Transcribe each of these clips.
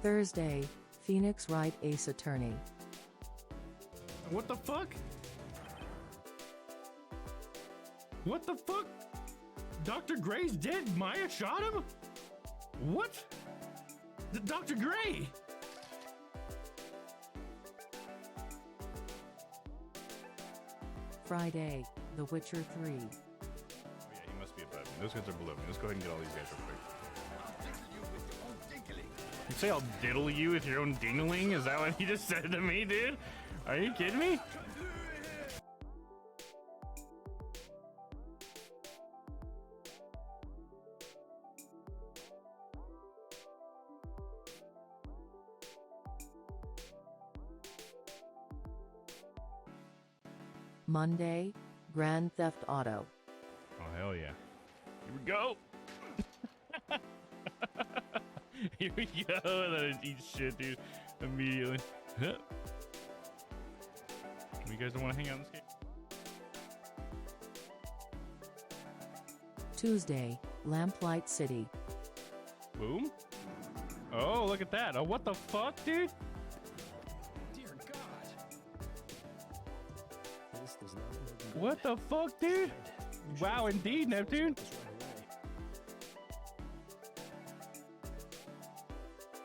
Thursday, Phoenix Wright Ace Attorney. What the fuck? What the fuck? Dr. Gray's dead? Maya shot him? What? Dr. Gray! Friday, The Witcher 3. Oh yeah, he must be a button. Those guys are below me. Let's go ahead and get all these guys real quick. You say I'll diddle you with your own dingling? Is that what you just said to me, dude? Are you kidding me? Monday, Grand Theft Auto. Oh, hell yeah. Here we go. Here we go. And then I eat shit, dude. Immediately. Huh. You guys don't want to hang out in this game? Tuesday, Lamplight City. Boom. Oh, look at that. Oh, what the fuck, dude? Dear God. This does not look good. What the fuck, dude? Wow, indeed, Neptune. This right away.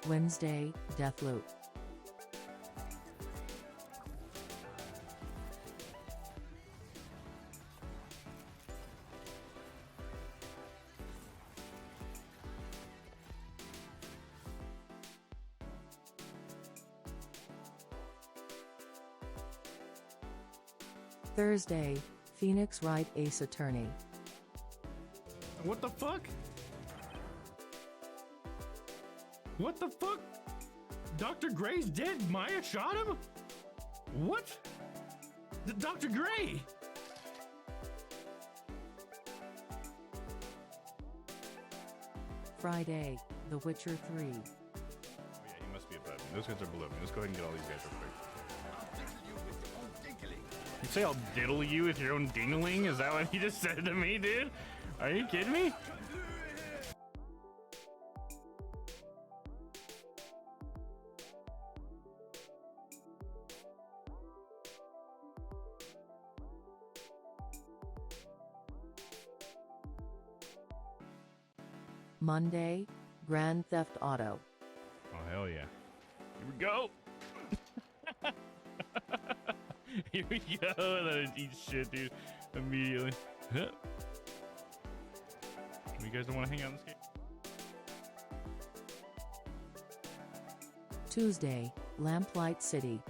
Wednesday, Deathloop. Thursday, Phoenix Wright Ace Attorney. What the fuck? What the fuck? Dr. Gray's dead? Maya shot him? What? Dr. Gray! Friday, The Witcher 3. Oh yeah, he must be a button. Those guys are below me. Let's go ahead and get all these guys real quick. You say I'll diddle you with your own dingling? Is that what you just said to me, dude? Are you kidding me? Monday, Grand Theft Auto. Oh, hell yeah. Here we go. Here we go. And then I eat shit, dude. Immediately. Huh. You guys don't want to hang out in this game? Tuesday, Lamplight City.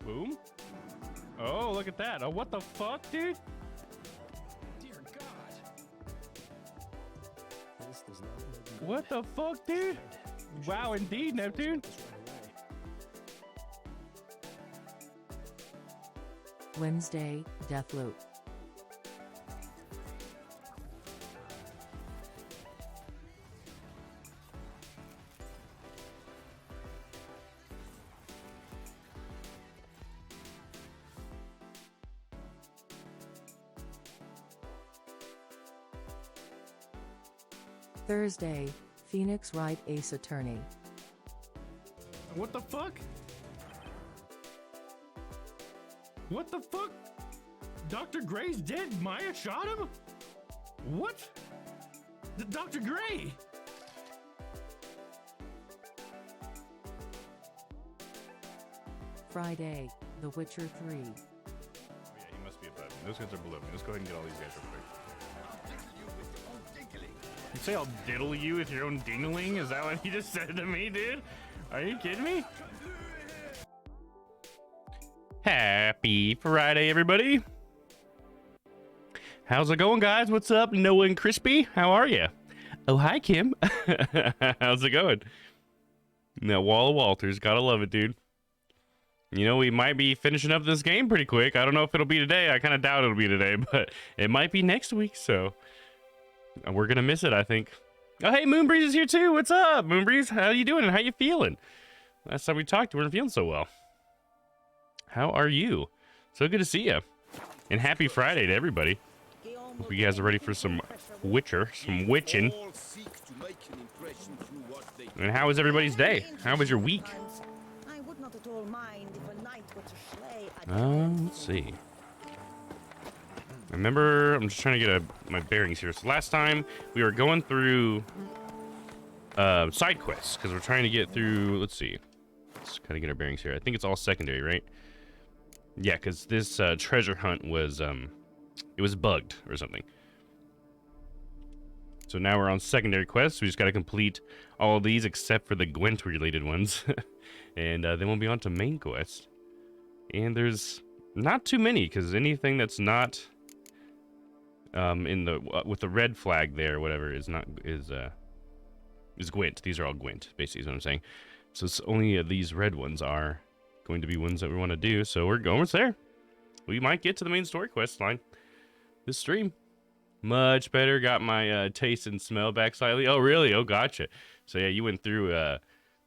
Boom. Oh, look at that. Oh, what the fuck, dude? Dear God. This does not look good. What the fuck, dude? Wow, indeed, Neptune. This right away. Wednesday, Deathloop. Thursday, Phoenix Wright Ace Attorney. What the fuck? What the fuck? Dr. Gray's dead? Maya shot him? What? Dr. Gray! Friday, The Witcher 3. Oh yeah, he must be a button. Those guys are below me. Let's go ahead and get all these guys real quick. You say I'll diddle you with your own dingling? Is that what you just said to me, dude? Are you kidding me? Happy Friday, everybody. How's it going, guys? What's up, Noah and Crispy? How are you? Oh, hi, Kim. How's it going? That Wall of Walters. Gotta love it, dude. You know, we might be finishing up this game pretty quick. I don't know if it'll be today. I kind of doubt it'll be today, but it might be next week, so we're gonna miss it, I think. Oh, hey, Moonbreeze is here too. What's up, Moonbreeze? How you doing and how you feeling? Last time we talked, you weren't feeling so well. How are you? So good to see you. And happy Friday to everybody. Hope you guys are ready for some Witcher, some witching. And how was everybody's day? How was your week? I would not at all mind if a knight were to slay Let's see. Remember, I'm just trying to get my bearings here. So last time we were going through side quests because we're trying to get through. Let's see. Let's kind of get our bearings here. I think it's all secondary, right? Yeah, because this treasure hunt was it was bugged or something. So now we're on secondary quests. We just got to complete all of these except for the Gwent related ones, and then we'll be on to main quest. And there's not too many because anything that's not in the with the red flag there, whatever, is Gwent. These are all Gwent, basically, is what I'm saying. So it's only these red ones are going to be ones that we want to do. So we're going there. We might get to the main story quest line this stream. Much better. Got my taste and smell back slightly. Oh, really? Oh, gotcha. So yeah, you went through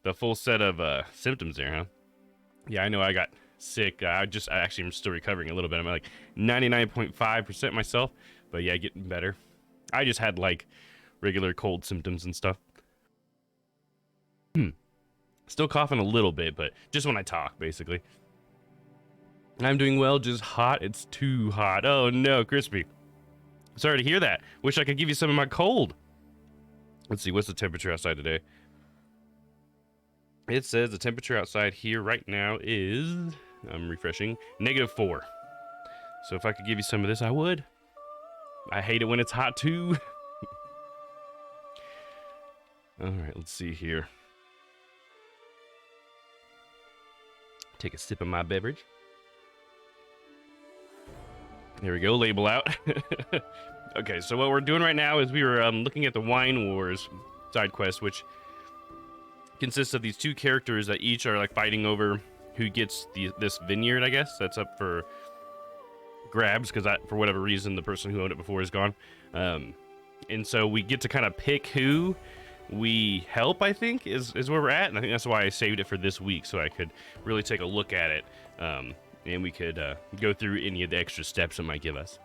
the full set of symptoms there, huh? Yeah, I know I got sick. I actually am still recovering a little bit. I'm like 99.5% myself. But yeah, getting better. I just had like regular cold symptoms and stuff. Still coughing a little bit, but just when I talk, basically. I'm doing well, just hot. It's too hot. Oh no, Crispy. Sorry to hear that. Wish I could give you some of my cold. Let's see, what's the temperature outside today? It says the temperature outside here right now is, I'm refreshing, -4. So if I could give you some of this, I would. I hate it when it's hot too. All right, let's see here. Take a sip of my beverage. There we go, label out. Okay, so what we're doing right now is we were looking at the Wine Wars side quest, which consists of these two characters that each are like fighting over who gets this vineyard, I guess. That's up for grabs because for whatever reason the person who owned it before is gone. And so we get to kind of pick who we help, I think, is where we're at. And I think that's why I saved it for this week, so I could really take a look at it. And we could go through any of the extra steps it might give us.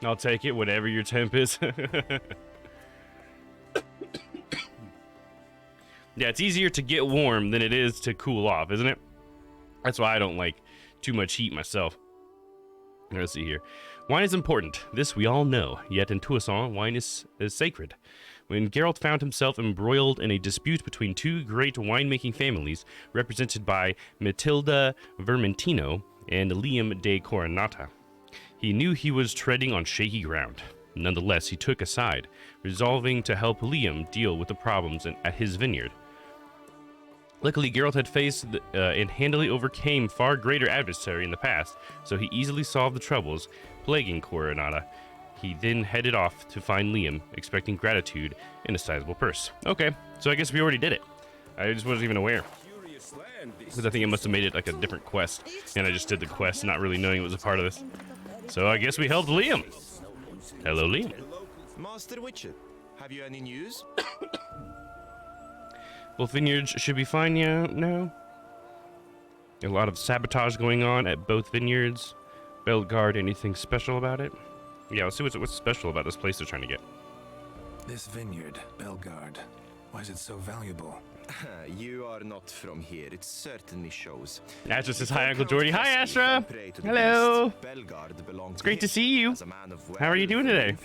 I'll take it, whatever your temp is. Yeah, it's easier to get warm than it is to cool off, isn't it? That's why I don't like too much heat myself. Let's see here. Wine is important. This we all know. Yet in Toussaint, wine is sacred. When Geralt found himself embroiled in a dispute between two great winemaking families, represented by Matilda Vermentino and Liam de Coronata, he knew he was treading on shaky ground. Nonetheless, he took a side, resolving to help Liam deal with the problems at his vineyard. Luckily, Geralt had faced and handily overcame far greater adversary in the past, so he easily solved the troubles plaguing Coronata. He then headed off to find Liam, expecting gratitude and a sizable purse. Okay, so I guess we already did it. I just wasn't even aware. Because I think it must have made it like a different quest, and I just did the quest not really knowing it was a part of this. So I guess we helped Liam. Hello, Liam. Master Witcher, have you any news? Both vineyards should be fine now. A lot of sabotage going on at both vineyards. Belgard, anything special about it? Yeah, let's see what's special about this place they're trying to get. This vineyard, Belgard, why is it so valuable? You are not from here, it certainly shows. Astra says hi, Uncle Jordy. Hi, Astra. Hello. It's great to see you. How are you doing today?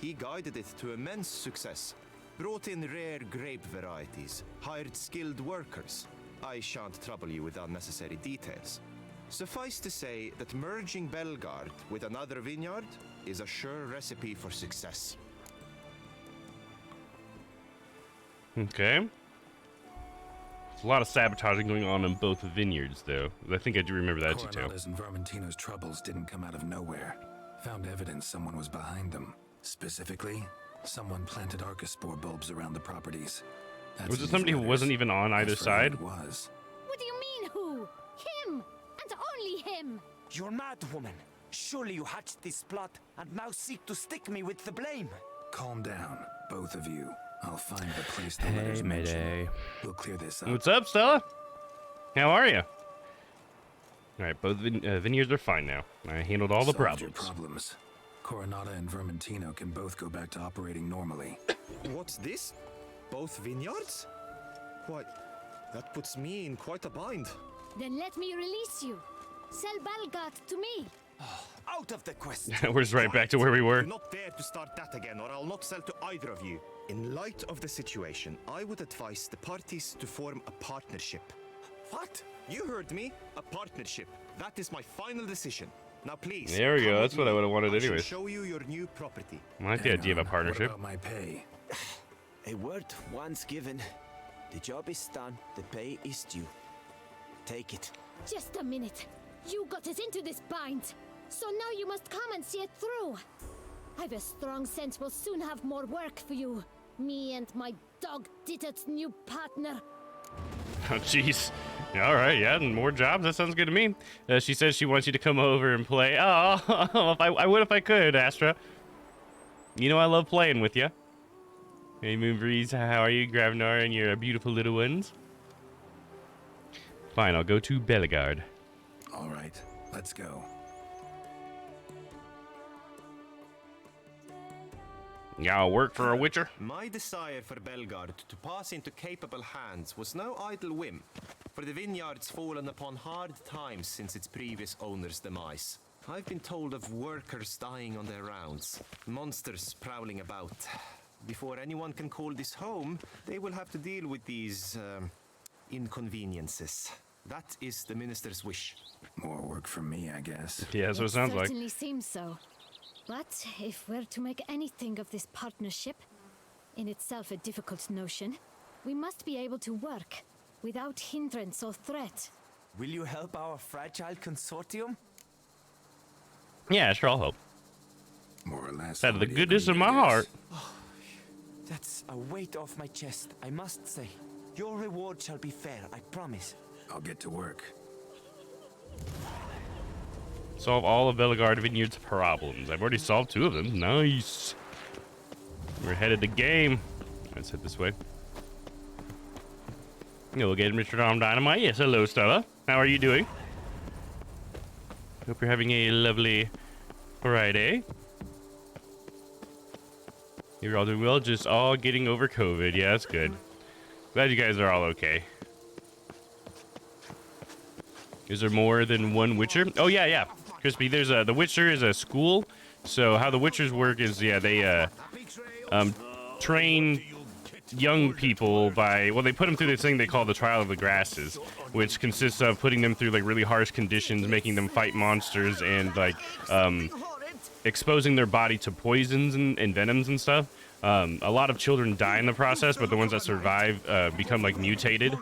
He guided it to immense success. Brought in rare grape varieties, hired skilled workers. I shan't trouble you with unnecessary details. Suffice to say that merging Belgard with another vineyard is a sure recipe for success. Okay. There's a lot of sabotaging going on in both vineyards, though. I think I do remember that detail. Coronata's and Vermentino's troubles didn't come out of nowhere. Found evidence someone was behind them. Specifically, someone planted Arcaspore bulbs around the properties. That's Was it in somebody who letters. wasn't even on either As for who side? it was. What do you mean, who? Him! And only him! You're mad, woman. Surely you hatched this plot and now seek to stick me with the blame. Calm down, both of you. I'll find the place the letters mention. We'll clear this up. What's up, Stella? How are you? All right, both vineyards are fine now. I handled all the Solved your problems. Coronata and Vermentino can both go back to operating normally. What's this? Both vineyards? Why, that puts me in quite a bind. Then let me release you. Sell Belgard to me. Out of the quest. We're just right back to where we were. Do not dare to start that again, or I'll not sell to either of you. In light of the situation, I would advise the parties to form a partnership. What? You heard me. A partnership. That is my final decision. Now please. There we go. come That's with what I me. would have wanted I shall anyways. show you your new property. I like the idea of a Hang on, partnership. What about my pay? A word once given. The job is done. The pay is due. Take it. Just a minute. You got us into this bind. So now you must come and see it through. I've a strong sense we'll soon have more work for you. Me and my dog-ditted new partner. Oh, jeez. All right, yeah, and more jobs. That sounds good to me. She says she wants you to come over and play. Oh, if I would if I could, Astra. You know I love playing with you. Hey, Moonbreeze, how are you, Gravnar, and your beautiful little ones? Fine, I'll go to Bellegarde. All right, let's go. Y'all work for a witcher? My desire for Belgard to pass into capable hands was no idle whim, for the vineyard's fallen upon hard times since its previous owner's demise. I've been told of workers dying on their rounds, monsters prowling about. Before anyone can call this home, they will have to deal with these inconveniences. That is the minister's wish. More work for me, I guess. Yeah, that's what it sounds like. Certainly seems so. But if we're to make anything of this partnership, in itself a difficult notion, we must be able to work without hindrance or threat. Will you help our fragile consortium? Yeah, sure, I'll help. More or less. Out of the already goodness of agreed, I my guess. heart. That's a weight off my chest, I must say. Your reward shall be fair, I promise. I'll get to work. Solve all of Bellegarde Vineyard's problems. I've already solved 2 of them. Nice. We're ahead of the game. Let's head this way. Hello again, Mr. Dynamite. Yes, hello, Stella. How are you doing? Hope you're having a lovely Friday. You're all doing well, just all getting over COVID. Yeah, that's good. Glad you guys are all okay. Is there more than one Witcher? Oh, yeah. Crispy, there's the Witcher is a school. So how the Witchers work is, yeah, they train young people by, well, they put them through this thing they call the Trial of the Grasses, which consists of putting them through like really harsh conditions, making them fight monsters, and like exposing their body to poisons and venoms and stuff. A lot of children die in the process, but the ones that survive become like mutated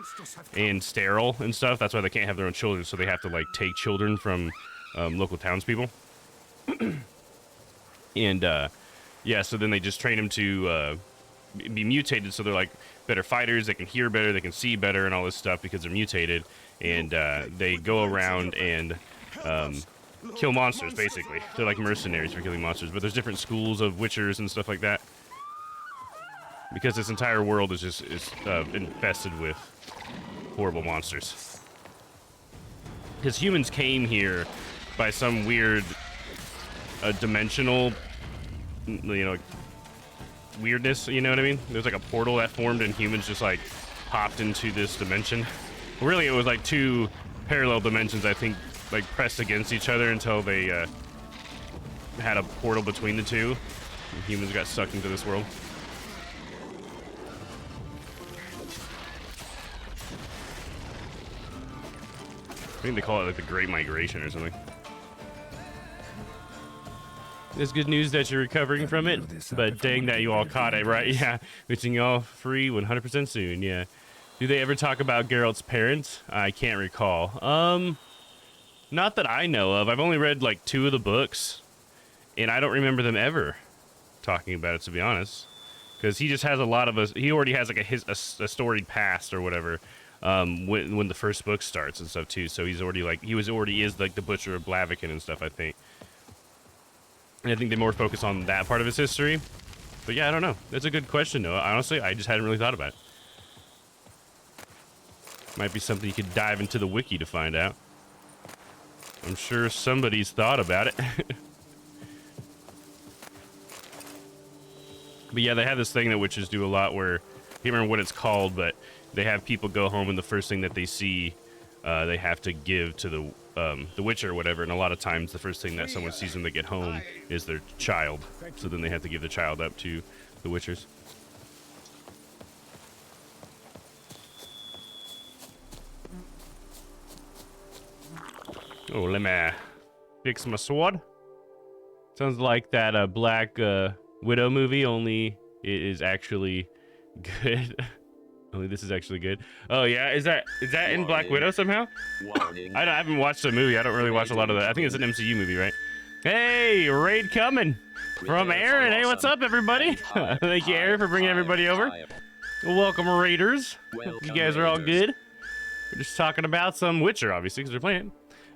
and sterile and stuff. That's why they can't have their own children, so they have to like take children from local townspeople. And yeah, so then they just train them to be mutated, so they're like better fighters. They can hear better, they can see better, and all this stuff because they're mutated. And they go around and kill monsters, basically. They're like mercenaries for killing monsters. But there's different schools of witchers and stuff like that, because this entire world is just infested with horrible monsters. Because humans came here by some weird dimensional, weirdness, you know what I mean? There's like a portal that formed and humans just like popped into this dimension. Really, it was like 2 parallel dimensions, I think, like pressed against each other until they had a portal between the 2. And humans got sucked into this world. I think they call it like the Great Migration or something. It's good news that you're recovering from it, but dang that you all caught it, right? Yeah, wishing you all free 100% soon, yeah. Do they ever talk about Geralt's parents? I can't recall. Not that I know of. I've only read like 2 of the books, and I don't remember them ever talking about it, to be honest. Because he just has a lot of us. He already has like a storied past or whatever when the first book starts and stuff too. So he's already like he already is like the Butcher of Blaviken and stuff, I think. And I think they more focus on that part of his history. But yeah, I don't know. That's a good question, though. Honestly, I just hadn't really thought about it. Might be something you could dive into the wiki to find out. I'm sure somebody's thought about it. But yeah, they have this thing that witches do a lot where, I can't remember what it's called, but they have people go home and the first thing that they see, they have to give to the witcher or whatever. And a lot of times the first thing that someone sees when they get home is their child. So then they have to give the child up to the witchers. Oh, let me fix my sword. Sounds like that Black Widow movie, only it is actually good. Only this is actually good. Oh yeah, is that in Black Widow somehow? I haven't watched the movie. I don't really watch a lot of that. I think it's an MCU movie, right? Hey, raid coming from Aaron. Hey, what's up, everybody? Thank you, Aaron, for bringing everybody over. Welcome, raiders. Hope you guys are all good. We're just talking about some Witcher, obviously, because we're playing it.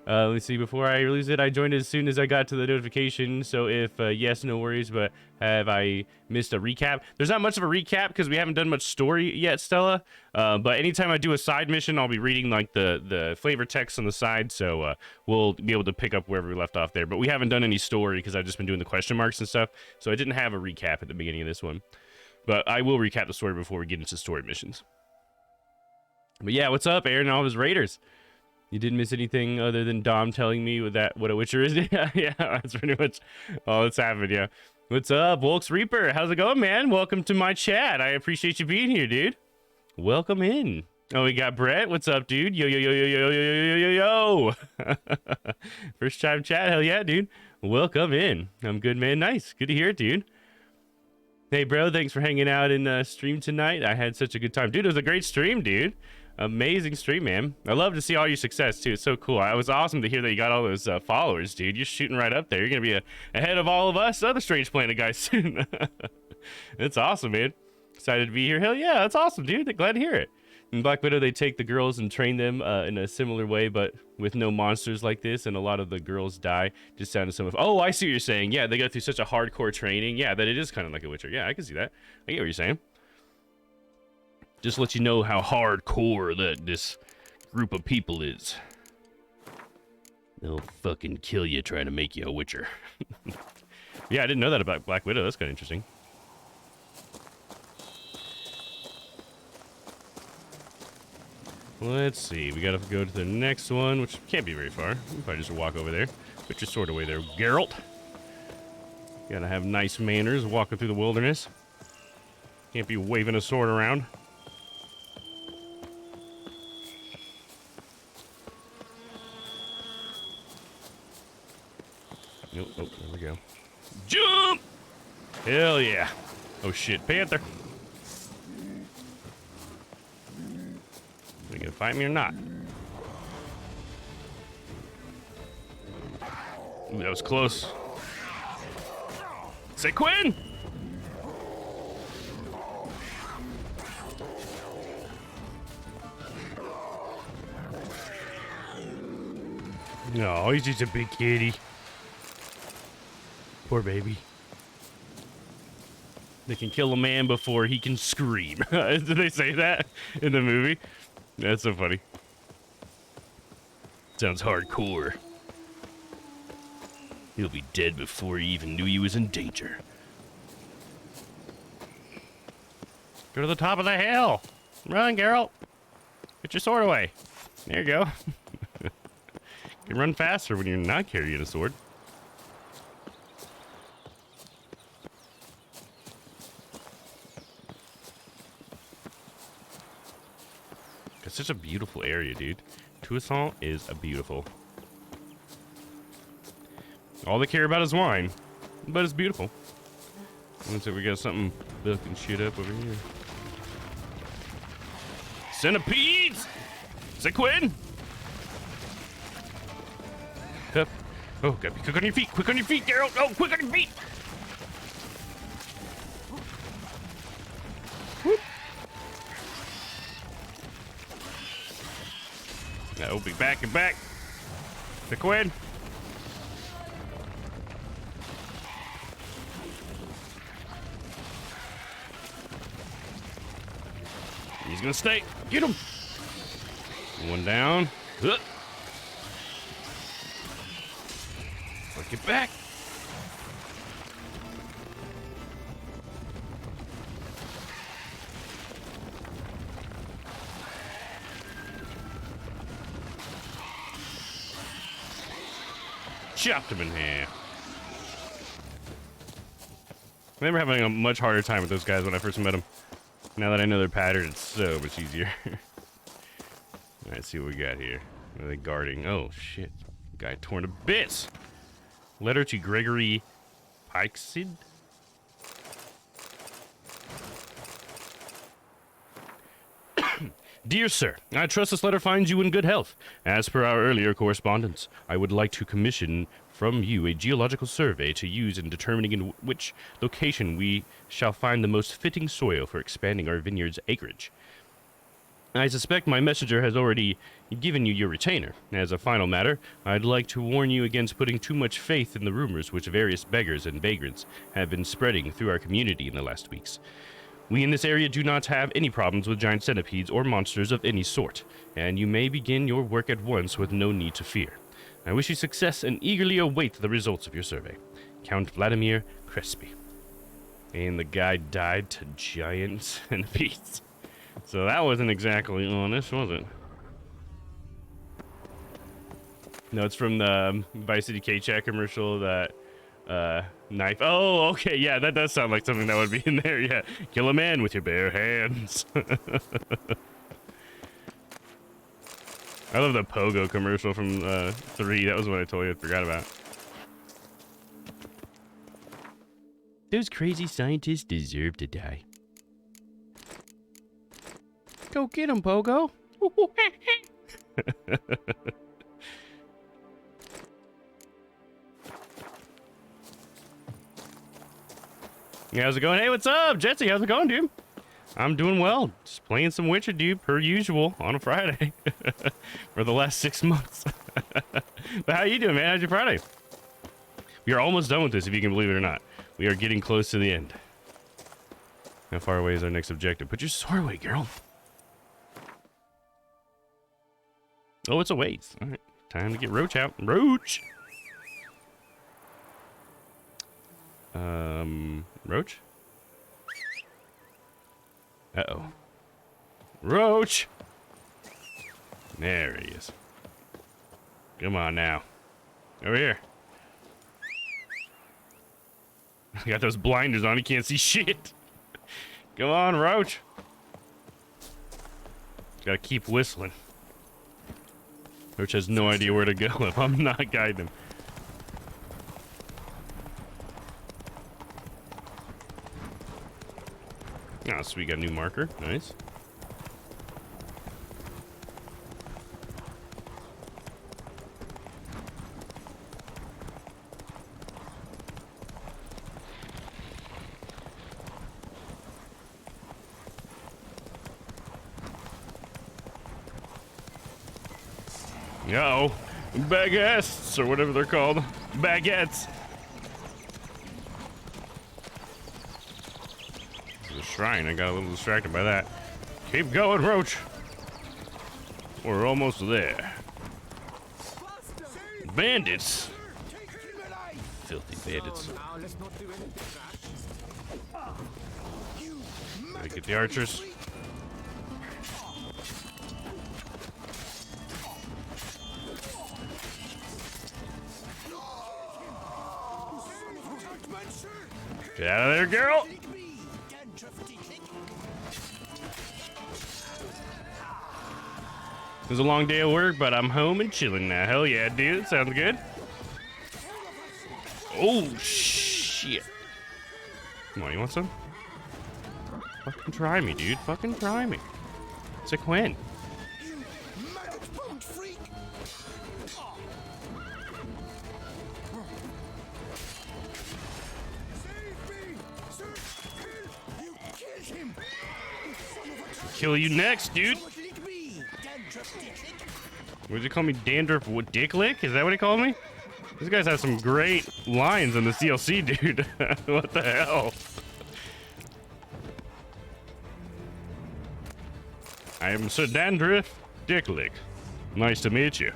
Let's see, before I lose it, I joined as soon as I got to the notification, so if, yes, no worries, but have I missed a recap? There's not much of a recap, because we haven't done much story yet, Stella, but anytime I do a side mission, I'll be reading, like, the flavor text on the side, so, we'll be able to pick up wherever we left off there, but we haven't done any story, because I've just been doing the question marks and stuff, so I didn't have a recap at the beginning of this one, but I will recap the story before we get into story missions. But yeah, what's up, Aaron and all of his raiders? You didn't miss anything other than Domm telling me what a Witcher is? Yeah, that's pretty much all that's happened, yeah. What's up, Wolk's Reaper? How's it going, man? Welcome to my chat. I appreciate you being here, dude. Welcome in. Oh, we got Brett. What's up, dude? Yo, yo, yo, yo, yo, yo, yo, yo, yo, yo. First time chat. Hell yeah, dude. Welcome in. I'm good, man. Nice. Good to hear it, dude. Hey, bro. Thanks for hanging out in stream tonight. I had such a good time. Dude, it was a great stream, dude. Amazing stream, man. I love to see all your success, too. It's so cool. It was awesome to hear that you got all those followers, dude. You're shooting right up there. You're going to be ahead of all of us other Strange Planet guys soon. It's awesome, man. Excited to be here. Hell yeah, that's awesome, dude. Glad to hear it. In Black Widow, they take the girls and train them in a similar way, but with no monsters like this, and a lot of the girls die. Just sounded some of... Oh, I see what you're saying. Yeah, they go through such a hardcore training. Yeah, that it is kind of like a Witcher. Yeah, I can see that. I get what you're saying. Just let you know how hardcore that this group of people is. They'll fucking kill you trying to make you a Witcher. Yeah, I didn't know that about Black Widow. That's kind of interesting. Let's see. We gotta go to the next one, which can't be very far. We can probably just walk over there. Put your sword away there, Geralt. Gotta have nice manners walking through the wilderness. Can't be waving a sword around. Nope, oh, there we go. Jump! Hell yeah. Oh shit, Panther. Are you gonna fight me or not? Ooh, that was close. Say Quinn! No, he's just a big kitty. Poor baby. They can kill a man before he can scream. Did they say that in the movie? That's so funny. Sounds hardcore. He'll be dead before he even knew he was in danger. Go to the top of the hill. Run, Geralt. Get your sword away. There you go. You can run faster when you're not carrying a sword. It's such a beautiful area, dude. Toussaint is a beautiful. All they care about is wine, but it's beautiful. Looks like we got something bucking shit up over here. Centipedes! Is that Quinn? Up. Oh, gotta be quick on your feet. Quick on your feet, Geralt. Oh, quick on your feet. Whoop. Now, be back and back. To Quinn. He's gonna stay. Get him. One down. Let's get back. chopped him in half. I remember having a much harder time with those guys when I first met them. Now that I know their pattern, it's so much easier. Alright, see what we got here. What are they guarding? Oh, shit. Guy torn to bits. Letter to Gregory Pikesid? Dear Sir, I trust this letter finds you in good health. As per our earlier correspondence, I would like to commission from you a geological survey to use in determining in which location we shall find the most fitting soil for expanding our vineyard's acreage. I suspect my messenger has already given you your retainer. As a final matter, I'd like to warn you against putting too much faith in the rumors which various beggars and vagrants have been spreading through our community in the last weeks. We in this area do not have any problems with giant centipedes or monsters of any sort, and you may begin your work at once with no need to fear. I wish you success and eagerly await the results of your survey. Count Vladimir Crespi. And the guy died to giant centipedes. So that wasn't exactly honest, was it? No, it's from the Vice City K-Chat commercial, that knife. Oh, okay, yeah, that does sound like something that would be in there, yeah. Kill a man with your bare hands. I love the Pogo commercial from 3. That was what I told you I forgot about. Those crazy scientists deserve to die. Go get him, Pogo. Yeah, how's it going? Hey, what's up, Jesse? How's it going, dude? I'm doing well. Just playing some Witcher, dude, per usual, on a Friday. For the last 6 months. But how you doing, man? How's your Friday? We are almost done with this, if you can believe it or not. We are getting close to the end. How far away is our next objective? Put your sword away, girl. Oh, it's a waste. All right, time to get Roach out. Roach! Roach? Uh-oh. Roach! There he is. Come on now. Over here. I got those blinders on, he can't see shit. Come on, Roach. Gotta keep whistling. Roach has no idea where to go if I'm not guiding him. Oh, so we got a new marker. Nice. Uh-oh. Baguettes, or whatever they're called. Baguettes. The shrine, I got a little distracted by that. Keep going, Roach. We're almost there. Bandits. Filthy bandits. Gotta get the archers. Get out of there, girl! It was a long day of work, but I'm home and chilling now. Hell yeah, dude. Sounds good. Oh, shit. Come on, you want some? Fucking try me, dude. Fucking try me. It's a Quinn. Kill you next, dude. What did he call me? Dandruff what, Dick Lick? Is that what he called me? These guys have some great lines in the CLC, dude. What the hell? I am Sir Dandruff Dick Lick. Nice to meet you.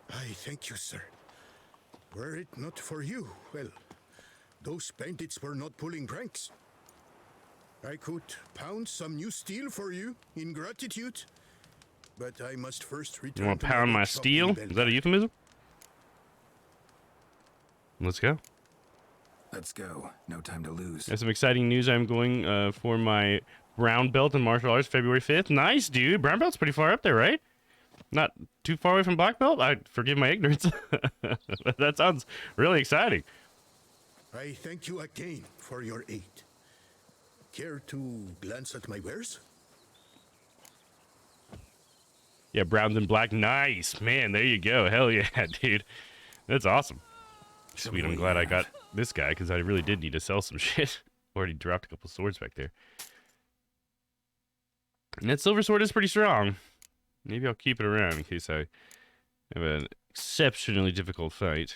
I thank you, sir. Were it not for you, well, those bandits were not pulling pranks. I could pound some new steel for you in gratitude. but I must first return. You want to to pound my workshop steel? in Is that a Belgrade. euphemism? Let's go. Let's go. No time to lose. That's some exciting news. I'm going for my brown belt in martial arts February 5th. Nice, dude. Brown belt's pretty far up there, right? Not too far away from black belt? I forgive my ignorance. That sounds really exciting. I thank you again for your aid. Care to glance at my wares? Yeah, browns and black. Nice. Man, there you go. Hell yeah, dude. That's awesome. Sweet, I'm glad I got this guy, because I really did need to sell some shit. Already dropped a couple swords back there. And that silver sword is pretty strong. Maybe I'll keep it around in case I have an exceptionally difficult fight.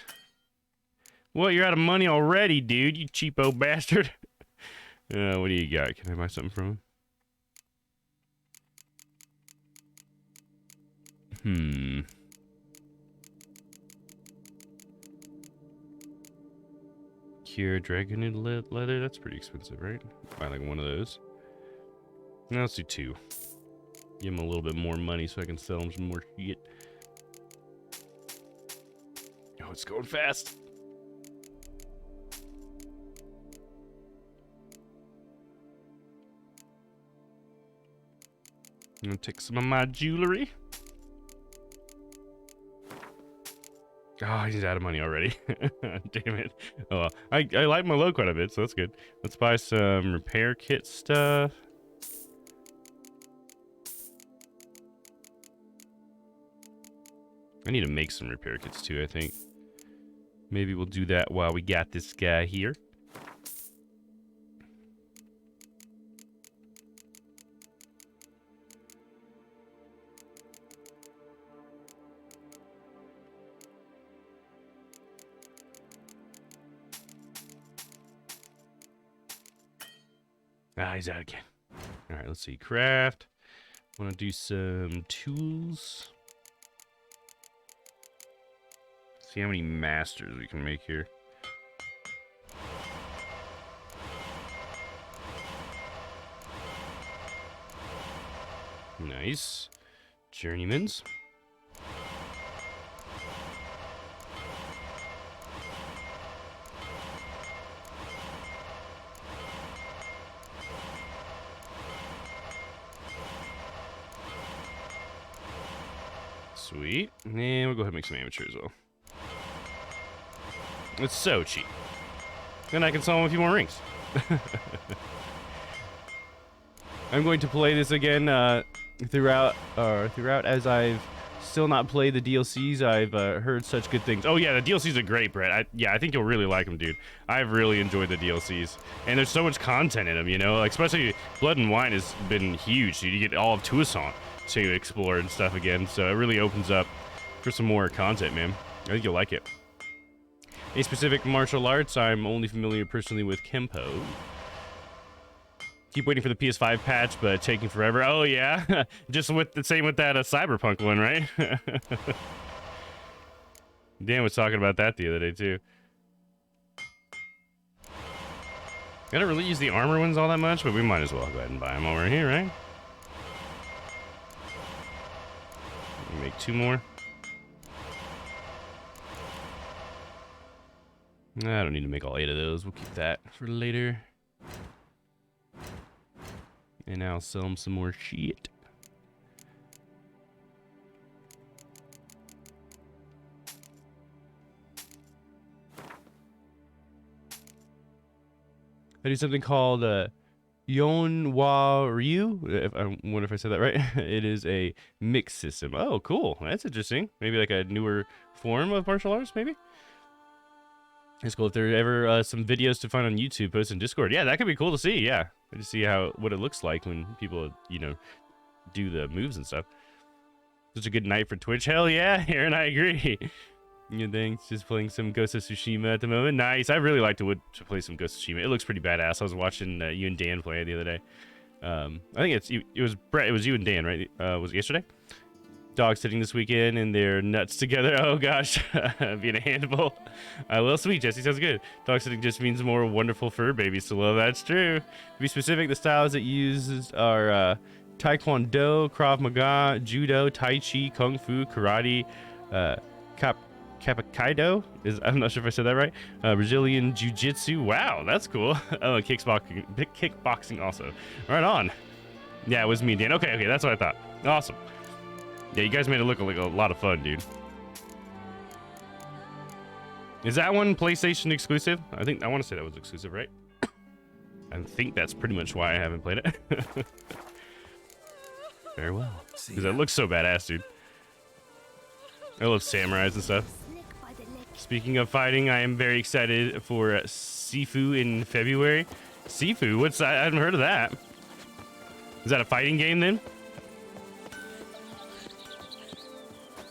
What, you're out of money already, dude, you cheapo bastard. What do you got? Can I buy something from him? Cure dragonid leather? That's pretty expensive, right? Buy like one of those. No, let's do 2. Give him a little bit more money so I can sell him some more shit. Oh, it's going fast. I'm gonna take some of my jewelry. Oh, he's out of money already. Damn it. Oh, well. I like my low quite a bit, so that's good. Let's buy some repair kit stuff. I need to make some repair kits too, I think. Maybe we'll do that while we got this guy here. Ah, he's out again. All right, let's see. Craft. Want to do some tools. See how many masters we can make here. Nice. Journeymans. Sweet. And we'll go ahead and make some amateur as well. It's so cheap. Then I can sell them a few more rings. I'm going to play this again throughout as I've still not played the DLCs. I've heard such good things. Oh yeah, the DLCs are great, Brett. I think you'll really like them, dude. I've really enjoyed the DLCs, and there's so much content in them. You know, like especially Blood and Wine has been huge. Dude. You get all of Tucson to explore and stuff again, so it really opens up for some more content, man. I think you'll like it. A specific martial arts, I'm only familiar personally with Kempo. Keep waiting for the PS5 patch, but taking forever. Oh yeah, just with the same with that Cyberpunk one, right? Dan was talking about that the other day too. I don't really use the armor ones all that much, but we might as well go ahead and buy them over here, right? Make 2 more. I don't need to make all 8 of those. We'll keep that for later. And I'll sell them some more shit. I do something called Yonhwa Ryu. I wonder if I said that right. It is a mix system. Oh, cool. That's interesting. Maybe like a newer form of martial arts, maybe? It's cool. If there are ever some videos to find on YouTube, post in Discord. Yeah, that could be cool to see. Yeah, to see what it looks like when people, you know, do the moves and stuff. Such a good night for Twitch. Hell yeah, Aaron, I agree. You think just playing some Ghost of Tsushima at the moment. Nice. I really like to play some Ghost of Tsushima. It looks pretty badass. I was watching you and Dan play it the other day. I think it was Brett. It was you and Dan, right? Was it yesterday? Dog sitting this weekend and they're nuts together. Oh gosh, being a handful. Well, sweet Jesse, sounds good. Dog sitting just means more wonderful fur babies to love. That's true. To be specific, the styles it uses are Taekwondo, Krav Maga, Judo, Tai Chi, Kung Fu, Karate, Kapakaido. I'm not sure if I said that right. Brazilian Jiu-Jitsu. Wow, that's cool. Oh, and kickboxing also. Right on. Yeah, it was me, Dan. Okay, that's what I thought. Awesome. Yeah, you guys made it look like a lot of fun, dude. Is that one PlayStation exclusive? I want to say that was exclusive, right? I think that's pretty much why I haven't played it. Very well. Because it looks so badass, dude. I love samurais and stuff. Speaking of fighting, I am very excited for Sifu in February. Sifu? What's that? I haven't heard of that. Is that a fighting game then?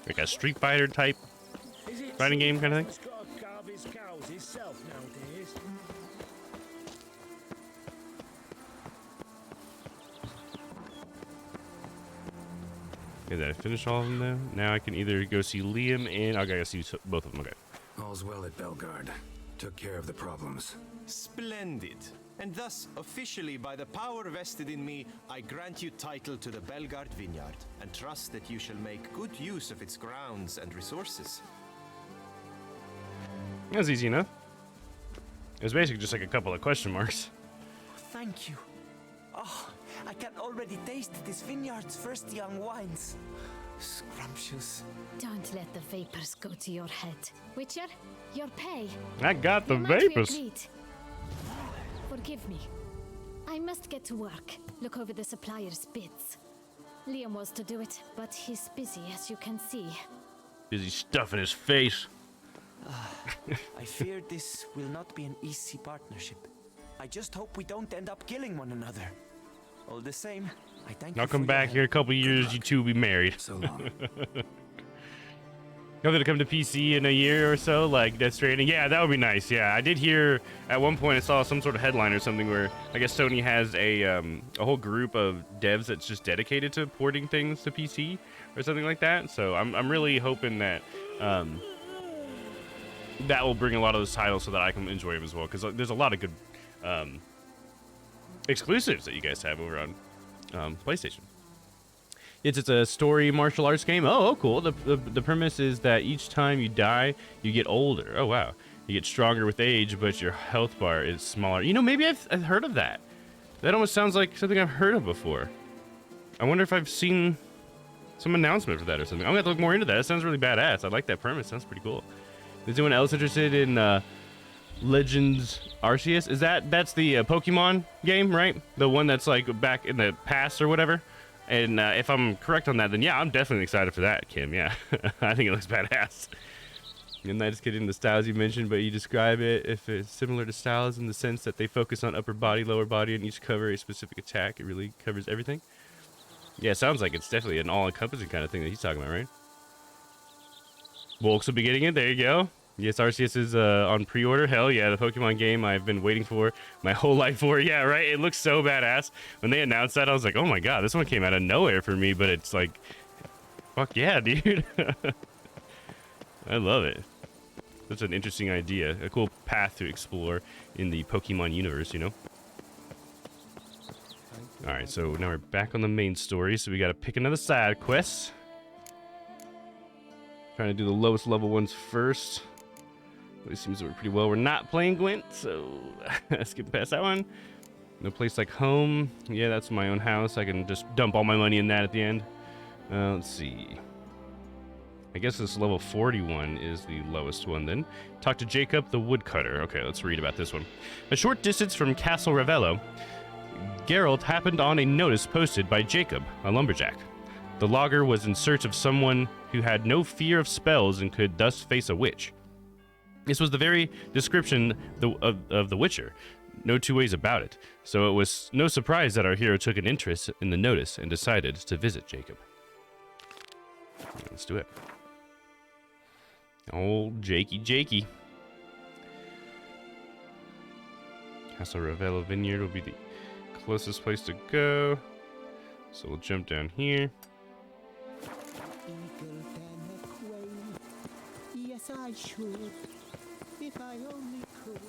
Like a Street Fighter type fighting game kind of thing? Okay, did I finish all of them though? Now I can either go see Liam and I gotta see both of them. Okay. All's well at Belgard. Took care of the problems. Splendid. And thus, officially by the power vested in me, I grant you title to the Belgard Vineyard, and trust that you shall make good use of its grounds and resources. That was easy enough. It was basically just like a couple of question marks. Thank you. Oh, I can already taste this vineyard's first young wines. Scrumptious. Don't let the vapors go to your head. Witcher, your pay. I got the The amount we vapors. agreed. Forgive me. I must get to work. Look over the supplier's bids. Liam was to do it, but he's busy, as you can see. Busy stuffing his face. I fear this will not be an easy partnership. I just hope we don't end up killing one another. All the same, I thank you. I'll come for your back help. here in a couple years. You two will be married. So long. Hopefully to come to PC in a year or so, like Death Stranding. Yeah, that would be nice. Yeah, I did hear at one point I saw some sort of headline or something where I guess Sony has a whole group of devs that's just dedicated to porting things to PC or something like that. So I'm really hoping that that will bring a lot of those titles so that I can enjoy them as well, because there's a lot of good exclusives that you guys have over on PlayStation. It's a story martial arts game. Oh, cool. The premise is that each time you die, you get older. Oh, wow. You get stronger with age, but your health bar is smaller. You know, maybe I've heard of that. That almost sounds like something I've heard of before. I wonder if I've seen some announcement for that or something. I'm going to have to look more into that. That sounds really badass. I like that premise. Sounds pretty cool. Is anyone else interested in Legends Arceus? That's the Pokemon game, right? The one that's like back in the past or whatever? And if I'm correct on that, then yeah, I'm definitely excited for that, Kim. Yeah, I think it looks badass. And not just getting the styles you mentioned, but you describe it if it's similar to styles in the sense that they focus on upper body, lower body, and each cover a specific attack. It really covers everything. Yeah, sounds like it's definitely an all-encompassing kind of thing that he's talking about, right? Volks will be getting it. There you go. Yes, Arceus is on pre-order. Hell yeah, the Pokemon game I've been waiting for my whole life for. Yeah, right? It looks so badass. When they announced that, I was like, oh my god, this one came out of nowhere for me, but it's like, fuck yeah, dude. I love it. That's an interesting idea. A cool path to explore in the Pokemon universe, you know? Alright, so now we're back on the main story, so we gotta pick another side quest. Trying to do the lowest level ones first. It seems to work pretty well. We're not playing Gwent, so skip past that one. No place like home. Yeah, that's my own house. I can just dump all my money in that at the end. Let's see. I guess this level 41 is the lowest one then. Talk to Jacob the woodcutter. Okay, let's read about this one. A short distance from Castle Ravello, Geralt happened on a notice posted by Jacob, a lumberjack. The logger was in search of someone who had no fear of spells and could thus face a witch. This was the very description of the Witcher. No two ways about it. So it was no surprise that our hero took an interest in the notice and decided to visit Jacob. Let's do it. Old Jakey. Castle Ravello Vineyard will be the closest place to go. So we'll jump down here. Yes, I should. If I only could.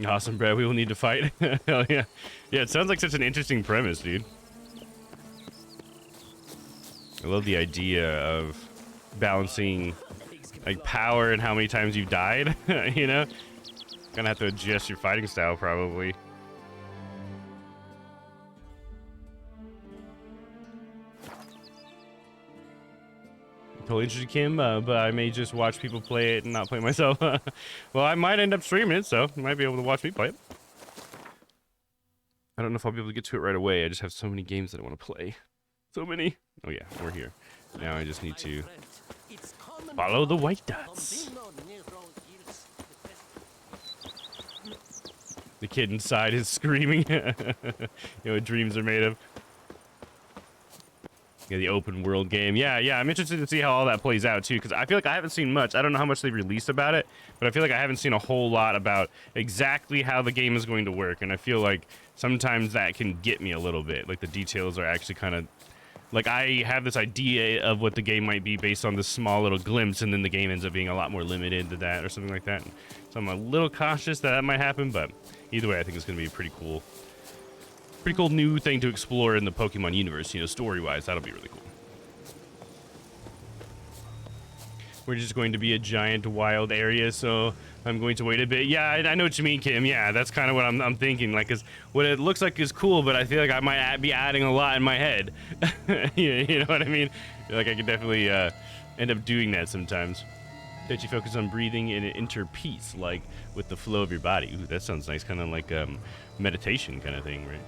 Awesome, bro. We will need to fight. Hell yeah. Yeah, it sounds like such an interesting premise, dude. I love the idea of balancing like power and how many times you've died. You know, gonna have to adjust your fighting style probably. Totally interested, Kim, but I may just watch people play it and not play myself. Well, I might end up streaming it, so you might be able to watch me play it. I don't know if I'll be able to get to it right away. I just have so many games that I want to play. So many. Oh yeah, we're here. Now I just need to follow the white dots. The kid inside is screaming. You know what dreams are made of. Yeah, the open world game. Yeah, I'm interested to see how all that plays out too, because I feel like I haven't seen much. I don't know how much they've released about it, but I feel like I haven't seen a whole lot about exactly how the game is going to work, and I feel like sometimes that can get me a little bit. Like the details are actually kind of like I have this idea of what the game might be based on this small little glimpse, and then the game ends up being a lot more limited to that or something like that. So I'm a little cautious that might happen, but either way, I think it's going to be pretty cool new thing to explore in the Pokemon universe, you know, story-wise. That'll be really cool. We're just going to be a giant wild area, so I'm going to wait a bit. Yeah, I know what you mean, Kim. Yeah, that's kind of what I'm thinking. Like, 'cause what it looks like is cool, but I feel like I might be adding a lot in my head. You know what I mean? Like, I could definitely end up doing that sometimes. That you focus on breathing and enter peace, like with the flow of your body. Ooh, that sounds nice, kind of like meditation kind of thing, right?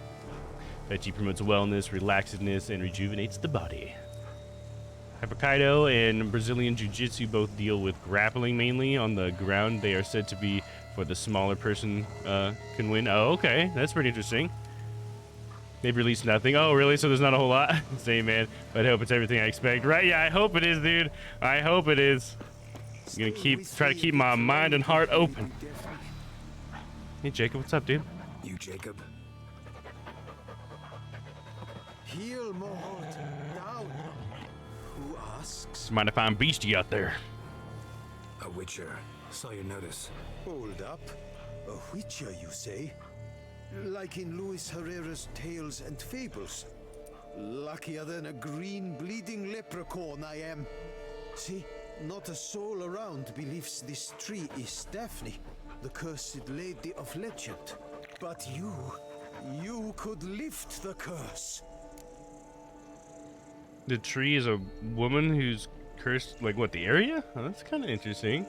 That promotes wellness, relaxedness, and rejuvenates the body. Hyperkaido and Brazilian Jiu-Jitsu both deal with grappling mainly on the ground. They are said to be for the smaller person can win. Oh, okay. That's pretty interesting. They've released nothing. Oh, really? So there's not a whole lot? Same, man. But I hope it's everything I expect. Right? Yeah, I hope it is, dude. I hope it is. I'm gonna try to keep my mind and heart open. Hey, Jacob. What's up, dude? You, Jacob? Heel, Mohawk. Down. Who asks? Mind if I'm beastie out there? A witcher. Saw your notice. Hold up. A witcher, you say? Like in Luis Herrera's Tales and Fables. Luckier than a green bleeding leprechaun I am. See, not a soul around believes this tree is Daphne, the cursed lady of legend. But you could lift the curse. The tree is a woman who's cursed, like what, the area? Oh, that's kind of interesting.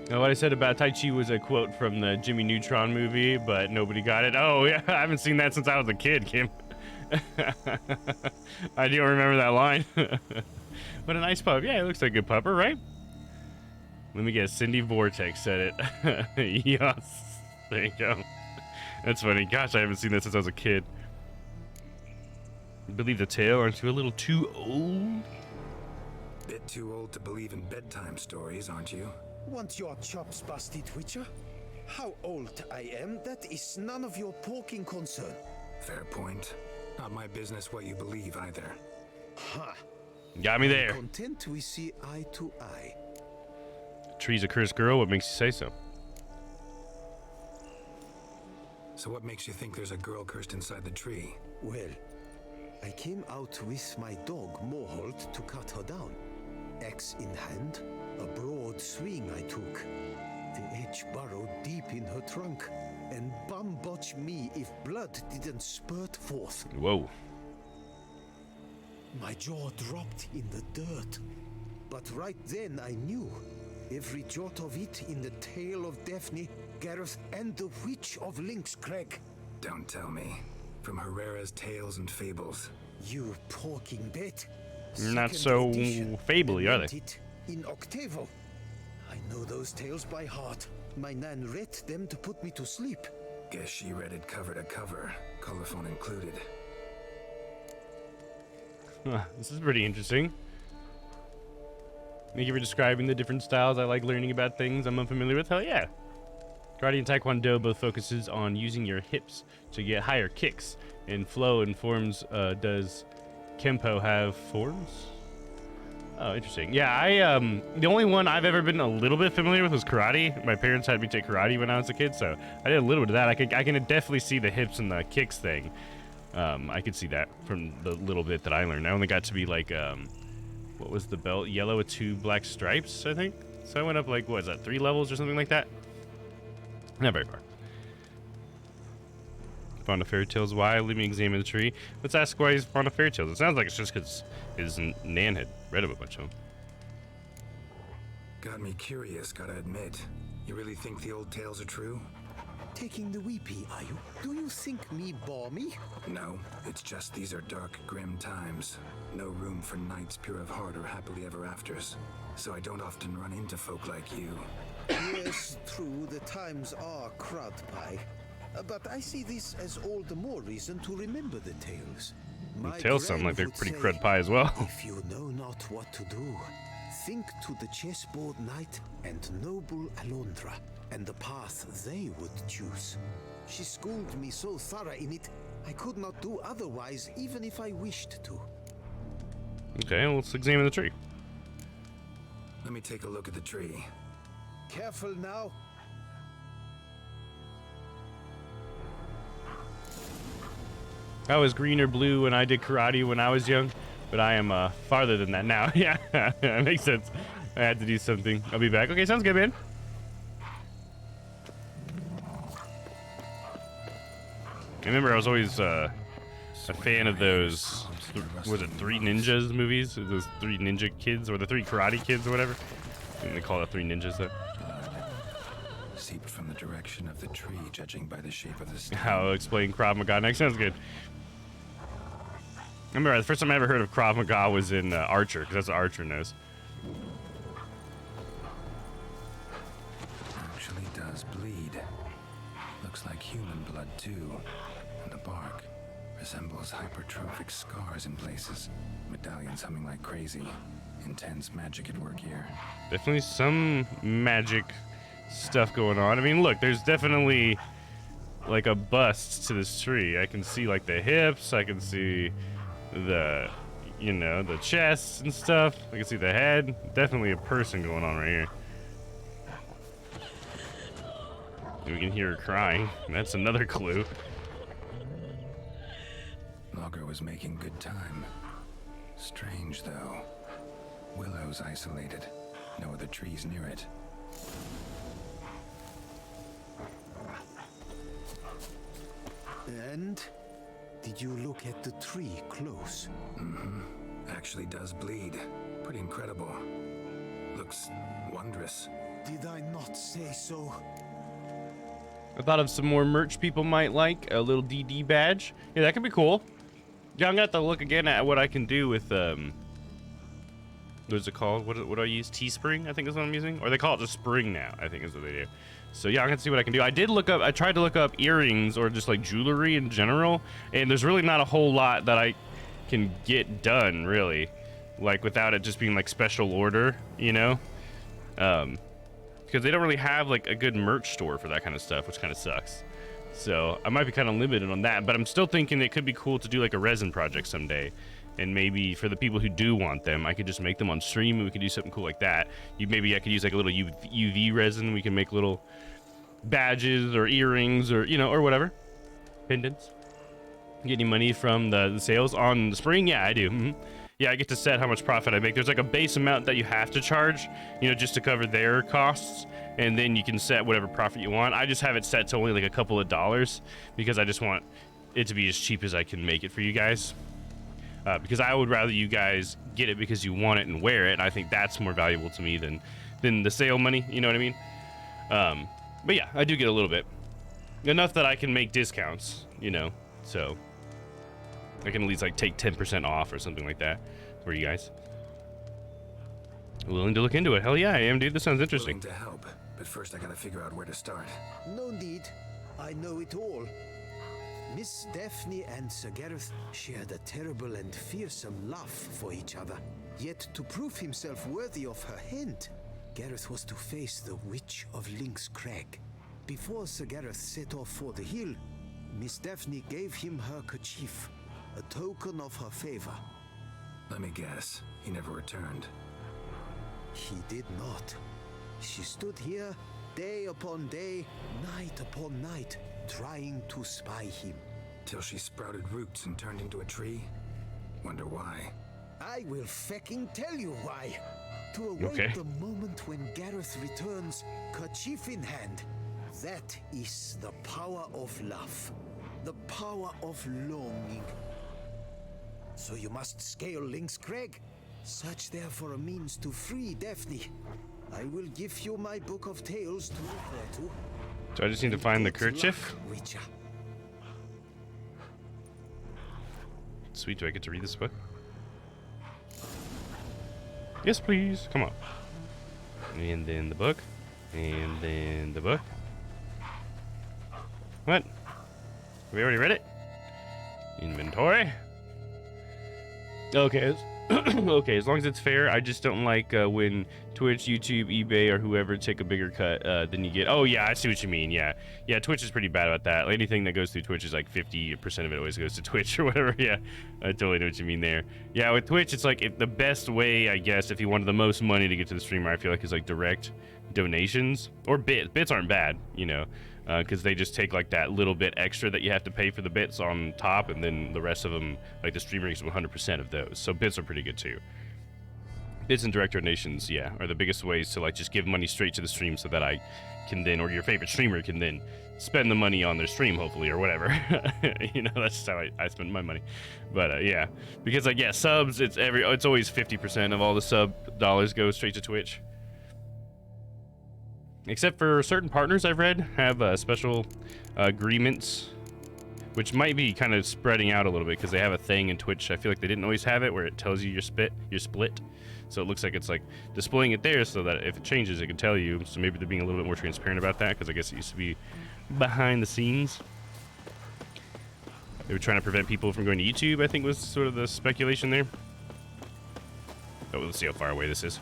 Now, what I said about Tai Chi was a quote from the Jimmy Neutron movie, but nobody got it. Oh, yeah, I haven't seen that since I was a kid, Kim. I do remember that line. What a nice pup. Yeah, it looks like a good pupper, right? Let me guess, Cindy Vortex said it. Yes. There you go. That's funny. Gosh, I haven't seen that since I was a kid. Believe the tale? Aren't you a little too old? Bit too old to believe in bedtime stories, aren't you? Want your chops busted, Witcher? How old I am, that is none of your poking concern. Fair point. Not my business what you believe either. Ha! Got me there. Content we see eye to eye. Tree's a cursed girl. What makes you say so? So what makes you think there's a girl cursed inside the tree? Well, I came out with my dog, Moholt, to cut her down. Axe in hand, a broad swing I took. The edge burrowed deep in her trunk, and bum botch me if blood didn't spurt forth. Whoa. My jaw dropped in the dirt. But right then I knew. Every jot of it in the tale of Daphne, Gareth, and the Witch of Lynxcrag. Don't tell me. From Herrera's Tales and Fables. You porking bet. Not so fably, are they? In octavo. I know those tales by heart. My nan read them to put me to sleep. Guess she read it cover to cover, colophon included. Huh, this is pretty interesting. Thank you for describing the different styles. I like learning about things I'm unfamiliar with. Hell yeah. Karate and Taekwondo both focuses on using your hips to get higher kicks. In flow and forms, does Kempo have forms? Oh, interesting. Yeah, the only one I've ever been a little bit familiar with was karate. My parents had me take karate when I was a kid, so I did a little bit of that. I can definitely see the hips and the kicks thing. I could see that from the little bit that I learned. I only got to be like, what was the belt? Yellow with 2 black stripes, I think. So I went up like, what is that, 3 levels or something like that? Not very far. Fond of fairy tales. Why? Let me examine the tree. Let's ask why he's fond of fairy tales. It sounds like it's just because his nan had read a bunch of them. Got me curious, gotta admit. You really think the old tales are true? Taking the weepy, are you? Do you think me balmy? No, it's just these are dark, grim times. No room for knights pure of heart or happily ever afters. So I don't often run into folk like you. Yes, true, the times are crud pie. But I see this as all the more reason to remember the tales. The My tales sound like grand they're would pretty say, crud pie as well. If you know not what to do, think to the chessboard knight and noble Alondra, and the path they would choose. She schooled me so thorough in it, I could not do otherwise even if I wished to. Okay, well, let's examine the tree. Let me take a look at the tree. Careful now. I was green or blue when I did karate when I was young, but I am farther than that now. Yeah, that makes sense. I had to do something. I'll be back. Okay, sounds good, man. I remember I was always a fan of those, was it 3 Ninjas movies? Those 3 Ninja Kids, or the 3 Karate Kids or whatever? I think they call it 3 Ninjas though. Seeped from the direction of the tree, judging by the shape of the stem. I'll explain Krav Maga next. Sounds good. I remember the first time I ever heard of Krav Maga was in Archer, because that's what Archer knows. Actually does bleed. Looks like human blood too. And the bark resembles hypertrophic scars in places. Medallions humming like crazy. Intense magic at work here. Definitely some magic stuff going on. I mean, look, there's definitely like a bust to this tree. I can see like the hips. I can see the, you know, the chest and stuff. I can see the head. Definitely a person going on right here. We can hear her crying. That's another clue. Logger was making good time. Strange though. Willow's isolated. No other trees near it. And did you look at the tree close? Mm-hmm. Actually does bleed. Pretty incredible. Looks wondrous. Did I not say so? I thought of some more merch people might like. A little DD badge. Yeah, that could be cool. Yeah, I'm gonna have to look again at what I can do with what's it called? What do I use? Teespring, I think is what I'm using. Or they call it the Spring now, I think is what they do. So yeah, I'm gonna see what I can do. I tried to look up earrings or just like jewelry in general, and there's really not a whole lot that I can get done, really. Like without it just being like special order, you know? Because they don't really have like a good merch store for that kind of stuff, which kind of sucks. So I might be kind of limited on that, but I'm still thinking it could be cool to do like a resin project someday. And maybe for the people who do want them, I could just make them on stream and we could do something cool like that. Maybe I could use like a little UV resin. We can make little badges or earrings or, you know, or whatever. Pendants. Get any money from the sales on the Spring? Yeah, I do. Mm-hmm. Yeah, I get to set how much profit I make. There's like a base amount that you have to charge, you know, just to cover their costs. And then you can set whatever profit you want. I just have it set to only like a couple of dollars because I just want it to be as cheap as I can make it for you guys. Because I would rather you guys get it because you want it and wear it. And I think that's more valuable to me than the sale money. You know what I mean? But yeah, I do get a little bit. Enough that I can make discounts, you know. So I can at least like take 10% off or something like that for you guys. Willing to look into it. Hell yeah, I am, dude. This sounds interesting. Willing to help, but first I gotta figure out where to start. No need. I know it all. Miss Daphne and Sir Gareth shared a terrible and fearsome love for each other. Yet to prove himself worthy of her hand, Gareth was to face the Witch of Lynx Crag. Before Sir Gareth set off for the hill, Miss Daphne gave him her kerchief, a token of her favor. Let me guess. He never returned. He did not. She stood here day upon day, night upon night, trying to spy him. Till she sprouted roots and turned into a tree? Wonder why. I will fecking tell you why. To await Okay. the moment when Gareth returns, kerchief in hand. That is the power of love. The power of longing. So you must scale Link's Crag. Search there for a means to free Daphne. I will give you my book of tales to refer to. So I just need to find the Good kerchief. luck, Witcher. Sweet, do I get to read this book? Yes, please. Come on. And then the book. And then the book. What? We already read it? Inventory. Okay. Okay, as long as it's fair. I just don't like when Twitch, YouTube, eBay, or whoever take a bigger cut than you get. Oh, yeah, I see what you mean. Yeah. Yeah, Twitch is pretty bad about that. Anything that goes through Twitch is like 50% of it always goes to Twitch or whatever. Yeah, I totally know what you mean there. Yeah, with Twitch, it's like the best way, I guess, if you wanted the most money to get to the streamer, I feel like is like direct donations. Or bits. Bits aren't bad, you know, because they just take like that little bit extra that you have to pay for the bits on top, and then the rest of them, like the streamer gets 100% of those. So bits are pretty good too. Bits and direct donations, yeah, are the biggest ways to like just give money straight to the stream so that I can then, or your favorite streamer can then spend the money on their stream, hopefully, or whatever. You know, that's just how I spend my money. But yeah, because like, yeah, subs, it's always 50% of all the sub dollars go straight to Twitch. Except for certain partners I've read have special agreements, which might be kind of spreading out a little bit because they have a thing in Twitch. I feel like they didn't always have it where it tells you your split. So it looks like it's like displaying it there so that if it changes, it can tell you. So maybe they're being a little bit more transparent about that because I guess it used to be behind the scenes. They were trying to prevent people from going to YouTube, I think was sort of the speculation there. Oh, let's see how far away this is.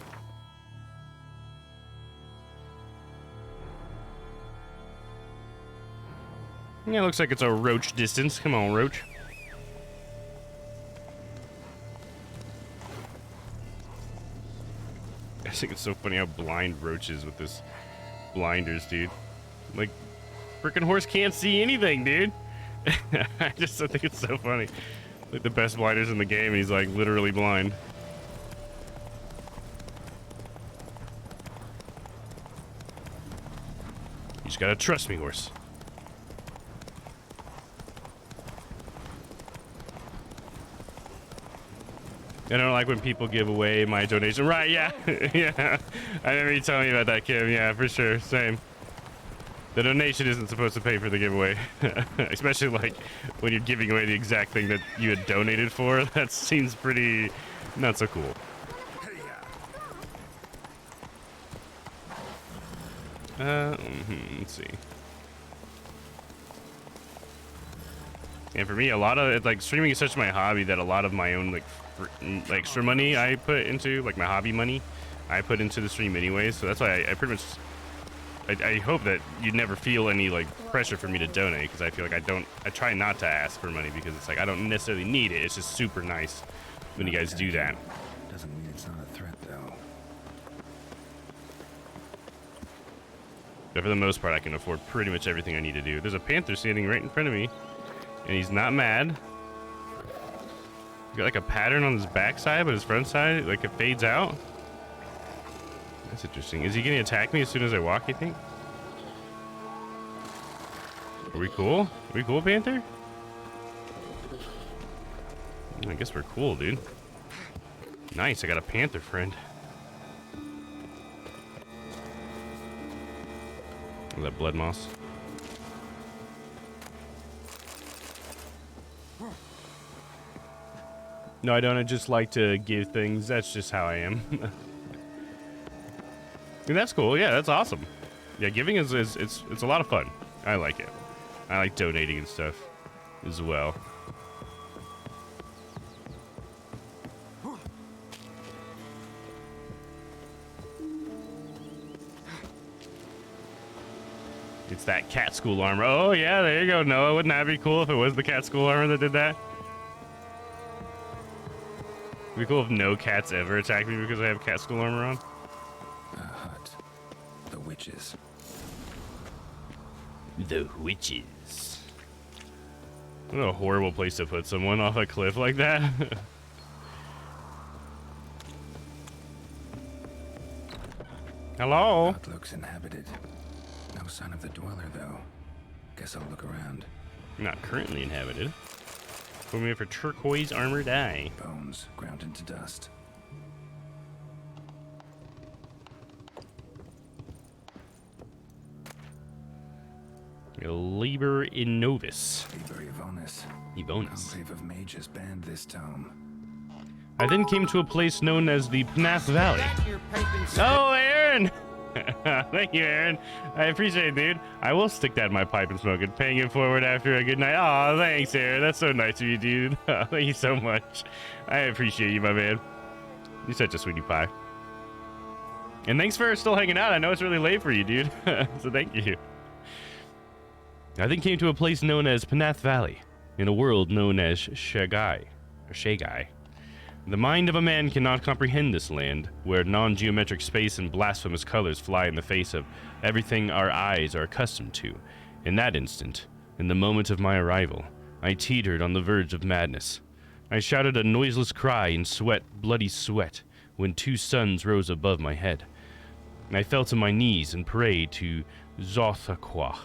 Yeah, looks like it's a roach distance. Come on, roach. I think it's so funny how blind Roach is with this blinders, dude. Like, freaking horse can't see anything, dude. I think it's so funny. Like the best blinders in the game, and he's like literally blind. You just gotta trust me, horse. I don't like when people give away my donation. Right, yeah. Yeah. I remember you telling me about that, Kim. Yeah, for sure. Same. The donation isn't supposed to pay for the giveaway. Especially like when you're giving away the exact thing that you had donated for. That seems pretty not so cool. Let's see. And for me, a lot of it, like streaming is such my hobby that a lot of my own like extra money I put into, like my hobby money, I put into the stream anyways. So that's why I pretty much, I hope that you never feel any like pressure for me to donate, because I feel like I try not to ask for money because it's like I don't necessarily need it. It's just super nice when you guys do that. Doesn't mean it's not a threat, though. But for the most part, I can afford pretty much everything I need to do. There's a panther standing right in front of me, and he's not mad. He's got like a pattern on his backside, but his front side, like it fades out. That's interesting. Is he gonna attack me as soon as I walk, you think? Are we cool? Are we cool, Panther? I guess we're cool, dude. Nice, I got a panther friend. Look at that blood moss. No, I don't. I just like to give things. That's just how I am. And that's cool. Yeah, that's awesome. Yeah, giving is it's a lot of fun. I like it. I like donating and stuff as well. It's that cat school armor. Oh yeah, there you go. Noah, wouldn't that be cool if it was the cat school armor that did that? It'd be cool if no cats ever attack me because I have cat skull armor on. A hut. The witches. The witches. What a horrible place to put someone off a cliff like that. Hello? Hut looks inhabited. No sign of the dweller, though. Guess I'll look around. Not currently inhabited. Put me for turquoise armored eye. Bones ground into dust. Liber in Novus. Liber Evonis. Evonis. Enclave of mages banned this tome. I then came to a place known as the Pnath Valley. Oh, Aaron! Thank you, Aaron. I appreciate it, dude. I will stick that in my pipe and smoke it, paying it forward after a good night. Aw, thanks, Aaron. That's so nice of you, dude. Thank you so much. I appreciate you, my man. You're such a sweetie pie. And thanks for still hanging out. I know it's really late for you, dude. So thank you. I then came to a place known as Pnath Valley, in a world known as Shagai. The mind of a man cannot comprehend this land, where non-geometric space and blasphemous colors fly in the face of everything our eyes are accustomed to. In that instant, in the moment of my arrival, I teetered on the verge of madness. I shouted a noiseless cry in bloody sweat, when two suns rose above my head. I fell to my knees and prayed to Zothaqua,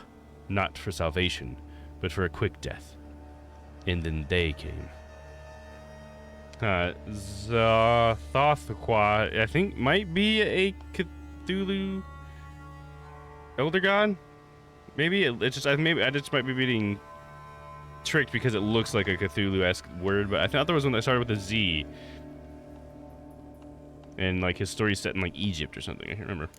not for salvation, but for a quick death. And then they came. Zothaqua, I think, might be a Cthulhu elder god. Maybe I just might be being tricked because it looks like a Cthulhu-esque word, but I thought there was one that started with a Z. And like his story's set in like Egypt or something. I can't remember.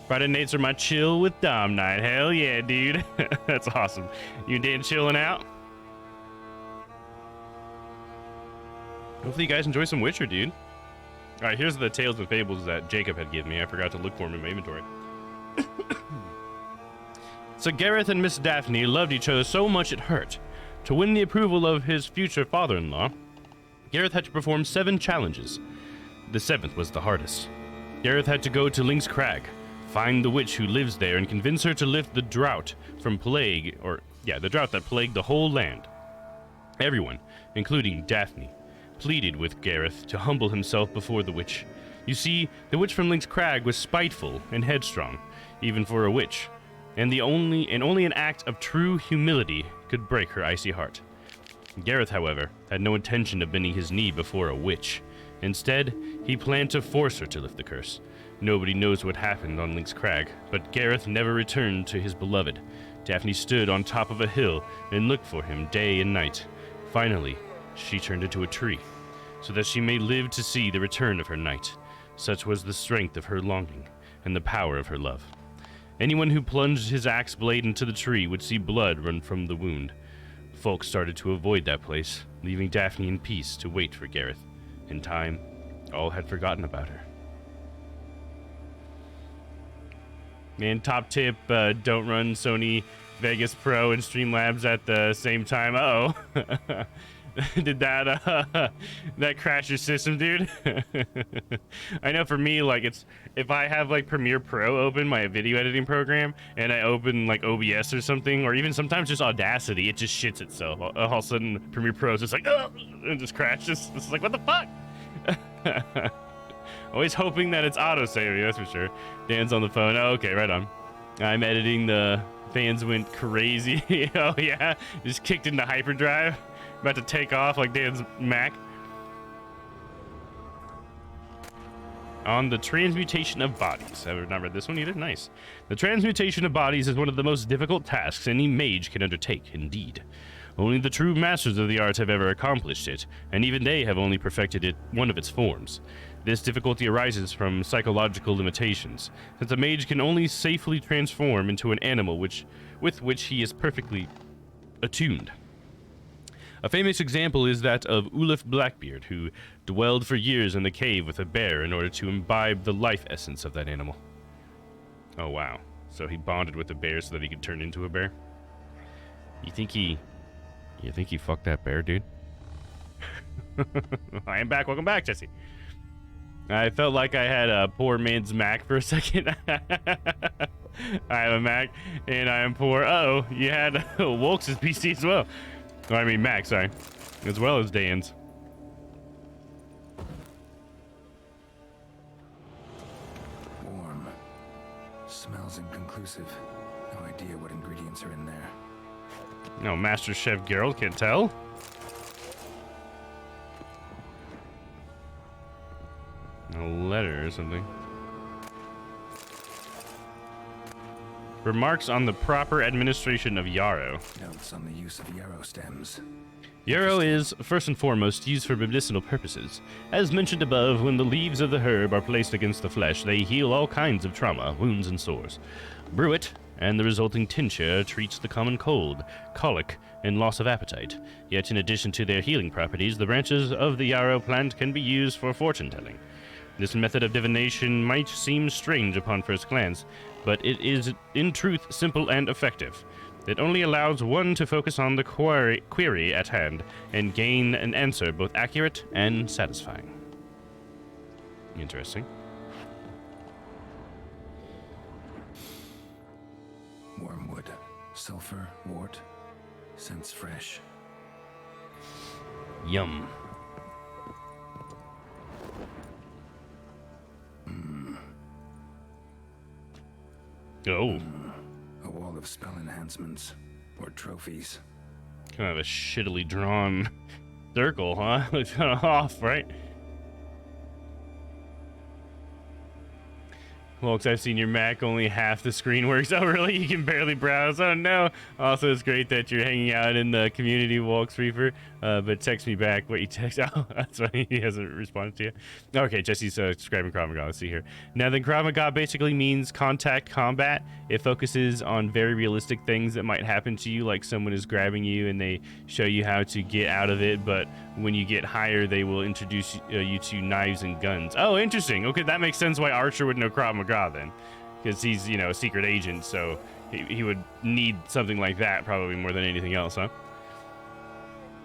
Friday nights are my chill with Domm night. Hell yeah, dude. That's awesome. You and Dan chilling out? Hopefully you guys enjoy some Witcher, dude. Alright, here's the Tales and Fables that Jacob had given me. I forgot to look for them in my inventory. So Gareth and Miss Daphne loved each other so much it hurt. To win the approval of his future father-in-law, Gareth had to perform 7 challenges. The 7th was the hardest. Gareth had to go to Link's Crag, find the witch who lives there, and convince her to lift the drought the drought that plagued the whole land. Everyone, including Daphne, pleaded with Gareth to humble himself before the witch. You see, the witch from Link's Crag was spiteful and headstrong, even for a witch, and only an act of true humility could break her icy heart. Gareth, however, had no intention of bending his knee before a witch. Instead, he planned to force her to lift the curse. Nobody knows what happened on Link's Crag, but Gareth never returned to his beloved. Daphne stood on top of a hill and looked for him day and night. Finally, she turned into a tree, so that she may live to see the return of her knight. Such was the strength of her longing, and the power of her love. Anyone who plunged his axe blade into the tree would see blood run from the wound. Folk started to avoid that place, leaving Daphne in peace to wait for Gareth. In time, all had forgotten about her. Man, top tip, don't run Sony Vegas Pro and Streamlabs at the same time. Uh-oh. Did that crash your system, dude? I know for me, like, it's if I have like Premiere Pro open, my video editing program, and I open like OBS or something, or even sometimes just Audacity, it just shits itself. All of a sudden, Premiere Pro is just like, oh, and just crashes. It's like, what the fuck? Always hoping that it's auto-saving, that's for sure. Dan's on the phone. Oh, okay, right on. I'm editing. The fans went crazy. Oh yeah, just kicked into hyperdrive. About to take off like Dan's Mac. On the transmutation of bodies. I've not read this one either. Nice. The transmutation of bodies is one of the most difficult tasks any mage can undertake, indeed. Only the true masters of the art have ever accomplished it, and even they have only perfected one of its forms. This difficulty arises from psychological limitations, since a mage can only safely transform into an animal with which he is perfectly attuned. A famous example is that of Ulif Blackbeard, who dwelled for years in the cave with a bear in order to imbibe the life essence of that animal. Oh wow, so he bonded with the bear so that he could turn into a bear? You think he fucked that bear, dude? I am back. Welcome back, Jesse. I felt like I had a poor man's Mac for a second. I have a Mac, and I am poor. Uh-oh, you had Wolks' PC as well. Oh, I mean Mac, sorry. As well as Dan's. Warm. Smells inconclusive. No idea what ingredients are in there. No, Master Chef Geralt can't tell. A letter or something. Remarks on the proper administration of Yarrow. Notes on the use of yarrow stems. Yarrow is, first and foremost, used for medicinal purposes. As mentioned above, when the leaves of the herb are placed against the flesh, they heal all kinds of trauma, wounds, and sores. Brew it, and the resulting tincture treats the common cold, colic, and loss of appetite. Yet, in addition to their healing properties, the branches of the yarrow plant can be used for fortune-telling. This method of divination might seem strange upon first glance, but it is in truth simple and effective. It only allows one to focus on the query at hand and gain an answer both accurate and satisfying. Interesting. Wormwood. Sulfur. Wort. Scents fresh. Yum. Oh. A wall of spell enhancements. Or trophies. Kind of a shittily drawn circle, huh? Looks kind of off, right? Well, because I've seen your Mac, only half the screen works. Oh, really? You can barely browse? Oh, no. Also, it's great that you're hanging out in the community, Walks Reaper. But text me back what you text. Oh, that's why he hasn't responded to you. Okay, Jesse's describing Krav Maga. Let's see here. Now, then, Krav Maga basically means contact combat. It focuses on very realistic things that might happen to you, like someone is grabbing you and they show you how to get out of it. But when you get higher, they will introduce you to knives and guns. Oh, interesting. Okay, that makes sense why Archer would know Krav Maga then. Because he's, you know, a secret agent, so he would need something like that probably more than anything else, huh?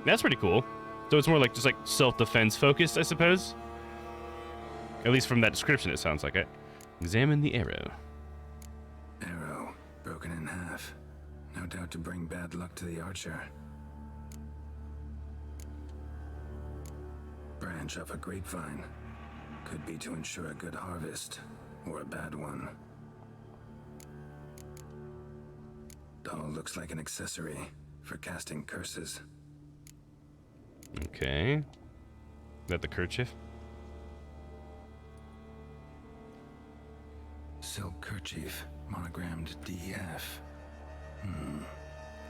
That's pretty cool. So it's more like just like self-defense focused, I suppose. At least from that description, it sounds like it. Examine the arrow. Arrow. Broken in half. No doubt to bring bad luck to the archer. Branch of a grapevine. Could be to ensure a good harvest. Or a bad one. Doll looks like an accessory for casting curses. Okay. Is that the kerchief? Silk kerchief, monogrammed DF.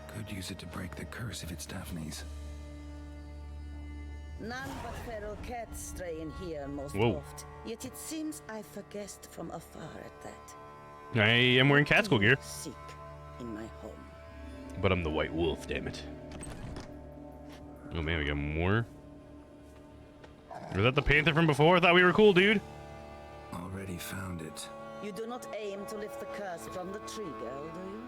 Could use it to break the curse if it's Daphne's. None but feral cats stray in here most Whoa. oft. Yet it seems I've guessed from afar at that. I am wearing cat school gear. Seek in my home. But I'm the white wolf, damn it. Oh man, we got more. Was that the panther from before? I thought we were cool, dude. Already found it. You do not aim to lift the curse from the tree girl, do you?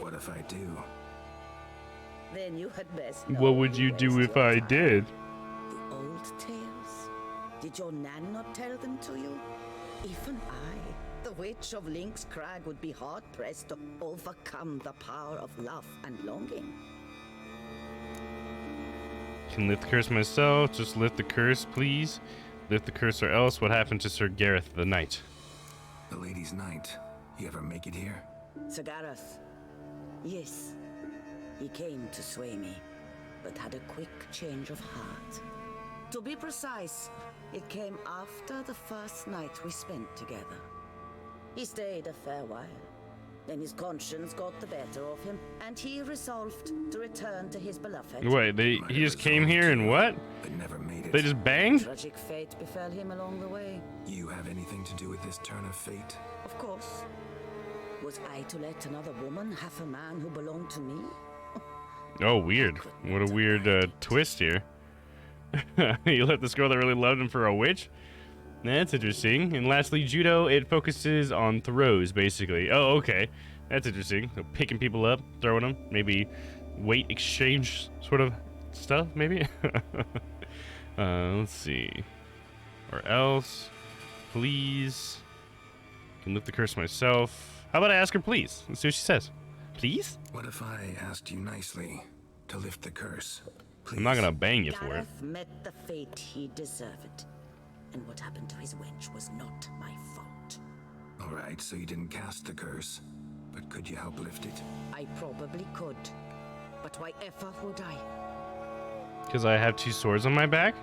What if I do? Then you had best know What would you do waste if your I time. did? The old tales? Did your nan not tell them to you? Even I, the witch of Lynx Crag, would be hard-pressed to overcome the power of love and longing. Can lift the curse myself. Just lift the curse, please. Lift the curse or else. What happened to Sir Gareth the Knight? The lady's knight. You ever make it here? Sir Gareth. Yes. He came to sway me, but had a quick change of heart. To be precise, it came after the first night we spent together. He stayed a fair while. Then his conscience got the better of him, and he resolved to return to his beloved. Wait, he just came here and what? But never made it. They just banged? Tragic fate befell him along the way. You have anything to do with this turn of fate? Of course. Was I to let another woman have a man who belonged to me? Oh, weird. What a weird twist here. You let this girl that really loved him for a witch? That's interesting. And lastly, judo, it focuses on throws, basically. Oh, okay. That's interesting. So picking people up, throwing them, maybe weight exchange sort of stuff, maybe. Let's see. Or else, please. Can lift the curse myself. How about I ask her, please? Let's see what she says. Please? What if I asked you nicely to lift the curse? Please. I'm not gonna bang you for it. Gareth met the fate he deserved, and what happened to his wench was not my fault. All right, so you didn't cast the curse, but could you help lift it? I probably could, but why ever would I? Because I have 2 swords on my back?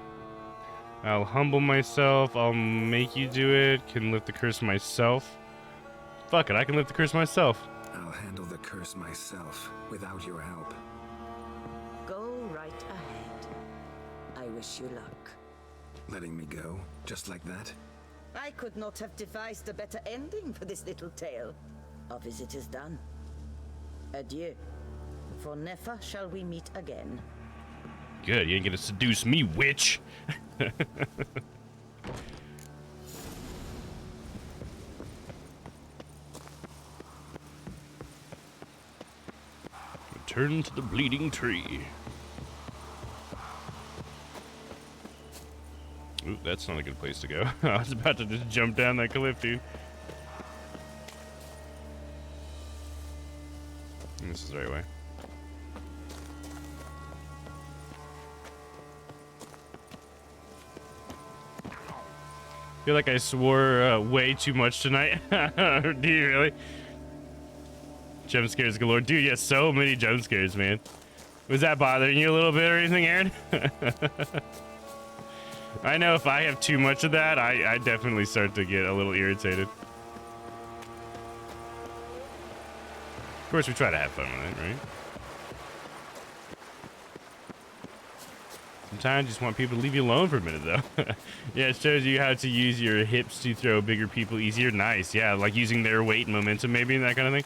I'll humble myself. I'll make you do it. Can lift the curse myself. Fuck it, I can lift the curse myself. I'll handle the curse myself without your help. Go right ahead. I wish you luck. Letting me go, just like that? I could not have devised a better ending for this little tale. Our visit is done. Adieu. For never shall we meet again. Good, you ain't gonna seduce me, witch. Return to the bleeding tree. Ooh, that's not a good place to go. I was about to just jump down that cliff, dude. This is the right way. I feel like I swore way too much tonight. Do you really? Jump scares galore. Dude, yeah, so many jump scares, man. Was that bothering you a little bit or anything, Aaron? I know if I have too much of that, I definitely start to get a little irritated. Of course, we try to have fun with it, right? Sometimes you just want people to leave you alone for a minute, though. Yeah, it shows you how to use your hips to throw bigger people easier. Nice, yeah, like using their weight and momentum, maybe, and that kind of thing.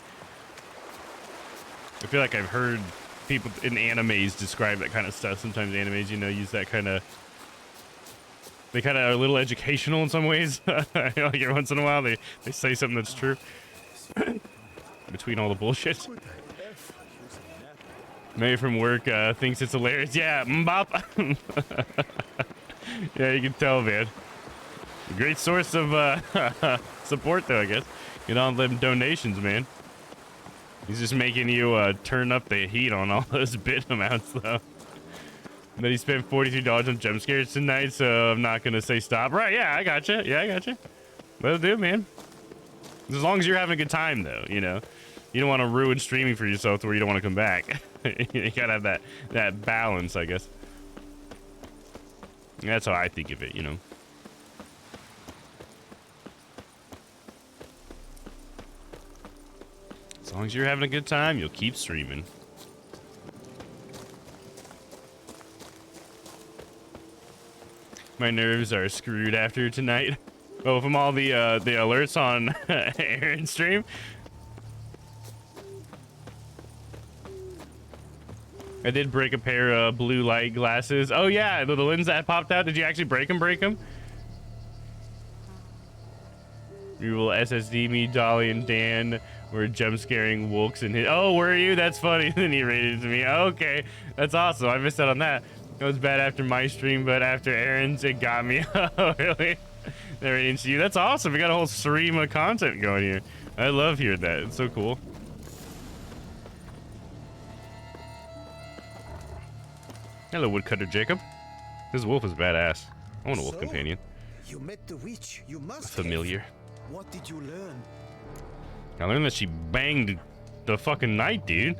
I feel like I've heard people in animes describe that kind of stuff. Sometimes animes, you know, use that kind of... They kind of are a little educational in some ways. Like every once in a while, they say something that's true. Between all the bullshit. Maybe from work thinks it's hilarious. Yeah, mbop. Yeah, you can tell, man. A great source of support, though, I guess. Get on them donations, man. He's just making you turn up the heat on all those bit amounts, though. But he spent $43 on jump scares tonight, so I'm not gonna say stop. Right? Yeah, I gotcha. Yeah, I gotcha. That'll do, man. As long as you're having a good time, though, you know. You don't want to ruin streaming for yourself to where you don't want to come back. You gotta have that balance, I guess. That's how I think of it, you know. As long as you're having a good time, you'll keep streaming. My nerves are screwed after tonight. Oh, from all the alerts on Aaron's stream. I did break a pair of blue light glasses. Oh yeah, the lens that popped out. Did you actually break them? You will SSD me, Dolly, and Dan were jump scaring Wilkes and his. Oh, were you? That's funny. Then he rated it to me. Okay, that's awesome. I missed out on that. It was bad after my stream, but after Aaron's, it got me. Oh, really? They're into you. That's awesome. We got a whole stream of content going here. I love hearing that. It's so cool. Hello, Woodcutter Jacob. This wolf is badass. I want a wolf companion. You met the witch. You must familiar. have. What did you learn? I learned that she banged the fucking knight, dude.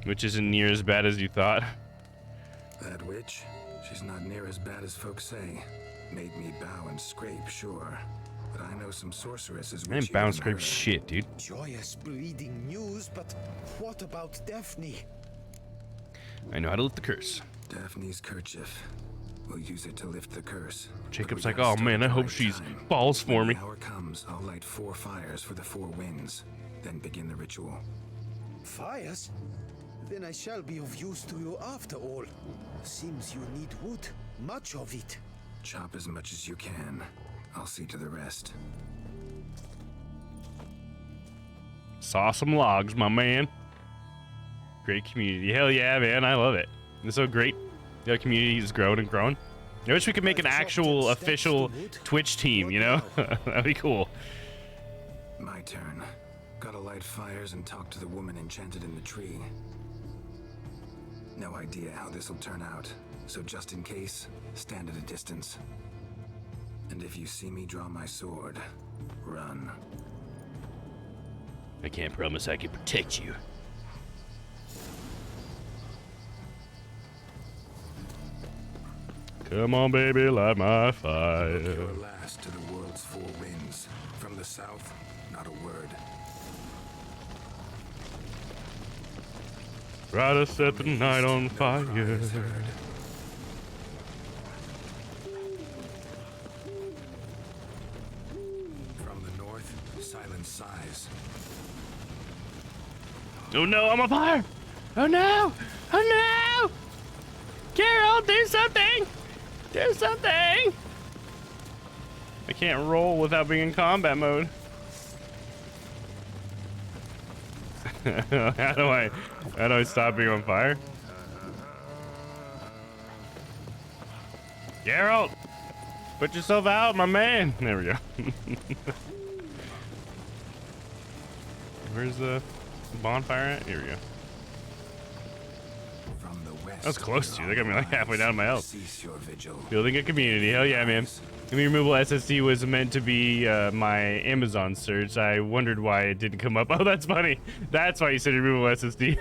Which isn't near as bad as you thought. That witch? She's not near as bad as folks say. Made me bow and scrape, sure. But I know some sorceresses. I ain't bow and scrape shit, dude. Joyous bleeding news, but what about Daphne? I know how to lift the curse. Daphne's kerchief. We'll use it to lift the curse. Jacob's like, oh man, I hope she's falls for me. When the hour comes, I'll light 4 fires for the 4 winds, then begin the ritual. Fires? Then I shall be of use to you after all. Seems you need wood, much of it. Chop as much as you can. I'll see to the rest. Saw some logs, my man. Great community. Hell yeah, man. I love it. It's so great. The community is growing and growing. I wish we could make an actual official Twitch team, you know? That'd be cool. My turn. Gotta light fires and talk to the woman enchanted in the tree. No idea how this'll turn out, so just in case, stand at a distance. And if you see me draw my sword, run. I can't promise I can protect you. Come on, baby, light my fire. Your last to the world's four winds. From the south, not a word. Try to set the night on fire. From the north, silent sighs. Oh no, I'm on fire! Oh no! Oh no! Carol, do something! Do something! I can't roll without being in combat mode. How do I stop being on fire? Geralt! Put yourself out, my man! There we go. Where's the bonfire at? Here we go. From the west, That was close to. They got me like halfway down my health. cease your vigil. Building a community. Hell yeah, man. The removable SSD was meant to be my Amazon search. I wondered why it didn't come up. Oh, that's funny. That's why you said removable SSD.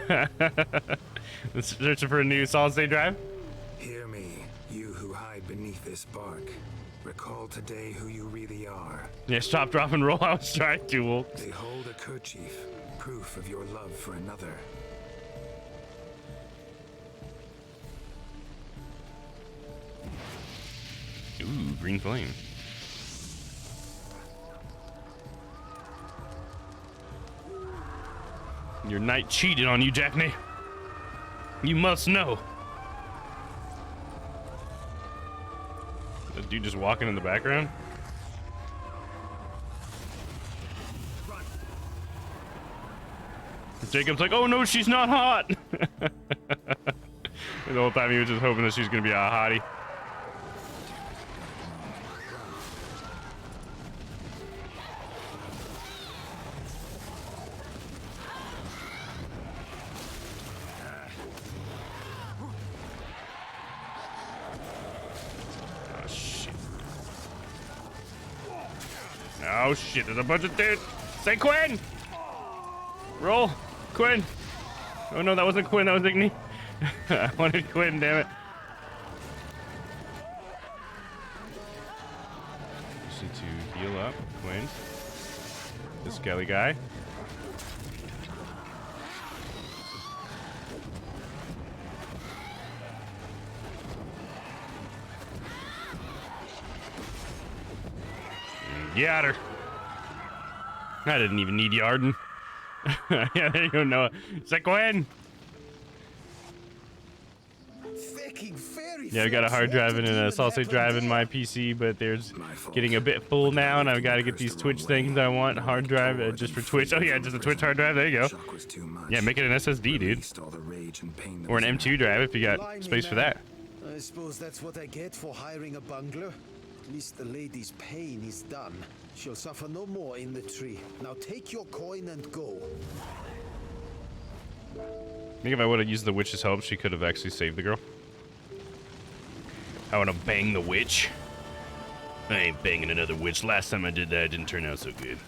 Searching for a new solid state drive? Hear me, you who hide beneath this bark. Recall today who you really are. Yeah, stop, drop, and roll. I was trying to. Well, They hold a kerchief, proof of your love for another. ooh, green flame. Your knight cheated on you, Jackney. You must know. That dude just walking in the background? Jacob's like, oh no, she's not hot. The whole time he was just hoping that she was gonna be a hottie. Oh shit. Oh shit, there's a bunch of dudes. Say Quinn! Roll! Quinn! Oh no, that wasn't Quinn, that was Igni. I wanted Quinn, damn it. Just need to heal up, Quinn. This skelly guy. Got her. I didn't even need Yarden. Yeah, there you go, Noah. It's like Gwen. Yeah, I got a hard drive and a solid state drive in my PC, but there's getting a bit full now, and I've got to get these Twitch things I want. Hard drive just for Twitch. Oh yeah, just a Twitch hard drive. There you go. Yeah, make it an SSD, dude, or an M2 drive if you got space for that. I suppose that's what I get for hiring a bungler. At least the lady's pain is done. She'll suffer no more in the tree. Now take your coin and go. I think if I would have used the witch's help, she could have actually saved the girl. I want to bang the witch. I ain't banging another witch. Last time I did that, it didn't turn out so good.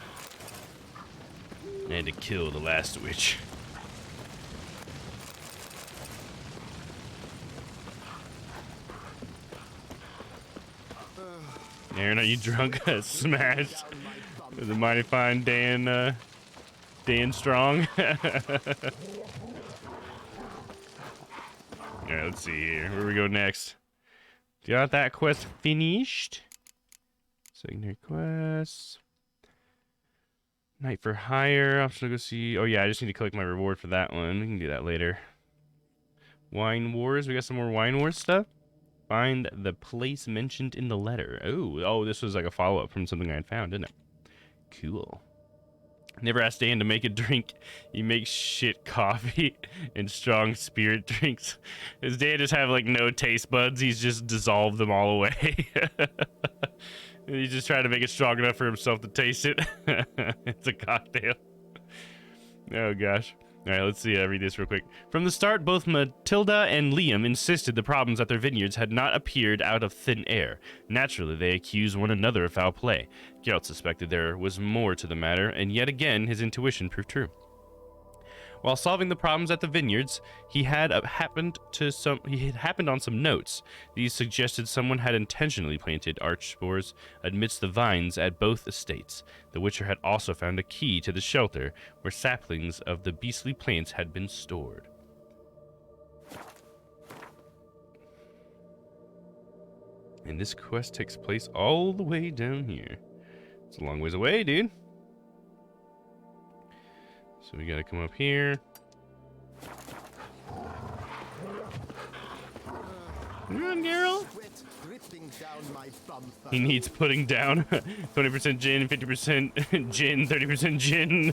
I had to kill the last witch. Aaron, are you drunk? Smashed. With a mighty fine Dan Strong. Alright, let's see here. Where we go next? Got that quest finished. Secondary quests. Night for Hire. I'll go see. Oh, yeah, I just need to collect my reward for that one. We can do that later. Wine Wars. We got some more Wine Wars stuff. Find the place mentioned in the letter. Oh, this was like a follow-up from something I had found, didn't it? Cool. Never asked Dan to make a drink. He makes shit coffee and strong spirit drinks. Does Dan just have like no taste buds? He's just dissolved them all away. He's just trying to make it strong enough for himself to taste it. It's a cocktail. Oh gosh. All right, let's see. Read this real quick. From the start, both Matilda and Liam insisted the problems at their vineyards had not appeared out of thin air. Naturally, they accused one another of foul play. Geralt suspected there was more to the matter, and yet again, his intuition proved true. While solving the problems at the vineyards, he had happened on some notes. These suggested someone had intentionally planted arch spores amidst the vines at both estates. The Witcher had also found a key to the shelter where saplings of the beastly plants had been stored. And this quest takes place all the way down here. It's a long ways away, dude. So we gotta come up here. Come on, Geralt. He needs putting down. 20% gin, 50% gin, 30% gin.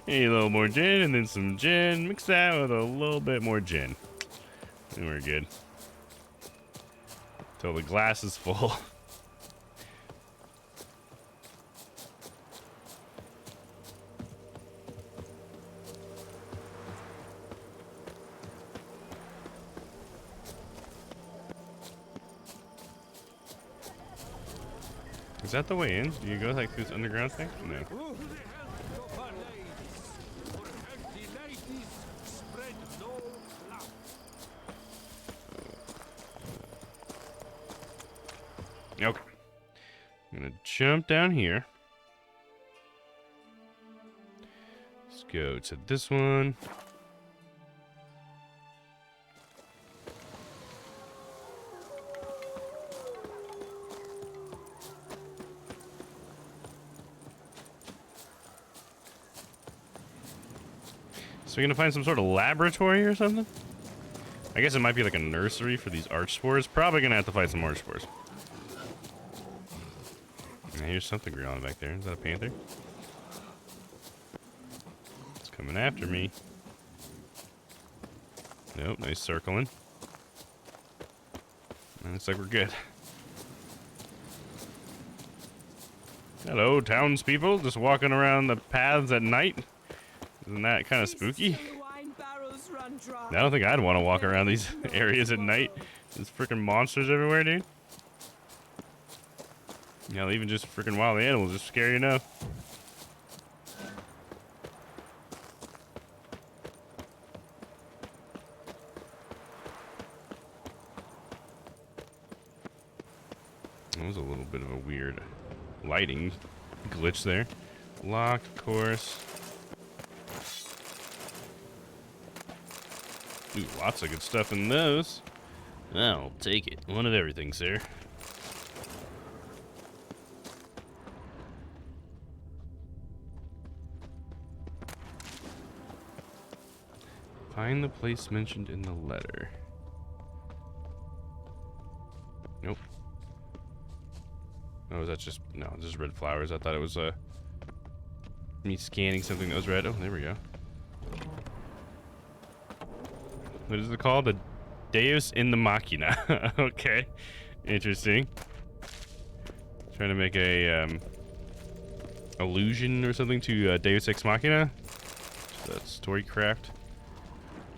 A little more gin, and then some gin. Mix that with a little bit more gin. And we're good. Till the glass is full. Is that the way in? Do you go like through this underground thing? No. Okay. I'm gonna jump down here. Let's go to this one. So we're gonna find some sort of laboratory or something? I guess it might be like a nursery for these arch spores. Probably gonna have to fight some arch spores. And here's something growing back there. Is that a panther? It's coming after me. Nope, nice circling. And looks like we're good. Hello, townspeople. Just walking around the paths at night. Isn't that kind of spooky? I don't think I'd want to walk around these areas at night. There's freaking monsters everywhere, dude. You know, even just freaking wild animals are scary enough. That was a little bit of a weird lighting glitch there. Locked, of course. Ooh, lots of good stuff in those. I'll take it. One of everything, sir. Find the place mentioned in the letter. Nope. Oh, is that just... No, just red flowers. I thought it was me scanning something that was red. Oh, there we go. What is it called? The Deus in the Machina. Okay. Interesting. Trying to make a allusion or something to Deus Ex Machina. So that storycraft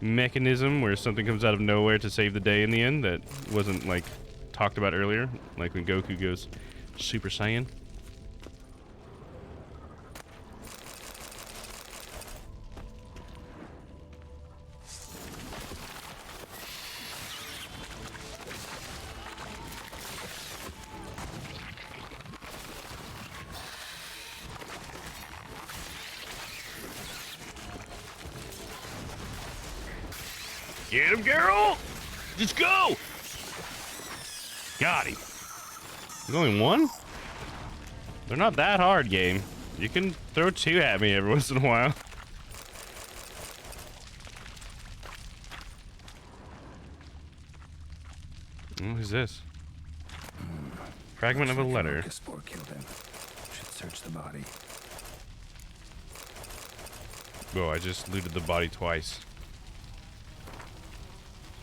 mechanism where something comes out of nowhere to save the day in the end that wasn't like talked about earlier, like when Goku goes Super Saiyan. Get him, Geralt! Just go! Got him. There's only one? They're not that hard, game. You can throw two at me every once in a while. What is this? Fragment of a letter. Spore killed him. Should search the body. Whoa, I just looted the body twice.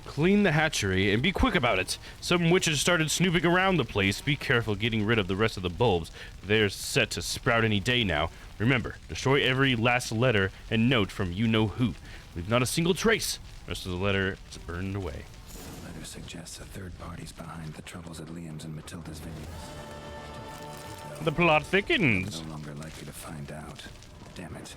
Clean the hatchery and be quick about it. Some witches started snooping around the place. Be careful getting rid of the rest of the bulbs. They're set to sprout any day now. Remember, destroy every last letter and note from you-know-who. Leave not a single trace. The rest of the letter is burned away. The letter suggests a third party's behind the troubles at Liam's and Matilda's vineyards. The plot thickens. No longer likely to find out. Damn it.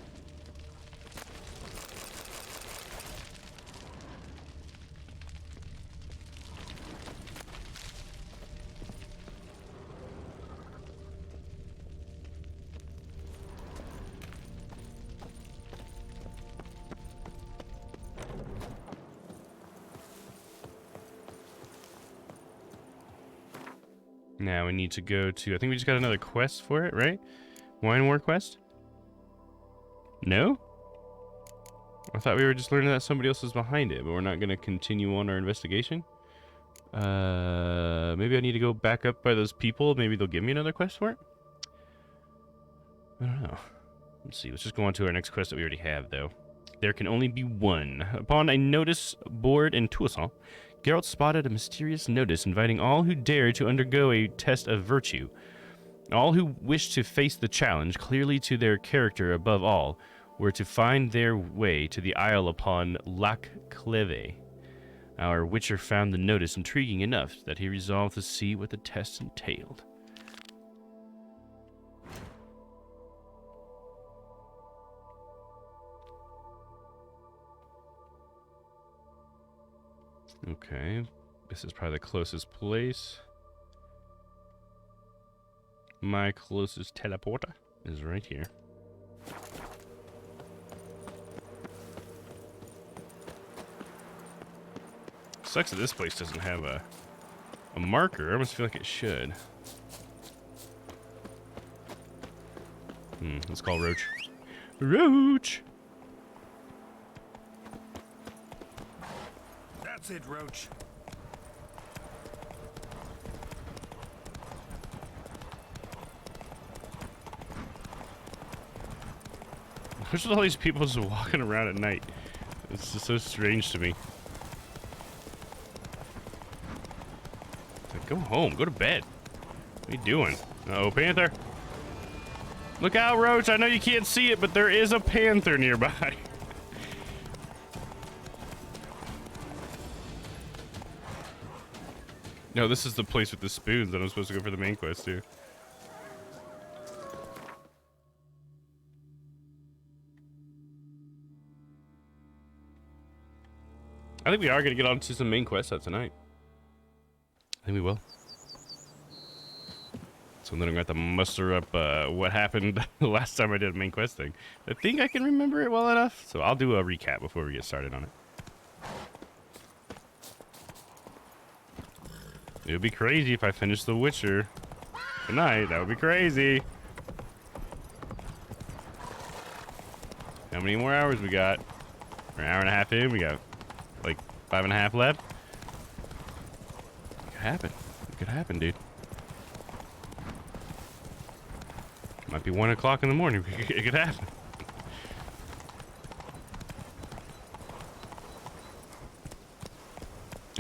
Now we need to go to, I think we just got another quest for it, right? Wine War quest? No? I thought we were just learning that somebody else was behind it, but we're not going to continue on our investigation. Maybe I need to go back up by those people. Maybe they'll give me another quest for it? I don't know. Let's see. Let's just go on to our next quest that we already have, though. There can only be one. Upon a notice board in Toussaint, Geralt spotted a mysterious notice inviting all who dare to undergo a test of virtue. All who wished to face the challenge, clearly to their character above all, were to find their way to the isle upon Lac Cleve. Our Witcher found the notice intriguing enough that he resolved to see what the test entailed. Okay, this is probably the closest place. My closest teleporter is right here. Sucks that this place doesn't have a marker. I almost feel like it should. Let's call Roach. Roach! That's it, Roach. What's with all these people just walking around at night? It's just so strange to me. It's like, go home, go to bed. What are you doing? Uh-oh, panther. Look out, Roach. I know you can't see it, but there is a panther nearby. No, this is the place with the spoons that I'm supposed to go for the main quest, too. I think we are going to get on to some main quests tonight. I think we will. So then I'm going to have to muster up what happened the last time I did a main quest thing. I think I can remember it well enough, so I'll do a recap before we get started on it. It would be crazy if I finished The Witcher tonight. That would be crazy. How many more hours we got? We're an hour and a half in. We got like 5.5 left. It could happen. It could happen, dude. Might be 1 o'clock in the morning. It could happen.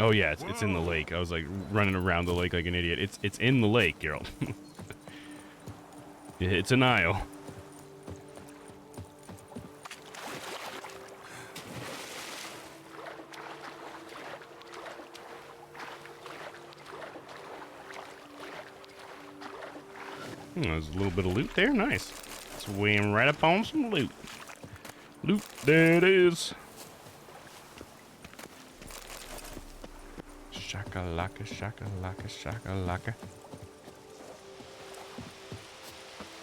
Oh yeah, it's in the lake. I was like running around the lake like an idiot. It's in the lake, Geralt. It's an isle. There's a little bit of loot there. Nice. Swim right up on some loot. Loot, there it is. Shakalaka, shakalaka, shakalaka.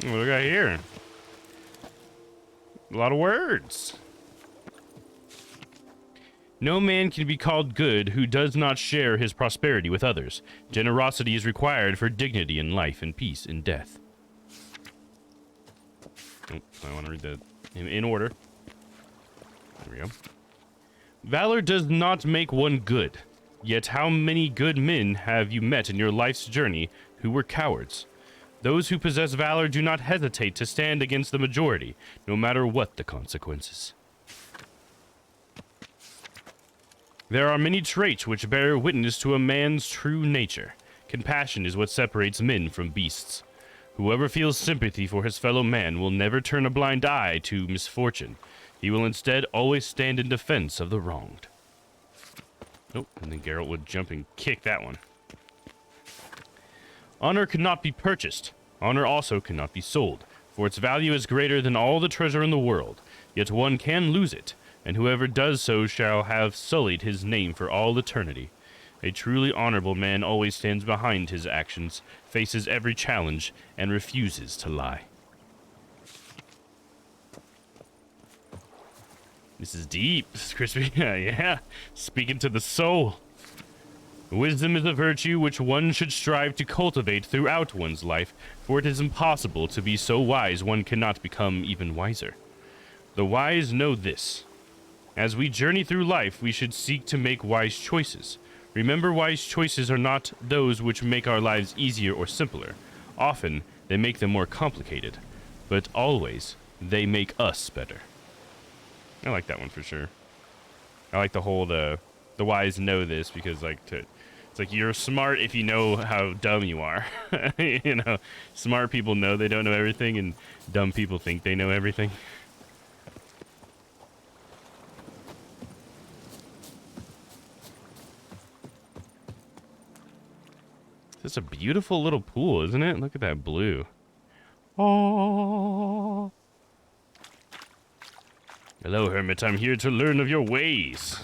What do we got here? A lot of words. No man can be called good who does not share his prosperity with others. Generosity is required for dignity in life and peace in death. Oh, I want to read that in order. There we go. Valor does not make one good. Yet how many good men have you met in your life's journey who were cowards? Those who possess valor do not hesitate to stand against the majority, no matter what the consequences. There are many traits which bear witness to a man's true nature. Compassion is what separates men from beasts. Whoever feels sympathy for his fellow man will never turn a blind eye to misfortune. He will instead always stand in defense of the wronged. Oh, and then Geralt would jump and kick that one. Honor cannot be purchased. Honor also cannot be sold, for its value is greater than all the treasure in the world. Yet one can lose it, and whoever does so shall have sullied his name for all eternity. A truly honorable man always stands behind his actions, faces every challenge, and refuses to lie. This is deep, Crispy. Yeah, speaking to the soul. Wisdom is a virtue which one should strive to cultivate throughout one's life, for it is impossible to be so wise one cannot become even wiser. The wise know this. As we journey through life, we should seek to make wise choices. Remember, wise choices are not those which make our lives easier or simpler. Often, they make them more complicated. But always, they make us better. I like that one for sure. I like the whole, the wise know this, because, like, it's like you're smart if you know how dumb you are. You know, smart people know they don't know everything, and dumb people think they know everything. It's a beautiful little pool, isn't it? Look at that blue. Oh. Hello, hermit. I'm here to learn of your ways.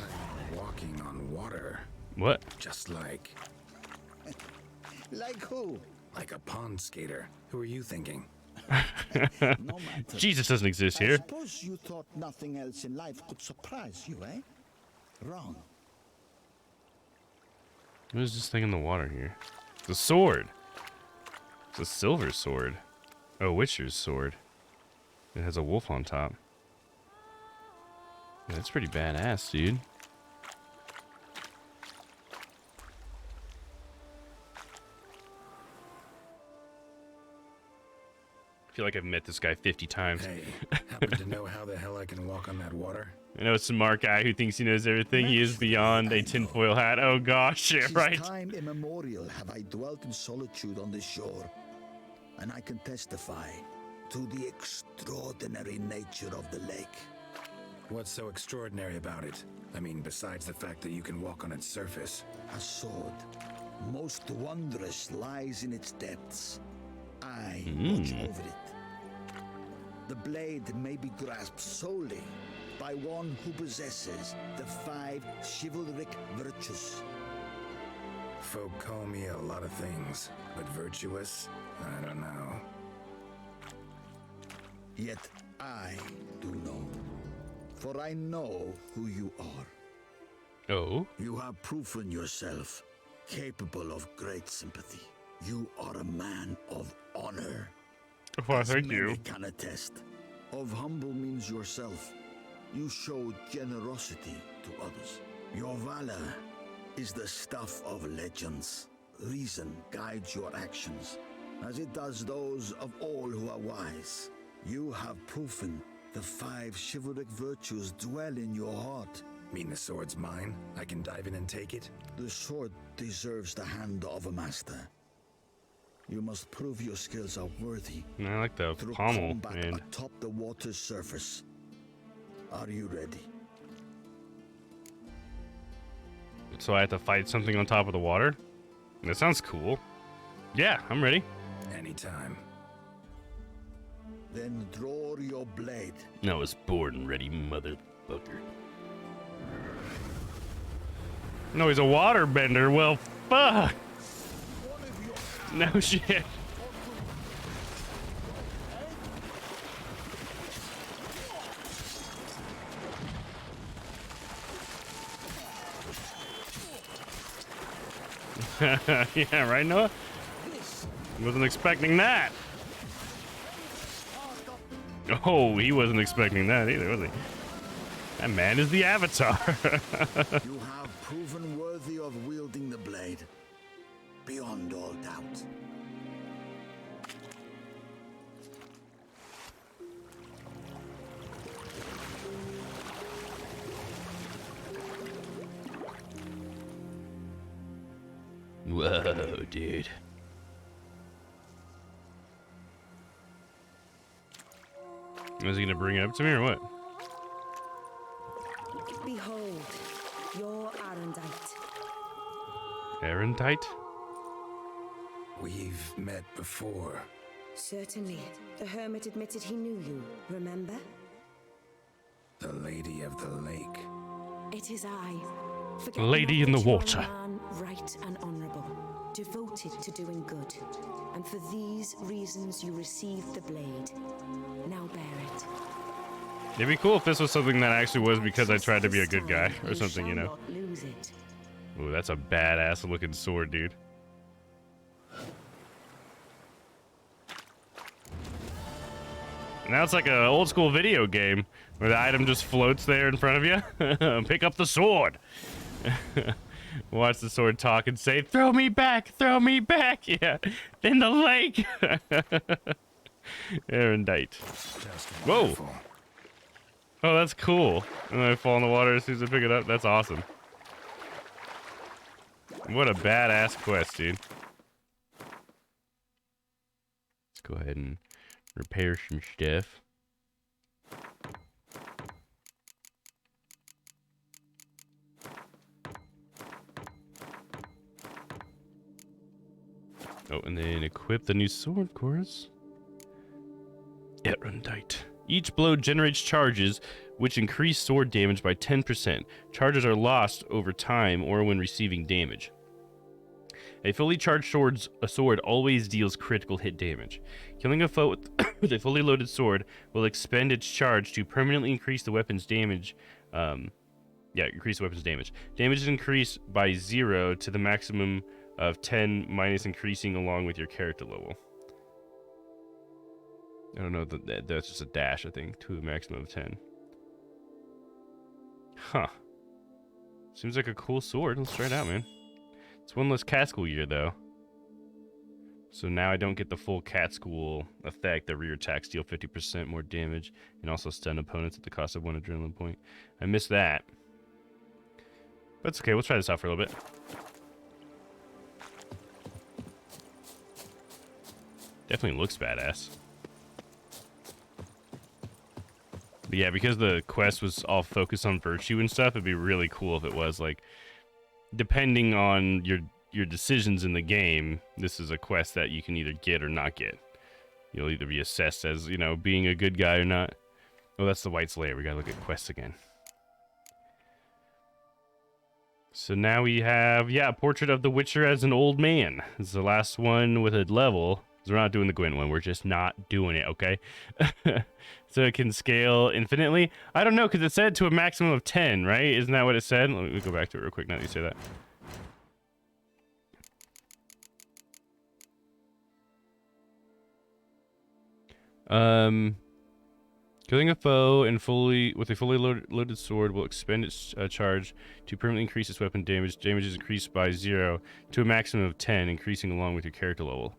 Walking on water. What? Just like Like who? a pond skater. Who are you thinking? No matter. Jesus doesn't exist I here. suppose you thought nothing else in life could surprise you, eh? Wrong. What is this thing in the water here? It's a sword. It's a silver sword. Oh, Witcher's sword. It has a wolf on top. Yeah, that's pretty badass, dude. I feel like I've met this guy 50 times. Hey, happen to know how the hell I can walk on that water? I know it's a smart guy who thinks he knows everything. He is beyond a tinfoil hat. Oh gosh, yeah, Since right. time immemorial have I dwelt in solitude on this shore, and I can testify to the extraordinary nature of the lake. What's so extraordinary about it? I mean, besides the fact that you can walk on its surface. A sword, most wondrous, lies in its depths. I watch over it. The blade may be grasped solely by one who possesses the 5 chivalric virtues. Folk call me a lot of things, but virtuous? I don't know. Yet I do know, for I know who you are. Oh. You have proven yourself capable of great sympathy. You are a man of honor. Well, as thank many you. can attest. Of humble means yourself. You showed generosity to others. Your valor is the stuff of legends. Reason guides your actions, as it does those of all who are wise. You have proven the 5 chivalric virtues dwell in your heart. Mean the sword's mine? I can dive in and take it? The sword deserves the hand of a master. You must prove your skills are worthy I like the through pommel, combat and atop the water's surface. Are you ready? so I have to fight something on top of the water? That sounds cool. Yeah, I'm ready. Anytime. Then draw your blade. I was born ready, motherfucker. No, he's a waterbender. Well, fuck. No shit. Yeah, right, Noah? Wasn't expecting that. Oh, he wasn't expecting that either, was he? That man is the Avatar. You have proven worthy of wielding the blade, beyond all doubt. Whoa, dude. Is he gonna bring it up to me or what? Behold, your Arendite. Erendite? We've met before. Certainly. The hermit admitted he knew you, remember? The Lady of the Lake. It is I. Forget Lady not in the that you are a water. man right and honorable, devoted to doing good. And for these reasons you received the blade. Now bear it. It'd be cool if this was something that actually was because I tried to be a good guy This or time something, you shall know. not lose it. Ooh, that's a badass looking sword, dude. Now it's like an old school video game where the item just floats there in front of you. Pick up the sword. Watch the sword talk and say, "Throw me back, throw me back." Yeah, in the lake. Erendite. Whoa. Wonderful. Oh, that's cool. And then I fall in the water as soon as I pick it up. That's awesome. What a badass quest, dude. Let's go ahead and repair some stuff. Oh, and then equip the new sword, of course. Erendite. Each blow generates charges, which increase sword damage by 10%. Charges are lost over time or when receiving damage. A fully charged sword always deals critical hit damage. Killing a foe with a fully loaded sword will expend its charge to permanently increase the weapon's damage. Increase the weapon's damage. Damage is increased by 0 to the maximum of 10 minus increasing along with your character level. I don't know, that's just a dash, I think, to a maximum of 10. Huh. Seems like a cool sword. Let's try it out, man. It's one less cat school year, though. So now I don't get the full cat school effect. The rear attacks deal 50% more damage and also stun opponents at the cost of 1 adrenaline point. I missed that. But it's okay. We'll try this out for a little bit. Definitely looks badass. But yeah, because the quest was all focused on virtue and stuff, it'd be really cool if it was like, depending on your decisions in the game, this is a quest that you can either get or not get. You'll either be assessed as, you know, being a good guy or not. Oh, that's the White Slayer. We gotta look at quests again. So now we have, Portrait of the Witcher as an old man. This is the last one with a level. So we're not doing the Gwent one. We're just not doing it, okay? So it can scale infinitely. I don't know, because it said to a maximum of 10, right? Isn't that what it said? Let me go back to it real quick now that you say that. Killing a foe with a fully loaded sword will expend its charge to permanently increase its weapon damage. Damage is increased by 0 to a maximum of 10, increasing along with your character level.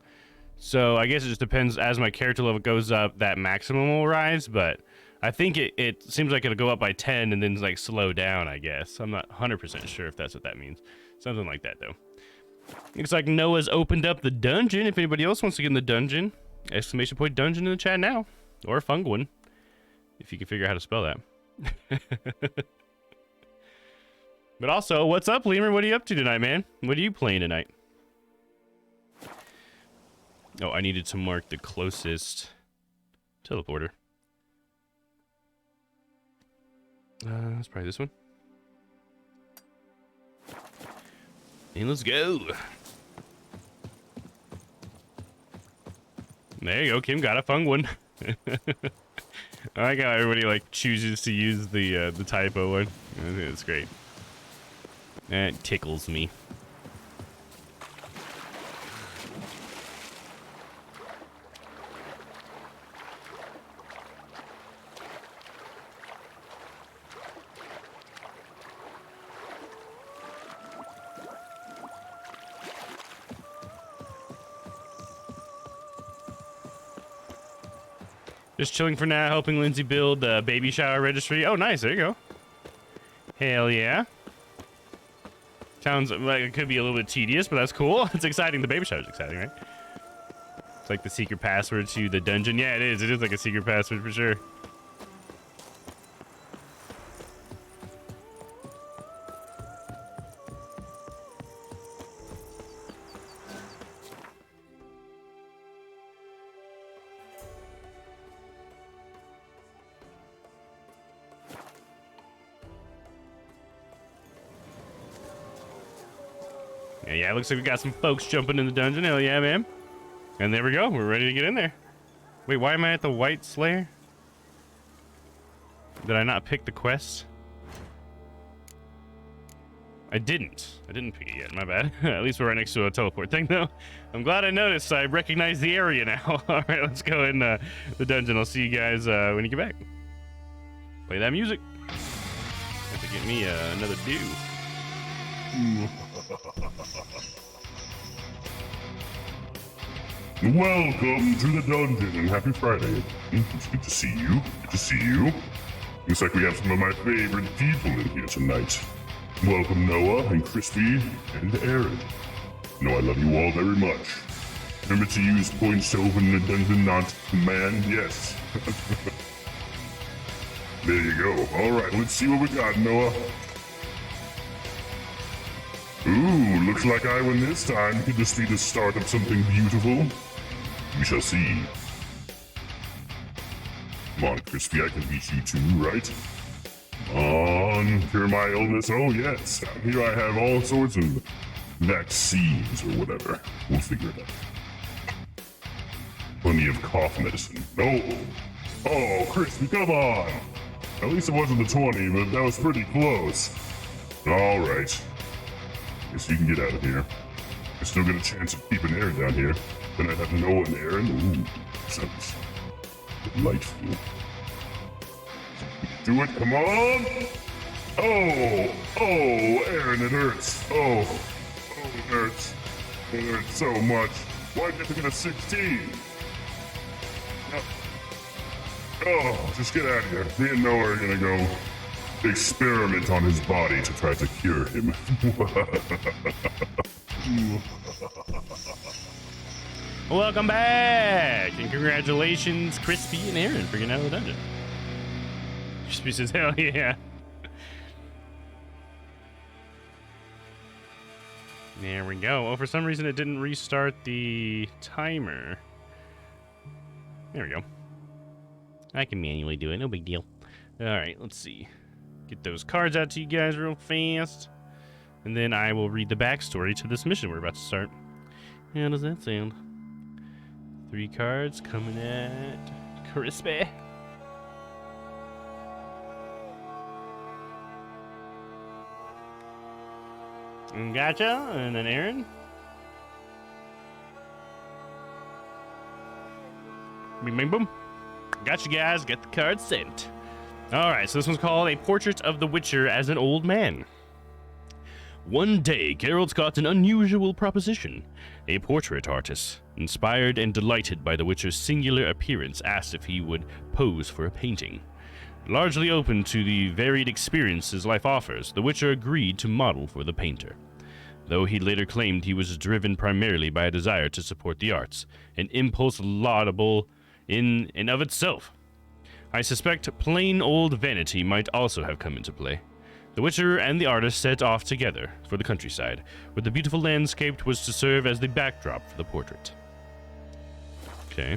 So I guess it just depends. As my character level goes up, that maximum will rise, but I think it seems like it'll go up by 10 and then like slow down, I guess. I'm not 100% sure if that's what that means. Something like that, though. Looks like Noah's opened up the dungeon. If anybody else wants to get in the dungeon, exclamation point dungeon in the chat now. Or Funguin, if you can figure out how to spell that. But also, what's up, Lemur? What are you up to tonight, man? What are you playing tonight? Oh, I needed to mark the closest teleporter. That's probably this one. And let's go. There you go. Kim got a fun one. I like how everybody like chooses to use the typo one. I think that's great. That tickles me. Just chilling for now, helping Lindsay build the baby shower registry. Oh, nice. There you go. Hell yeah. Sounds like it could be a little bit tedious, but that's cool. It's exciting. The baby shower is exciting, right? It's like the secret password to the dungeon. Yeah, it is. It is like a secret password for sure. Yeah, it looks like we got some folks jumping in the dungeon. Hell yeah, man. And there we go. We're ready to get in there. Wait, why am I at the White Slayer? Did I not pick the quest? I didn't pick it yet. My bad. At least we're right next to a teleport thing, though. I'm glad I noticed. I recognize the area now. All right, let's go in the dungeon. I'll see you guys when you get back. Play that music. Have to get me another do. Welcome to the dungeon and happy Friday. It's good to see you. Good to see you. Looks like we have some of my favorite people in here tonight. Welcome Noah and Crispy and Aaron. I love you all very much. Remember to use points to open the dungeon, not command? Yes. There you go. Alright, let's see what we got, Noah. Ooh, looks like I win this time. Could this be the start of something beautiful? We shall see. Come on, Crispy, I can beat you too, right? Come on, cure my illness. Oh, yes. Down here I have all sorts of vaccines or whatever. We'll figure it out. Plenty of cough medicine. No. Oh, Crispy, come on. At least it wasn't the 20, but that was pretty close. All right. Guess you can get out of here. I still get a chance of keeping Aaron down here. Then I'd have Noah and Aaron. Ooh, sounds delightful. Do it, come on! Oh, Aaron, it hurts. Oh, it hurts. It hurts so much. Why'd you have to get a 16? Oh, just get out of here. Me and Noah are gonna go experiment on his body to try to cure him. Welcome back, and congratulations, Crispy and Aaron, for getting out of the dungeon. Crispy says, hell yeah. There we go. Oh, for some reason it didn't restart the timer. There we go. I can manually do it, no big deal. Alright, let's see. Get those cards out to you guys real fast. And then I will read the backstory to this mission we're about to start. How does that sound? 3 cards coming at Crispy. And gotcha, and then Aaron. Bing, bing, boom. Gotcha, guys. Get the card sent. Alright, so this one's called A Portrait of the Witcher as an Old Man. One day, Geralt got an unusual proposition. A portrait artist, inspired and delighted by the Witcher's singular appearance, asked if he would pose for a painting. Largely open to the varied experiences life offers, the Witcher agreed to model for the painter. Though he later claimed he was driven primarily by a desire to support the arts, an impulse laudable in and of itself. I suspect plain old vanity might also have come into play. The Witcher and the artist set off together for the countryside, where the beautiful landscape was to serve as the backdrop for the portrait. Okay.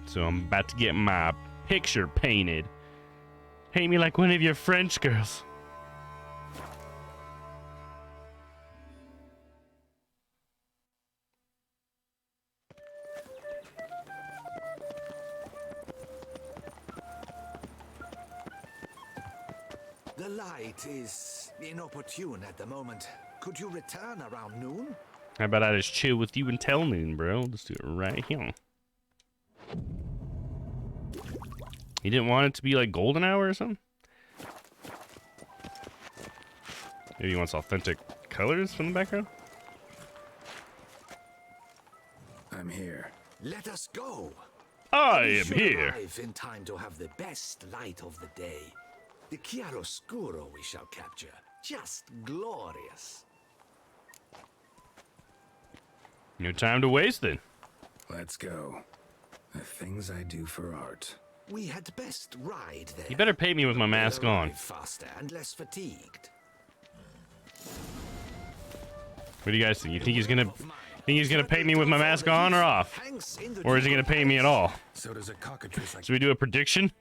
So I'm about to get my picture painted. Paint me like one of your French girls. The light is inopportune at the moment. Could you return around noon? How about I just chill with you until noon, bro? Let's do it right here. You didn't want it to be like golden hour or something? Maybe he wants authentic colors from the background? I'm here. Let us go. I We am should here. arrive in time to have the best light of the day. The chiaroscuro we shall capture. Just glorious. No time to waste then. Let's go. The things I do for art. We had best ride there. You better pay me with my mask We'll on. arrive faster and less fatigued. What do you guys think? You think he's gonna pay me with my mask on or off? Or is he gonna pay me at all? So does a cockatrice like Should we do a prediction?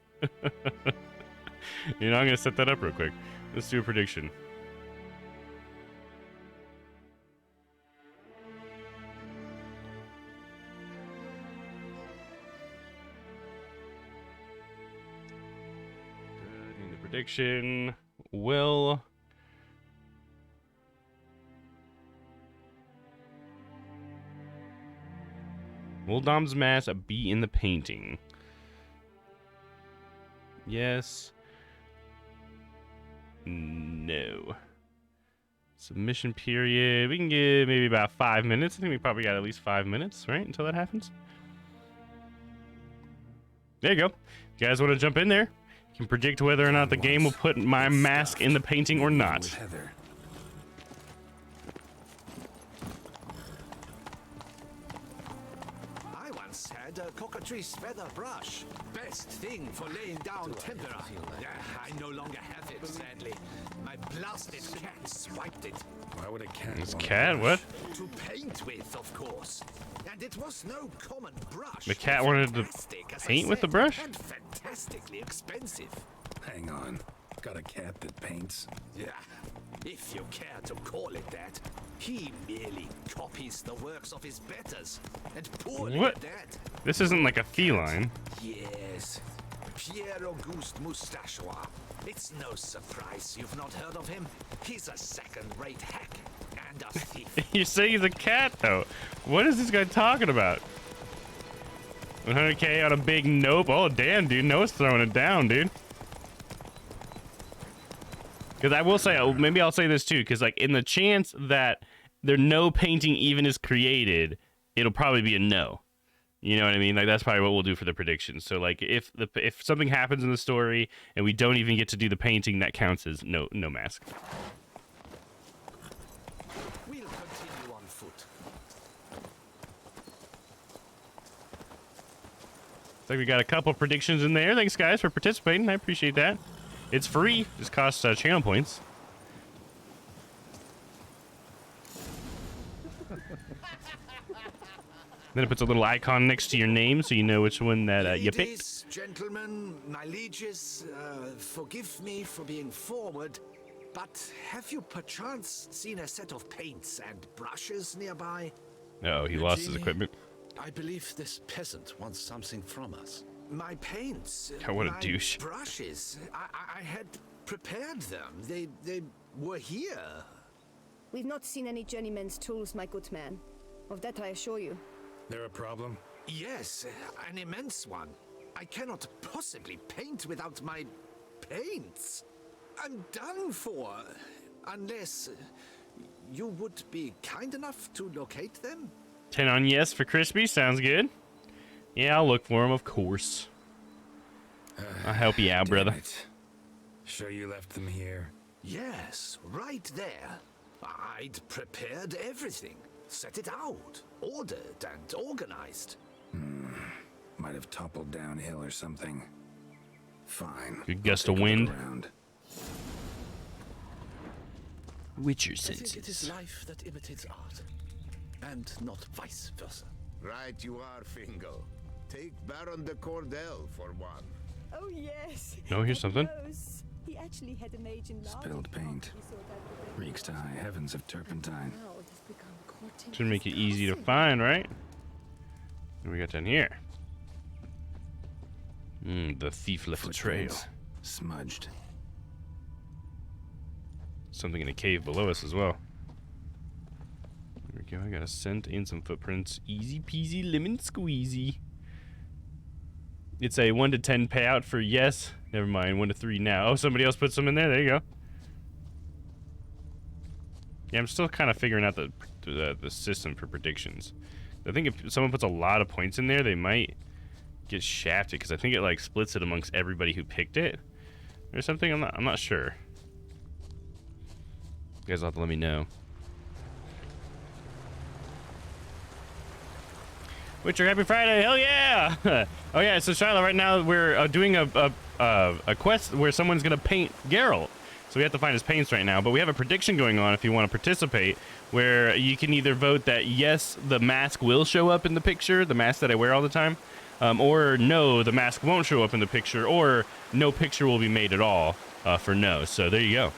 You know, I'm gonna set that up real quick. Let's do a prediction. The prediction will Domm's mask be in the painting? Yes. No. Submission period. We can give maybe about 5 minutes. I think we probably got at least 5 minutes, right? Until that happens. There you go. If you guys want to jump in there, you can predict whether or not the game will put my mask in the painting or not. Heather. I once had a cockatrice feather brush. Best thing for laying down tempera. I no longer have it, sadly. My blasted cat swiped it. Why would a cat? This want a cat? brush? What? To paint with, of course. And it was no common brush. The cat wanted to Fantastic, as I paint with the said, brush? And fantastically expensive. Hang on. Got a cat that paints? Yeah, if you care to call it that. He merely copies the works of his betters. And poorly What? at that. This isn't like a feline. Yes. Pierre Auguste Moustachois. It's no surprise you've not heard of him. He's a second-rate hack and a thief. You say he's a cat, though. What is this guy talking about? 100k on a big nope. Oh, damn, dude. Noah's throwing it down, dude. Because I will say, maybe I'll say this too, because like in the chance that no painting even is created, it'll probably be a no. You know what I mean? Like that's probably what we'll do for the predictions. So like if something happens in the story and we don't even get to do the painting, that counts as no mask. We'll continue on foot. Looks like we got a couple predictions in there. Thanks guys for participating. I appreciate that. It's free. Just costs channel points. Then it puts a little icon next to your name so you know which one that you picked. Ladies, gentlemen, my lieges, forgive me for being forward, but have you perchance seen a set of paints and brushes nearby? Oh, he lost his equipment. I believe this peasant wants something from us. My paints, God, what a my douche. brushes, I had prepared them. They were here. We've not seen any journeyman's tools, my good man. Of that I assure you. There a problem? Yes, an immense one. I cannot possibly paint without my paints. I'm done for, unless you would be kind enough to locate them. 10 on yes for Crispy. Sounds good. Yeah, I'll look for him, of course. I'll help you out, Damn brother. it. Sure you left them here? Yes, right there. I'd prepared everything. Set it out, ordered and organized. Might have toppled downhill or something. Fine. Good gust I'll of take a look wind. around. Witcher I think it is senses. life that imitates art, and not vice versa. Right you are, Fingal. Take Baron de Cordel for one. Oh yes. Oh, here's something. Knows. He actually had a mage in Spilled paint. Reeks to high heavens of turpentine. Should make it easy to find, right? What do we got down here? The thief left a trail. Footprints. Smudged. Something in a cave below us as well. There we go. I got a scent and some footprints. Easy peasy lemon squeezy. It's a 1 to 10 payout for yes. Never mind. 1 to 3 now. Oh, somebody else put some in there. There you go. Yeah, I'm still kind of figuring out the system for predictions. I think if someone puts a lot of points in there, they might get shafted because I think it like splits it amongst everybody who picked it. or something? I'm not sure. You guys will have to let me know. Witcher, happy Friday! Hell yeah! Oh yeah, so Shiloh, right now we're doing a quest where someone's gonna paint Yarrow. So we have to find his paints right now, but we have a prediction going on if you want to participate, where you can either vote that yes, the mask will show up in the picture, the mask that I wear all the time, or no, the mask won't show up in the picture, or no picture will be made at all for no. So there you go.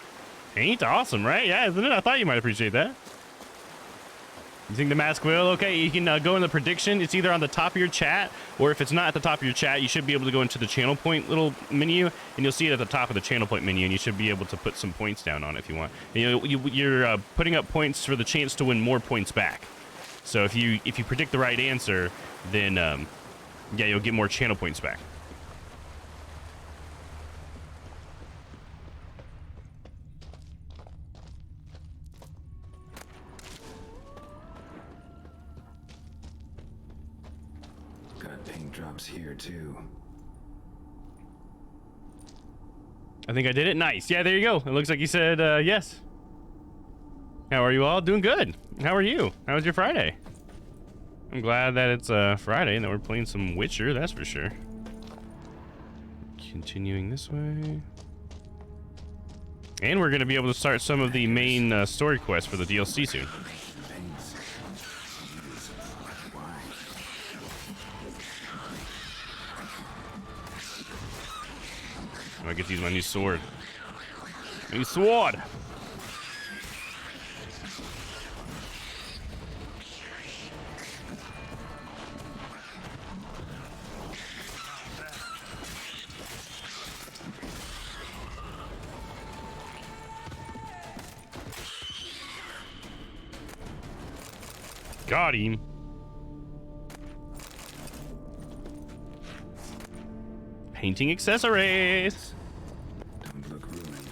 Paint, awesome, right? Yeah, isn't it? I thought you might appreciate that. You think the mask will? Okay, you can go in the prediction. It's either on the top of your chat, or if it's not at the top of your chat, you should be able to go into the channel point little menu, and you'll see it at the top of the channel point menu, and you should be able to put some points down on it if you want. And, you're putting up points for the chance to win more points back. So if you predict the right answer, then yeah, you'll get more channel points back. Drops here too. I think I did it. Nice. Yeah, there you go. It looks like you said yes. How are you all? Doing good. How are you? How was your Friday? I'm glad that it's Friday and that we're playing some Witcher, that's for sure. Continuing this way. And we're going to be able to start some of the main story quests for the DLC soon. I get to use my new sword. New sword! Got him. Painting accessories. Don't look ruined.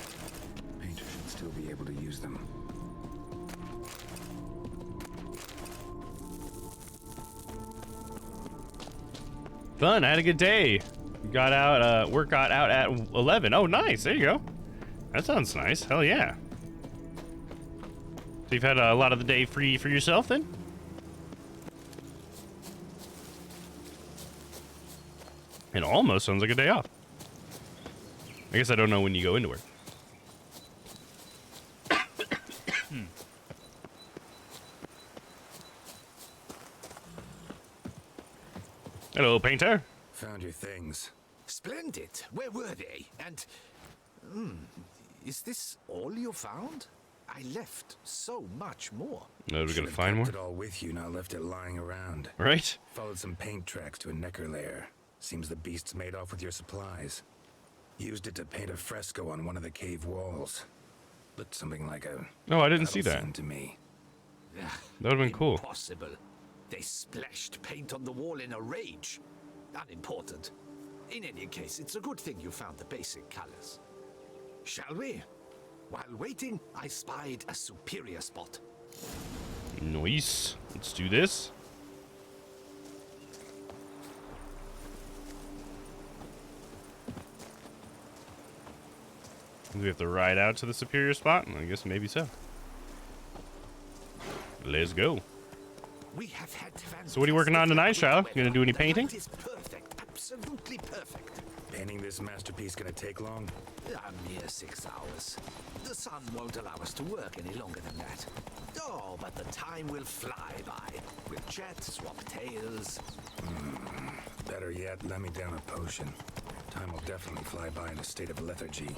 Painter should still be able to use them. Fun. I had a good day. Got out. Work got out at 11. Oh, nice. There you go. That sounds nice. Hell yeah. So you've had a lot of the day free for yourself then? It almost sounds like a day off. I guess I don't know when you go into work. Hello, painter. Found your things. Splendid. Where were they? And... is this all you found? I left so much more. No, we're gonna find more? Kept it all with you, not left it lying around. Right? Followed some paint tracks to a necker lair. Seems the beast's made off with your supplies. Used it to paint a fresco on one of the cave walls. Looked something like a... Oh, I didn't see that. Scene to me. That would have been cool. Impossible. They splashed paint on the wall in a rage. Unimportant. In any case, it's a good thing you found the basic colors. Shall we? While waiting, I spied a superior spot. Nice. Let's do this. Do we have to ride out to the superior spot? I guess maybe so. Let's go. We have had so what are you working on tonight, Shiloh? You gonna do any painting? The night is perfect, absolutely perfect. Painting this masterpiece gonna take long? A mere 6 hours. The sun won't allow us to work any longer than that. Oh, but the time will fly by. We'll chat, swap tales. Better yet, let me down a potion. Time will definitely fly by in a state of lethargy.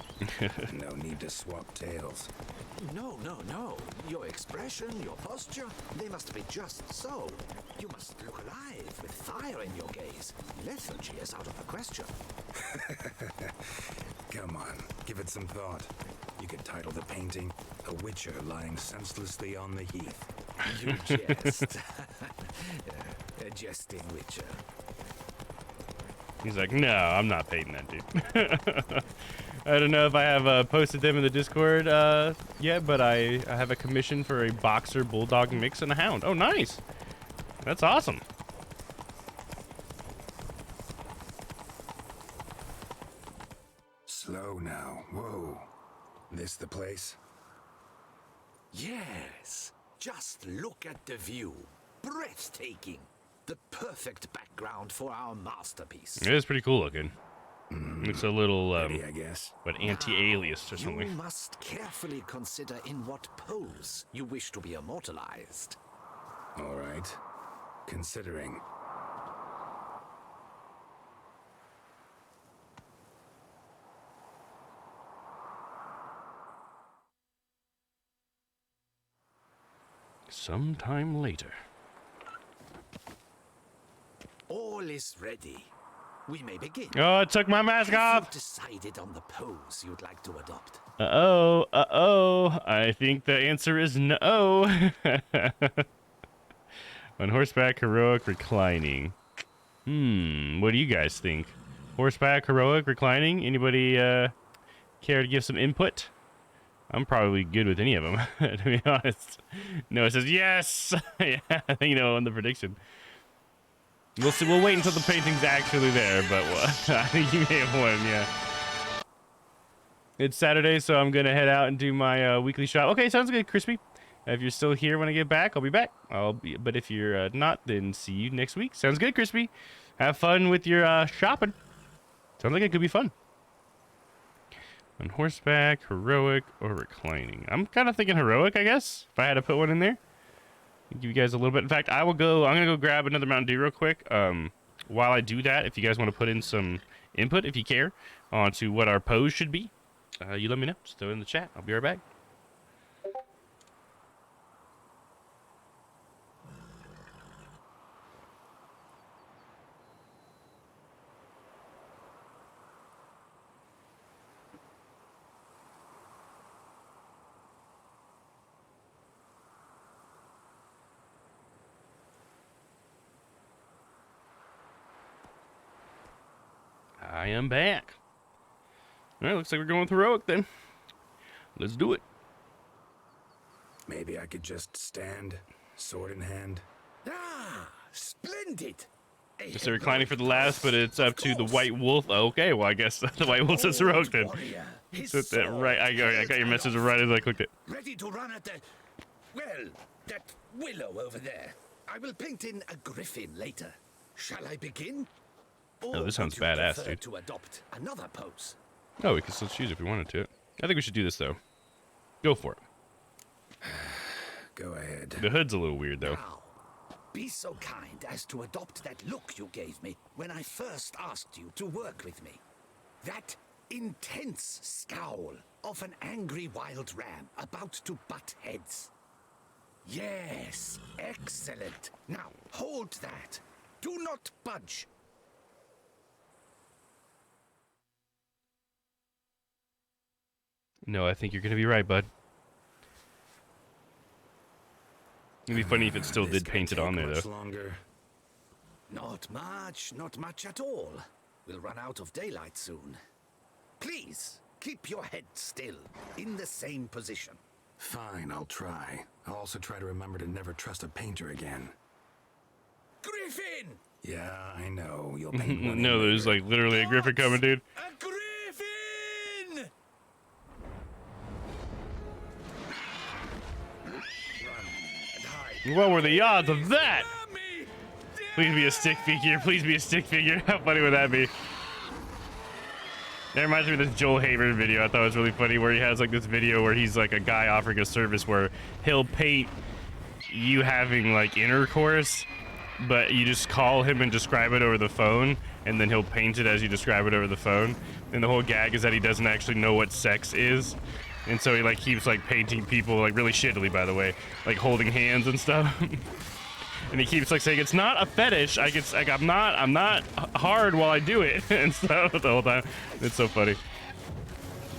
No need to swap tales. No. Your expression, your posture, they must be just so. You must look alive with fire in your gaze. Lethargy is out of the question. Come on, give it some thought. You could title the painting, A Witcher Lying Senselessly on the Heath. You jest. A jesting Witcher. He's like, no, I'm not painting that, dude. I don't know if I have posted them in the Discord yet, but I have a commission for a boxer bulldog mix and a hound. Oh, nice. That's awesome. Slow now. This the place? Yes. Just look at the view. Breathtaking. The perfect background for our masterpiece. It is pretty cool looking. It's a little, Ready, I guess. what, anti-alias or something. You must carefully consider in what pose you wish to be immortalized. All right. Considering. Sometime later. All is ready. We may begin. Oh, I took my mask off! Have you decided on the pose you'd like to adopt? Uh-oh. I think the answer is no. On horseback, heroic, reclining. What do you guys think? Horseback, heroic, reclining? Anybody care to give some input? I'm probably good with any of them, to be honest. No, it says yes! Yeah, you know, on the prediction. We'll see. We'll wait until the painting's actually there, but I think you may have won, yeah. It's Saturday, so I'm going to head out and do my weekly shop. Okay, sounds good, Crispy. If you're still here when I get back, I'll be back. But if you're not, then see you next week. Sounds good, Crispy. Have fun with your shopping. Sounds like it could be fun. On horseback, heroic, or reclining. I'm kind of thinking heroic, I guess, if I had to put one in there. Give you guys a little bit. In fact, I'm gonna go grab another Mountain Dew real quick. While I do that, if you guys want to put in some input, if you care, onto what our pose should be, you let me know. Just throw it in the chat. I'll be right back. I am back. All right, looks like we're going with heroic then. Let's do it. Maybe I could just stand, sword in hand. Ah, splendid. It's reclining for the last, but it's up to the White Wolf. Okay, well, I guess the White Wolf says heroic then. Set that right. I got your message right as I clicked it. Ready to run at that willow over there. I will paint in a griffin later. Shall I begin? Oh, this sounds badass, dude. To adopt another pose. Oh, we can still choose if we wanted to. I think we should do this, though. Go for it. Go ahead. The hood's a little weird, though. Now, be so kind as to adopt that look you gave me when I first asked you to work with me. That intense scowl of an angry wild ram about to butt heads. Yes, excellent. Now, hold that. Do not budge. No, I think you're going to be right, bud. It'd be funny if it still did paint it on there, though. Longer. Not much at all. We'll run out of daylight soon. Please, keep your head still, in the same position. Fine, I'll try. I'll also try to remember to never trust a painter again. Griffin! Yeah, I know. You'll paint one No, there's like literally a griffin coming, dude. A griffin! What were the odds of that? Please be a stick figure. Please be a stick figure. How funny would that be? That reminds me of this Joel Haver video I thought was really funny, where he has like this video where he's like a guy offering a service where he'll paint you having like intercourse, but you just call him and describe it over the phone, and then he'll paint it as you describe it over the phone. And the whole gag is that he doesn't actually know what sex is. And so he like keeps like painting people like really shittily, by the way, like holding hands and stuff. And he keeps like saying it's not a fetish. I'm not hard while I do it and stuff the whole time. It's so funny.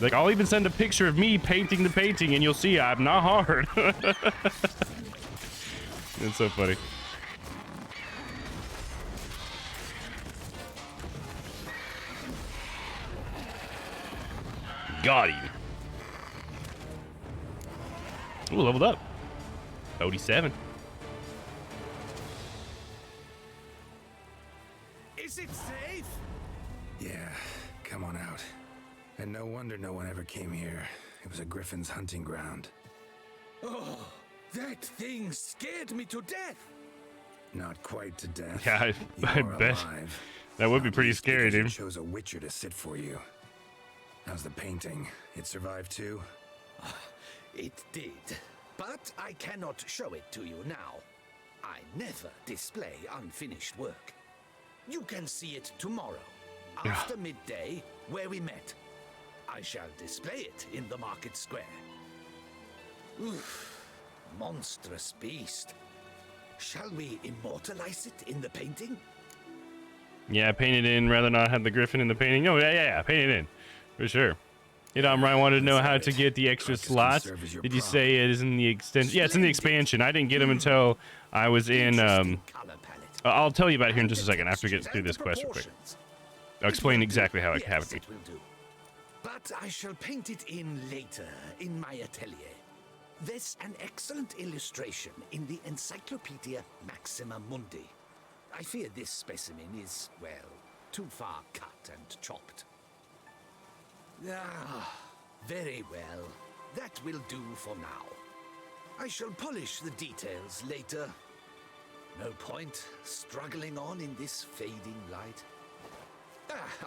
Like, I'll even send a picture of me painting the painting, and you'll see I'm not hard. It's so funny. Got him. Ooh, leveled up. 47. Is it safe? Yeah, come on out. And no wonder no one ever came here. It was a griffin's hunting ground. Oh, that thing scared me to death. Not quite to death. Yeah, I You're bet. alive. That would be Not pretty least scary, because you dude. chose a witcher to sit for you. How's the painting? It survived too? It did, but I cannot show it to you now. I never display unfinished work. You can see it tomorrow, after midday, where we met. I shall display it in the market square. Oof, monstrous beast. Shall we immortalize it in the painting? Yeah, paint it in rather not have the griffin in the painting. Oh, yeah, paint it in. For sure. You know, Ryan wanted to know how to get the extra slots. Did you say it is in the extension? Yeah, it's in the expansion. I didn't get them until I was in, I'll tell you about it here in just a second after we get through this quest real quick. I'll explain exactly how it happened. It will do. But I shall paint it in later, in my atelier. There's an excellent illustration in the Encyclopedia Maxima Mundi. I fear this specimen is, well, too far cut and chopped. Ah, very well. That will do for now. I shall polish the details later. No point struggling on in this fading light.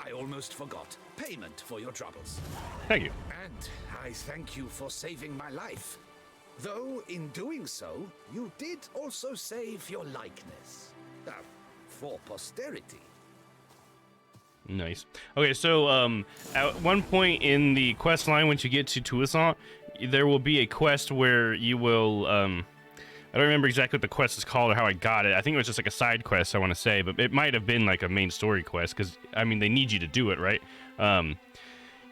I almost forgot. Payment for your troubles. Thank you. And I thank you for saving my life. Though, in doing so, you did also save your likeness. For posterity. Nice. Okay, so at one point in the quest line, once you get to Toussaint, there will be a quest where you will I don't remember exactly what the quest is called or how I got it. I think it was just like a side quest, I want to say, but it might have been like a main story quest because I mean they need you to do it, right?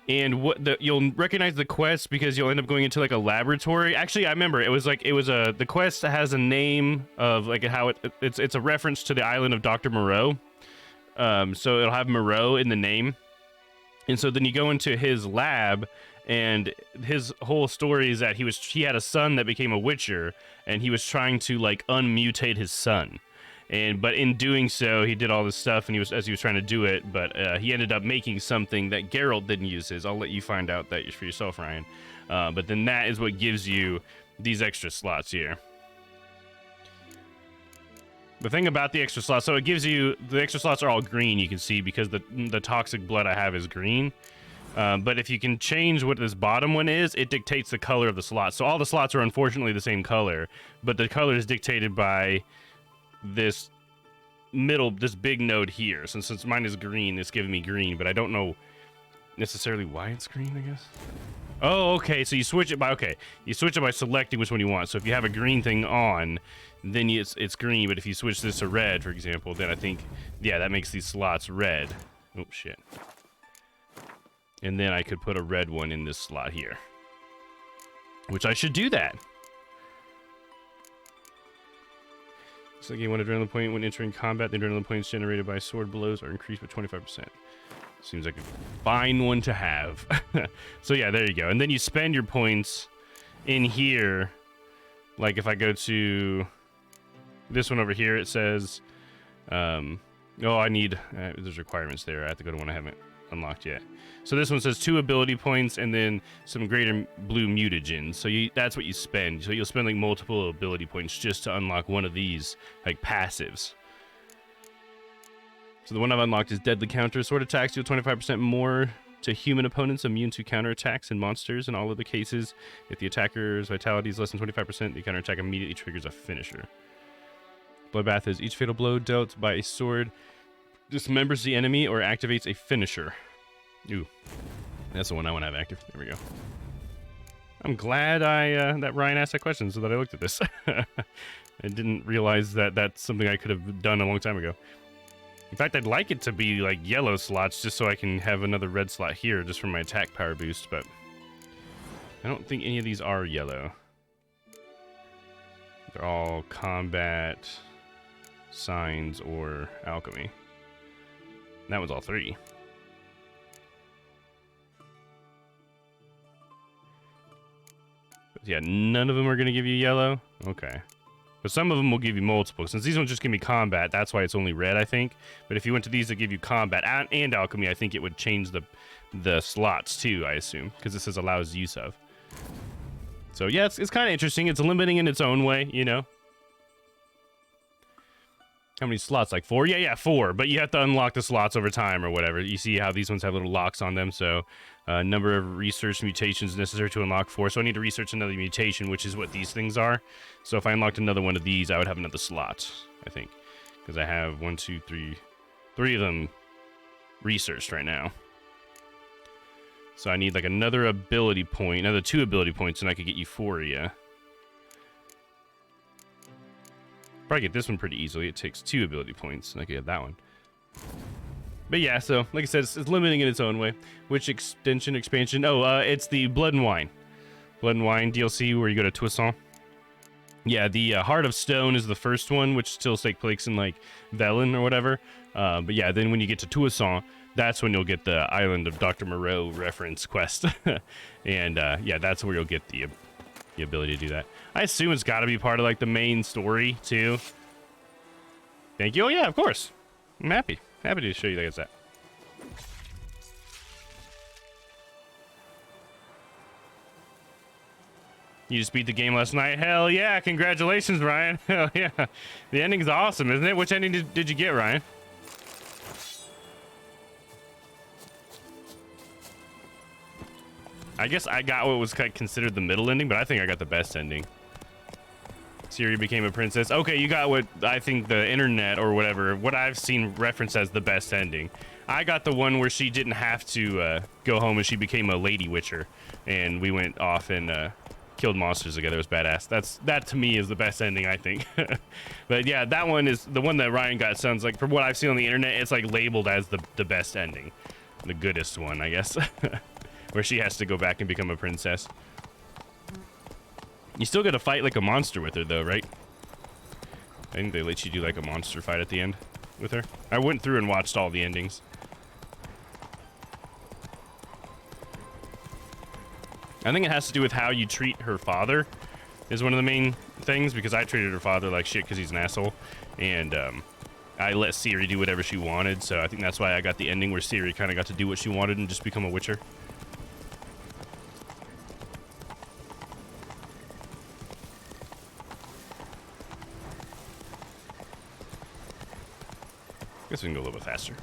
And you'll recognize the quest because you'll end up going into like a laboratory. Actually, I remember it was the quest has a name of like how it's a reference to the island of Dr. Moreau. So it'll have Moreau in the name. And so then you go into his lab, and his whole story is that he had a son that became a witcher, and he was trying to like unmutate his son. But in doing so, he did all this stuff, and he was trying to do it, but he ended up making something that Geralt didn't use his. I'll let you find out that for yourself, Ryan. But then that is what gives you these extra slots here. The thing about the extra slots, so it gives you, the extra slots are all green, you can see, because the toxic blood I have is green. But if you can change what this bottom one is, it dictates the color of the slot. So all the slots are unfortunately the same color, but the color is dictated by this big node here. Since mine is green, it's giving me green, but I don't know necessarily why it's green, I guess. Oh, okay, so you switch it by selecting which one you want. So if you have a green thing on, then it's green, but if you switch this to red, for example, then I think, yeah, that makes these slots red. Oh, shit. And then I could put a red one in this slot here. Which I should do that. Looks like you want adrenaline point when entering combat. The adrenaline points generated by sword blows are increased by 25%. Seems like a fine one to have. So yeah, there you go. And then you spend your points in here. Like if I go to this one over here, it says, I need, there's requirements there. I have to go to one I haven't unlocked yet. So this one says 2 ability points and then some greater blue mutagens. So that's what you spend. So you'll spend like multiple ability points just to unlock one of these like passives. So the one I've unlocked is Deadly Counter. Sword attacks deal 25% more to human opponents, immune to counterattacks and monsters. In all other cases, if the attacker's vitality is less than 25%, the counterattack immediately triggers a finisher. Bloodbath is each fatal blow dealt by a sword dismembers the enemy or activates a finisher. Ooh, that's the one I want to have active. There we go. I'm glad that Ryan asked that question so that I looked at this. I didn't realize that that's something I could have done a long time ago. In fact, I'd like it to be like yellow slots just so I can have another red slot here just for my attack power boost, but I don't think any of these are yellow. They're all combat, signs, or alchemy. And that was all 3. But yeah, none of them are going to give you yellow? Okay. But some of them will give you multiple. Since these ones just give me combat, that's why it's only red, I think. But if you went to these that give you combat and alchemy, I think it would change the slots too, I assume. Because this says allows use of. So yeah, it's kind of interesting. It's limiting in its own way, you know. How many slots? Like 4? Yeah, 4. But you have to unlock the slots over time or whatever. You see how these ones have little locks on them. So number of research mutations necessary to unlock 4. So I need to research another mutation, which is what these things are. So if I unlocked another one of these, I would have another slot, I think. Because I have 1, 2, 3, 3 of them researched right now. So I need like another ability point, another 2 ability points, and I could get Euphoria. Probably get this one pretty easily. It takes 2 ability points, and I could get that one. But yeah, so like I said, it's limiting in its own way. Which expansion? Oh, it's the Blood and Wine. Blood and Wine DLC where you go to Toussaint. Yeah, the Heart of Stone is the first one, which still takes place in like Velen or whatever. But yeah, then when you get to Toussaint, that's when you'll get the Island of Dr. Moreau reference quest. And yeah, that's where you'll get the ability to do that. I assume it's got to be part of like the main story too. Thank you. Oh yeah, of course. I'm happy to show you guys that. You just beat the game last night. Hell yeah! Congratulations, Ryan. Hell yeah! The ending's awesome, isn't it? Which ending did you get, Ryan? I guess I got what was considered the middle ending, but I think I got the best ending. Ciri became a princess. Okay, you got what I think the internet or whatever, what I've seen referenced as the best ending. I got the one where she didn't have to go home and she became a lady witcher, and we went off and killed monsters together. It was badass. That to me is the best ending, I think. But yeah, that one is the one that Ryan got. Sounds like, from what I've seen on the internet, it's like labeled as the best ending, the goodest one, I guess. Where she has to go back and become a princess. You still gotta fight like a monster with her though, right? I think they let you do like a monster fight at the end with her. I went through and watched all the endings. I think it has to do with how you treat her father is one of the main things, because I treated her father like shit because he's an asshole. And I let Ciri do whatever she wanted, so I think that's why I got the ending where Ciri kind of got to do what she wanted and just become a witcher. Guess we can go a little bit faster.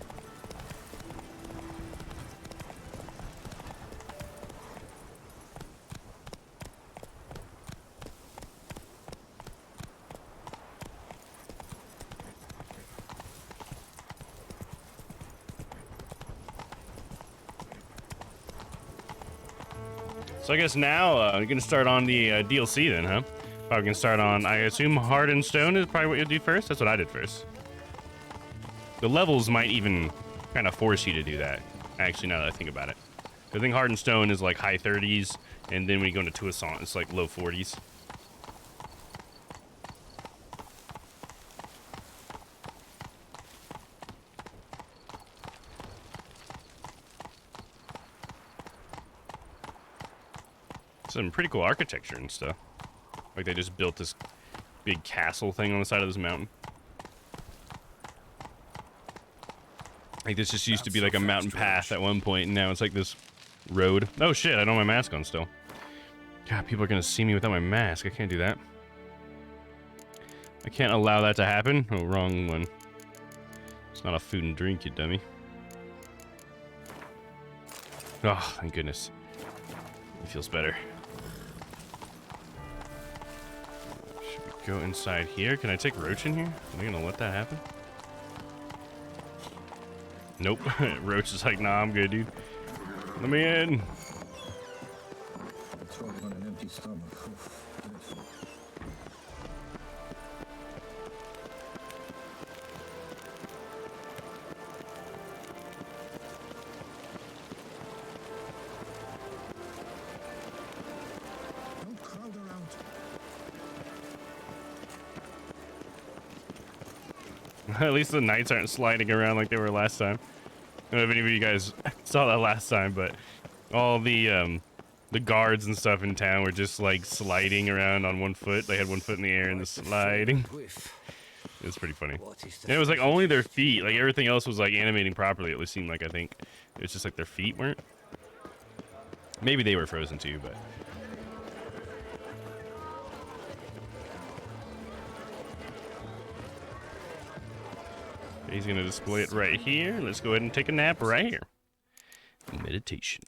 So I guess now we're gonna start on the DLC then, huh? Probably gonna start on, I assume, Heart and Stone is probably what you'll do first. That's what I did first. The levels might even kind of force you to do that, actually, now that I think about it. I think Heart and Stone is like high 30s, and then when you go into Toussaint, it's like low 40s. Some pretty cool architecture and stuff. Like they just built this big castle thing on the side of this mountain. Like this just used to be like a mountain path at one point, and now it's like this road. Oh shit, I don't have my mask on still. God, people are gonna see me without my mask. I can't do that. I can't allow that to happen. Oh, wrong one. It's not a food and drink, you dummy. Oh, thank goodness. It feels better. Should we go inside here? Can I take Roach in here? Are they gonna let that happen? Nope. Roach is like, nah, I'm good, dude. Let me in. On an empty stomach. Don't crowd around. At least the knights aren't sliding around like they were last time. I don't know if any of you guys saw that last time, but all the guards and stuff in town were just like sliding around on one foot. They had one foot in the air and just sliding. It was pretty funny. And it was like only their feet. Like everything else was like animating properly. It seemed like, I think it was just like their feet weren't. Maybe they were frozen too, but He's gonna display it right here. Let's go ahead and take a nap right here. Meditation.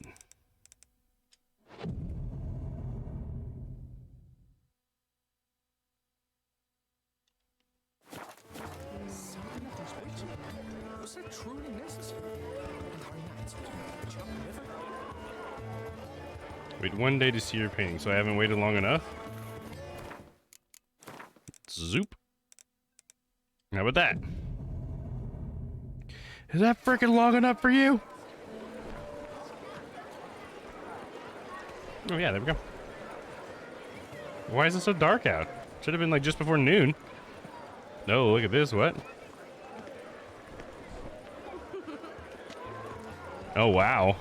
Was that truly necessary? Wait 1 day to see your painting, so I haven't waited long enough. Zoop. How about that? Is that freaking long enough for you? Oh yeah, there we go. Why is it so dark out? Should have been like just before noon. No, look at this, what? Oh wow.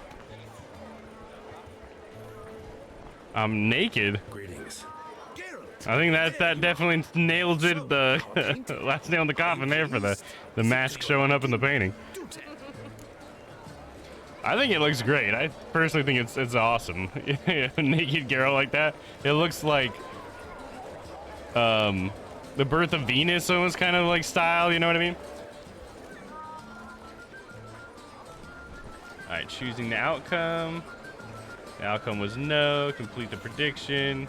I'm naked. Greetings. I think that definitely nails it. The last nail in the coffin there for the mask showing up in the painting. I think it looks great. I personally think it's awesome. Naked Geralt like that. It looks like the birth of Venus almost kind of like style. You know what I mean? All right, choosing the outcome. The outcome was no. Complete the prediction.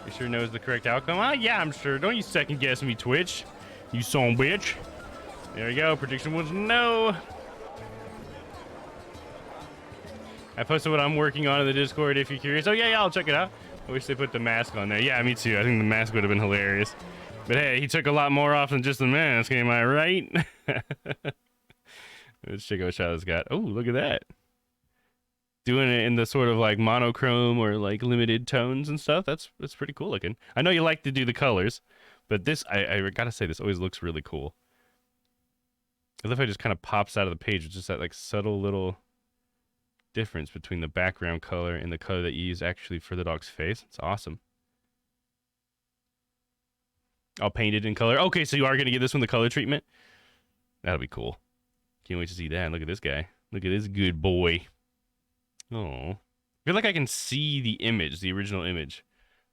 You sure knows the correct outcome? Ah, yeah, I'm sure. Don't you second guess me, Twitch. You son bitch. There you go. Prediction was no. I posted what I'm working on in the Discord if you're curious. Oh, yeah, I'll check it out. I wish they put the mask on there. Yeah, me too. I think the mask would have been hilarious. But hey, he took a lot more off than just the mask. Am I right? Let's check out what Shadow's got. Oh, look at that. Doing it in the sort of like monochrome or like limited tones and stuff. That's pretty cool looking. I know you like to do the colors, but this, I gotta say, this always looks really cool. I love how it just kind of pops out of the page with just that like subtle little difference between the background color and the color that you use actually for the dog's face. It's awesome. I'll paint it in color. Okay, so you are gonna give this one the color treatment? That'll be cool. Can't wait to see that. Look at this guy. Look at this good boy. Oh, I feel like I can see the image, the original image.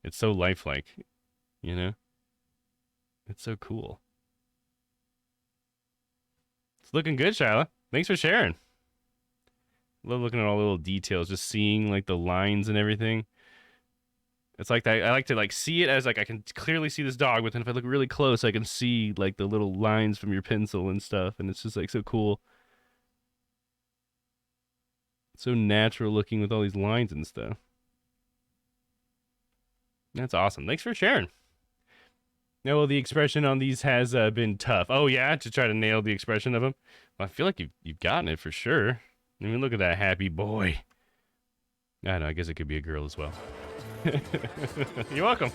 It's so lifelike, you know? It's so cool. It's looking good, Shyla. Thanks for sharing. Love looking at all the little details, just seeing like the lines and everything. It's like that. I like to like see it as like I can clearly see this dog, but then if I look really close, I can see like the little lines from your pencil and stuff, and it's just like so cool. So natural looking with all these lines and stuff. That's awesome. Thanks for sharing. Now, well, the expression on these has been tough. Oh yeah, to try to nail the expression of them. Well, I feel like you've gotten it for sure. I mean, look at that happy boy. I don't know. I guess it could be a girl as well. You're welcome.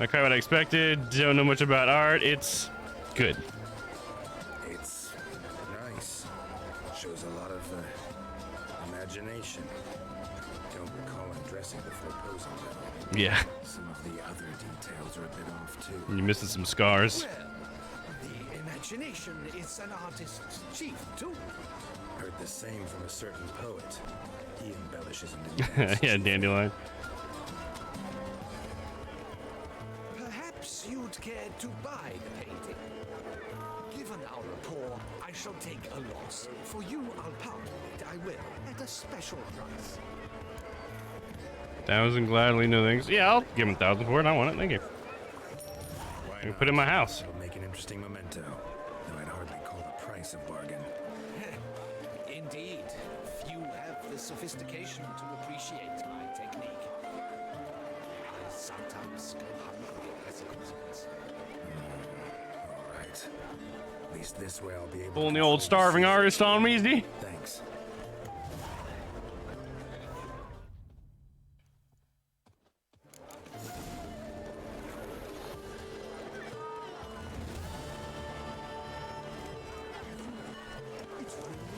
Not quite what I expected. Don't know much about art. It's good. It's nice. Shows a lot of imagination. Don't recall undressing before posing though. Yeah. Some of the other details are a bit off too. You're missing some scars. Well, the imagination is an artist's chief too. Heard the same from a certain poet. He embellishes into Yeah, Dandelion. Perhaps you'd care to buy the painting. Given our rapport, I shall take a loss. For you, I'll pound it. I will, at a special price. 1,000 gladly, no thanks. Yeah, I'll give him 1,000 for it. I want it. Thank you. I can put it in my house. It'll make an interesting memento, though I'd hardly call the price a bargain. Indeed, few have the sophistication to appreciate my technique. I sometimes go hungry as a consequence. All right. At least this way I'll be able Pulling to the old starving artist on me, Z. Thanks.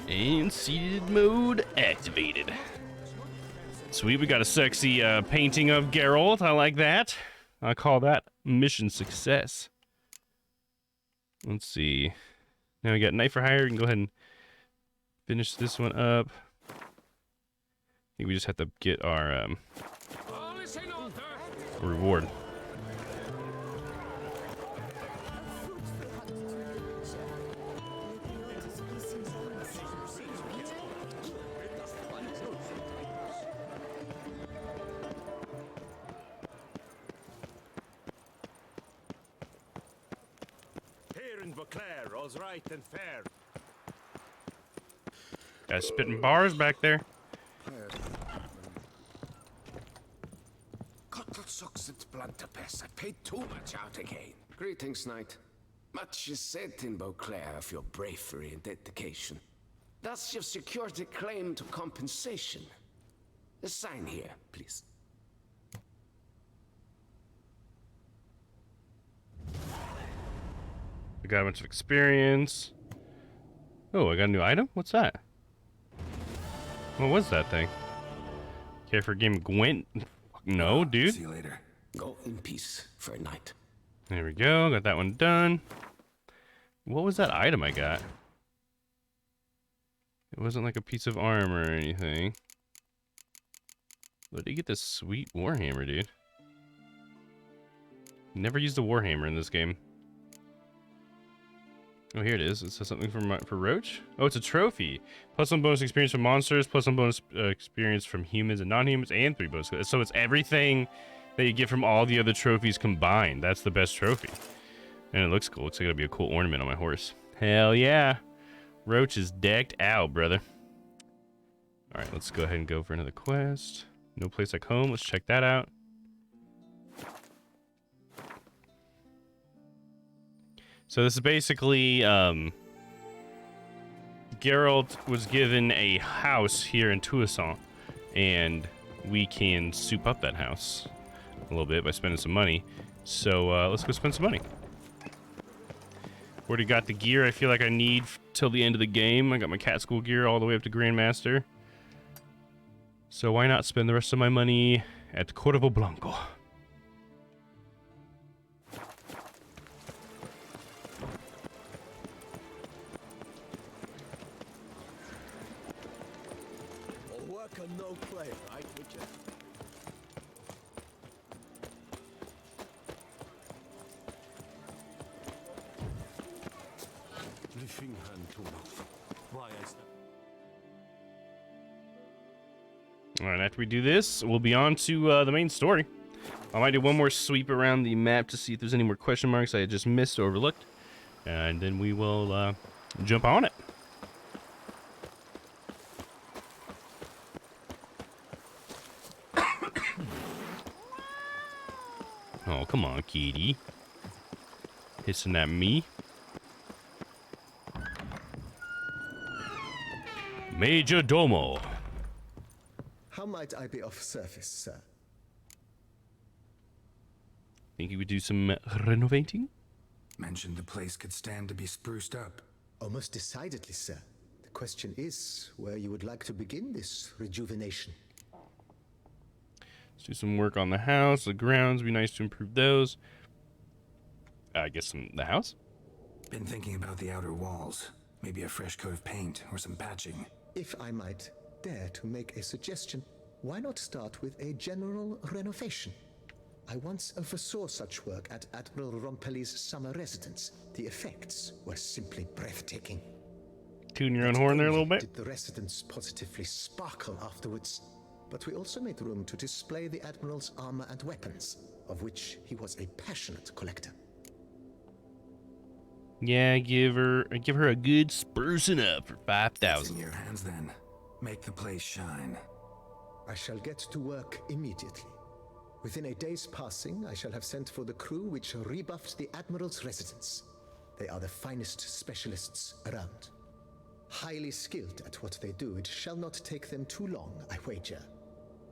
And seated mode activated. Sweet, we got a sexy painting of Geralt. I like that. I call that mission success. Let's see. Now we got Knight for Hire. We can go ahead and finish this one up. I think we just have to get our reward. Beauclair, all's right and fair. Guys spitting bars back there. Cottlesocks and Bluntapess, I paid too much out again. Greetings, knight. Much is said in Beauclair of your bravery and dedication. Thus you've secured a claim to compensation. Sign here, please. I got a bunch of experience. Oh, I got a new item? What's that? What was that thing? Care for a game of Gwent? No, dude. See you later. Go in peace for a night. There we go. Got that one done. What was that item I got? It wasn't like a piece of armor or anything. But did you get this sweet warhammer, dude? Never used a warhammer in this game. Oh, here it is. It says something for Roach. Oh, it's a trophy. +1 bonus experience from monsters, +1 bonus experience from humans and non-humans, and 3 bonus. So it's everything that you get from all the other trophies combined. That's the best trophy. And it looks cool. Looks like it'll be a cool ornament on my horse. Hell yeah. Roach is decked out, brother. Alright, let's go ahead and go for another quest. No place like home. Let's check that out. So this is basically, Geralt was given a house here in Toussaint, and we can soup up that house a little bit by spending some money. So let's go spend some money. Already got the gear I feel like I need till the end of the game. I got my cat school gear all the way up to Grandmaster. So why not spend the rest of my money at Corvo Blanco? No play, right, Witcher? Lifting hand to mouth. Why I said. Alright, after we do this, we'll be on to the main story. I might do one more sweep around the map to see if there's any more question marks I had just missed or overlooked. And then we will jump on it. Oh, come on, kitty. Hissing at me. Major Domo. How might I be of service, sir? Think you would do some renovating? Mentioned the place could stand to be spruced up. Oh, most decidedly, sir. The question is where you would like to begin this rejuvenation. Let's do some work on the house. The grounds, be nice to improve those. I guess the house? Been thinking about the outer walls. Maybe a fresh coat of paint or some patching. If I might dare to make a suggestion, why not start with a general renovation? I once oversaw such work at Admiral Rompelli's summer residence. The effects were simply breathtaking. Tune your own horn there a little bit. Did the residence positively sparkle afterwards? But we also made room to display the Admiral's armor and weapons, of which he was a passionate collector. Yeah, give her a good sprucing up for 5,000. It's in your hands then. Make the place shine. I shall get to work immediately. Within a day's passing, I shall have sent for the crew which rebuffed the Admiral's residence. They are the finest specialists around. Highly skilled at what they do, it shall not take them too long, I wager.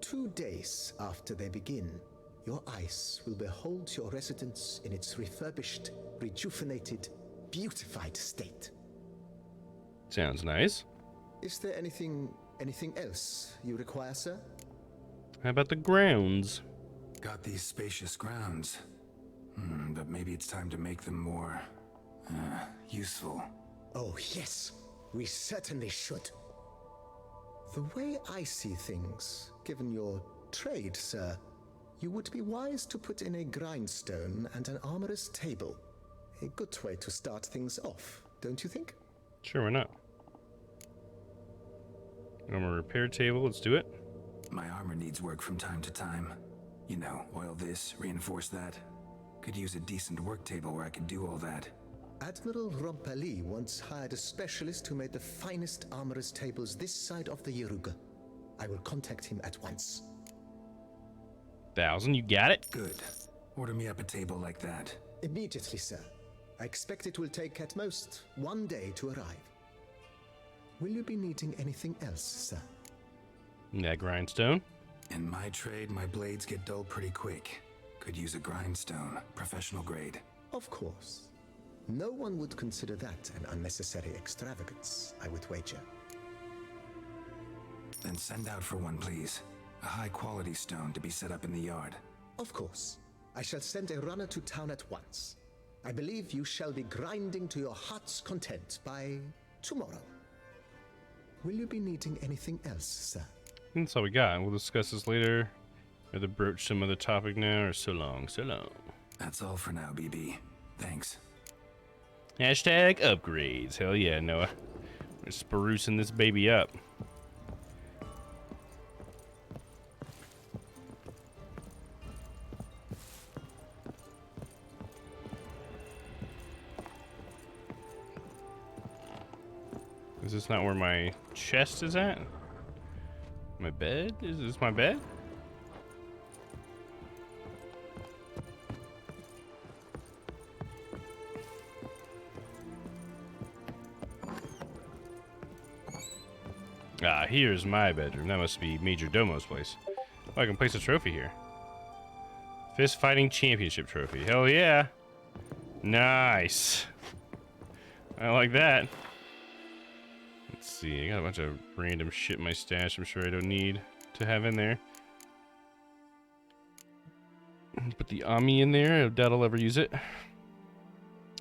2 days after they begin, your eyes will behold your residence in its refurbished, rejuvenated, beautified state. Sounds nice. Is there anything else you require, sir? How about the grounds? Got these spacious grounds. But maybe it's time to make them more, useful. Oh, yes. We certainly should. The way I see things, given your trade, sir, you would be wise to put in a grindstone and an armorer's table. A good way to start things off, don't you think? Sure, why not? Armor repair table, let's do it. My armor needs work from time to time. You know, oil this, reinforce that. Could use a decent work table where I could do all that. Admiral Rompali once hired a specialist who made the finest armorer's tables this side of the Yaruga. I will contact him at once. 1,000, you got it? Good. Order me up a table like that. Immediately, sir. I expect it will take at most 1 day to arrive. Will you be needing anything else, sir? That grindstone. In my trade, my blades get dull pretty quick. Could use a grindstone, professional grade. Of course. No one would consider that an unnecessary extravagance, I would wager. Then send out for one, please. A high-quality stone to be set up in the yard. Of course. I shall send a runner to town at once. I believe you shall be grinding to your heart's content by tomorrow. Will you be needing anything else, sir? That's all we got. We'll discuss this later. Either broach some other topic now, or so long, so long. That's all for now, BB. Thanks. Hashtag upgrades. Hell yeah, Noah. We're sprucing this baby up. Is this not where my chest is at? My bed? Is this my bed? Ah, here's my bedroom. That must be Major Domo's place. Oh, I can place a trophy here. Fist Fighting Championship trophy. Hell yeah. Nice. I like that. Let's see. I got a bunch of random shit in my stash I'm sure I don't need to have in there. Put the Ami in there. I doubt I'll ever use it. I'm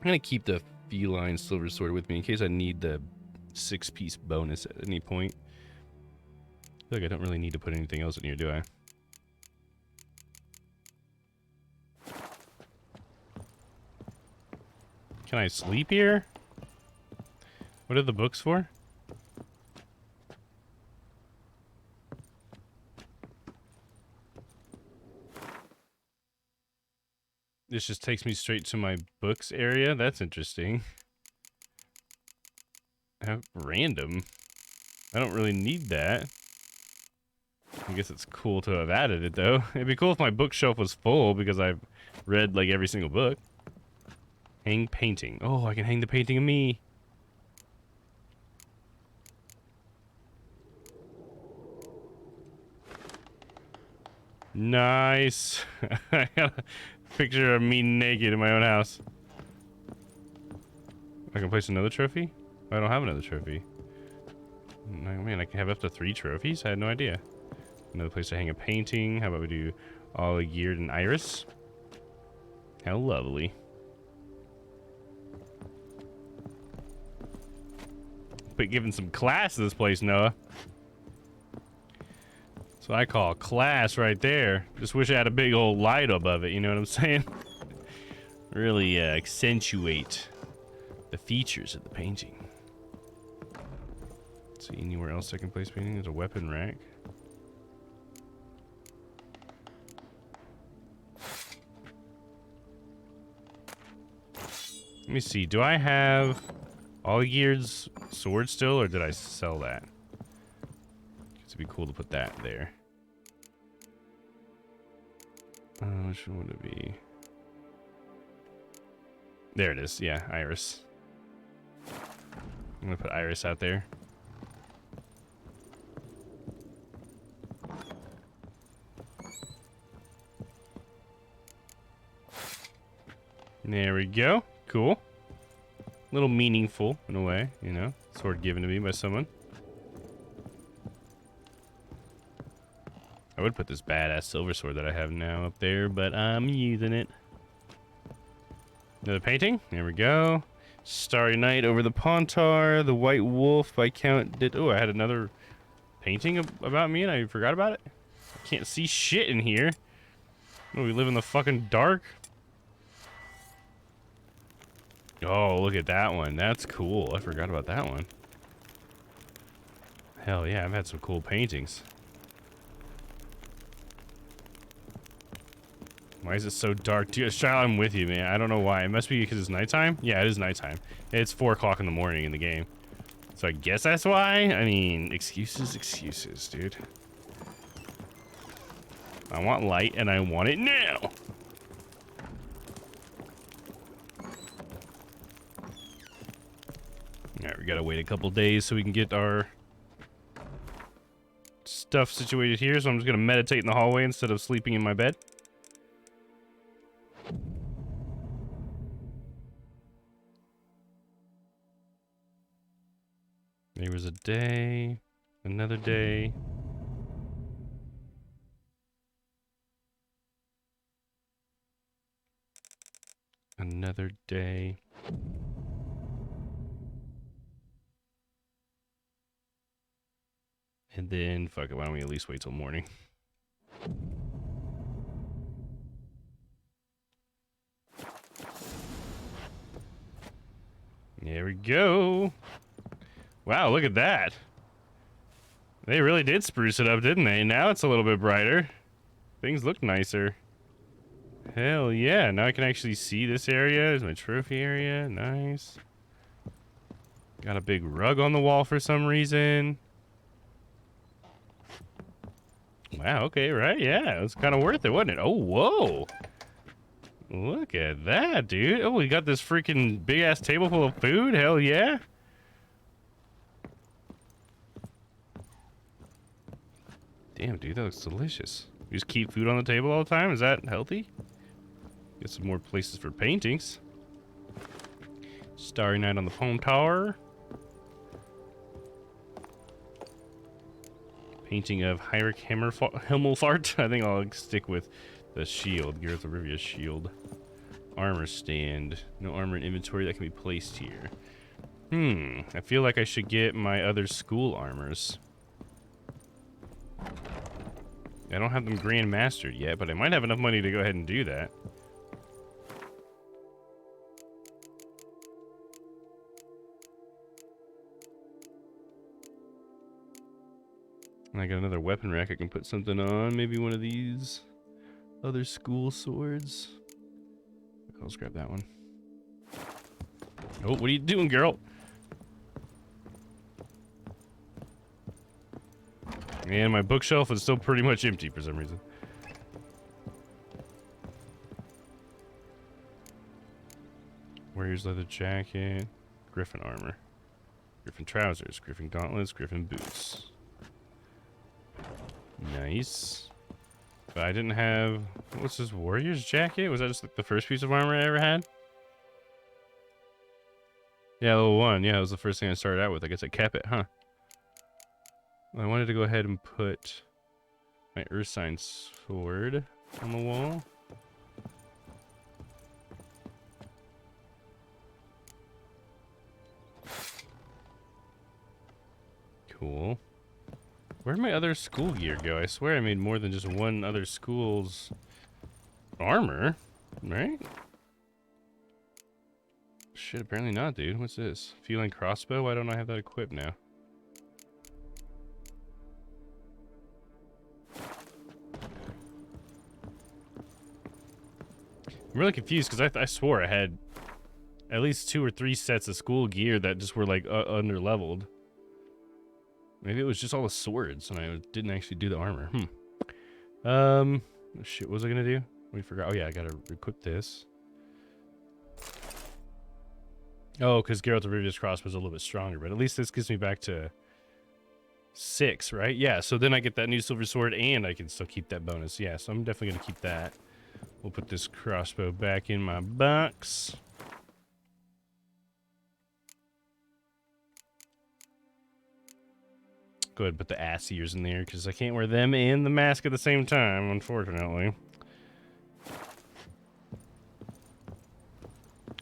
going to keep the feline silver sword with me in case I need the 6-piece bonus at any point. I feel like I don't really need to put anything else in here, do I? Can I sleep here? What are the books for? This just takes me straight to my books area? That's interesting. How random. I don't really need that. I guess it's cool to have added it, though. It'd be cool if my bookshelf was full because I've read, like, every single book. Hang painting. Oh, I can hang the painting of me. Nice. I got a picture of me naked in my own house. I can place another trophy? I don't have another trophy. Man, I can have up to 3 trophies? I had no idea. Another place to hang a painting. How about we do all geared in iris? How lovely. But giving some class to this place, Noah. That's what I call class right there. Just wish I had a big old light above it, you know what I'm saying? Really accentuate the features of the painting. Let's see, anywhere else I can place painting? There's a weapon rack. Let me see, do I have All-Geared's sword still, or did I sell that? It'd be cool to put that there. Which one would it be? There it is, yeah, Iris. I'm gonna put Iris out there. There we go. Cool. A little meaningful in a way, you know. Sword given to me by someone. I would put this badass silver sword that I have now up there, but I'm using it. Another painting. There we go. Starry Night over the Pontar. The White Wolf. I counted. Oh, I had another painting about me and I forgot about it. I can't see shit in here. Oh, we live in the fucking dark. Oh, look at that one. That's cool. I forgot about that one. Hell yeah, I've had some cool paintings. Why is it so dark? Dude, Shiloh, I'm with you, man. I don't know why. It must be because it's nighttime. Yeah, it is nighttime. It's 4 o'clock in the morning in the game. So I guess that's why. I mean, excuses, dude. I want light and I want it now. Alright, we gotta wait a couple days so we can get our stuff situated here. So I'm just gonna meditate in the hallway instead of sleeping in my bed. There was a day, another day. Another day. And then, fuck it, why don't we at least wait till morning? There we go. Wow, look at that. They really did spruce it up, didn't they? Now it's a little bit brighter. Things look nicer. Hell yeah, now I can actually see this area. There's my trophy area, nice. Got a big rug on the wall for some reason. Wow, okay, right, yeah, it was kind of worth it, wasn't it? Oh, whoa. Look at that, dude. Oh, we got this freaking big-ass table full of food, hell yeah. Damn, dude, that looks delicious. You just keep food on the table all the time? Is that healthy? Get some more places for paintings. Starry Night on the Foam Tower. Painting of Heinrich Himmelfart. I think I'll stick with the shield. Gareth of Rivia's shield. Armor stand. No armor in inventory that can be placed here. I feel like I should get my other school armors. I don't have them grand mastered yet, but I might have enough money to go ahead and do that. And I got another weapon rack I can put something on. Maybe one of these other school swords. Let's grab that one. Oh, what are you doing, girl? And my bookshelf is still pretty much empty for some reason. Warrior's leather jacket. Griffin armor. Griffin trousers. Griffin gauntlets. Griffin boots. Nice. But I didn't have... What's this warrior's jacket? Was that just like the first piece of armor I ever had? Yeah, level 1. Yeah, it was the first thing I started out with. I guess I kept it, huh? I wanted to go ahead and put my Ursine sword on the wall. Cool. Where'd my other school gear go? I swear I made more than just one other school's armor, right? Shit, apparently not, dude. What's this? Feline crossbow? Why don't I have that equipped now? I'm really confused because I swore I had at least 2 or 3 sets of school gear that just were like under leveled. Maybe it was just all the swords and I didn't actually do the armor. Shit, what was I gonna do? We forgot. Oh yeah, I gotta equip this. Oh, because Geralt of Rivia's crossbow is a little bit stronger, but at least this gives me back to 6, right? Yeah, so then I get that new silver sword and I can still keep that bonus. Yeah, so I'm definitely gonna keep that. We'll put this crossbow back in my box. Go ahead and put the ass ears in there because I can't wear them and the mask at the same time, unfortunately.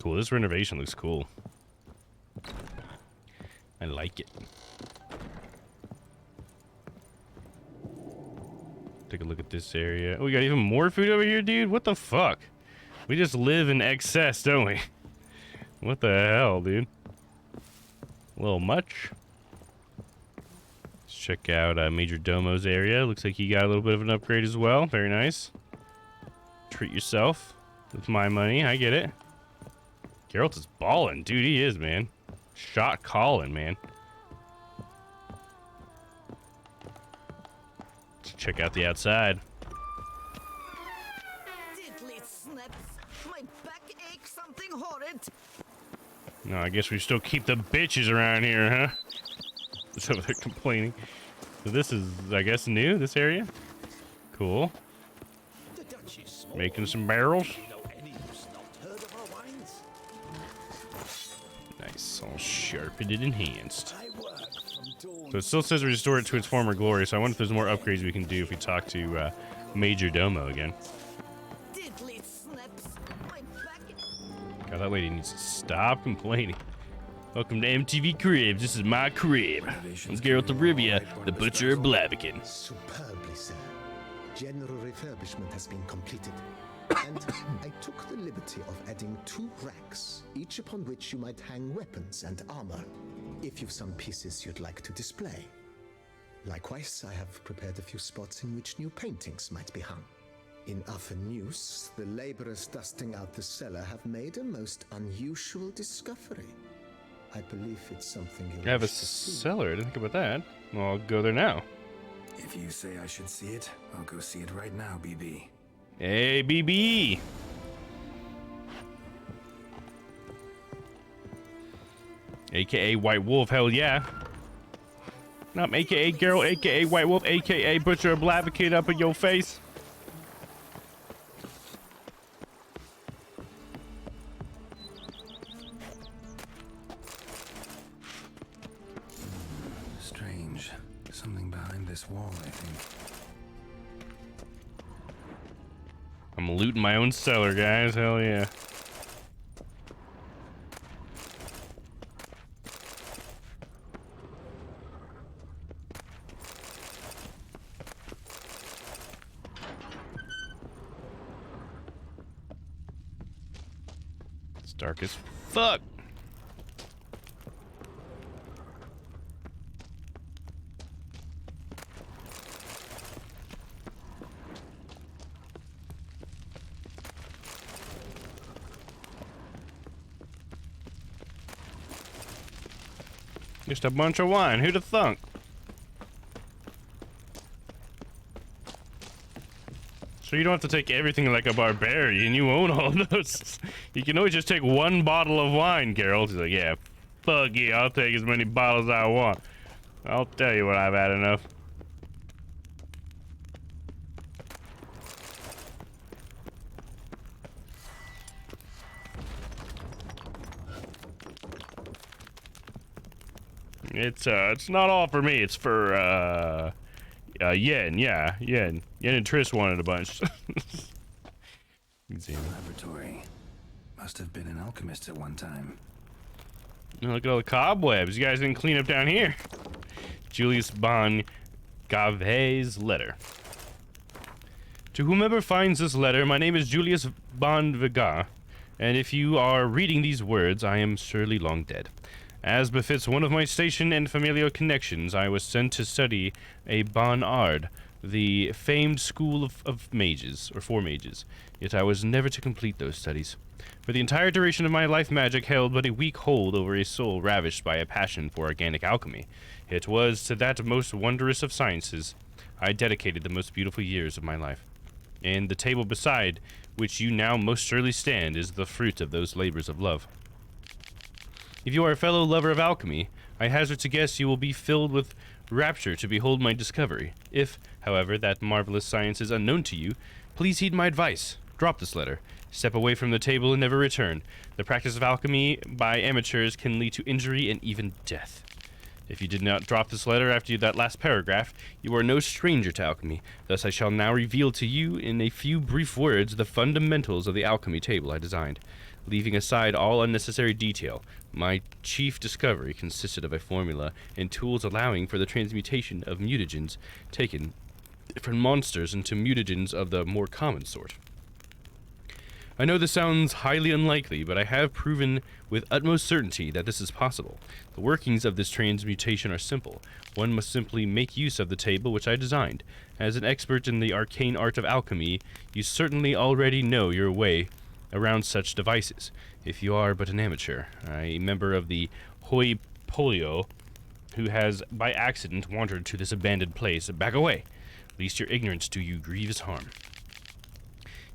Cool, this renovation looks cool. I like it. Take a look at this area. Oh, we got even more food over here, dude? What the fuck? We just live in excess, don't we? What the hell, dude? A little much. Let's check out Major Domo's area. Looks like he got a little bit of an upgrade as well. Very nice. Treat yourself with my money. I get it. Geralt is balling. Dude, he is, man. Shot calling, man. Let's check out the outside. Diddly snaps. My back aches something horrid. No, I guess we still keep the bitches around here, huh? So they're complaining. So this is, I guess, new, this area? Cool. Making some barrels. Nice, all sharpened and enhanced. So it still says restore it to its former glory, so I wonder if there's more upgrades we can do if we talk to Major Domo again. God, that lady needs to stop complaining. Welcome to MTV Cribs. This is my crib. I'm Geralt of Rivia, the Butcher of Blaviken. Superbly, sir. General refurbishment has been completed. And I took the liberty of adding 2 racks, each upon which you might hang weapons and armor, if you've some pieces you'd like to display. Likewise, I have prepared a few spots in which new paintings might be hung. In other news, the laborers dusting out the cellar have made a most unusual discovery. I believe it's something you I have a cellar. I didn't think about that. Well, I'll go there now. If you say I should see it, I'll go see it right now, BB. Hey, BB! AKA White Wolf, hell yeah. I'm AKA Geralt, AKA White Wolf, AKA Butcher of Blaviken up in your face. Strange. Something behind this wall, I think. I'm looting my own cellar, guys. Hell yeah. It's dark as fuck. Just a bunch of wine. Who'd have thunk? So you don't have to take everything like a barbarian. You own all those. You can always just take 1 bottle of wine, Geralt. He's like, yeah, fuck yeah, I'll take as many bottles as I want. I'll tell you what, I've had enough. It's not all for me. It's for Yen. Yeah, Yen. Yen and Triss wanted a bunch. Laboratory. Must have been an alchemist at one time. Look at all the cobwebs. You guys didn't clean up down here. Julius Bon Gave's letter. To whomever finds this letter, my name is Julius Bon Vega, and if you are reading these words, I am surely long dead. As befits one of my station and familial connections, I was sent to study a Bon Ard, the famed school of mages, or for mages. Yet I was never to complete those studies. For the entire duration of my life, magic held but a weak hold over a soul ravished by a passion for organic alchemy. It was to that most wondrous of sciences I dedicated the most beautiful years of my life. And the table beside which you now most surely stand is the fruit of those labors of love. If you are a fellow lover of alchemy, I hazard to guess you will be filled with rapture to behold my discovery. If, however, that marvelous science is unknown to you, please heed my advice. Drop this letter. Step away from the table and never return. The practice of alchemy by amateurs can lead to injury and even death. If you did not drop this letter after that last paragraph, you are no stranger to alchemy. Thus I shall now reveal to you in a few brief words the fundamentals of the alchemy table I designed. Leaving aside all unnecessary detail, my chief discovery consisted of a formula and tools allowing for the transmutation of mutagens taken from monsters into mutagens of the more common sort. I know this sounds highly unlikely, but I have proven with utmost certainty that this is possible. The workings of this transmutation are simple. One must simply make use of the table which I designed. As an expert in the arcane art of alchemy, you certainly already know your way around such devices. If you are but an amateur, a member of the hoi pollio who has by accident wandered to this abandoned place, back away, lest your ignorance do you grievous harm.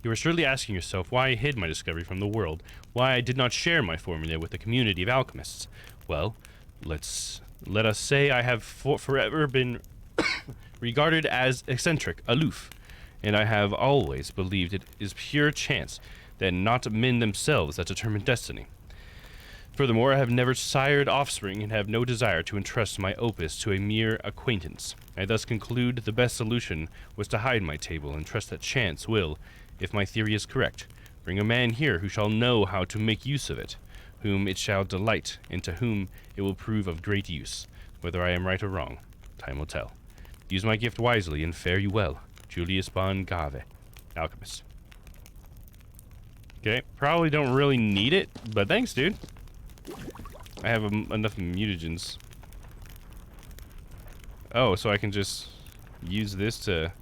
You are surely asking yourself why I hid my discovery from the world, why I did not share my formula with the community of alchemists. Well, let us say I have forever been regarded as eccentric, aloof, and I have always believed it is pure chance, that not men themselves that determine destiny. Furthermore, I have never sired offspring and have no desire to entrust my opus to a mere acquaintance. I thus conclude the best solution was to hide my table and trust that chance will, if my theory is correct, bring a man here who shall know how to make use of it, whom it shall delight, and to whom it will prove of great use. Whether I am right or wrong, time will tell. Use my gift wisely and fare you well. Julius Bon Gave, Alchemist. Okay, probably don't really need it, but thanks, dude. I have enough mutagens. Oh, so I can just use this to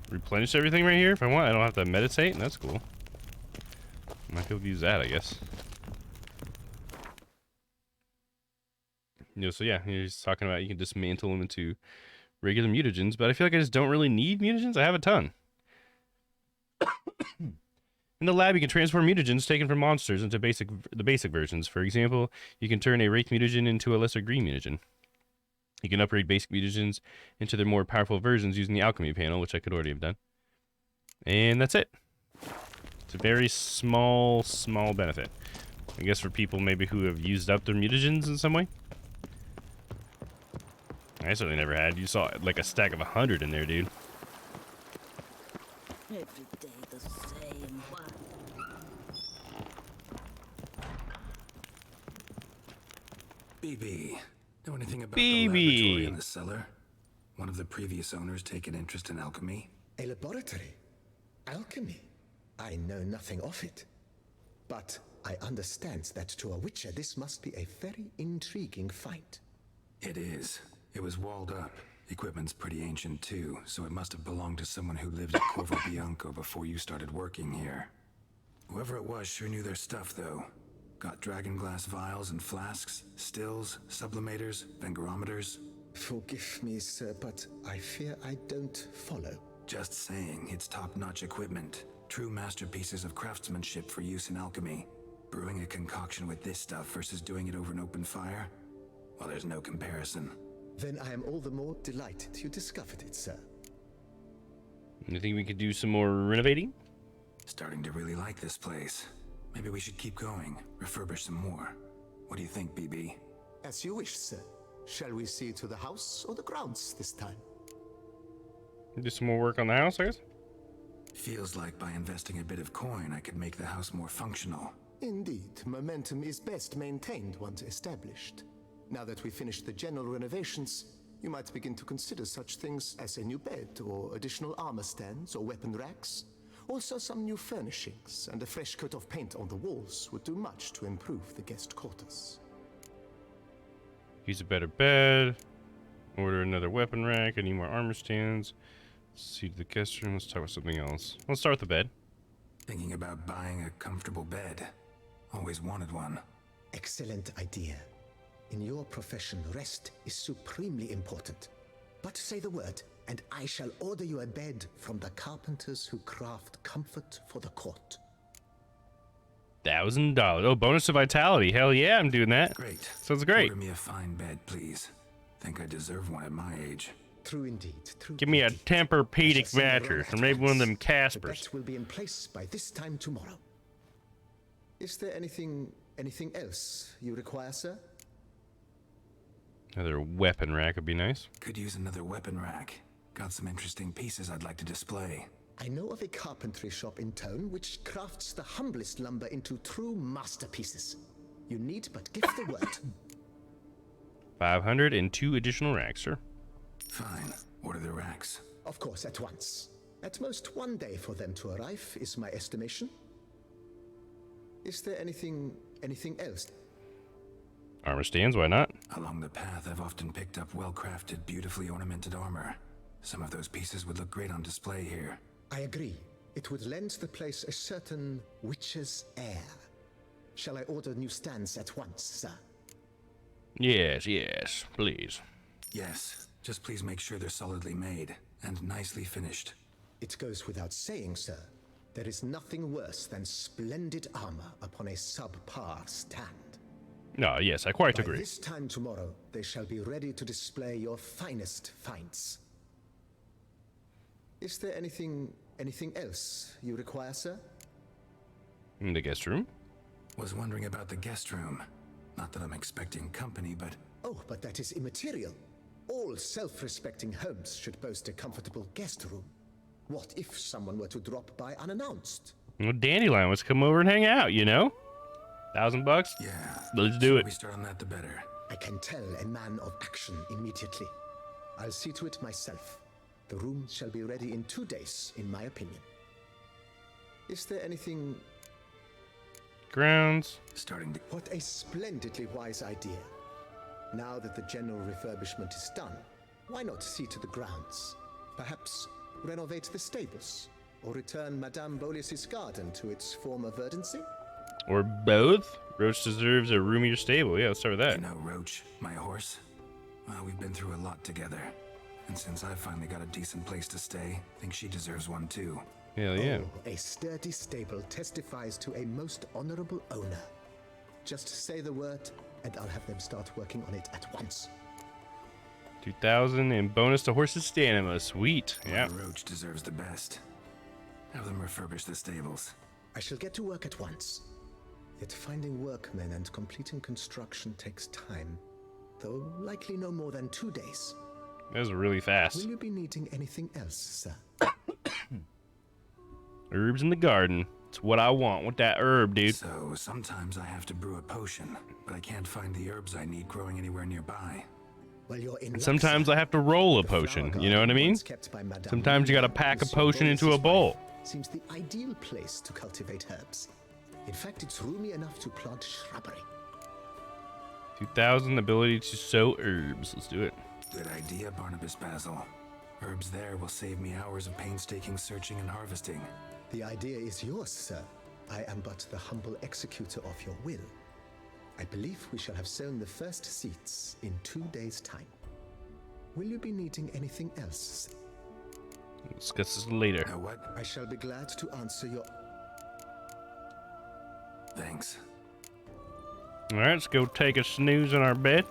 replenish everything right here if I want. I don't have to meditate. That's cool. Might be able to use that, I guess. You know, so yeah, he's talking about you can dismantle them into regular mutagens, but I feel like I just don't really need mutagens. I have a ton. In the lab, you can transform mutagens taken from monsters into the basic versions. For example, you can turn a Wraith mutagen into a lesser green mutagen. You can upgrade basic mutagens into their more powerful versions using the Alchemy panel, which I could already have done. And that's it. It's a very small benefit. I guess for people maybe who have used up their mutagens in some way. I certainly never had. You saw like a stack of 100 in there, dude. Every day the same one. BB, know anything about the laboratory in the cellar? One of the previous owners take an interest in alchemy? A laboratory? Alchemy? I know nothing of it. But I understand that to a witcher this must be a very intriguing find. It is. It was walled up. Equipment's pretty ancient too, so it must have belonged to someone who lived at Corvo Bianco before you started working here. Whoever it was sure knew their stuff though. Got dragonglass vials and flasks, stills, sublimators, vengerometers. Forgive me, sir, but I fear I don't follow. Just saying, it's top-notch equipment. True masterpieces of craftsmanship for use in alchemy. Brewing a concoction with this stuff versus doing it over an open fire? Well, there's no comparison. Then I am all the more delighted you discovered it, sir. You think we could do some more renovating? Starting to really like this place. Maybe we should keep going, refurbish some more. What do you think, BB? As you wish, sir. Shall we see to the house or the grounds this time? Do some more work on the house, I guess? Feels like by investing a bit of coin, I could make the house more functional. Indeed, momentum is best maintained once established. Now that we've finished the general renovations, you might begin to consider such things as a new bed, or additional armor stands, or weapon racks. Also, some new furnishings and a fresh coat of paint on the walls would do much to improve the guest quarters. Use a better bed. Order another weapon rack. I need more armor stands. See to the guest room. Let's talk about something else. Let's start with the bed. Thinking about buying a comfortable bed. Always wanted one. Excellent idea. In your profession, rest is supremely important. But say the word, and I shall order you a bed from the carpenters who craft comfort for the court. $1,000. Oh, bonus to vitality. Hell yeah, I'm doing that. Great. Sounds great. Order me a fine bed, please. Think I deserve one at my age. True indeed. True. Give me a Tempur-Pedic mattress, or maybe one of them Caspers. The bed will be in place by this time tomorrow. Is there anything else you require, sir? Another weapon rack would be nice. Could use another weapon rack. Got some interesting pieces I'd like to display. I know of a carpentry shop in town which crafts the humblest lumber into true masterpieces. You need but give the word. 500 and 2 additional racks, sir. Fine. Order the racks. Of course, at once. At most 1 day for them to arrive is my estimation. Is there anything else? Armor stands, why not? Along the path, I've often picked up well-crafted, beautifully ornamented armor. Some of those pieces would look great on display here. I agree. It would lend the place a certain witch's air. Shall I order new stands at once, sir? Yes, yes, please. Yes, just please make sure they're solidly made and nicely finished. It goes without saying, sir. There is nothing worse than splendid armor upon a subpar stand. No, yes, I quite By agree. this time tomorrow, they shall be ready to display your finest finds. Is there anything else you require, sir? In the guest room? Was wondering about the guest room. Not that I'm expecting company, but... Oh, but that is immaterial. All self-respecting homes should boast a comfortable guest room. What if someone were to drop by unannounced? Well, Dandelion, let's come over and hang out, you know? $1,000? Yeah. Let's do it. We start on that, the better. I can tell a man of action immediately. I'll see to it myself. The room shall be ready in 2 days, in my opinion. Is there anything... Grounds. Starting to... What a splendidly wise idea. Now that the general refurbishment is done, why not see to the grounds? Perhaps renovate the stables, or return Madame Bolis's garden to its former verdancy? Or both? Roach deserves a roomier stable. Yeah, let's start with that. You know, Roach, my horse? Well, we've been through a lot together. And since I've finally got a decent place to stay, I think she deserves one too. Hell yeah. Oh, a sturdy stable testifies to a most honorable owner. Just say the word, and I'll have them start working on it at once. 2,000 and bonus to horse's stamina. Sweet. Yeah. Roach deserves the best. Have them refurbish the stables. I shall get to work at once. Yet finding workmen and completing construction takes time, though likely no more than 2 days. That was really fast. Will you be needing anything else, sir? Herbs in the garden. It's what I want with that herb, dude. So sometimes I have to brew a potion, but I can't find the herbs I need growing anywhere nearby. Well, you're in And sometimes I have to roll a potion. You know what I mean? Sometimes you gotta pack a potion into a bowl. Seems the ideal place to cultivate herbs. In fact, it's roomy enough to plant shrubbery. 2,000 ability to sow herbs. Let's do it. Good idea, Barnabas Basil. Herbs there will save me hours of painstaking searching and harvesting. The idea is yours, sir. I am but the humble executor of your will. I believe we shall have sown the first seeds in 2 days' time. Will you be needing anything else? We'll discuss this later. Now what? I shall be glad to answer your... Thanks. Alright, let's go take a snooze in our bed.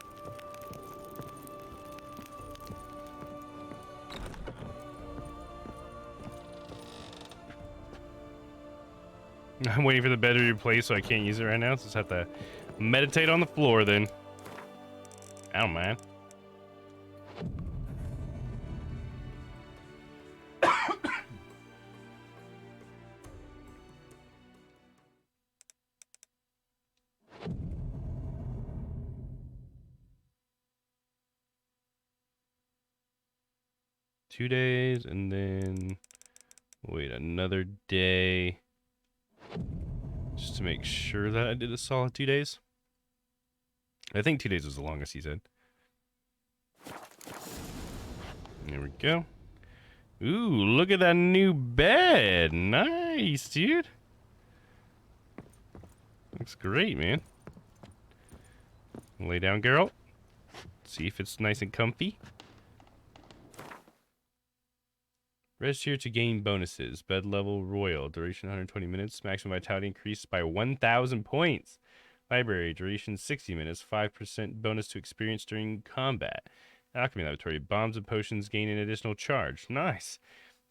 I'm waiting for the bed to be replaced, so I can't use it right now. So just have to meditate on the floor then. I don't mind. Two days and then wait another day. Just to make sure that I did a solid 2 days. I think 2 days was the longest he said. There we go. Ooh, look at that new bed. Nice, dude. Looks great, man. Lay down, girl. See if it's nice and comfy. Rest here to gain bonuses. Bed level royal. Duration 120 minutes. Maximum vitality increased by 1,000 points. Library. Duration 60 minutes. 5% bonus to experience during combat. Alchemy laboratory. Bombs and potions gain an additional charge. Nice.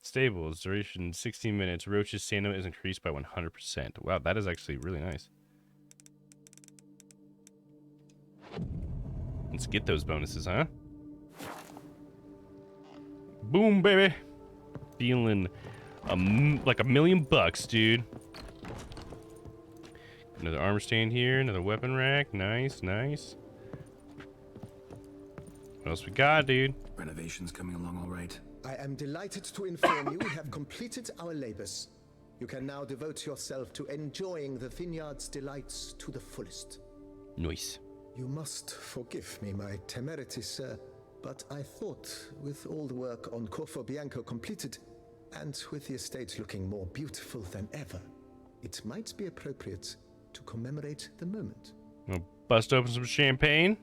Stables. Duration 60 minutes. Roach's stamina is increased by 100%. Wow, that is actually really nice. Let's get those bonuses, huh? Boom, baby. Feeling like $1,000,000, dude. Another armor stand here, another weapon rack. Nice, nice. What else we got, dude? Renovations coming along all right. I am delighted to inform you we have completed our labors. You can now devote yourself to enjoying the vineyard's delights to the fullest. Nice. You must forgive me my temerity, sir, but I thought with all the work on Corfo Bianco completed, and with the estate looking more beautiful than ever, it might be appropriate to commemorate the moment. We'll bust open some champagne?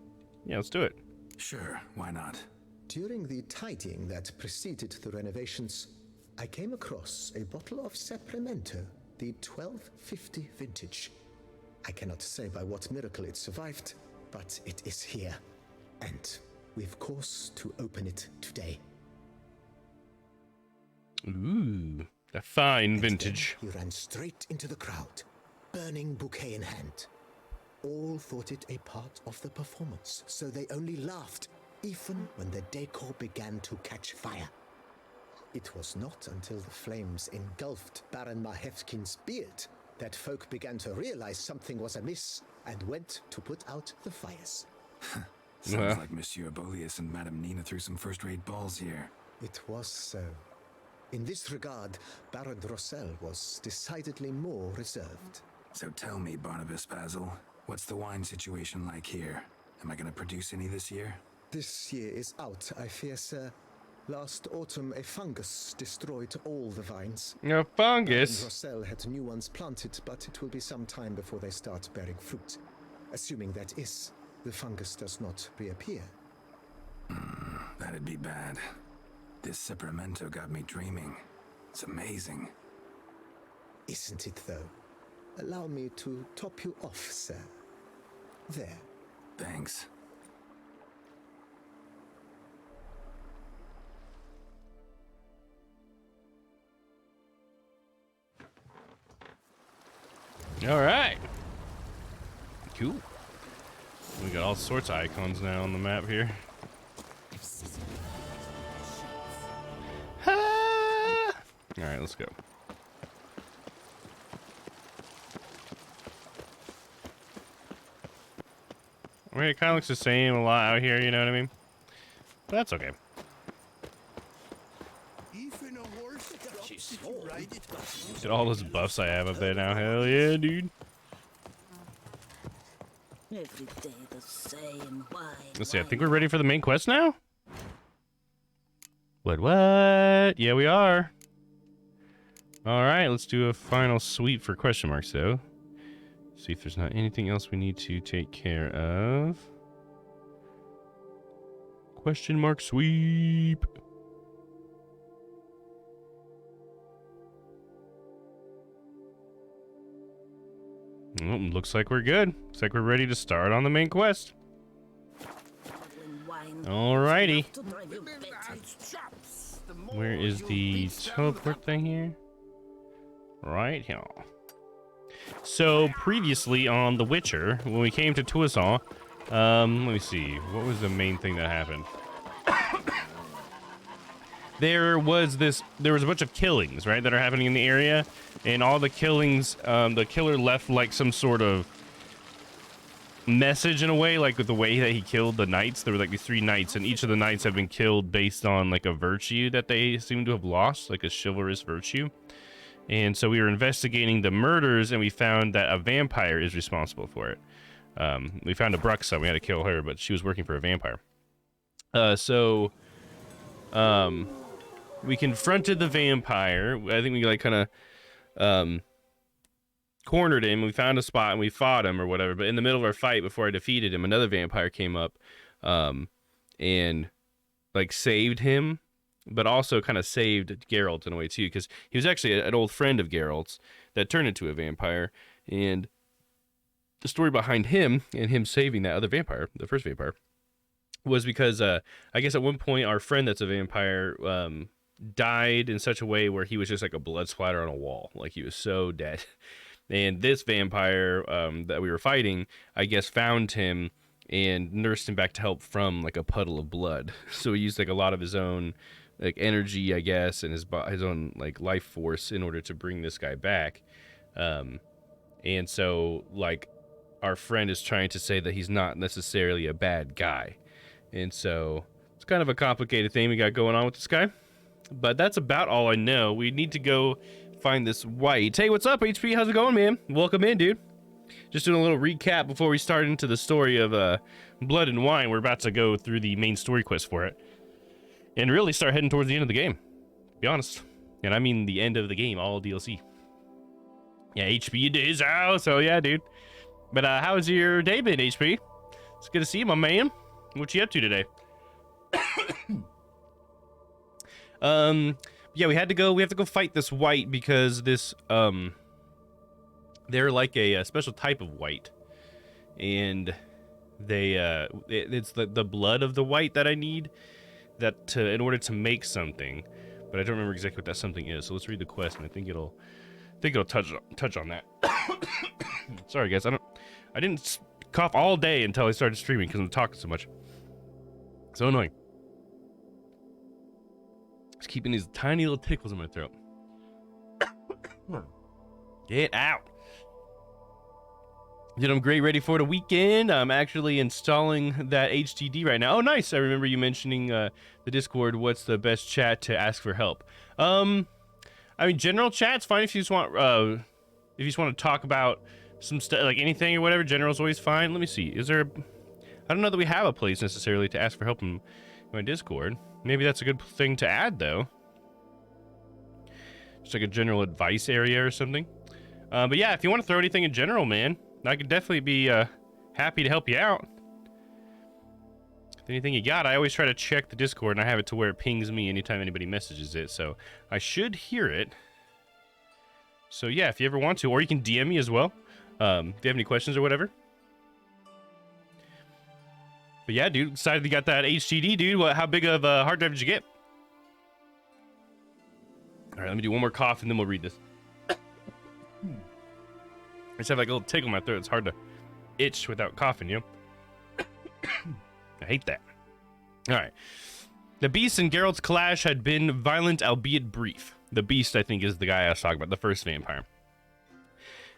Yeah, let's do it. Sure, why not? During the tidying that preceded the renovations, I came across a bottle of Sapramento, the 1250 vintage. I cannot say by what miracle it survived, but it is here, and we've cause to open it today. Ooh, a fine vintage. He ran straight into the crowd, burning bouquet in hand. All thought it a part of the performance, so they only laughed, even when the decor began to catch fire. It was not until the flames engulfed Baron Mahevkin's beard that folk began to realize something was amiss and went to put out the fires. Sounds like Monsieur Bolius and Madame Nina threw some first-rate balls here. It was so. In this regard, Baron Rossel was decidedly more reserved. So tell me, Barnabas Basil, what's the wine situation like here? Am I going to produce any this year? This year is out, I fear, sir. Last autumn, a fungus destroyed all the vines. A fungus? Baron Rossel had new ones planted, but it will be some time before they start bearing fruit. Assuming that is, the fungus does not reappear. That'd be bad. This Sapramento got me dreaming. It's amazing. Isn't it, though? Allow me to top you off, sir. There. Thanks. All right. Cool. We got all sorts of icons now on the map here. Ah! All right, let's go. I mean, it kind of looks the same a lot out here, you know what I mean? But that's okay. Look at all those buffs I have up there now. Hell yeah, dude. Every day the same. Why? Let's see. I think we're ready for the main quest now. What? Yeah, we are. All right, let's do a final sweep for question marks, though. See if there's not anything else we need to take care of. Question mark sweep. Oh, looks like we're good. Looks like we're ready to start on the main quest. Alrighty. Where is the teleport thing here? Right here. So previously on The Witcher, when we came to Toussaint, let me see. What was the main thing that happened? There was a bunch of killings, right, that are happening in the area, and all the killings, the killer left like some sort of message in a way, like with the way that he killed the knights. There were like these 3 knights, and each of the knights have been killed based on like a virtue that they seem to have lost, like a chivalrous virtue. And so we were investigating the murders, and we found that a vampire is responsible for it. We found a Bruxa, we had to kill her, but she was working for a vampire. We confronted the vampire. I think we like kind of cornered him. We found a spot and we fought him or whatever. But in the middle of our fight, before I defeated him, another vampire came up and like saved him, but also kind of saved Geralt in a way too, because he was actually an old friend of Geralt's that turned into a vampire. And the story behind him and him saving that other vampire, the first vampire, was because I guess at one point our friend that's a vampire died in such a way where he was just like a blood splatter on a wall. Like he was so dead. And this vampire that we were fighting, I guess, found him and nursed him back to health from like a puddle of blood. So he used like a lot of his own like energy, I guess, and his own like life force in order to bring this guy back. And so like our friend is trying to say that he's not necessarily a bad guy. And so it's kind of a complicated thing we got going on with this guy. But that's about all I know. We need to go find this white. Hey, what's up, HP? How's it going, man? Welcome in, dude. Just doing a little recap before we start into the story of Blood and Wine. We're about to go through the main story quest for it. And really start heading towards the end of the game. To be honest. And I mean the end of the game, all DLC. Yeah, HP is out, so yeah, dude. But how's your day been, HP? It's good to see you, my man. What you up to today? Yeah, we have to go fight this white because this they're like a special type of white. And they it's the blood of the white that I need in order to make something. But I don't remember exactly what that something is. So let's read the quest, and I think it'll touch on that. Sorry guys, I didn't cough all day until I started streaming because I'm talking so much. So annoying. Just keeping these tiny little tickles in my throat. Get out. Dude, I'm great, ready for the weekend. I'm actually installing that HTD right now. Oh, nice. I remember you mentioning the Discord. What's the best chat to ask for help? I mean, general chat's fine if you just want to talk about some stuff, like anything or whatever. General's always fine. Let me see. Is there? I don't know that we have a place necessarily to ask for help in my Discord. Maybe that's a good thing to add, though. Just like a general advice area or something. But yeah, if you want to throw anything in general, man, I could definitely be happy to help you out. Anything you got, I always try to check the Discord, and I have it to where it pings me anytime anybody messages it, so I should hear it. So yeah, if you ever want to, or you can DM me as well, if you have any questions or whatever. But yeah, dude, excited you got that HDD, dude. How big of a hard drive did you get? All right, let me do one more cough, and then we'll read this. I just have like a little tickle in my throat. It's hard to itch without coughing, you know? I hate that. All right. The Beast and Geralt's clash had been violent, albeit brief. The Beast, I think, is the guy I was talking about, the first vampire.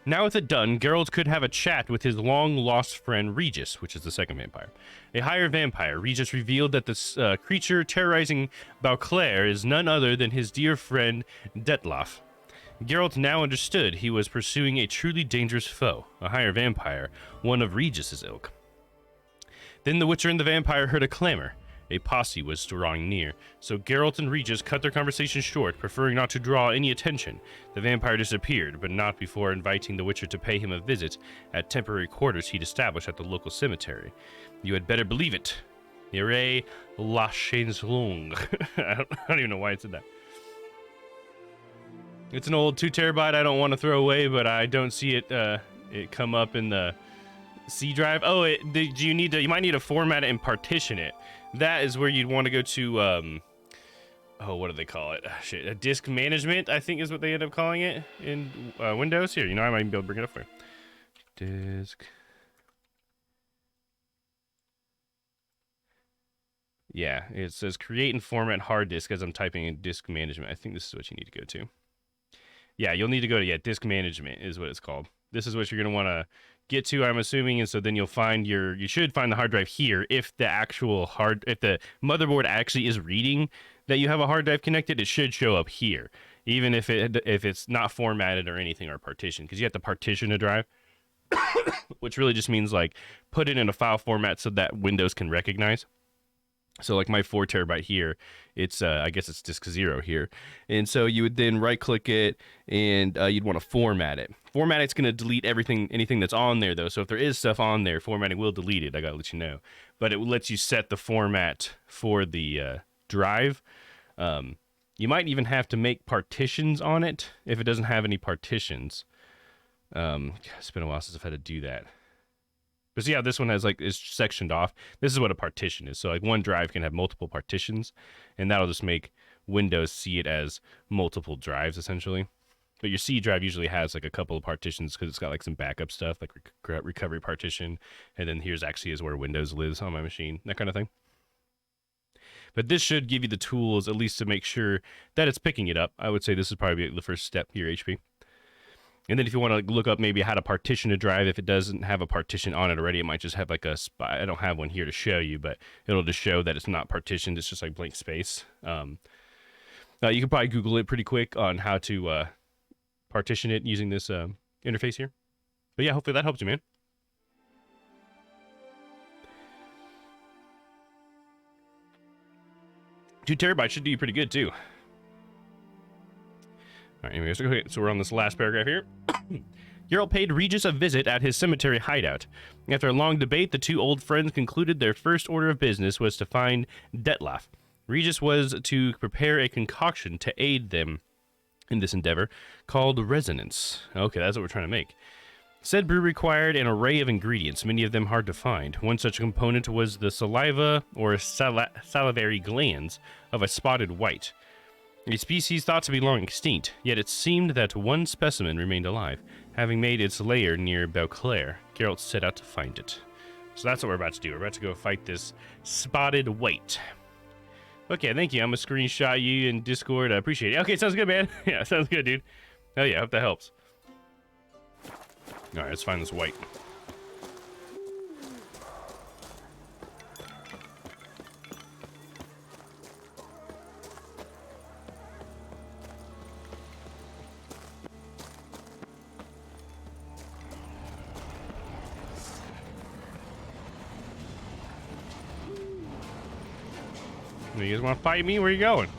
Now with it done, Geralt could have a chat with his long-lost friend Regis, which is the second vampire. A higher vampire, Regis revealed that this creature terrorizing Beauclair is none other than his dear friend Dettlaff. Geralt now understood he was pursuing a truly dangerous foe, a higher vampire, one of Regis's ilk. Then the Witcher and the vampire heard a clamor. A posse was drawing near, so Geralt and Regis cut their conversation short, preferring not to draw any attention. The vampire disappeared, but not before inviting the Witcher to pay him a visit at temporary quarters he'd established at the local cemetery. You had better believe it. Nire la Changelong. I don't even know why it said that. It's an old 2 terabyte I don't want to throw away, but I don't see it come up in the C drive. Oh, you might need to format it and partition it. That is where you'd want to go to, oh, what do they call it? Shit, a disk management, I think is what they end up calling it in Windows. Here, you know, I might be able to bring it up for you. Disk. Yeah, it says create and format hard disk as I'm typing in disk management. I think this is what you need to go to. Yeah, you'll need to go to, disk management is what it's called. This is what you're going to want to get to, I'm assuming, and so then you'll find you should find the hard drive here. If the motherboard actually is reading that you have a hard drive connected, it should show up here, even if it's not formatted or anything or partitioned, because you have to partition a drive, which really just means like put it in a file format so that Windows can recognize. So like my 4 terabyte here, it's I guess it's disk 0 here. And so you would then right click it and you'd want to format it. Format it's going to delete anything that's on there though. So if there is stuff on there, formatting will delete it. I got to let you know. But it lets you set the format for the drive. You might even have to make partitions on it if it doesn't have any partitions. It's been a while since I've had to do that. But see how this one is sectioned off. This is what a partition is. So like one drive can have multiple partitions, and that'll just make Windows see it as multiple drives essentially. But your C drive usually has like a couple of partitions because it's got like some backup stuff, like recovery partition, and then here's actually is where Windows lives on my machine, that kind of thing. But this should give you the tools at least to make sure that it's picking it up. I would say this is probably the first step here, HP. And then if you want to look up maybe how to partition a drive, if it doesn't have a partition on it already, it might just have like a spot. I don't have one here to show you, but it'll just show that it's not partitioned. It's just like blank space. You can probably Google it pretty quick on how to partition it using this interface here. But yeah, hopefully that helps you, man. 2 terabytes should do you pretty good, too. Alright, anyways, okay, so we're on this last paragraph here. Yarrow paid Regis a visit at his cemetery hideout. After a long debate, the 2 old friends concluded their first order of business was to find Detlef. Regis was to prepare a concoction to aid them in this endeavor, called Resonance. Okay, that's what we're trying to make. Said brew required an array of ingredients, many of them hard to find. One such component was the saliva or salivary glands of a spotted white, a species thought to be long extinct, yet it seemed that one specimen remained alive, having made its lair near Beauclair. Geralt set out to find it. So that's what we're about to do. We're about to go fight this spotted white. Okay, thank you. I'm gonna screenshot you in Discord. I appreciate it. Okay, sounds good, man. Yeah, sounds good, dude. Hell yeah, I hope that helps. Alright, let's find this white. You guys want to fight me? Where are you going?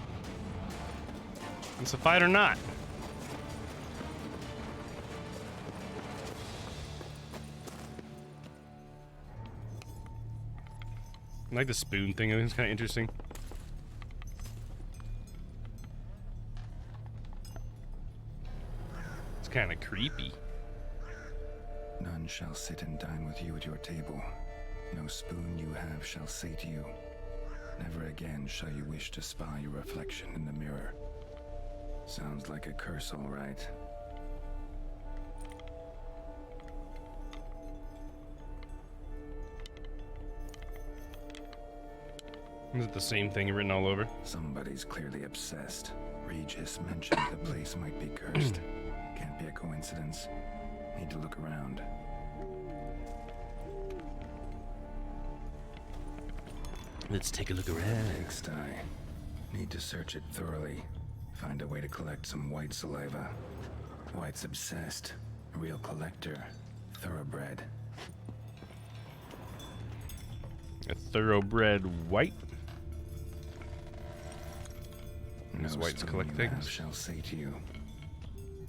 It's a fight or not? I like the spoon thing. I think it's kind of interesting. It's kind of creepy. None shall sit and dine with you at your table. No spoon you have shall say to you, never again shall you wish to spy your reflection in the mirror. Sounds like a curse, all right. Is it the same thing written all over? Somebody's clearly obsessed. Regis mentioned the place might be cursed. Can't be a coincidence. Need to look around. Let's take a look around. Pigsty. Need to search it thoroughly. Find a way to collect some white saliva. White's obsessed. A real collector. Thoroughbred. A thoroughbred white? No These whites spoon collect you things. have shall say to you.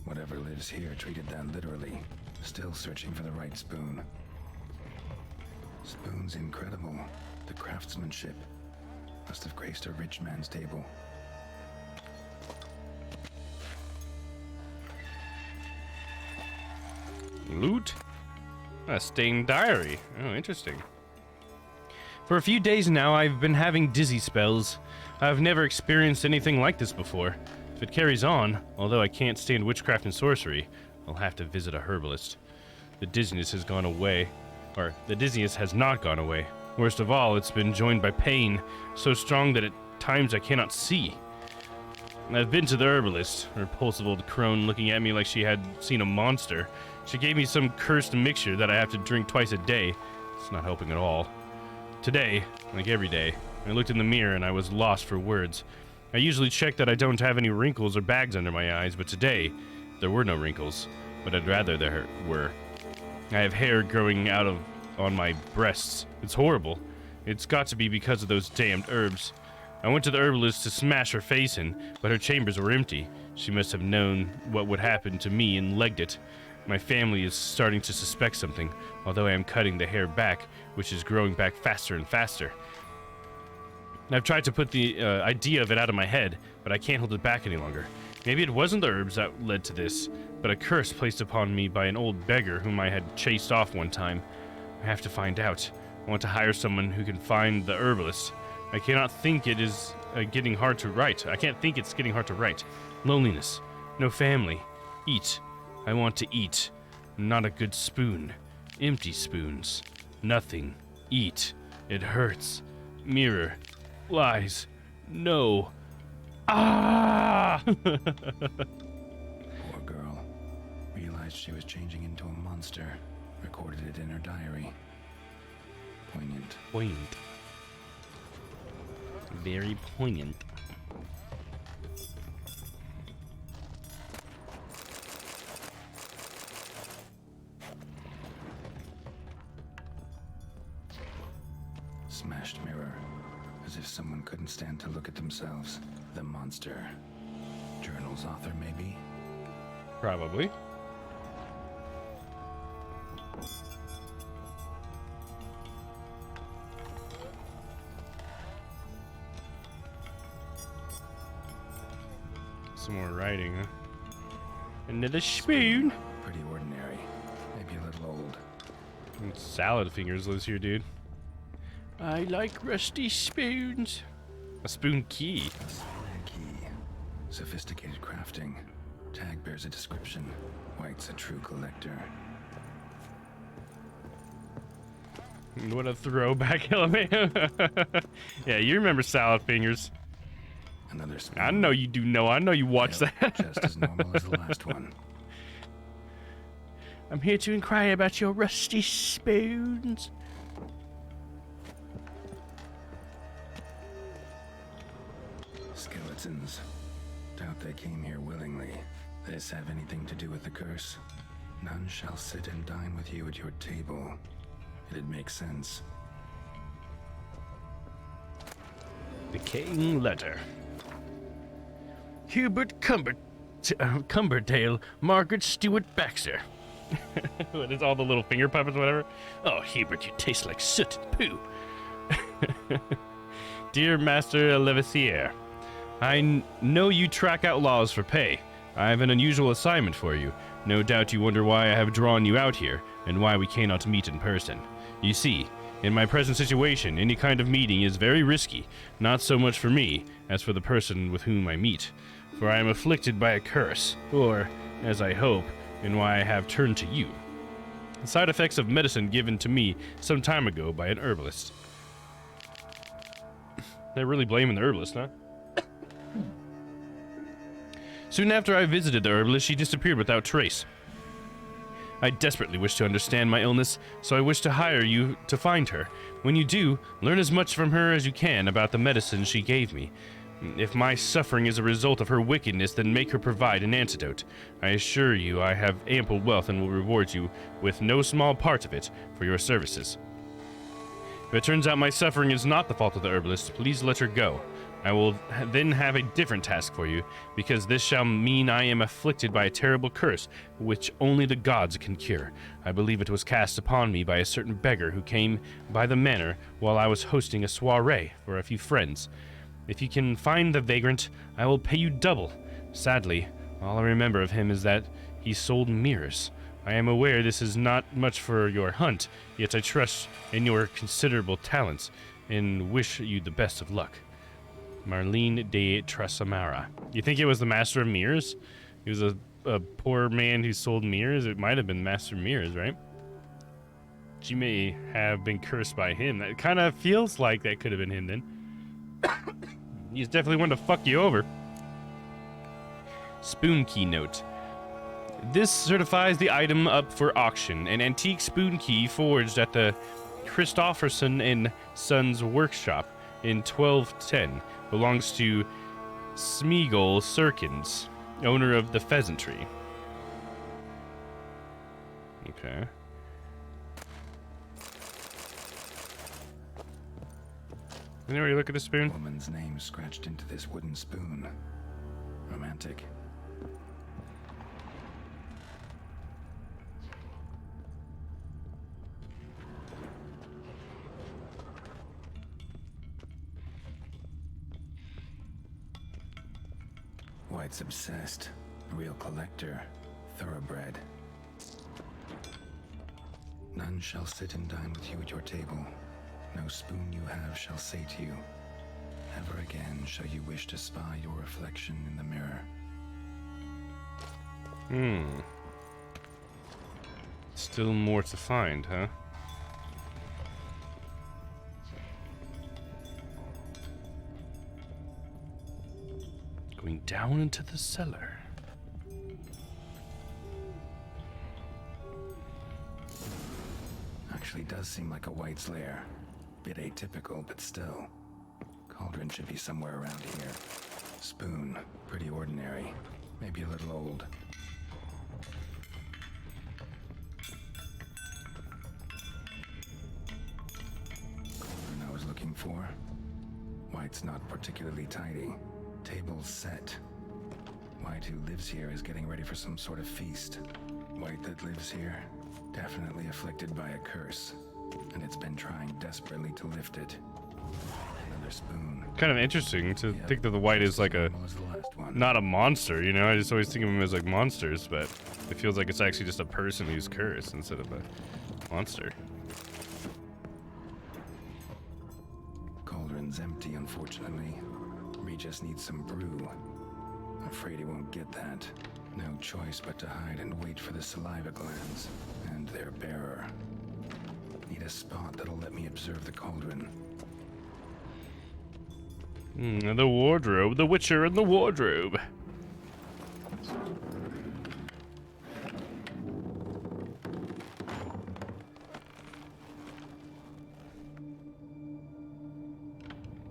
Whatever lives here treated that literally. Still searching for the right spoon. Spoon's incredible. The craftsmanship must have graced a rich man's table. Loot? A stained diary. Oh, interesting. For a few days now, I've been having dizzy spells. I've never experienced anything like this before. If it carries on, although I can't stand witchcraft and sorcery, I'll have to visit a herbalist. The dizziness has gone away. Or, the dizziness has not gone away. Worst of all, it's been joined by pain, so strong that at times I cannot see. I've been to the herbalist, a repulsive old crone looking at me like she had seen a monster. She gave me some cursed mixture that I have to drink twice a day. It's not helping at all. Today, like every day, I looked in the mirror and I was lost for words. I usually check that I don't have any wrinkles or bags under my eyes, but today, there were no wrinkles, but I'd rather there were. I have hair growing out on my breasts. It's horrible. It's got to be because of those damned herbs. I went to the herbalist to smash her face in, but her chambers were empty. She must have known what would happen to me and legged it. My family is starting to suspect something, although I am cutting the hair back, which is growing back faster and faster. I've tried to put the idea of it out of my head, but I can't hold it back any longer. Maybe it wasn't the herbs that led to this, but a curse placed upon me by an old beggar whom I had chased off one time. I have to find out. I want to hire someone who can find the herbalist. I cannot think it is getting hard to write. I can't think it's getting hard to write. Loneliness. No family. Eat. I want to eat. Not a good spoon. Empty spoons. Nothing. Eat. It hurts. Mirror. Lies. No. Ah! Poor girl. Realized she was changing into a monster. Recorded it in her diary. Poignant. Poignant. Very poignant. Smashed mirror. As if someone couldn't stand to look at themselves. The monster. Journal's author, maybe? Probably. Some more writing, huh? Another spoon. Pretty ordinary. Maybe a little old. And salad fingers lives here, dude. I like rusty spoons. A spoon key. Key. Sophisticated crafting. Tag bears a description. White's a true collector. What a throwback element. Yeah, you remember salad fingers. Another spoon. I know you do know. I know you watched that. Just as normal as the last one. I'm here to inquire about your rusty spoons. Skeletons. Doubt they came here willingly. This have anything to do with the curse? None shall sit and dine with you at your table. It'd make sense. Decaying letter. Hubert Cumberdale, Margaret Stewart Baxter. What is all the little finger puppets, whatever? Oh, Hubert, you taste like soot and poo. Dear Master Levassier, I know you track outlaws for pay. I have an unusual assignment for you. No doubt you wonder why I have drawn you out here, and why we cannot meet in person. You see, in my present situation, any kind of meeting is very risky, not so much for me, as for the person with whom I meet. For I am afflicted by a curse, or, as I hope, and why I have turned to you. The side effects of medicine given to me some time ago by an herbalist. They're really blaming the herbalist, huh? Soon after I visited the herbalist, she disappeared without trace. I desperately wish to understand my illness, so I wish to hire you to find her. When you do, learn as much from her as you can about the medicine she gave me. If my suffering is a result of her wickedness, then make her provide an antidote. I assure you I have ample wealth and will reward you with no small part of it for your services. If it turns out my suffering is not the fault of the herbalist, please let her go. I will then have a different task for you, because this shall mean I am afflicted by a terrible curse, which only the gods can cure. I believe it was cast upon me by a certain beggar who came by the manor while I was hosting a soiree for a few friends. If you can find the vagrant, I will pay you double. Sadly, all I remember of him is that he sold mirrors. I am aware this is not much for your hunt, yet I trust in your considerable talents, and wish you the best of luck. Marlene de Trasamara. You think it was the Master of Mirrors? He was a poor man who sold mirrors? It might have been Master of Mirrors, right? She may have been cursed by him. That kind of feels like that could have been him then. He's definitely one to fuck you over. Spoon key note. This certifies the item up for auction. An antique spoon key forged at the Christofferson and Sons workshop in 1210 belongs to Smeagol Serkins, owner of the Pheasantry. Okay. Anybody look at the spoon? Woman's name scratched into this wooden spoon. Romantic. White's obsessed. Real collector. Thoroughbred. None shall sit and dine with you at your table. No spoon you have shall say to you, ever again shall you wish to spy your reflection in the mirror. Still more to find, huh? Going down into the cellar. Actually does seem like a White's lair. Bit atypical, but still. Cauldron should be somewhere around here. Spoon, pretty ordinary. Maybe a little old. Cauldron I was looking for? White's not particularly tidy. Table's set. White who lives here is getting ready for some sort of feast. White that lives here, definitely afflicted by a curse. And it's been trying desperately to lift it. Another spoon. Kind of interesting to think that the White is like a, not a monster, you know? I just always think of them as like monsters, but it feels like it's actually just a person who's cursed instead of a monster. Cauldron's empty, unfortunately. Regis needs some brew. Afraid he won't get that. No choice but to hide and wait for the saliva glands and their bearer. Need a spot that'll let me observe the cauldron. The wardrobe, the Witcher and the wardrobe.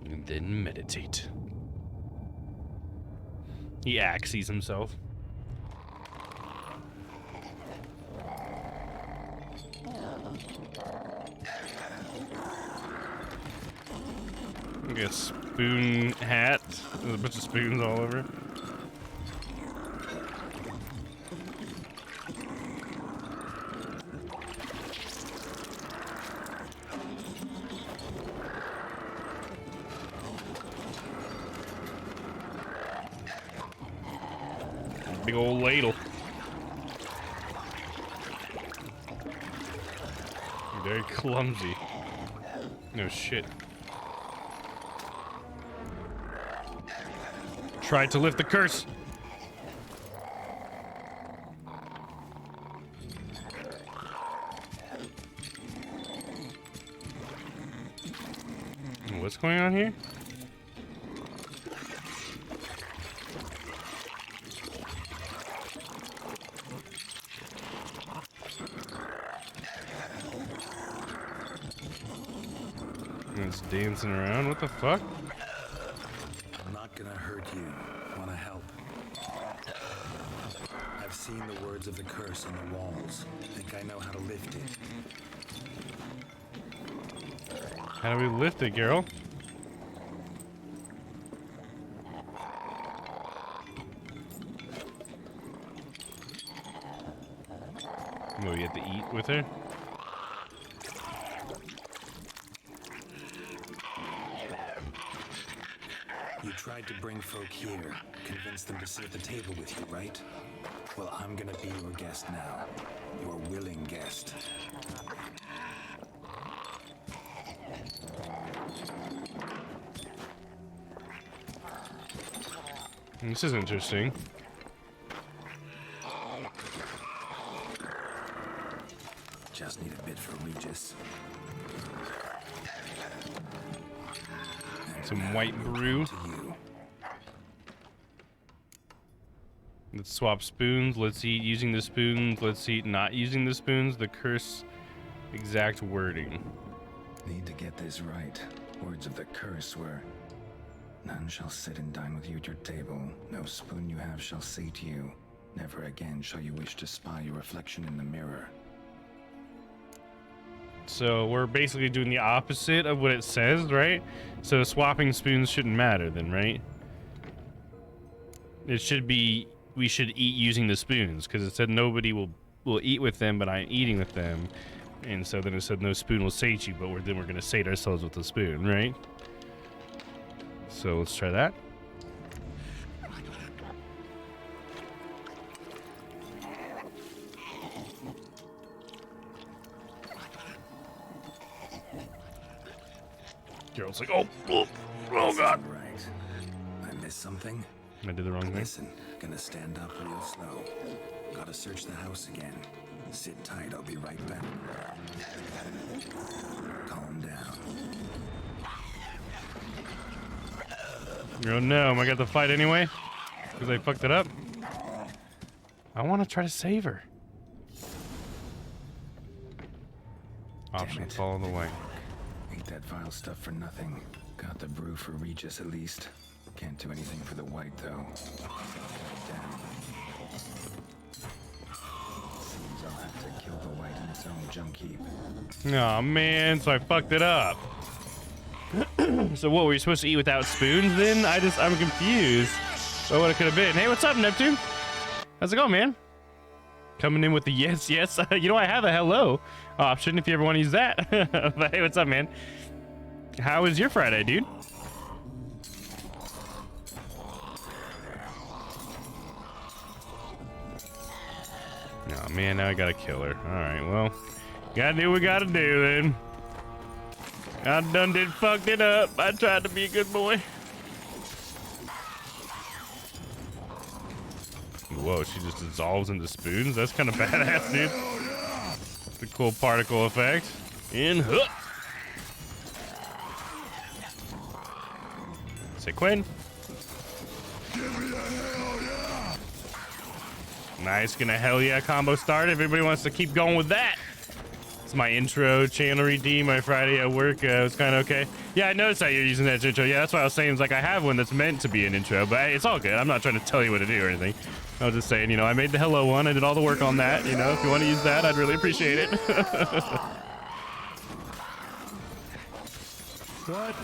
And then meditate. He axes himself. Like a spoon hat. There's a bunch of spoons all over. Big old ladle. Very clumsy. No shit. Tried to lift the curse. What's going on here? It's dancing around. What the fuck? I'm not gonna hurt you. Wanna help? I've seen the words of the curse on the walls. Think I know how to lift it. How do we lift it, girl? Oh, you have to eat with her? You tried to bring folk here, convince them to sit at the table with you, right? Well, I'm gonna be your guest now. Your willing guest. This is interesting. Just need a bit for Regis. Some white brew. Let's swap spoons. Let's eat using the spoons. Let's eat not using the spoons. The curse exact wording. Need to get this right. Words of the curse were, none shall sit and dine with you at your table. No spoon you have shall sate you. Never again shall you wish to spy your reflection in the mirror. So we're basically doing the opposite of what it says, right? So swapping spoons shouldn't matter then, right? It should be, we should eat using the spoons, because it said nobody will eat with them, but I'm eating with them. And so then it said no spoon will sate you, but then we're going to sate ourselves with a spoon, right? So let's try that. Girl's like, oh god. Right. I missed something? I did the wrong thing. Listen, gonna stand up real slow. Gotta search the house again. Sit tight, I'll be right back. Calm down. Oh no, am I got to fight anyway? Because I fucked it up? I want to try to save her. Option, follow the way. Ain't that vile stuff for nothing. Got the brew for Regis at least. Can't do anything for the white though. Damn. Seems I'll have to kill the white in its own junk heap. Aw man, so I fucked it up. So what, were you supposed to eat without spoons then? I'm confused. What would it could have been? Hey, what's up, Neptune? How's it going, man? Coming in with the yes. You know, I have a hello option if you ever want to use that. But hey, what's up, man? How was your Friday, dude? Oh, man, now I gotta kill her. All right, well, gotta do what we gotta do then. I done fucked it up. I tried to be a good boy. Whoa, she just dissolves into spoons? That's kind of badass, dude. It's a cool particle effect. In hook. Say Quinn. Nice, gonna hell yeah combo start. Everybody wants to keep going with that. It's my intro channel redeem. My Friday at work was kind of okay. Yeah, I noticed that you're using that intro. Yeah, that's why I was saying, it's like I have one that's meant to be an intro, but hey, it's all good. I'm not trying to tell you what to do or anything. I was just saying, you know, I made the hello one. I did all the work on that. You know, if you want to use that, I'd really appreciate it. What?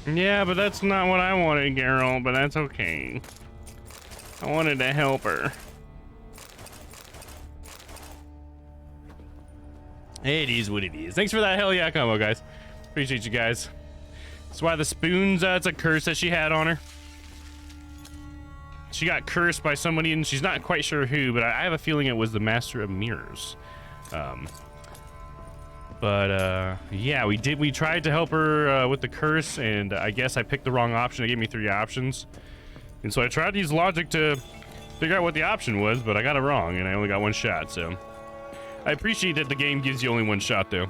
Yeah, but that's not what I wanted, Yarrow, but that's okay. I wanted to help her. It is what it is. Thanks for that hell yeah combo, guys. Appreciate you guys. That's why the spoons, it's a curse that she had on her. She got cursed by somebody, and she's not quite sure who, but I have a feeling it was the Master of Mirrors. Yeah, we tried to help her with the curse, and I guess I picked the wrong option. It gave me 3 options, and so I tried to use logic to figure out what the option was, but I got it wrong, and I only got 1 shot. So I appreciate that the game gives you only 1 shot, though.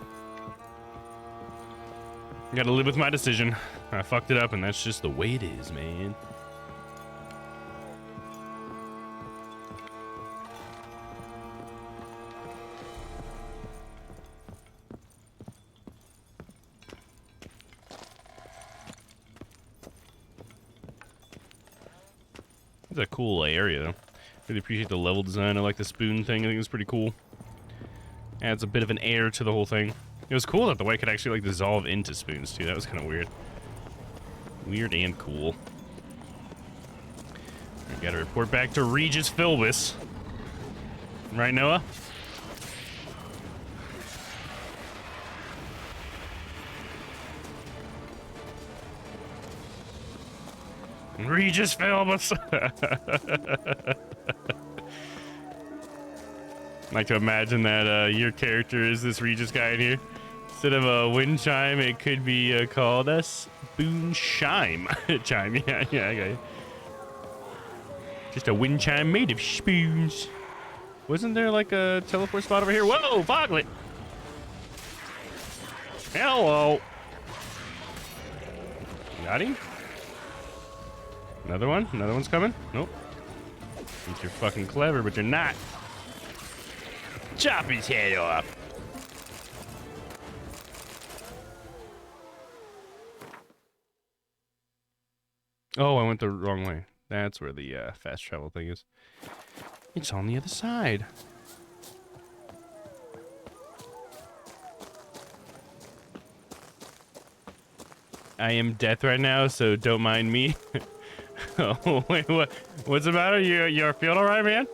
I gotta live with my decision. I fucked it up, and that's just the way it is, man. It's a cool area, though. Really appreciate the level design. I like the spoon thing. I think it's pretty cool. Adds a bit of an air to the whole thing. It was cool that the white could actually, like, dissolve into spoons, too. That was kind of weird. Weird and cool. I gotta report back to Regis Philbus. Right, Noah? Regis Philbus. I like to imagine that your character is this Regis guy in here. Instead of a wind chime, it could be called a spoon chime. Chime, yeah, I got you. Just a wind chime made of spoons. Wasn't there like a teleport spot over here? Whoa, Foglet! Hello! Got him? Another one? Another one's coming? Nope. Think you're fucking clever, but you're not. Chop his head off. Oh, I went the wrong way. That's where the fast travel thing is. It's on the other side. I am death right now, so don't mind me. Oh, wait, what's the matter? You're feeling all right, man?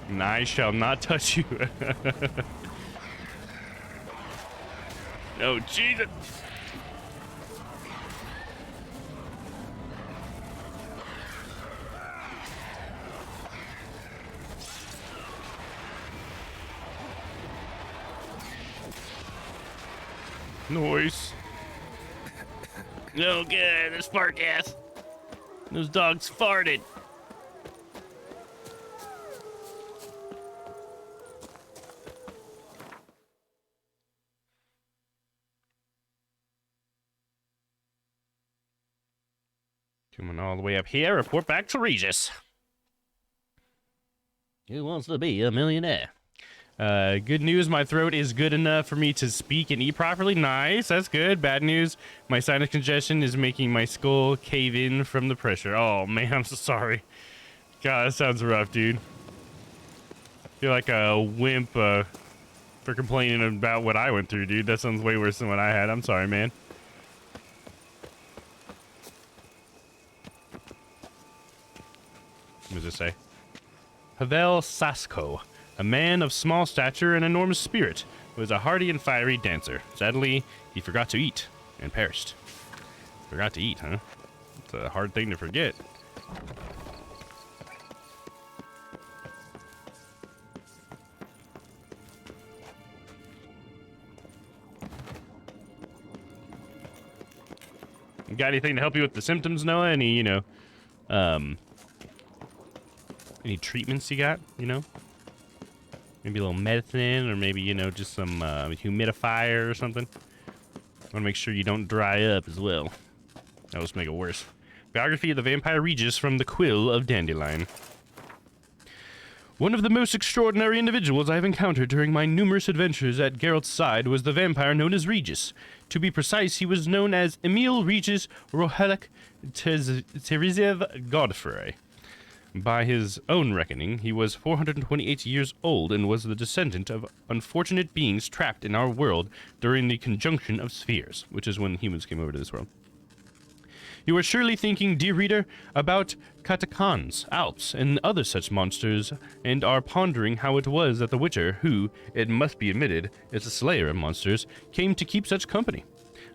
And I shall not touch you. Oh, Jesus. Noise. Oh, good. There's fart gas. Those dogs farted. Coming all the way up here, report back to Regis. Who wants to be a millionaire? Good news, my throat is good enough for me to speak and eat properly. Nice, that's good. Bad news, my sinus congestion is making my skull cave in from the pressure. Oh man, I'm so sorry. God, that sounds rough, dude. I feel like a wimp for complaining about what I went through, dude. That sounds way worse than what I had. I'm sorry, man. What does it say? Havel Sasko, a man of small stature and enormous spirit, was a hardy and fiery dancer. Sadly, he forgot to eat and perished. Forgot to eat, huh? It's a hard thing to forget. You got anything to help you with the symptoms, Noah? Any, you know, any treatments you got, you know? Maybe a little medicine, or maybe, you know, just some humidifier or something. I want to make sure you don't dry up as well. That'll just make it worse. Biography of the Vampire Regis from the Quill of Dandelion. One of the most extraordinary individuals I have encountered during my numerous adventures at Geralt's side was the vampire known as Regis. To be precise, he was known as Emil Regis Rohelek Teresev Godfrey. By his own reckoning, he was 428 years old and was the descendant of unfortunate beings trapped in our world during the conjunction of spheres, which is when humans came over to this world. You are surely thinking, dear reader, about catacans, alps, and other such monsters, and are pondering how it was that the Witcher, who, it must be admitted, is a slayer of monsters, came to keep such company.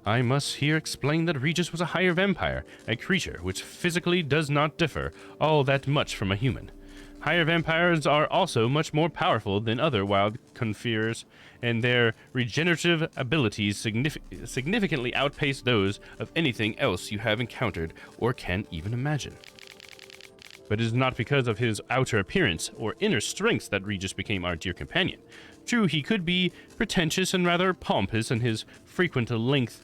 I must here explain that Regis was a higher vampire, a creature which physically does not differ all that much from a human. Higher vampires are also much more powerful than other wild conferers, and their regenerative abilities significantly outpace those of anything else you have encountered or can even imagine. But it is not because of his outer appearance or inner strength that Regis became our dear companion. True, he could be pretentious and rather pompous in his frequent length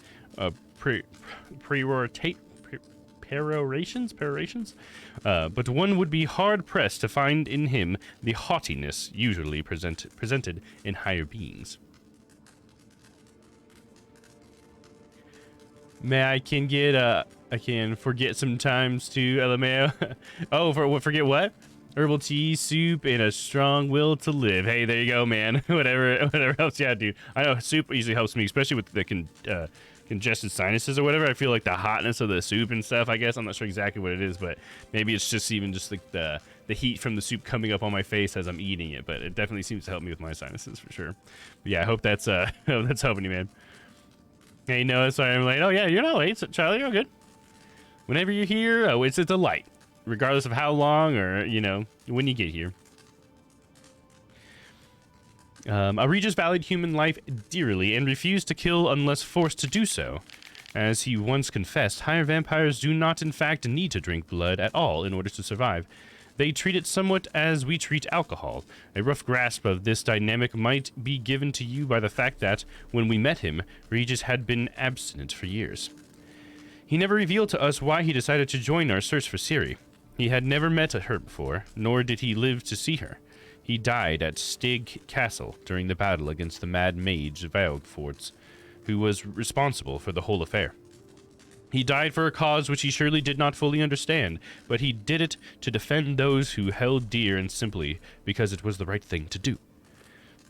perorations, but one would be hard-pressed to find in him the haughtiness usually presented in higher beings. I can forget sometimes too, LMAO. Oh, forget what? Herbal tea, soup, and a strong will to live. Hey, there you go, man. whatever helps you out, dude. I know soup usually helps me, especially with the congested sinuses or whatever. I feel like the hotness of the soup and stuff, I guess. I'm not sure exactly what it is, but maybe it's just even just like the heat from the soup coming up on my face as I'm eating it. But it definitely seems to help me with my sinuses for sure. But yeah, I hope that's helping you, man. Hey, no, sorry, I'm late. Oh yeah, you're not late, Charlie. You're good. Whenever you're here, it's a delight, regardless of how long or, you know, when you get here. Regis valued human life dearly and refused to kill unless forced to do so. As he once confessed, higher vampires do not in fact need to drink blood at all in order to survive. They treat it somewhat as we treat alcohol. A rough grasp of this dynamic might be given to you by the fact that, when we met him, Regis had been abstinent for years. He never revealed to us why he decided to join our search for Ciri. He had never met her before, nor did he live to see her. He died at Stig Castle during the battle against the mad mage Veilforts, who was responsible for the whole affair. He died for a cause which he surely did not fully understand, but he did it to defend those who held dear and simply because it was the right thing to do.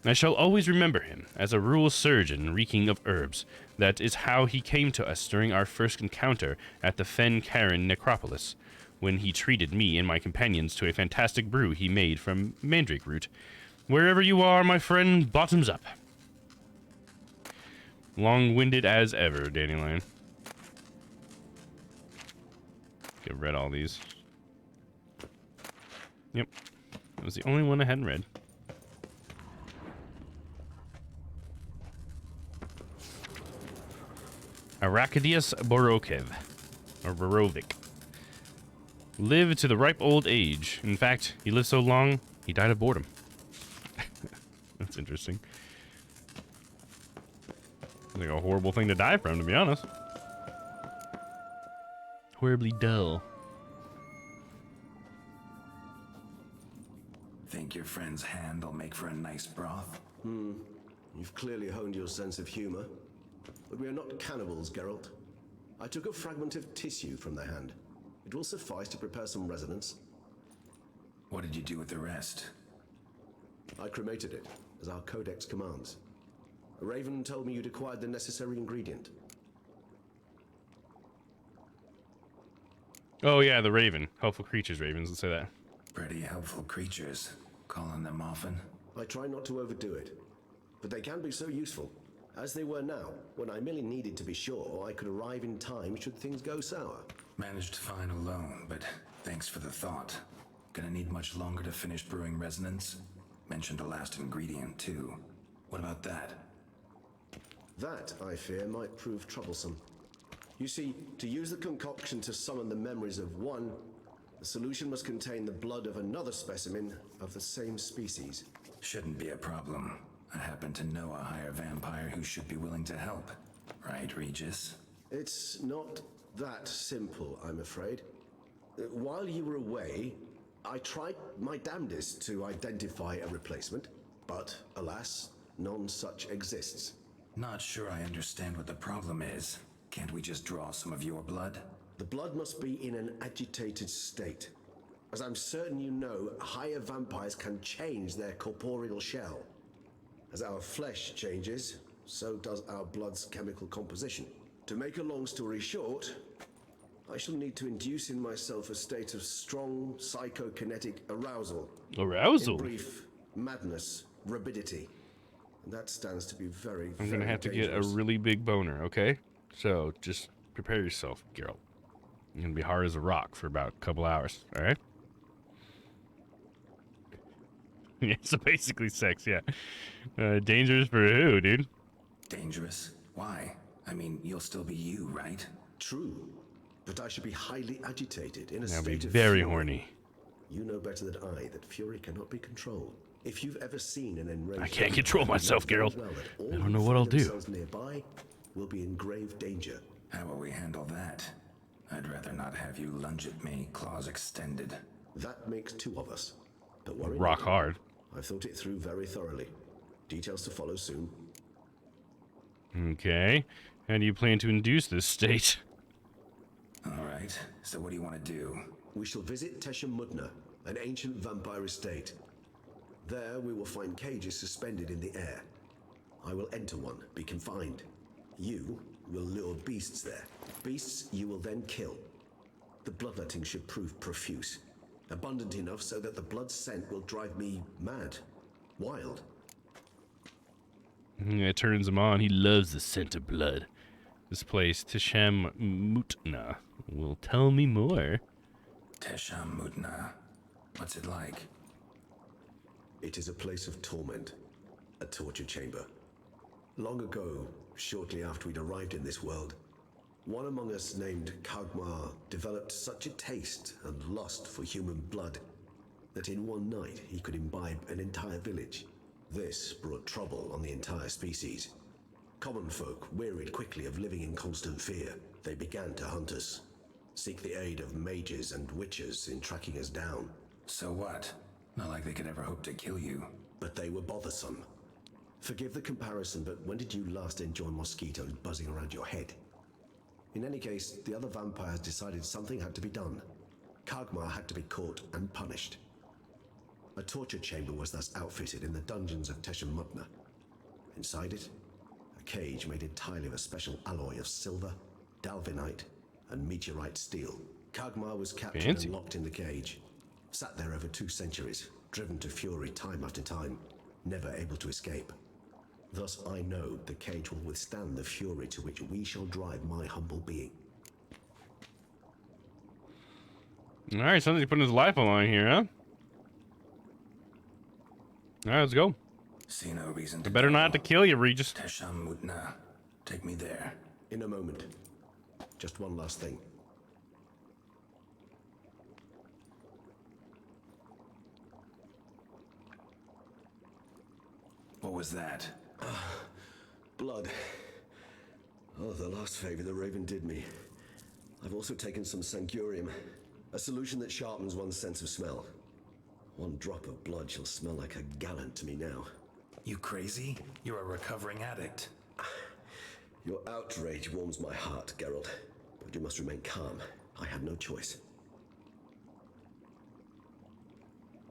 I shall always remember him as a rural surgeon reeking of herbs. That is how he came to us during our first encounter at the Fen Karen necropolis, when he treated me and my companions to a fantastic brew he made from mandrake root. Wherever you are, my friend, bottoms up. Long-winded as ever, Dandelion. I've read all these. Yep. That was the only one I hadn't read. Aracadius Borokev. Or Borovic. Lived to the ripe old age. In fact, he lived so long, he died of boredom. That's interesting. Like a horrible thing to die from, to be honest. Horribly dull. friend's hand will make for a nice broth. You've clearly honed your sense of humor. But we are not cannibals, Geralt. I took a fragment of tissue from the hand. It will suffice to prepare some resonance. What did you do with the rest? I cremated it, as our codex commands. A raven told me you'd acquired the necessary ingredient. Oh yeah, the raven. Helpful creatures, ravens. Let's say that. Pretty helpful creatures. Calling them often? I try not to overdo it, but they can be so useful. As they were now, when I merely needed to be sure I could arrive in time should things go sour. Managed fine alone, but thanks for the thought. Gonna need much longer to finish brewing resonance? Mentioned a last ingredient, too. What about that? That, I fear, might prove troublesome. You see, to use the concoction to summon the memories of one, the solution must contain the blood of another specimen of the same species. Shouldn't be a problem. I happen to know a higher vampire who should be willing to help. Right, Regis? It's not that simple, I'm afraid. While you were away, I tried my damnedest to identify a replacement, but alas, none such exists. Not sure I understand what the problem is. Can't we just draw some of your blood? The blood must be in an agitated state. As I'm certain you know, higher vampires can change their corporeal shell. As our flesh changes, so does our blood's chemical composition. To make a long story short, I shall need to induce in myself a state of strong psychokinetic arousal. Arousal? In brief, madness, rabidity. And that stands to be very, I'm gonna have to get a really big boner, okay? So just prepare yourself, Geralt. You're gonna be hard as a rock for about a couple hours, alright? Yeah, so basically sex, yeah. Dangerous for who, dude? Dangerous? Why? I mean, you'll still be you, right? True. But I should be highly agitated in a I'll be state of very fury. horny. You know better than I that fury cannot be controlled. If you've ever seen an enraged I can't control myself, Geralt. I don't know what I'll do. Nearby will be in grave danger. How will we handle that? I'd rather not have you lunge at me, claws extended. That makes two of us. Don't worry. Rock hard. I've thought it through very thoroughly. Details to follow soon. Okay. How do you plan to induce this state? Alright, so what do you want to do? We shall visit Teshem Mudna, an ancient vampire estate. There we will find cages suspended in the air. I will enter one, be confined. You will lure beasts there. Beasts you will then kill. The bloodletting should prove profuse. Abundant enough so that the blood scent will drive me mad. Wild. It turns him on. He loves the scent of blood. This place, Teshem Mudna, will tell me more. Teshem Mudna. What's it like? It is a place of torment. A torture chamber. Long ago, shortly after we'd arrived in this world, one among us named Kagmar developed such a taste and lust for human blood that in one night he could imbibe an entire village. This brought trouble on the entire species. Common folk wearied quickly of living in constant fear. They began to hunt us, seek the aid of mages and witches in tracking us down. So what? Not like they could ever hope to kill you. But they were bothersome. Forgive the comparison, but when did you last enjoy mosquitoes buzzing around your head? In any case, the other vampires decided something had to be done. Kagmar had to be caught and punished. A torture chamber was thus outfitted in the dungeons of Teshem Mudna. Inside it, a cage made entirely of a special alloy of silver, dalvinite, and meteorite steel. Kagmar was captured Fancy. and locked in the cage. Sat there over 2 centuries, driven to fury time after time, never able to escape. Thus I know the cage will withstand the fury to which we shall drive my humble being. Alright, sounds like he's putting his life on the line here, huh? Alright, let's go. See no reason I to better not have to kill you, Regis. Teshem Mudna. Take me there. In a moment. Just one last thing. What was that? Blood. Oh, the last favor the Raven did me. I've also taken some Sangurium, a solution that sharpens one's sense of smell. One drop of blood shall smell like a gallon to me now. You crazy? You're a recovering addict. Your outrage warms my heart, Geralt. But you must remain calm. I had no choice.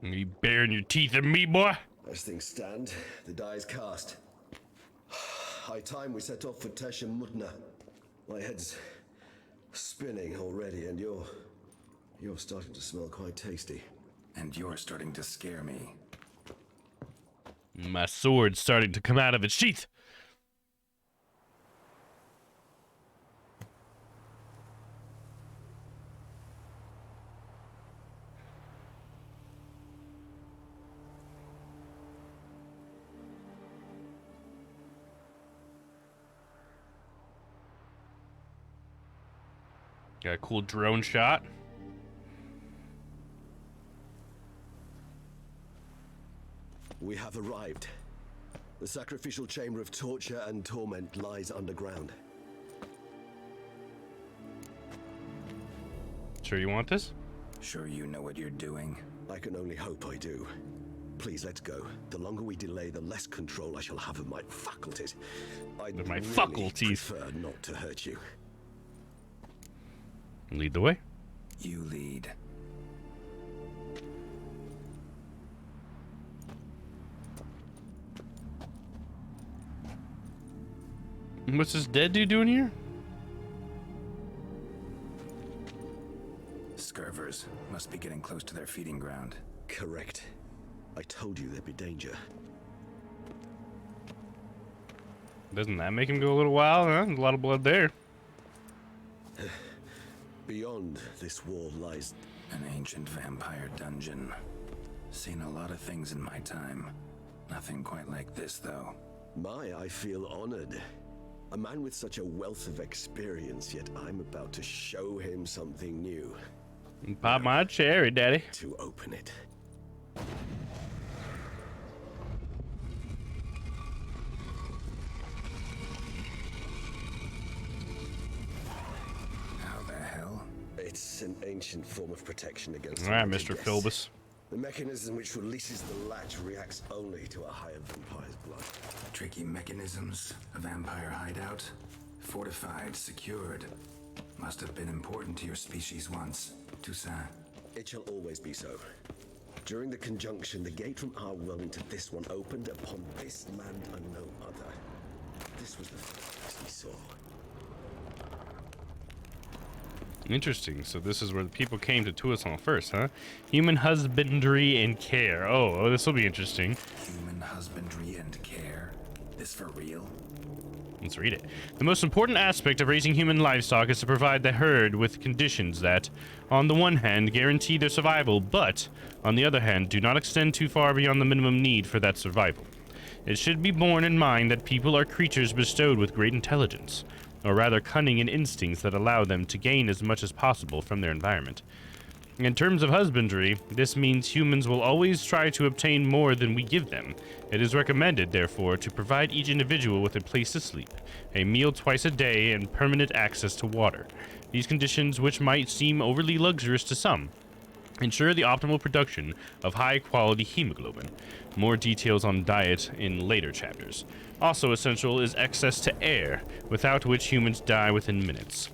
You baring your teeth at me, boy? As things stand, the die is cast. High time we set off for Teshem Mutna. My head's spinning already, and you're starting to smell quite tasty. And you're starting to scare me. My sword's starting to come out of its sheath. Got a cool drone shot. We have arrived. The sacrificial chamber of torture and torment lies underground. Sure you want this? Sure you know what you're doing? I can only hope I do. Please, let's go. The longer we delay, the less control I shall have of my faculties. I'd Of my really faculties. prefer not to hurt you. Lead the way. You lead. What's this dead dude doing here? Scurvers must be getting close to their feeding ground. Correct. I told you there'd be danger. Doesn't that make him go a little wild, huh? There's a lot of blood there. Beyond this wall lies an ancient vampire dungeon. Seen a lot of things in my time. Nothing quite like this, though. I feel honored. A man with such a wealth of experience, yet I'm about to show him something new. Pop my cherry, daddy. To open it. How the hell? It's an ancient form of protection against... All right, Mr. Philbus. The mechanism which releases the latch reacts only to a higher vampire's blood. Tricky mechanisms, a vampire hideout, fortified, secured. Must have been important to your species once, Toussaint. It shall always be so. During the conjunction, the gate from our world into this one opened upon this land and no other. This was the first he saw. Interesting. So this is where the people came to Tucson first, huh? Human husbandry and care. Oh, this will be interesting. Human husbandry and care? This for real? Let's read it. The most important aspect of raising human livestock is to provide the herd with conditions that, on the one hand, guarantee their survival, but, on the other hand, do not extend too far beyond the minimum need for that survival. It should be borne in mind that people are creatures bestowed with great intelligence, or rather cunning and instincts that allow them to gain as much as possible from their environment. In terms of husbandry, this means humans will always try to obtain more than we give them. It is recommended, therefore, to provide each individual with a place to sleep, a meal twice a day, and permanent access to water. These conditions, which might seem overly luxurious to some, ensure the optimal production of high-quality hemoglobin. More details on diet in later chapters. Also essential is access to air, without which humans die within minutes.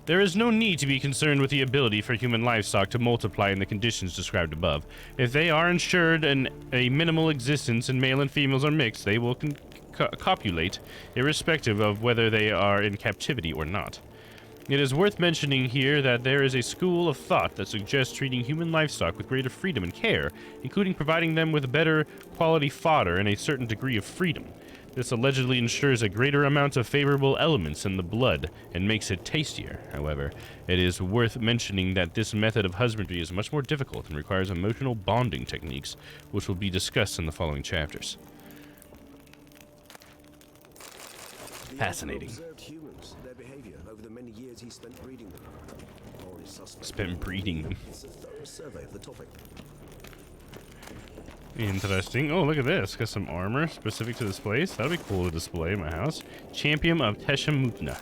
There is no need to be concerned with the ability for human livestock to multiply in the conditions described above. If they are ensured a minimal existence and male and females are mixed, they will copulate, irrespective of whether they are in captivity or not. It is worth mentioning here that there is a school of thought that suggests treating human livestock with greater freedom and care, including providing them with better quality fodder and a certain degree of freedom. This allegedly ensures a greater amount of favorable elements in the blood and makes it tastier. However, it is worth mentioning that this method of husbandry is much more difficult and requires emotional bonding techniques, which will be discussed in the following chapters. Fascinating. Observed humans, their behavior over the many years he spent breeding them. Or is suspect. Spent breeding them. It's a thorough survey of the topic. Interesting. Oh, look at this. Got some armor specific to this place. That'd be cool to display in my house. Champion of Teshem Mutna.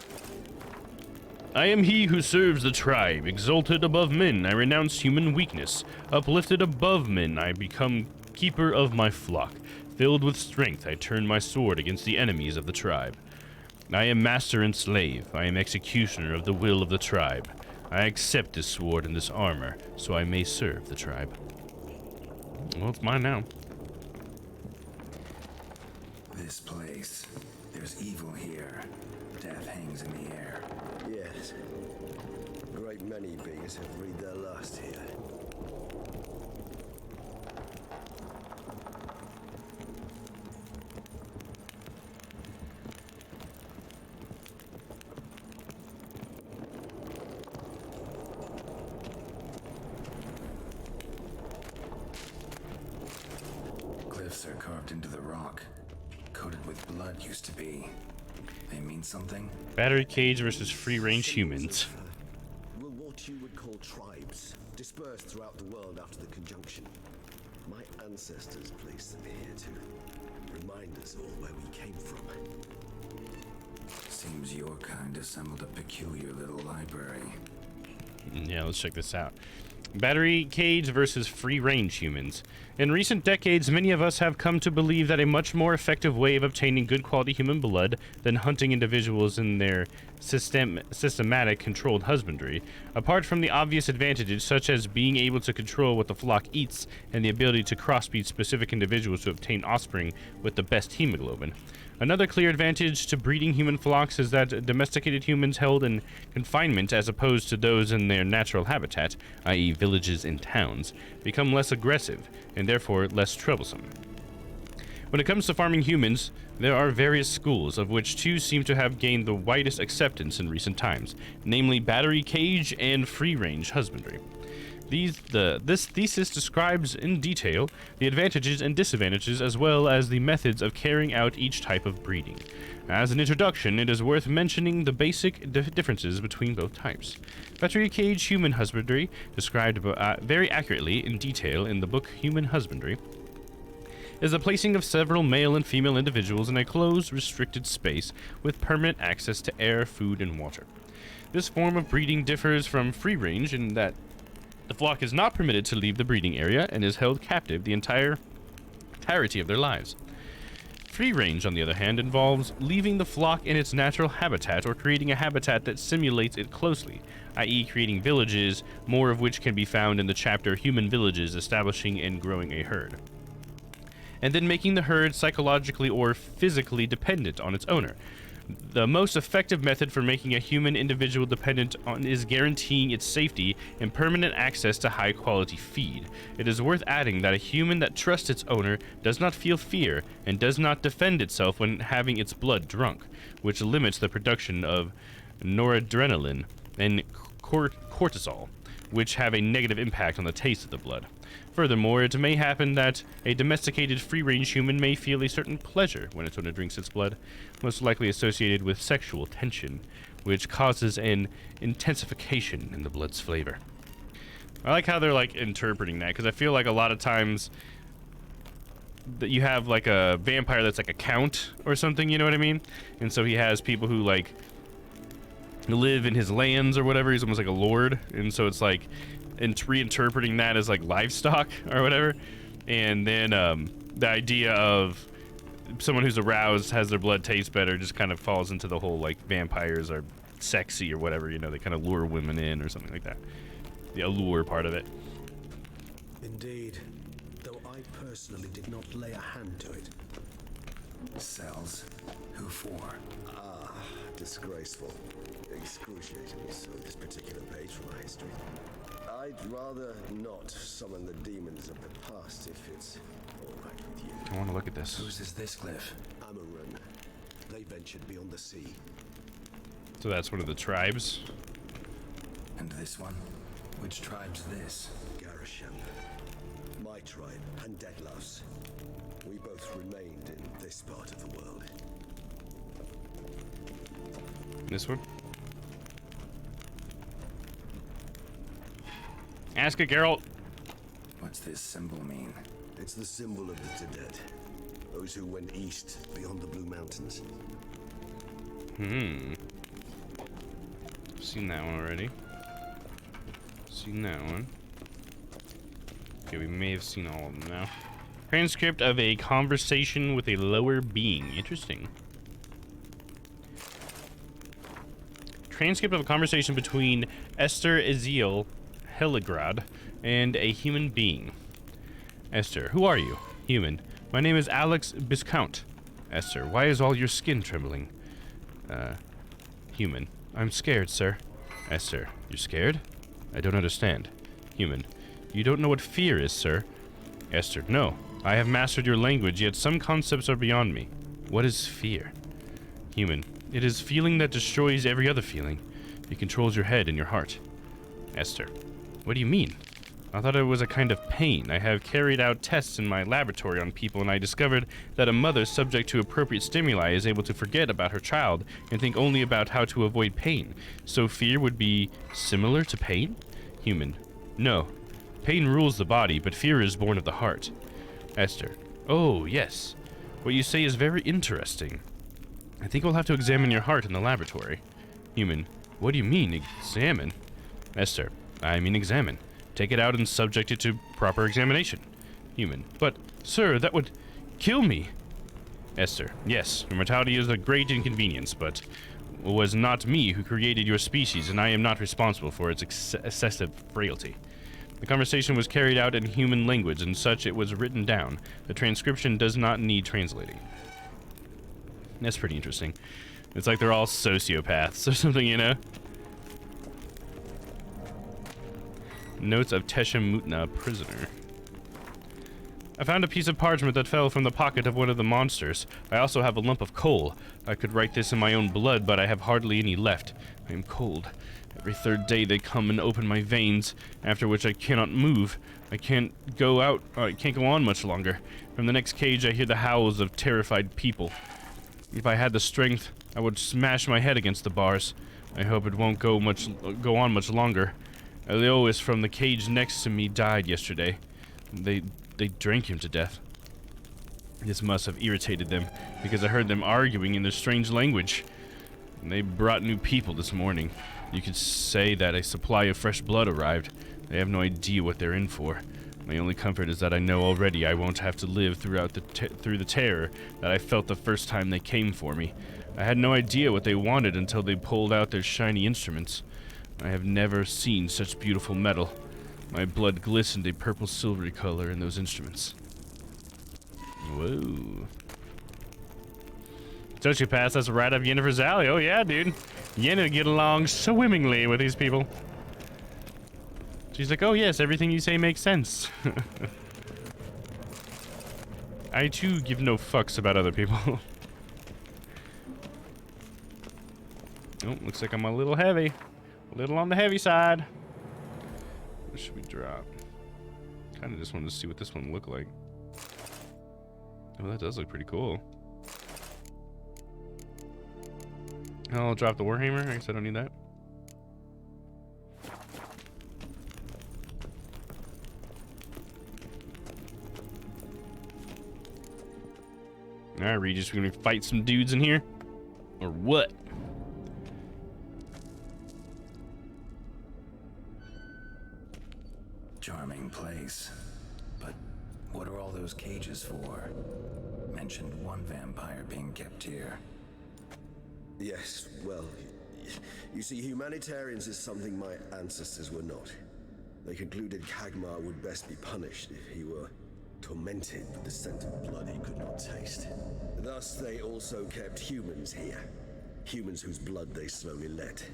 I am he who serves the tribe. Exalted above men, I renounce human weakness. Uplifted above men, I become keeper of my flock. Filled with strength, I turn my sword against the enemies of the tribe. I am master and slave. I am executioner of the will of the tribe. I accept this sword and this armor, so I may serve the tribe. Well, it's mine now. This place. There's evil here. Death hangs in the air. Yes. A great many beings have breathed their last here. Cliffs are carved into the rock. Coated with blood used to be. They mean something? Battery cage versus free-range humans. Were what you would call tribes, dispersed throughout the world after the conjunction. My ancestors placed them here to remind us all where we came from. Seems your kind assembled a peculiar little library. Yeah, let's check this out. Battery cage versus free-range humans. In recent decades, many of us have come to believe that a much more effective way of obtaining good quality human blood than hunting individuals in their systematic controlled husbandry, apart from the obvious advantages such as being able to control what the flock eats and the ability to crossbreed specific individuals to obtain offspring with the best hemoglobin. Another clear advantage to breeding human flocks is that domesticated humans held in confinement as opposed to those in their natural habitat, i.e. villages and towns, become less aggressive and therefore less troublesome. When it comes to farming humans, there are various schools, of which two seem to have gained the widest acceptance in recent times, namely battery cage and free-range husbandry. This thesis describes in detail the advantages and disadvantages as well as the methods of carrying out each type of breeding. As an introduction, it is worth mentioning the basic differences between both types. Battery cage human husbandry, described very accurately in detail in the book Human Husbandry, is the placing of several male and female individuals in a closed, restricted space with permanent access to air, food, and water. This form of breeding differs from free-range in that the flock is not permitted to leave the breeding area and is held captive the entirety of their lives. Free range, on the other hand, involves leaving the flock in its natural habitat or creating a habitat that simulates it closely, i.e. creating villages, more of which can be found in the chapter Human Villages, Establishing and Growing a Herd, and then making the herd psychologically or physically dependent on its owner. The most effective method for making a human individual dependent on is guaranteeing its safety and permanent access to high-quality feed. It is worth adding that a human that trusts its owner does not feel fear and does not defend itself when having its blood drunk, which limits the production of noradrenaline and cortisol, which have a negative impact on the taste of the blood. Furthermore, it may happen that a domesticated free-range human may feel a certain pleasure when its owner drinks its blood, most likely associated with sexual tension, which causes an intensification in the blood's flavor. I like how they're like interpreting that, because I feel like a lot of times that you have like a vampire that's like a count or something, you know what I mean? And so he has people who like live in his lands or whatever. He's almost like a lord, and so it's like reinterpreting that as like livestock or whatever. And then the idea of someone who's aroused has their blood taste better just kind of falls into the whole like vampires are sexy or whatever, you know, they kind of lure women in or something like that. The allure part of it. Indeed, though I personally did not lay a hand to it. Cells? Who for? Ah, disgraceful. Excruciatingly so, this particular page from our history. I'd rather not summon the demons of the past if it's all right with you. I want to look at this. Whose is this cliff? Amarun. They ventured beyond the sea. So that's one of the tribes. And this one? Which tribe's this? Garasham. My tribe and Deadlouse. We both remained in this part of the world. This one? Ask it, Geralt. What's this symbol mean? It's the symbol of the Dead. Those who went east beyond the Blue Mountains. Seen that one already. Seen that one. Okay, we may have seen all of them now. Transcript of a conversation with a lower being. Interesting. Transcript of a conversation between Esther Ezeal Heligrad and a human being. Esther, who are you? Human. My name is Alex Biscount. Esther, why is all your skin trembling? Human. I'm scared, sir. Esther, you're scared? I don't understand. Human. You don't know what fear is, sir. Esther, no. I have mastered your language, yet some concepts are beyond me. What is fear? Human. It is feeling that destroys every other feeling. It controls your head and your heart. Esther. What do you mean? I thought it was a kind of pain. I have carried out tests in my laboratory on people, and I discovered that a mother subject to appropriate stimuli is able to forget about her child and think only about how to avoid pain. So fear would be similar to pain? Human. No. Pain rules the body, but fear is born of the heart. Esther. Oh, yes. What you say is very interesting. I think we'll have to examine your heart in the laboratory. Human. What do you mean, examine? Esther. I mean examine. Take it out and subject it to proper examination. Human. But, sir, that would kill me. Esther. Yes, your mortality is a great inconvenience, but it was not me who created your species, and I am not responsible for its excessive frailty. The conversation was carried out in human language, and such it was written down. The transcription does not need translating. That's pretty interesting. It's like they're all sociopaths or something, you know? Notes of Teshamutna, prisoner. I found a piece of parchment that fell from the pocket of one of the monsters. I also have a lump of coal. I could write this in my own blood, but I have hardly any left. I am cold. Every third day they come and open my veins, after which I cannot move. I can't go on much longer. From the next cage I hear the howls of terrified people. If I had the strength, I would smash my head against the bars. I hope it won't go on much longer. Eliois from the cage next to me died yesterday. They drank him to death. This must have irritated them, because I heard them arguing in their strange language. And they brought new people this morning. You could say that a supply of fresh blood arrived. They have no idea what they're in for. My only comfort is that I know already I won't have to live through the terror that I felt the first time they came for me. I had no idea what they wanted until they pulled out their shiny instruments. I have never seen such beautiful metal. My blood glistened a purple silvery color in those instruments. Whoa. Sociopath, that's right up Yennefer's alley. Oh yeah, dude. Yennefer get along swimmingly with these people. She's like, oh yes, everything you say makes sense. I too give no fucks about other people. Oh, looks like I'm a little heavy. A little on the heavy side. What should we drop? Kinda just wanted to see what this one looked like. Oh, that does look pretty cool. I'll drop the Warhammer. I guess I don't need that. Alright, Regis, we're gonna fight some dudes in here? Or what? Charming place. But what are all those cages for? Mentioned one vampire being kept here. Yes, well, you see, humanitarians is something my ancestors were not. They concluded Kagmar would best be punished if he were tormented with the scent of blood he could not taste. Thus, they also kept humans here. Humans whose blood they slowly let.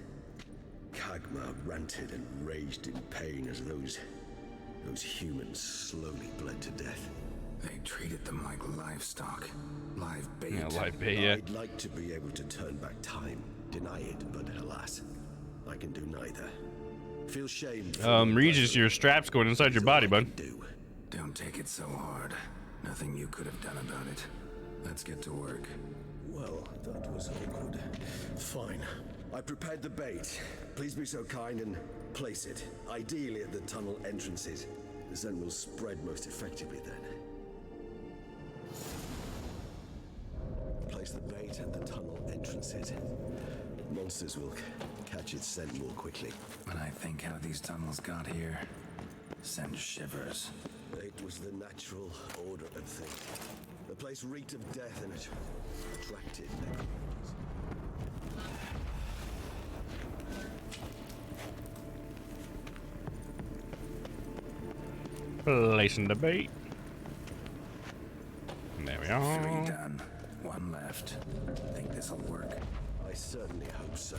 Kagmar ranted and raged in pain as those humans slowly bled to death. They treated them like livestock. Live bait. Yeah, live bait, yeah. I'd like to be able to turn back time, deny it, but alas, I can do neither. Feel shame. Regis, your strap's going inside your body, bud. Don't take it so hard. Nothing you could have done about it. Let's get to work. Well, that was awkward. Fine. I prepared the bait. Please be so kind and place it, ideally at the tunnel entrances. The scent will spread most effectively then. Place the bait at the tunnel entrances. Monsters will catch its scent more quickly. When I think how these tunnels got here, send shivers. It was the natural order of things. The place reeked of death and it attracted necromancers. Placing the bait. There we 3 are. done. 1 left. Think this'll work. I certainly hope so.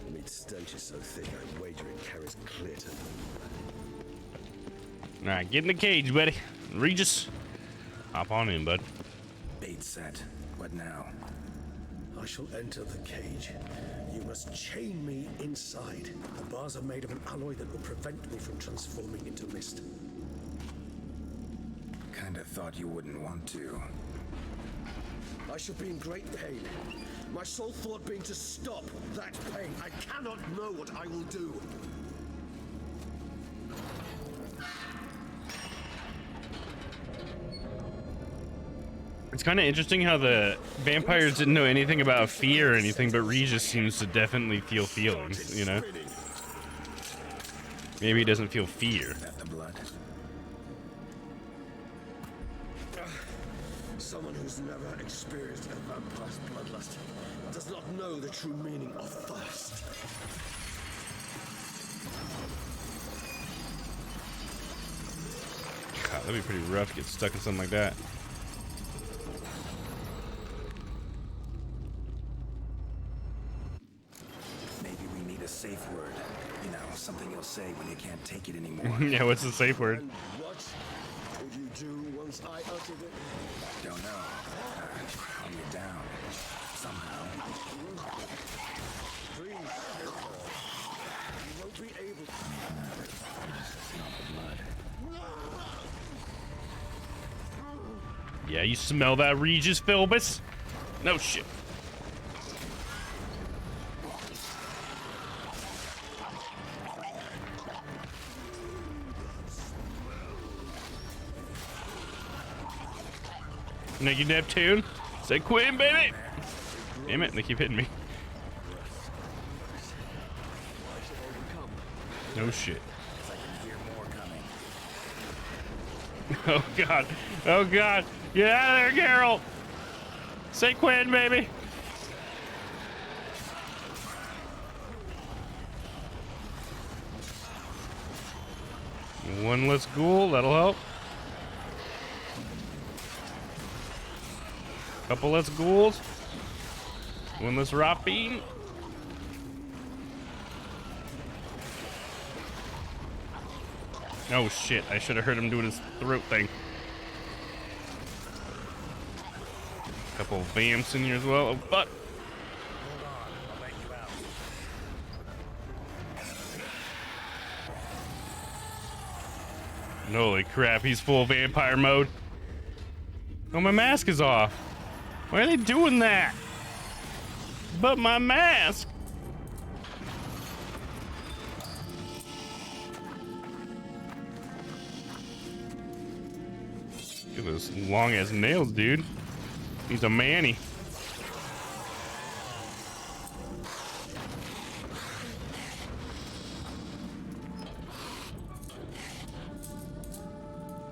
The meat stench is so thick, I wager it carries clear to All right, get in the cage, buddy. Regis, hop on in, bud. Bait set. What now? I shall enter the cage. You must chain me inside. The bars are made of an alloy that will prevent me from transforming into mist. Kinda thought you wouldn't want to. I shall be in great pain. My sole thought being to stop that pain. I cannot know what I will do. It's kind of interesting how the vampires didn't know anything about fear or anything, but Regis seems to definitely feel feelings, you know? Maybe he doesn't feel fear. The blood. Someone who's never experienced a vampire's bloodlust does not know the true meaning of thirst. God, that'd be pretty rough to get stuck in something like that. Maybe we need a safe word. You know, something you'll say when you can't take it anymore. Yeah, what's the safe word? And what would you do once I uttered it? Don't know. Calm you down. Somehow. Please, you won't be able to. Not the blood. Yeah, you smell that, Regis Philbus? No shit. Naked Neptune? Say Quinn, baby! Damn it, they keep hitting me. No shit. Oh god. Oh god. Get out of there, Carol! Say Quinn, baby! One less ghoul, that'll help. Couple less ghouls. One less rot bean. Oh shit, I should have heard him doing his throat thing. Couple vamps in here as well. Oh, fuck. Holy crap, he's full vampire mode. Oh, my mask is off. Why are they doing that? But my mask. Look at those long ass nails, dude. He's a manny.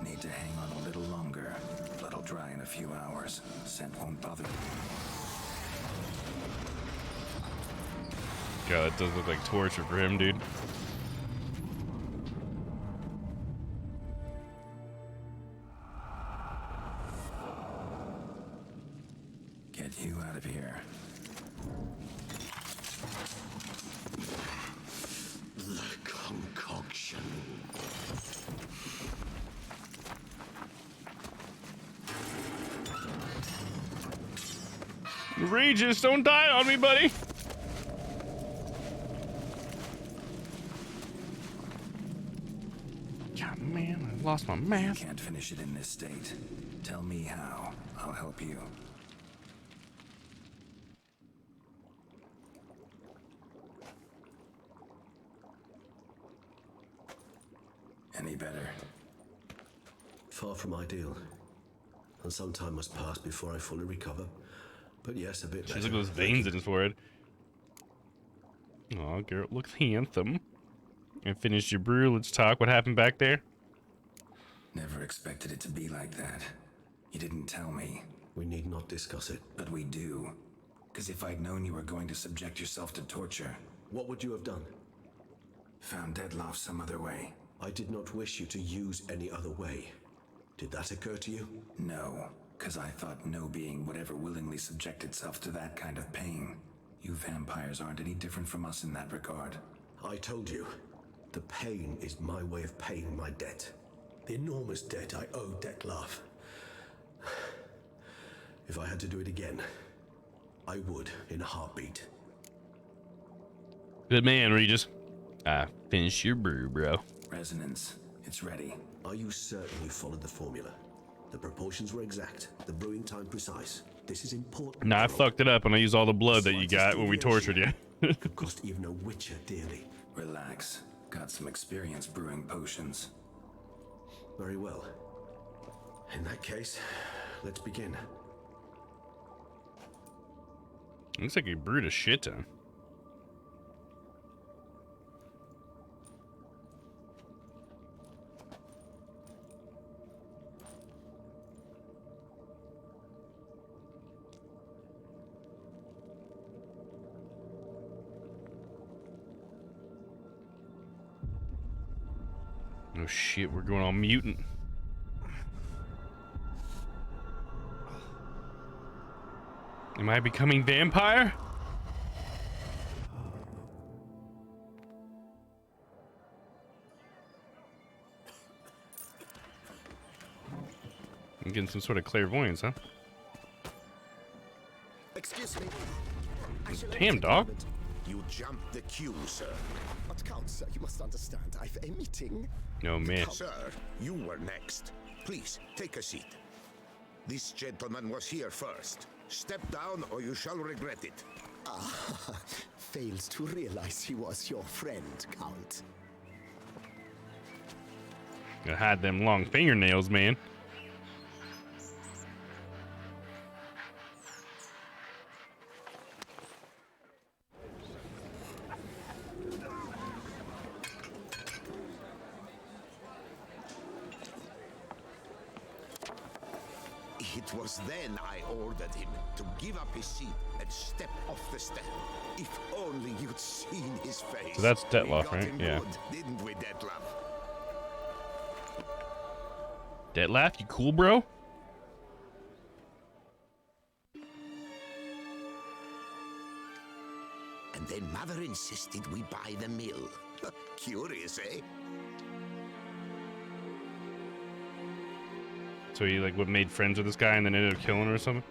Need to hang on a little longer. Blood'll dry in a few hours. Scent won't bother me. God, that does look like torture for him, dude. Get you out of here. The concoction. Regis, don't die on me, buddy. God, man, I lost my mask. Can't finish it in this state. Tell me how. I'll help you. Any better? Far from ideal. And some time must pass before I fully recover. But yes, a bit better. Look at those veins in his forehead. Aw, Garrett looks handsome. And finish your brew. Let's talk. What happened back there? Never expected it to be like that. You didn't tell me. We need not discuss it. But we do. Because if I'd known you were going to subject yourself to torture... What would you have done? Found Dettlaff some other way. I did not wish you to use any other way. Did that occur to you? No, because I thought no being would ever willingly subject itself to that kind of pain. You vampires aren't any different from us in that regard. I told you. The pain is my way of paying my debt. The enormous debt I owe Dettlaff. If I had to do it again, I would in a heartbeat. Good man, Regis. Finish your brew, bro. Resonance. It's ready. Are you certain you followed the formula? The proportions were exact. The brewing time precise. This is important. Nah, I fucked it up and I used all the blood that you got when we tortured you. Could cost even a witcher dearly. Relax. Got some experience brewing potions. Very well. In that case, let's begin. Looks like you brewed a shit ton. Oh shit, we're going all mutant. Am I becoming vampire? I'm getting some sort of clairvoyance, huh? Excuse me. Damn, dog. You jumped the queue, sir. But Count, sir, you must understand. I've a meeting. No, man. Sir, you were next. Please, take a seat. This gentleman was here first. Step down or you shall regret it. Ah, fails to realize he was your friend, Count. Gotta hide them long fingernails, man. It was then I ordered him to give up his seat and step off the step. If only you'd seen his face. So that's Dettlaff, We got right? him Yeah. good, didn't we, Dettlaff? Dettlaff, you cool, bro? And then Mother insisted we buy the mill. Curious, eh? So he like made friends with this guy and then ended up killing her or something?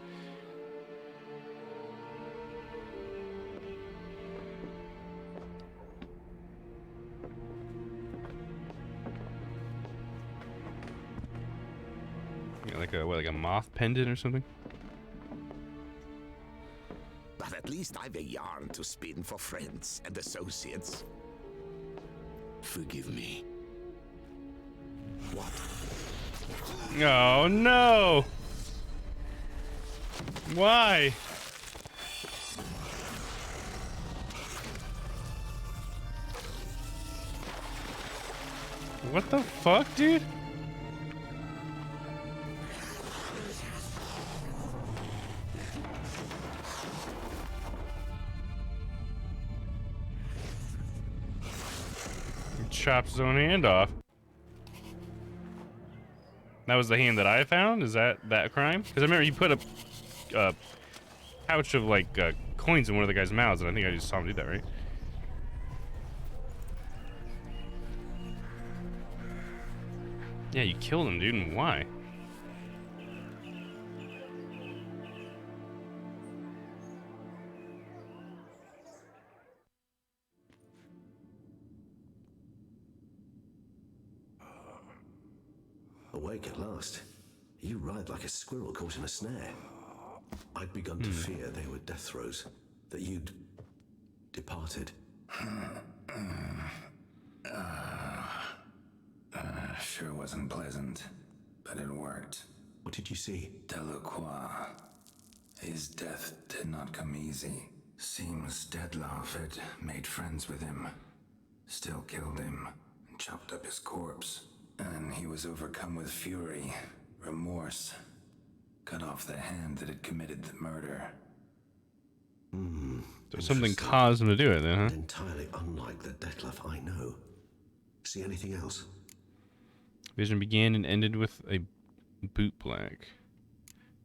Yeah, like a moth pendant or something? But at least I've a yarn to spin for friends and associates. Forgive me. What? Oh no! Why? What the fuck, dude? He chops his own hand off. That was the hand that I found? Is that crime? Because I remember he put a pouch of like coins in one of the guy's mouths, and I think I just saw him do that, right? Yeah, you killed him, dude, and why? Awake at last. You ride like a squirrel caught in a snare. I'd begun to fear they were death throes, that you'd departed. Sure wasn't pleasant, but it worked. What did you see? Delacroix. His death did not come easy. Seems Dettlaff had made friends with him, still killed him, and chopped up his corpse. And he was overcome with fury, remorse, cut off the hand that had committed the murder. So something caused him to do it then, huh? Entirely unlike the Dettlaff I know. See anything else? Vision began and ended with a bootblack.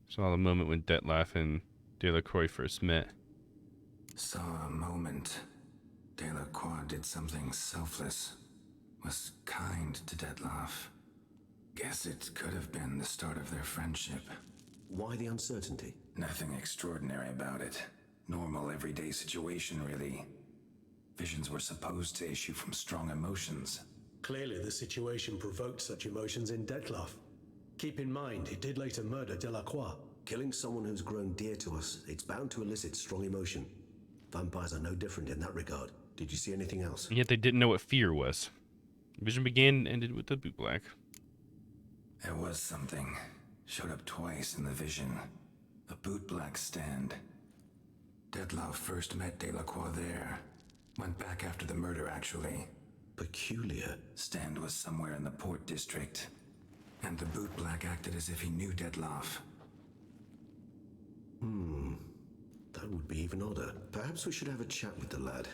Saw the moment when Dettlaff and Delacroix first met. Saw a moment. Delacroix did something selfless. Was kind to Dettlaff. Guess it could have been the start of their friendship. Why the uncertainty? Nothing extraordinary about it. Normal, everyday situation, really. Visions were supposed to issue from strong emotions. Clearly, the situation provoked such emotions in Dettlaff. Keep in mind, he did later murder Delacroix. Killing someone who's grown dear to us, it's bound to elicit strong emotion. Vampires are no different in that regard. Did you see anything else? And yet they didn't know what fear was. Vision began and ended with the bootblack. There was something. Showed up twice in the vision. A bootblack stand. Dettlaff first met Delacroix there. Went back after the murder, actually. Peculiar. Stand was somewhere in the port district. And the bootblack acted as if he knew Dettlaff. That would be even odder. Perhaps we should have a chat with the lad.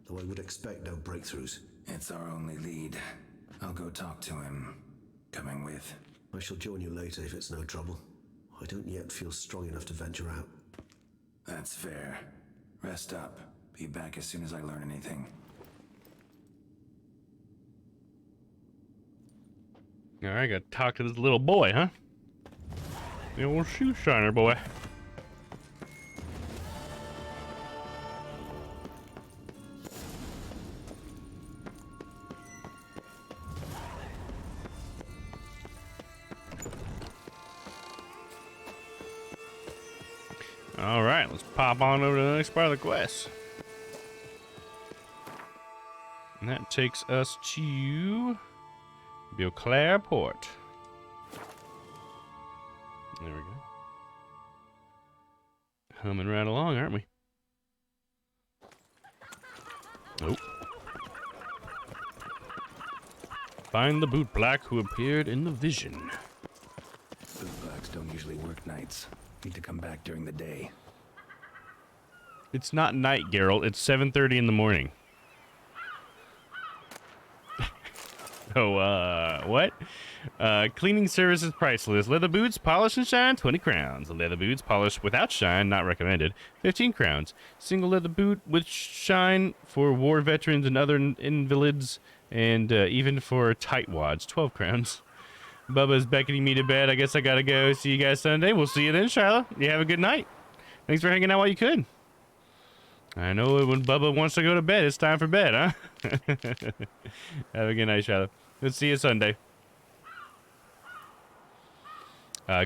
Though I would expect no breakthroughs. It's our only lead. I'll go talk to him. Coming with. I shall join you later if it's no trouble. I don't yet feel strong enough to venture out. That's fair. Rest up. Be back as soon as I learn anything. Alright, gotta talk to this little boy, huh? The old shoe shiner boy. Alright, let's pop on over to the next part of the quest. And that takes us to Beauclair Port. There we go. Humming right along, aren't we? Nope. Find the bootblack who appeared in the vision. Bootblacks don't usually work nights. Need to come back during the day. It's not night, Geralt. It's 7:30 in the morning. Oh, what? Cleaning service is priceless. Leather boots, polish and shine, 20 crowns. Leather boots, polished without shine, not recommended, 15 crowns. Single leather boot with shine for war veterans and other invalids, and even for tightwads, 12 crowns. Bubba's beckoning me to bed. I guess I gotta go. See you guys Sunday. We'll see you then, Shiloh. You have a good night. Thanks for hanging out while you could. I know when Bubba wants to go to bed, it's time for bed, huh? Have a good night, Shiloh. We'll see you Sunday.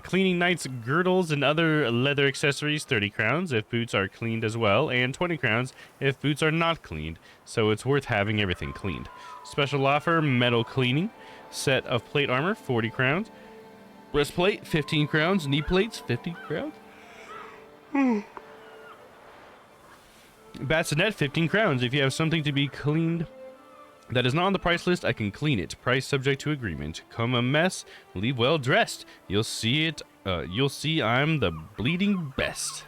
Cleaning Knight's girdles and other leather accessories, 30 crowns if boots are cleaned as well, and 20 crowns if boots are not cleaned, so it's worth having everything cleaned. Special offer, metal cleaning. Set of plate armor, 40 crowns. Breastplate, 15 crowns. Knee plates, 50 crowns. Bassinet, 15 crowns. If you have something to be cleaned that is not on the price list, I can clean it. Price subject to agreement. Come a mess, leave well dressed. You'll see it. You'll see I'm the bleeding best.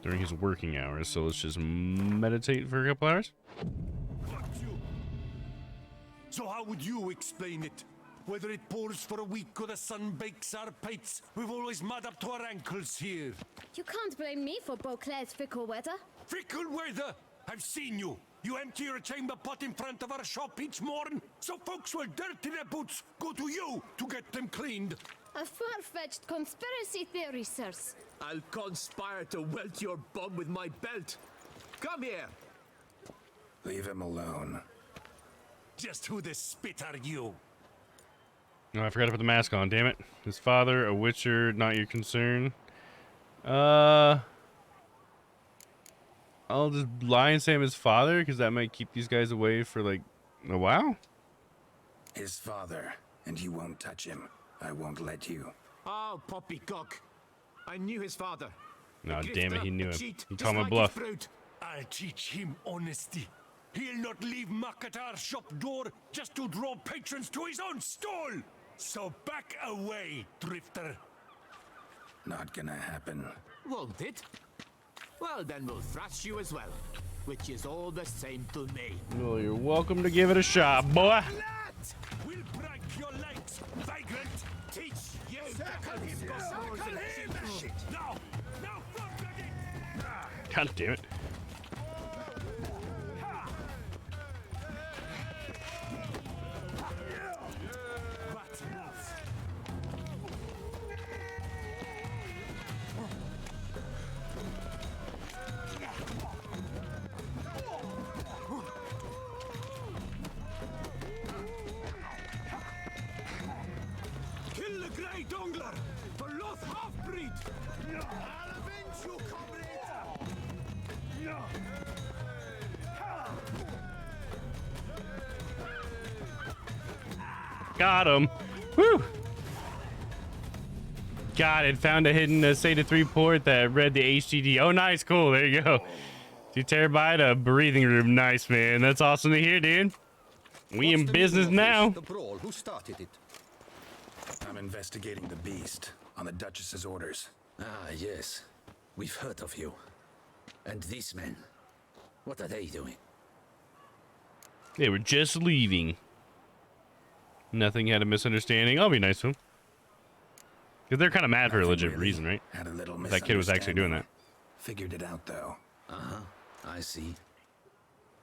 During his working hours, so let's just meditate for a couple hours. So how would you explain it? Whether it pours for a week or the sun bakes our pates, we've always mud up to our ankles here. You can't blame me for Beauclair's fickle weather. Fickle weather? I've seen you. You empty your chamber pot in front of our shop each morn, so folks will dirty their boots, go to you to get them cleaned. A far-fetched conspiracy theory, sirs. I'll conspire to welt your bum with my belt. Come here. Leave him alone. Just who the spit are you? Oh, I forgot to put the mask on, damn it. His father, a witcher, not your concern. I'll just lie and say I'm his father, because that might keep these guys away for, like, a while. His father, and you won't touch him. I won't let you. Oh, poppycock. I knew his father. No, damn it, he knew it. Cheat, He just called my like bluff. his brute. I'll teach him honesty. He'll not leave Makatar's shop door just to draw patrons to his own stall. So back away, drifter. Not gonna happen. Won't it? Well, then we'll thrash you as well, which is all the same to me. Well, you're welcome to give it a shot, boy. We'll break your legs, vagrant. Teach you. Circle him. Now, God damn it. kill the grey dongler, the lost half-breed. I'll avenge you, comrade! Got him. Woo! Got it. Found a hidden SATA 3 port that read the HDD. Oh, nice. Cool. There you go. 2 terabyte, a breathing room. Nice, man. That's awesome to hear, dude. We in business now. The brawl. Who started it? I'm investigating the beast on the Duchess's orders. Ah, yes. We've heard of you. And these men, what are they doing? They were just leaving. Nothing, had a misunderstanding. I'll be nice to him. Because they're kind of mad for a legit reason, right? Had a little That kid was actually doing that. Figured it out, though. Uh-huh. I see.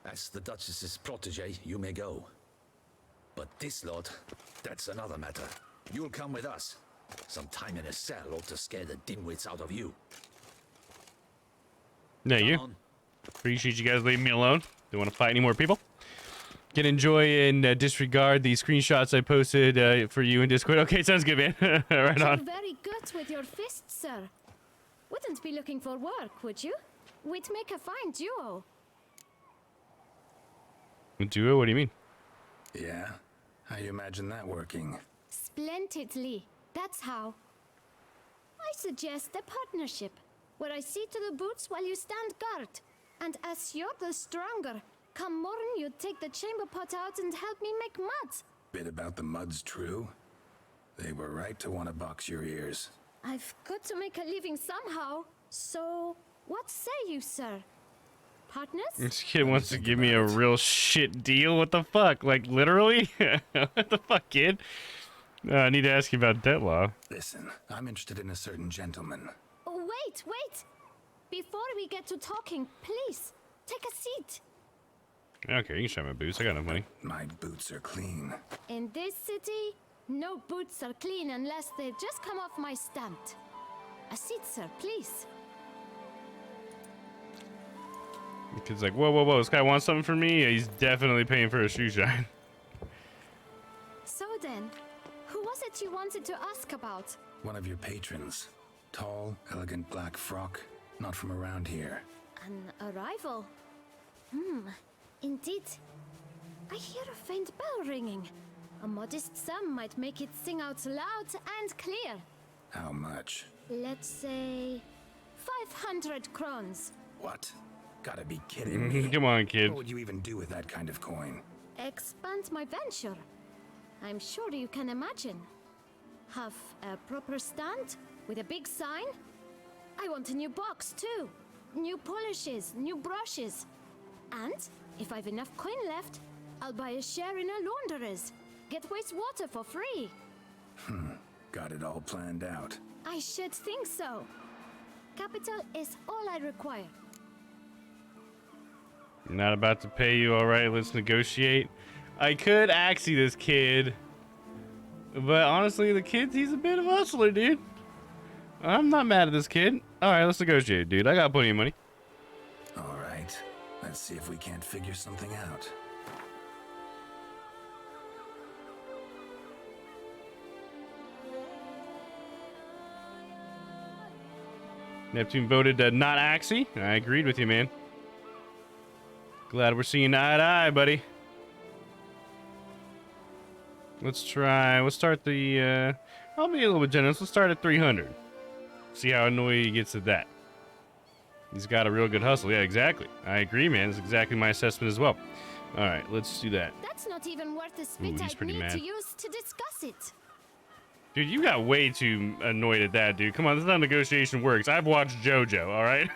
As the Duchess's protege, you may go. But this lot, that's another matter. You'll come with us. Some time in a cell ought to scare the dimwits out of you. Yeah, you. Appreciate you guys leaving me alone. Don't want to fight any more people. Can enjoy and disregard the screenshots I posted for you in Discord. Okay, sounds good, man. Right You're on. very good with your fists, sir. Wouldn't be looking for work, would you? We'd make a fine duo. Duo? What do you mean? Yeah? How you imagine that working? Splendidly. That's how. I suggest a partnership, where I see to the boots while you stand guard. And as you're the stronger, come morn you take the chamber pot out and help me make mud. Bit about the mud's true? They were right to want to box your ears. I've got to make a living somehow. So, what say you, sir? Partners? This kid wants to give me a real shit deal. What the fuck? Like, literally? What the fuck, kid? I need to ask you about debt law. Listen, I'm interested in a certain gentleman. Oh, wait, wait! Before we get to talking, please, take a seat. Okay, you can show my boots. I got enough money. My boots are clean. In this city, no boots are clean unless they've just come off my stamp. A seat, sir, please. The kid's like, whoa, whoa, whoa, this guy wants something from me? Yeah, he's definitely paying for a shoe shine. So then, who was it you wanted to ask about? One of your patrons. Tall, elegant black frock. Not from around here. An arrival? Indeed. I hear a faint bell ringing. A modest sum might make it sing out loud and clear. How much? Let's say 500 crowns. What? Gotta be kidding me. Come on, kid. What would you even do with that kind of coin? Expand my venture. I'm sure you can imagine. Have a proper stand with a big sign. I want a new box too. New polishes, new brushes. And if I've enough coin left, I'll buy a share in a launderer's. Get wastewater for free. Got it all planned out. I should think so. Capital is all I require. Not about to pay you, alright, let's negotiate. I could axie this kid. But honestly, the kid, he's a bit of a hustler, dude. I'm not mad at this kid. Alright, let's negotiate, dude. I got plenty of money. Alright. Let's see if we can't figure something out. Neptune voted not axie. I agreed with you, man. Glad we're seeing eye to eye, buddy. Let's try. We'll start the. I'll be a little bit generous. Let's start at 300. See how annoyed he gets at that. He's got a real good hustle. Yeah, exactly. I agree, man. That's exactly my assessment as well. All right, let's do that. That's not even worth the spit Ooh, he's I'd pretty need mad. to use to discuss it. Dude, you got way too annoyed at that, dude. Come on, this is how negotiation works. I've watched JoJo, all right?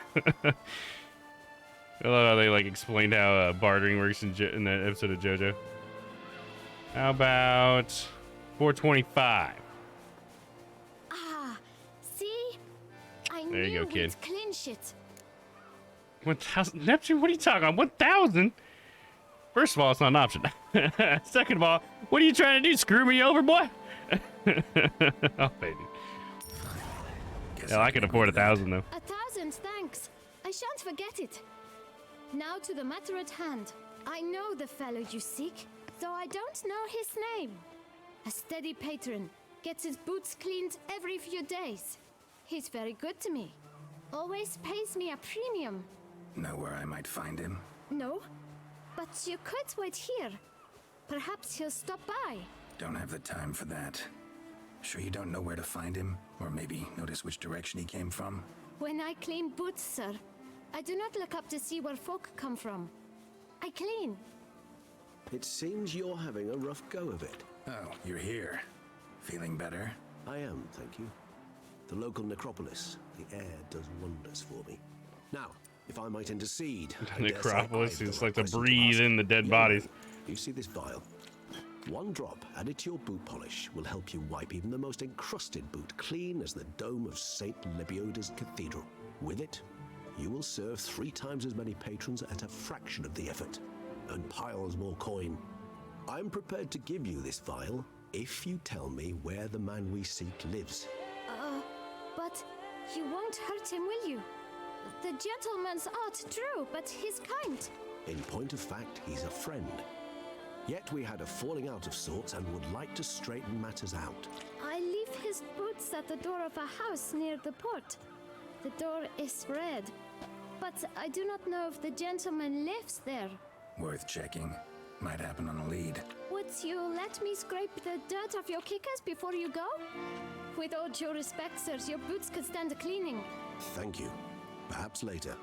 I love how they like explained how bartering works in that episode of JoJo. How about 425? Ah, see? I There you knew go, kid. we'd clinch it. 1,000? Neptune, what are you talking about? 1,000? First of all, it's not an option. Second of all, what are you trying to do? Screw me over, boy? Oh, baby. Yeah, I can afford 1,000 though. 1,000, thanks. I shan't forget it. Now to the matter at hand. I know the fellow you seek, though I don't know his name. A steady patron, gets his boots cleaned every few days. He's very good to me. Always pays me a premium. Know where I might find him? No, but you could wait here. Perhaps he'll stop by. Don't have the time for that. Sure you don't know where to find him? Or maybe notice which direction he came from? When I clean boots, sir, I do not look up to see where folk come from. I clean. It seems you're having a rough go of it. Oh, you're here. Feeling better? I am, thank you. The local necropolis. The air does wonders for me. Now, if I might intercede... Necropolis is like to breathe in the dead bodies. You see this vial? One drop added to your boot polish will help you wipe even the most encrusted boot clean as the dome of St. Lebioda's Cathedral. With it, you will serve 3 times as many patrons at a fraction of the effort, and piles more coin. I'm prepared to give you this vial if you tell me where the man we seek lives. But you won't hurt him, will you? The gentleman's art true, but he's kind. In point of fact, he's a friend. Yet we had a falling out of sorts and would like to straighten matters out. I leave his boots at the door of a house near the port. The door is red, but I do not know if the gentleman lives there. Worth checking. Might happen on a lead. Would you let me scrape the dirt off your kickers before you go? With all due respect, sirs, your boots could stand a cleaning. Thank you. Perhaps later.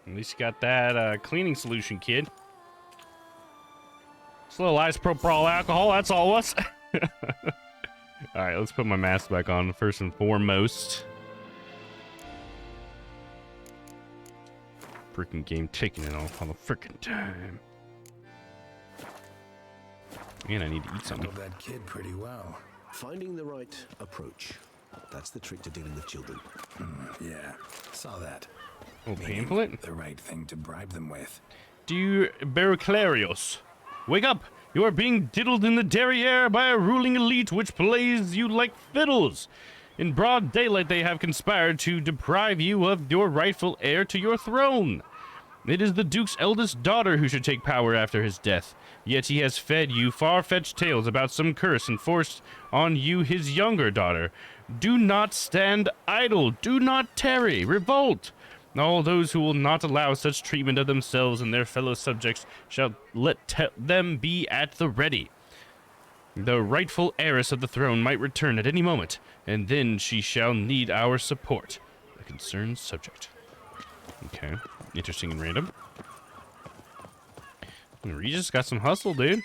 At least you got that cleaning solution, kid. It's a little isopropyl alcohol, that's all it was. Alright, let's put my mask back on first and foremost. Freaking game taking it all the freaking time. Man, I need to eat something. Handled that kid pretty well. Finding the right approach. That's the trick to dealing with children. Yeah, saw that. Oh, Meaning pamphlet? the right thing to bribe them with. Dear Bericlarios, wake up! You are being diddled in the derriere by a ruling elite which plays you like fiddles. In broad daylight they have conspired to deprive you of your rightful heir to your throne. It is the Duke's eldest daughter who should take power after his death. Yet he has fed you far-fetched tales about some curse and forced on you his younger daughter. Do not stand idle. Do not tarry. Revolt. All those who will not allow such treatment of themselves and their fellow subjects shall let them be at the ready. The rightful heiress of the throne might return at any moment, and then she shall need our support. A concerned subject. Okay, interesting and random. Regis got some hustle, dude.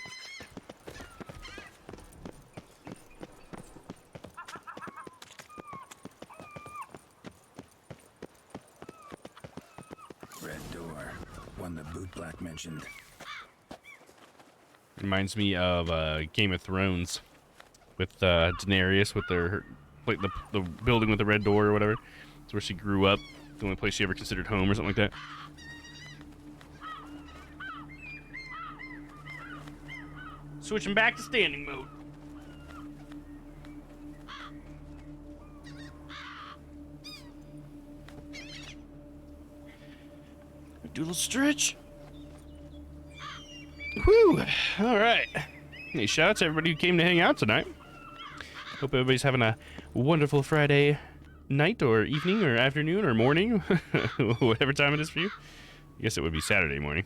Red door. One the boot black mentioned. Reminds me of Game of Thrones with Daenerys with their like the building with the red door or whatever. It's where she grew up. The only place she ever considered home or something like that. Switching back to standing mode. Do a little stretch. Whew. All right. Hey, shout out to everybody who came to hang out tonight. Hope everybody's having a wonderful Friday night or evening or afternoon or morning, whatever time it is for you. I guess it would be Saturday morning.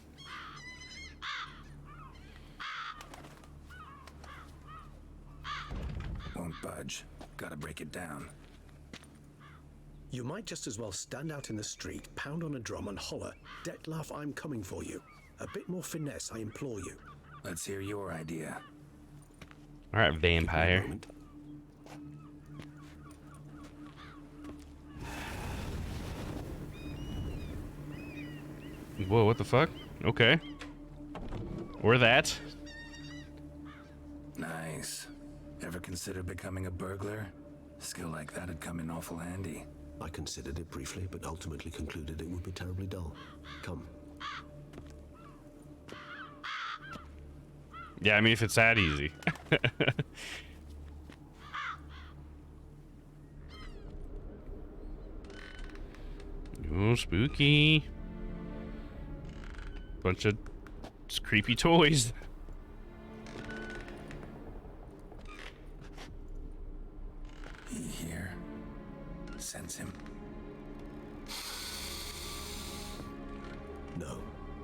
Won't budge. Gotta break it down. You might just as well stand out in the street, pound on a drum and holler, "Detlef, I'm coming for you." A bit more finesse, I implore you. Let's hear your idea. All right, vampire. Whoa, what the fuck? Okay. Or that. Nice. Ever consider becoming a burglar? Skill like that'd come in awful handy. I considered it briefly, but ultimately concluded it would be terribly dull. Come. Yeah, I mean, if it's that easy. Oh, spooky. Bunch of creepy toys. He here. Sense him. No,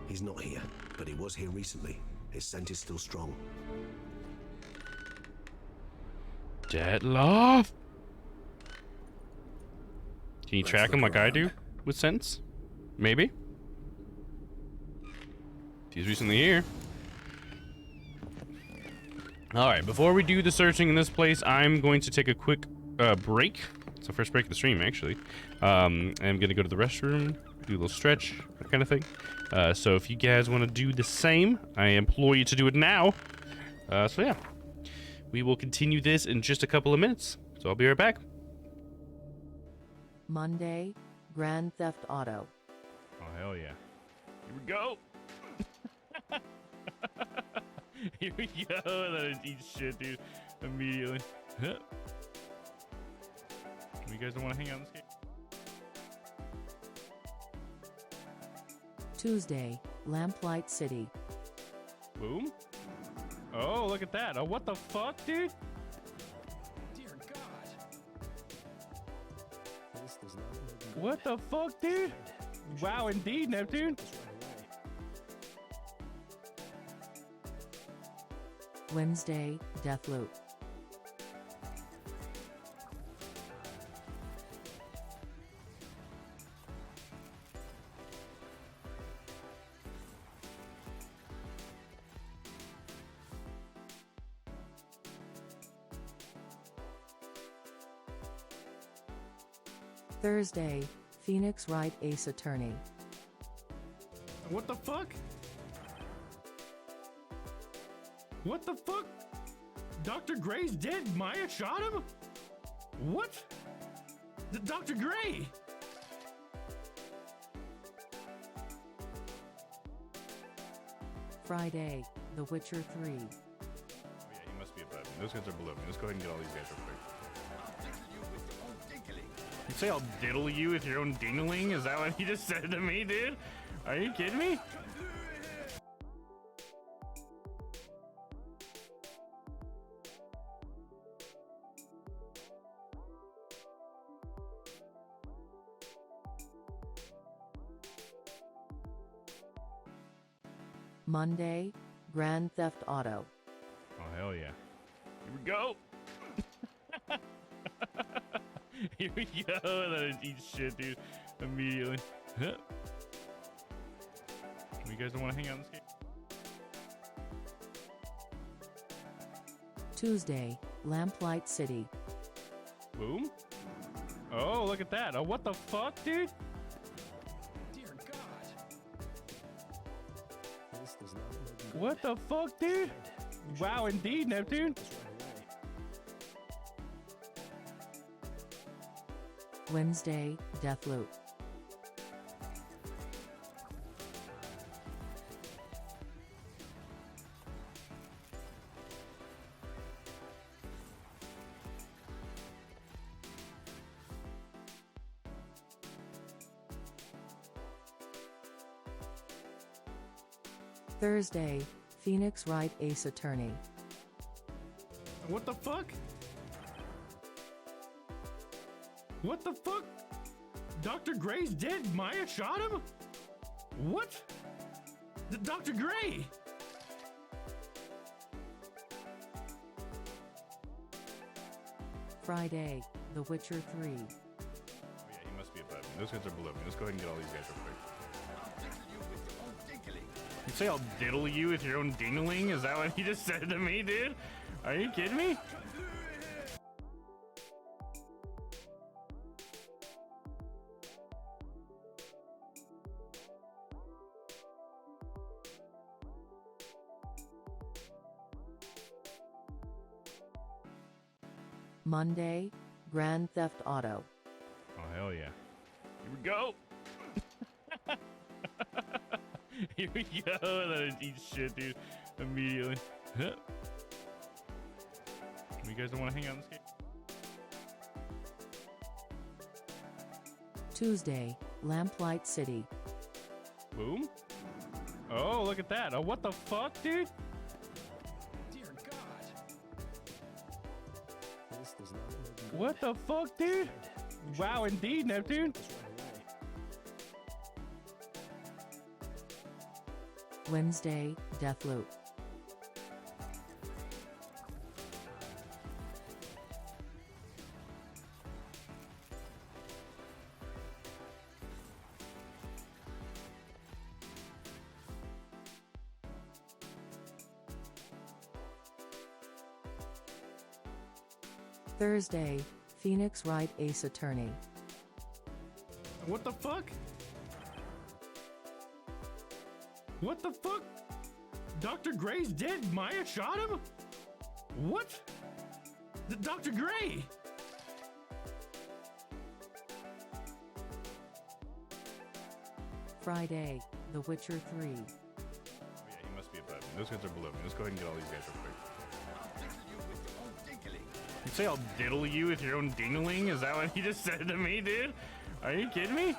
he's not here, but he was here recently. His scent is still strong. Detlef. Can you track him like I do with sense? Maybe. He's recently here. All right, before we do the searching in this place, I'm going to take a quick break. It's the first break of the stream, actually. I'm gonna go to the restroom, do a little stretch, that kind of thing. So if you guys want to do the same, I implore you to do it now. So yeah, we will continue this in just a couple of minutes. So I'll be right back. Monday, Grand Theft Auto. Oh, hell yeah. Here we go. Here we go. That eats shit, dude. Immediately. Huh. You guys don't want to hang out in this game? Tuesday, Lamplight City. Boom. Oh, look at that. Oh, what the fuck, dude? Dear God. What the fuck, dude? Wow, indeed, Neptune. Wednesday, Deathloop. Thursday, Phoenix Wright Ace Attorney. What the fuck? What the fuck? Dr. Gray's dead. Maya shot him? What? Dr. Gray? Friday, The Witcher 3. Oh, yeah, he must be above me. Those guys are below me. Let's go ahead and get all these guys real quick. You say I'll diddle you with your own dingling? Is that what he just said to me, dude? Are you kidding me? Monday, Grand Theft Auto. Oh, hell yeah. Here we go. Here we go. That eats shit, dude. Immediately. Huh. You guys don't want to hang out in this game? Tuesday, Lamplight City. Boom. Oh, look at that. Oh, what the fuck, dude? Dear God. What the fuck, dude? Wow, indeed, Neptune. Wednesday, Deathloop. Thursday, Phoenix Wright Ace Attorney. What the fuck? What the fuck? Dr. Gray's dead. Maya shot him? What? Dr. Gray? Friday, The Witcher 3. Oh, yeah, he must Those guys are below me. Let's go ahead and get all these guys real quick. You say I'll diddle you with your own dingling? Is that what he just said to me, dude? Are you kidding me? Monday, Grand Theft Auto. Oh, hell yeah. Here we go. Here we go. And then it eats shit, dude. Immediately. You guys don't want to hang out in this game? Tuesday, Lamplight City. Boom. Oh, look at that. Oh, what the fuck, dude? Dear God. What the fuck, dude? Wow, indeed, Neptune. Wednesday, Deathloop. Thursday, Phoenix Wright Ace Attorney. What the fuck? What the fuck? Dr. Gray's dead? Maya shot him? What? Dr. Gray? Friday, The Witcher 3. Oh yeah, he must be above me. Those guys are below me. Let's go ahead and get all these guys real quick. You say I'll diddle you with your own dingling? Is that what he just said to me, dude? Are you kidding me?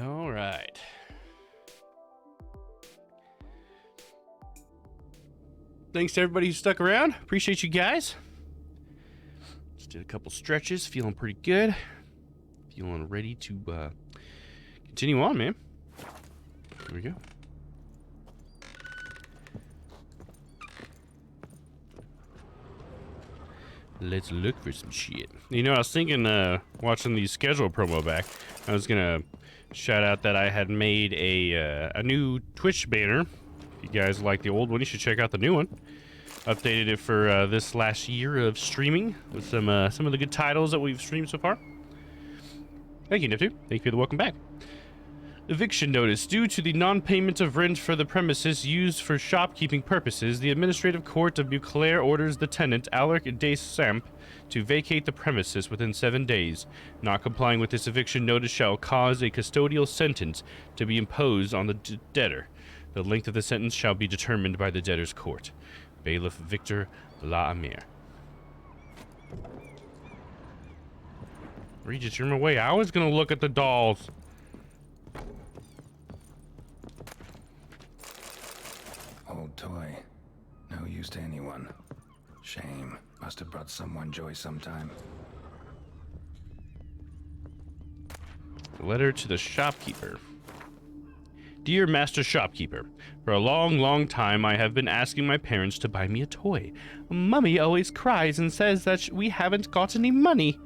All right. Thanks to everybody who stuck around. Appreciate you guys. Just did a couple stretches. Feeling pretty good. Feeling ready to continue on, man. Here we go. Let's look for some shit. You know, I was thinking, watching the schedule promo back, I was gonna shout out that I had made a new Twitch banner. If you guys like the old one, you should check out the new one. Updated it for this last year of streaming with some of the good titles that we've streamed so far. Thank you, Nifty. Thank you for the welcome back. Eviction notice. Due to the non-payment of rent for the premises used for shopkeeping purposes, the Administrative Court of Beauclair orders the tenant, Alec de Samp, to vacate the premises within 7 days. Not complying with this eviction notice shall cause a custodial sentence to be imposed on the debtor. The length of the sentence shall be determined by the debtor's court. Bailiff Victor Laamir. Regis, you're in my way. I was gonna look at the dolls. Old toy. No use to anyone. Shame. Must have brought someone joy sometime. Letter to the shopkeeper. Dear Master Shopkeeper, for a long, long time I have been asking my parents to buy me a toy. Mummy always cries and says that we haven't got any money.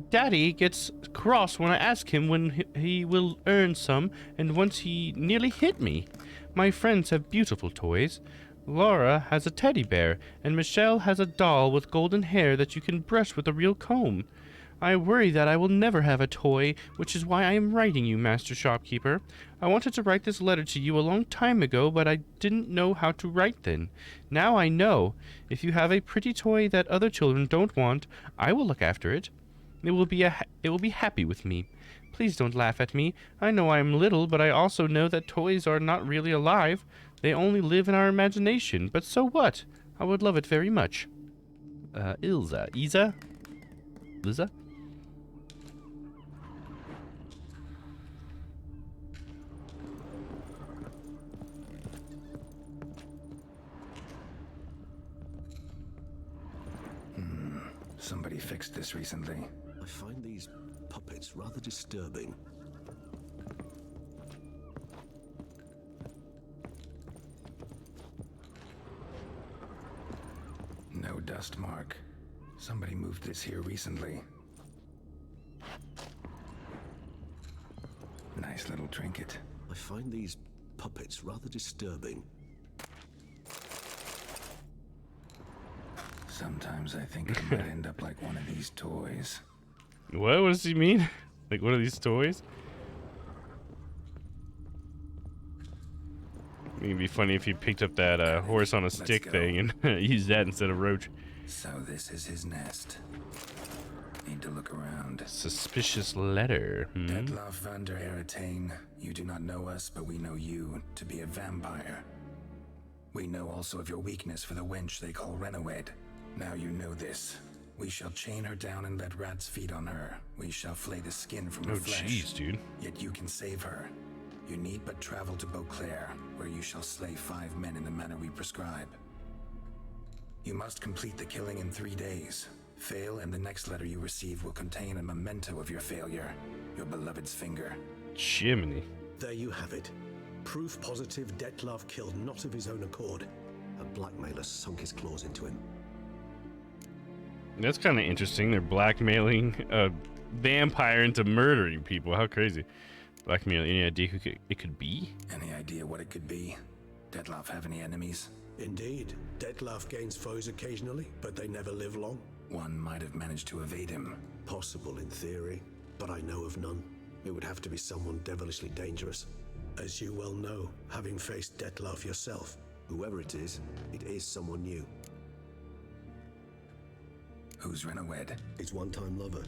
Daddy gets cross when I ask him when he will earn some, and once he nearly hit me. My friends have beautiful toys. Laura has a teddy bear, and Michelle has a doll with golden hair that you can brush with a real comb. I worry that I will never have a toy, which is why I am writing you, Master Shopkeeper. I wanted to write this letter to you a long time ago, but I didn't know how to write then. Now I know. If you have a pretty toy that other children don't want, I will look after it. It will be happy with me. Please don't laugh at me. I know I am little, but I also know that toys are not really alive. They only live in our imagination. But so what? I would love it very much. Ilza. Isa? Liza? Somebody fixed this recently. I find these puppets rather disturbing. No dust mark. Somebody moved this here recently. Nice little trinket. I find these puppets rather disturbing. Sometimes I think I might end up like one of these toys. What? What does he mean? Like one of these toys? It'd be funny if he picked up that horse on a stick thing and used that instead of roach. So this is his nest. Need to look around. Suspicious letter. Detlef van der Eretain, you do not know us, but we know you to be a vampire. We know also of your weakness for the wench they call Renowed. Now you know this. We shall chain her down and let rats feed on her. We shall flay the skin from her flesh. Oh, jeez, dude. Yet you can save her. You need but travel to Beauclair, where you shall slay 5 men in the manner we prescribe. You must complete the killing in 3 days. Fail, and the next letter you receive will contain a memento of your failure. Your beloved's finger. Chimney. There you have it. Proof positive Detlef killed not of his own accord. A blackmailer sunk his claws into him. That's kind of interesting. They're blackmailing a vampire into murdering people. How crazy. Blackmail, any idea who it could be? Any idea what it could be? Detlef have any enemies? Indeed. Detlef gains foes occasionally, but they never live long. One might have managed to evade him. Possible in theory, but I know of none. It would have to be someone devilishly dangerous. As you well know, having faced Detlef yourself. Whoever it is someone new. Who's Renowed? His one-time lover.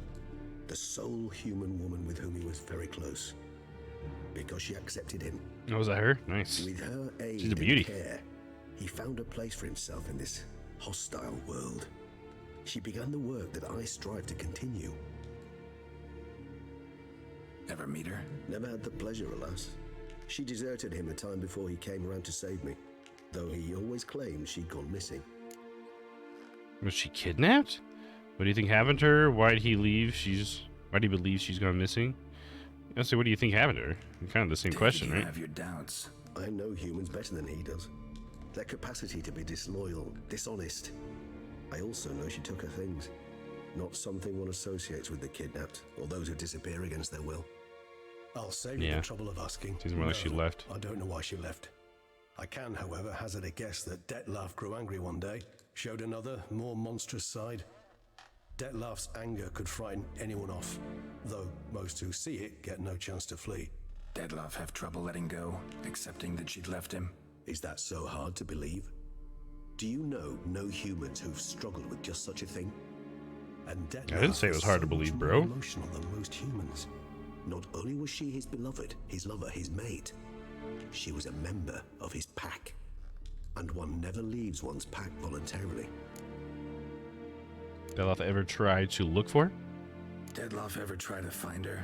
The sole human woman with whom he was very close. Because she accepted him. Oh, was that her? Nice. With her aid She's a beauty. and care, he found a place for himself in this hostile world. She began the work that I strive to continue. Never meet her? Never had the pleasure, alas. She deserted him a time before he came around to save me, though he always claimed she'd gone missing. Was she kidnapped? What do you think happened to her? Why did he leave? Why do you believe she's gone missing? I say, what do you think happened to her? Kind of the same question, right? You have your doubts. I know humans better than he does. Their capacity to be disloyal, dishonest. I also know she took her things. Not something one associates with the kidnapped, or those who disappear against their will. I'll save you the trouble of asking. Seems more like she left. I don't know why she left. I can, however, hazard a guess that Detlef grew angry one day, showed another, more monstrous side. Detlef's anger could frighten anyone off, though most who see it get no chance to flee. Detlef have trouble letting go, accepting that she'd left him. Is that so hard to believe? Do you know no humans who've struggled with just such a thing? And Detlef I didn't say it was hard to believe, bro. More emotional than most humans. Not only was she his beloved, his lover, his mate, she was a member of his pack. And one never leaves one's pack voluntarily. Detlef ever tried to look for her? Detlef ever try to find her?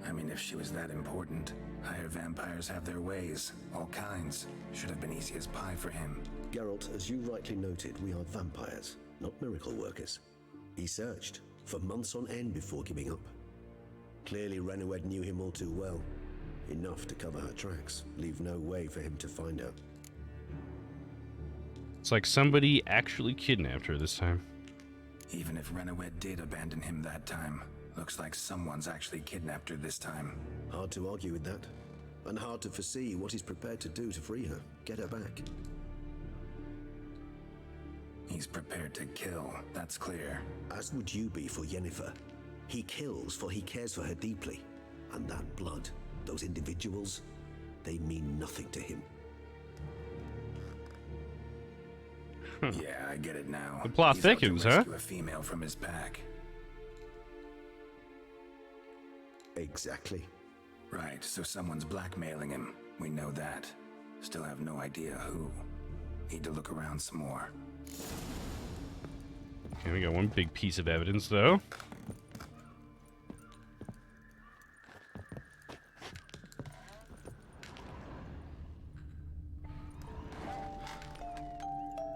I mean, if she was that important. Higher vampires have their ways, all kinds. Should have been easy as pie for him. Geralt, as you rightly noted, we are vampires, not miracle workers. He searched for months on end before giving up. Clearly Renowed knew him all too well. Enough to cover her tracks, leave no way for him to find her. It's like somebody actually kidnapped her this time. Even if Renowed did abandon him that time, looks like someone's actually kidnapped her this time. Hard to argue with that, and hard to foresee what he's prepared to do to free her, get her back. He's prepared to kill, that's clear. As would you be for Yennefer. He kills for he cares for her deeply. And that blood, those individuals, they mean nothing to him. Yeah, I get it now. The plot He's out to thickens, huh? rescue a female from his pack. Exactly. Right, so someone's blackmailing him. We know that. Still have no idea who. Need to look around some more. Okay, we got one big piece of evidence, though.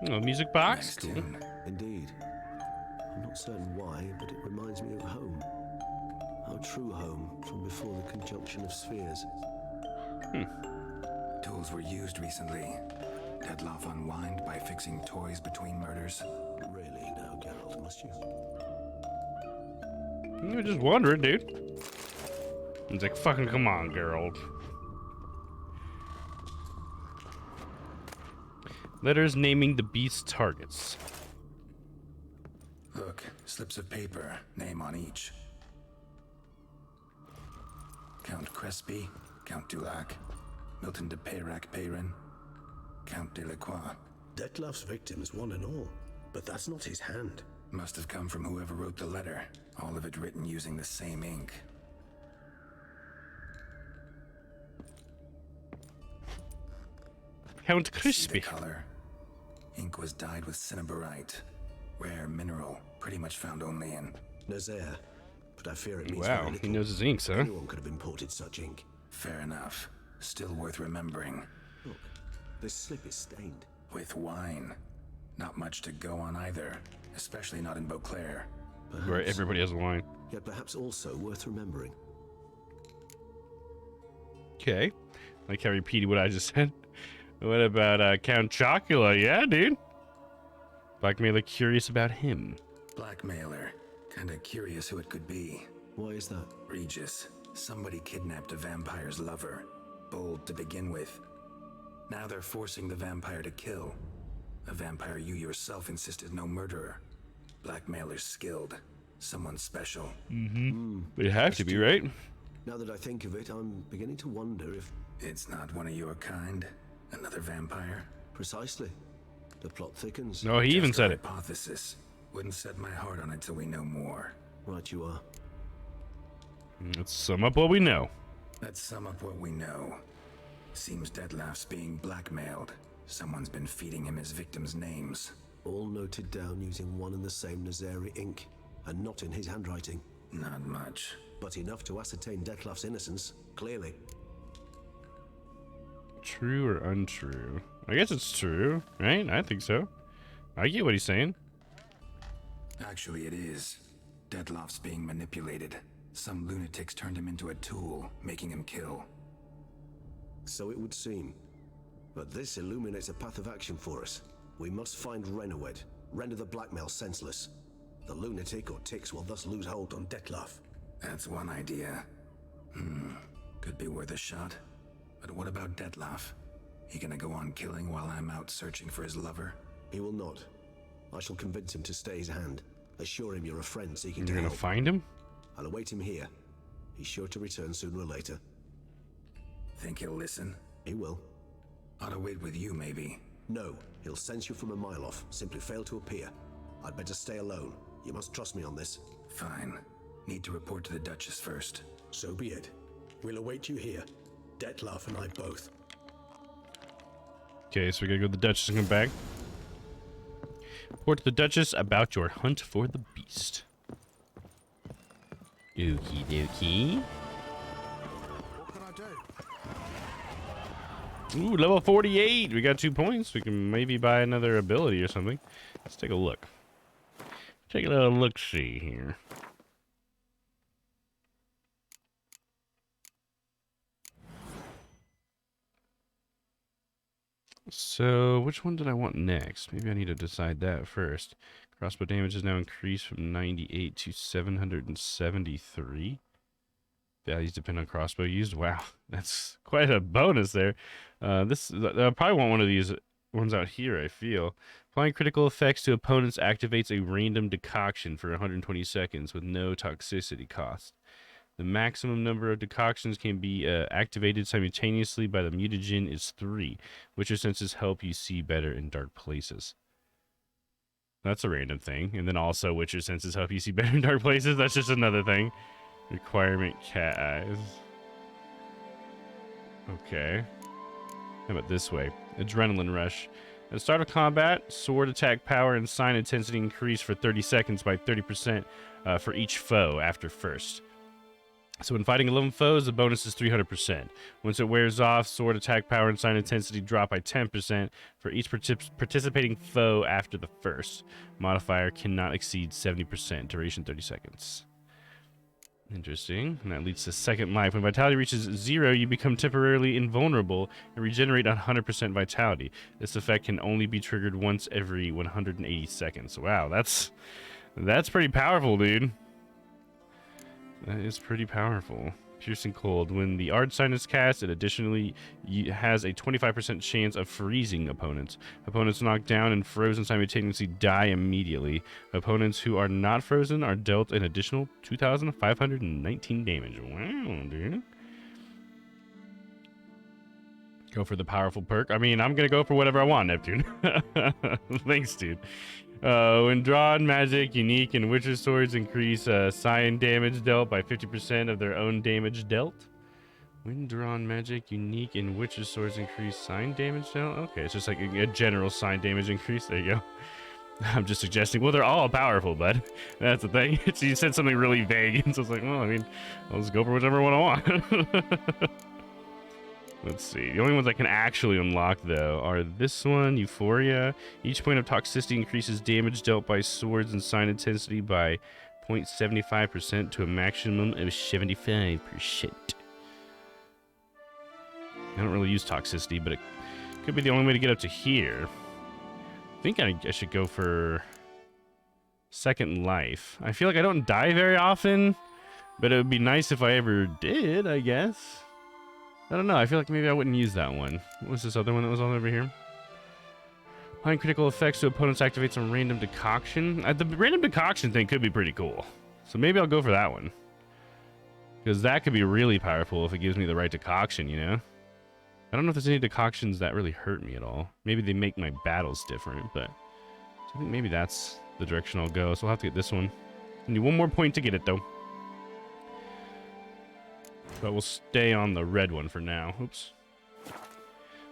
Oh, music box? Cool. Indeed. I'm not certain why, but it reminds me of home. Our true home from before the conjunction of spheres. Tools were used recently. Dettlaff unwind by fixing toys between murders? Really now, Geralt, must you? You were just wondering, dude. He's like, fucking come on, Geralt. Letters naming the beast's targets. Look, slips of paper, name on each. Count Crespi, Count Dulac, Milton de Peyrac-Peyrin, Count Delacroix. Dettlaff's victims, one and all. But that's not his hand. Must have come from whoever wrote the letter. All of it written using the same ink. Count See Crispy. the color. Ink was dyed with cinnabarite. Rare mineral, pretty much found only in Nazaire. But I fear it means Wow, very he little. knows his inks, huh? Anyone could have imported such ink. Fair enough. Still worth remembering. Look, this slip is stained. With wine. Not much to go on either. Especially not in Beauclair. Where everybody has a wine. Yet perhaps also worth remembering. Okay. Like I repeated what I just said. What about Count Chocula? Yeah, dude. Blackmailer curious about him. Blackmailer. Kinda curious who it could be. Why is that? Regis. Somebody kidnapped a vampire's lover. Bold to begin with. Now they're forcing the vampire to kill. A vampire you yourself insisted no murderer. Blackmailer's skilled. Someone special. Mm-hmm. They have to be, right? Now that I think of it, I'm beginning to wonder if... It's not one of your kind? Another vampire? Precisely. The plot thickens. No, he even Just said a it. Hypothesis. Wouldn't set my heart on it till we know more. Right you are. Let's sum up what we know. Let's sum up what we know. Seems Dettlaff's being blackmailed. Someone's been feeding him his victims' names. All noted down using one and the same Nazari ink, and not in his handwriting. Not much. But enough to ascertain Dettlaff's innocence, clearly. True or untrue? I guess it's true, right? I think so. I get what he's saying. Actually, it is. Dettlaff's being manipulated. Some lunatics turned him into a tool, making him kill. So it would seem. But this illuminates a path of action for us. We must find Renowed, render the blackmail senseless. The lunatic or ticks will thus lose hold on Dettlaff. That's one idea. Could be worth a shot. But what about Dettlaff? He gonna go on killing while I'm out searching for his lover? He will not. I shall convince him to stay his hand. Assure him you're a friend seeking to You're help. gonna find him? I'll await him here. He's sure to return sooner or later. Think he'll listen? He will. Ought to wait with you, maybe. No, he'll sense you from a mile off. Simply fail to appear. I'd better stay alone. You must trust me on this. Fine. Need to report to the Duchess first. So be it. We'll await you here. Dettlaff and I both. Okay, so we gotta go to the Duchess and come back. Report to the Duchess about your hunt for the beast. Okie dokie. What can I do? Ooh, level 48. We got 2 points. We can maybe buy another ability or something. Let's take a look. Take a little look-see here. So, which one did I want next? Maybe I need to decide that first. Crossbow damage is now increased from 98 to 773. Values depend on crossbow used. Wow, that's quite a bonus there. I probably want one of these ones out here, I feel. Applying critical effects to opponents activates a random decoction for 120 seconds with no toxicity cost. The maximum number of decoctions can be activated simultaneously by the mutagen is 3. Witcher senses help you see better in dark places. That's a random thing. And then also Witcher senses help you see better in dark places. That's just another thing. Requirement cat eyes. Okay. How about this way? Adrenaline rush. At the start of combat, sword attack power and sign intensity increase for 30 seconds by 30% for each foe after first. So when fighting 11 foes, the bonus is 300%. Once it wears off, sword attack power and sign intensity drop by 10% for each participating foe after the first. Modifier cannot exceed 70%. Duration 30 seconds. Interesting. And that leads to second life. When vitality reaches 0, you become temporarily invulnerable and regenerate 100% vitality. This effect can only be triggered once every 180 seconds. Wow, that's pretty powerful, dude. That is pretty powerful. Piercing Cold. When the Ard Sign is cast, it additionally has a 25% chance of freezing opponents. Opponents knocked down and frozen simultaneously die immediately. Opponents who are not frozen are dealt an additional 2,519 damage. Wow, dude. Go for the powerful perk. I mean, I'm going to go for whatever I want, Neptune. Thanks, dude. When drawn, magic, unique, and Witcher swords increase sign damage dealt by 50% of their own damage dealt. When drawn, magic, unique, and Witcher swords increase sign damage dealt. Okay, it's just like a general sign damage increase. There you go. I'm just suggesting. Well, they're all powerful, bud. That's the thing. You said something really vague, and so it's like, well, I mean, I'll just go for whichever one I want. Let's see. The only ones I can actually unlock, though, are this one, Euphoria. Each point of toxicity increases damage dealt by swords and sign intensity by 0.75% to a maximum of 75%. I don't really use toxicity, but it could be the only way to get up to here. I think I should go for second life. I feel like I don't die very often, but it would be nice if I ever did, I guess. I don't know. I feel like maybe I wouldn't use that one. What was this other one that was on over here? Applying critical effects to opponents activates a random decoction. The random decoction thing could be pretty cool. So maybe I'll go for that one. Because that could be really powerful if it gives me the right decoction, you know? I don't know if there's any decoctions that really hurt me at all. Maybe they make my battles different, but... So I think maybe that's the direction I'll go. So I'll have to get this one. I need one more point to get it, though. But we'll stay on the red one for now. Oops.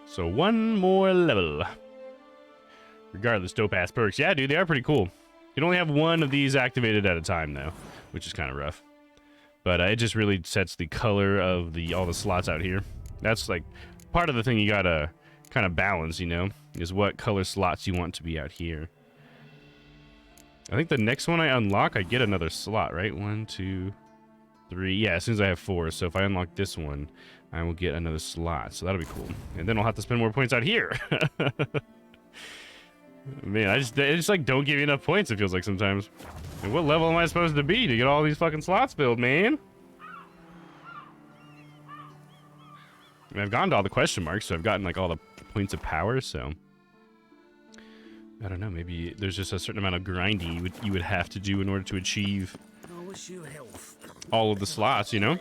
So one more level. Regardless, dope-ass perks. Yeah, dude, they are pretty cool. You can only have one of these activated at a time, though, which is kind of rough. But it just really sets the color of all the slots out here. That's, like, part of the thing you gotta kind of balance, you know, is what color slots you want to be out here. I think the next one I unlock, I get another slot, right? 1, 2... 3. Yeah, as soon as I have 4. So if I unlock this one, I will get another slot. So that'll be cool. And then I'll have to spend more points out here. Man, I just like don't give you enough points, it feels like sometimes. And what level am I supposed to be to get all these fucking slots filled, man? I mean, I've gotten to all the question marks, so I've gotten like all the points of power, so I don't know, maybe there's just a certain amount of grinding you would have to do in order to achieve all of the slots, you know?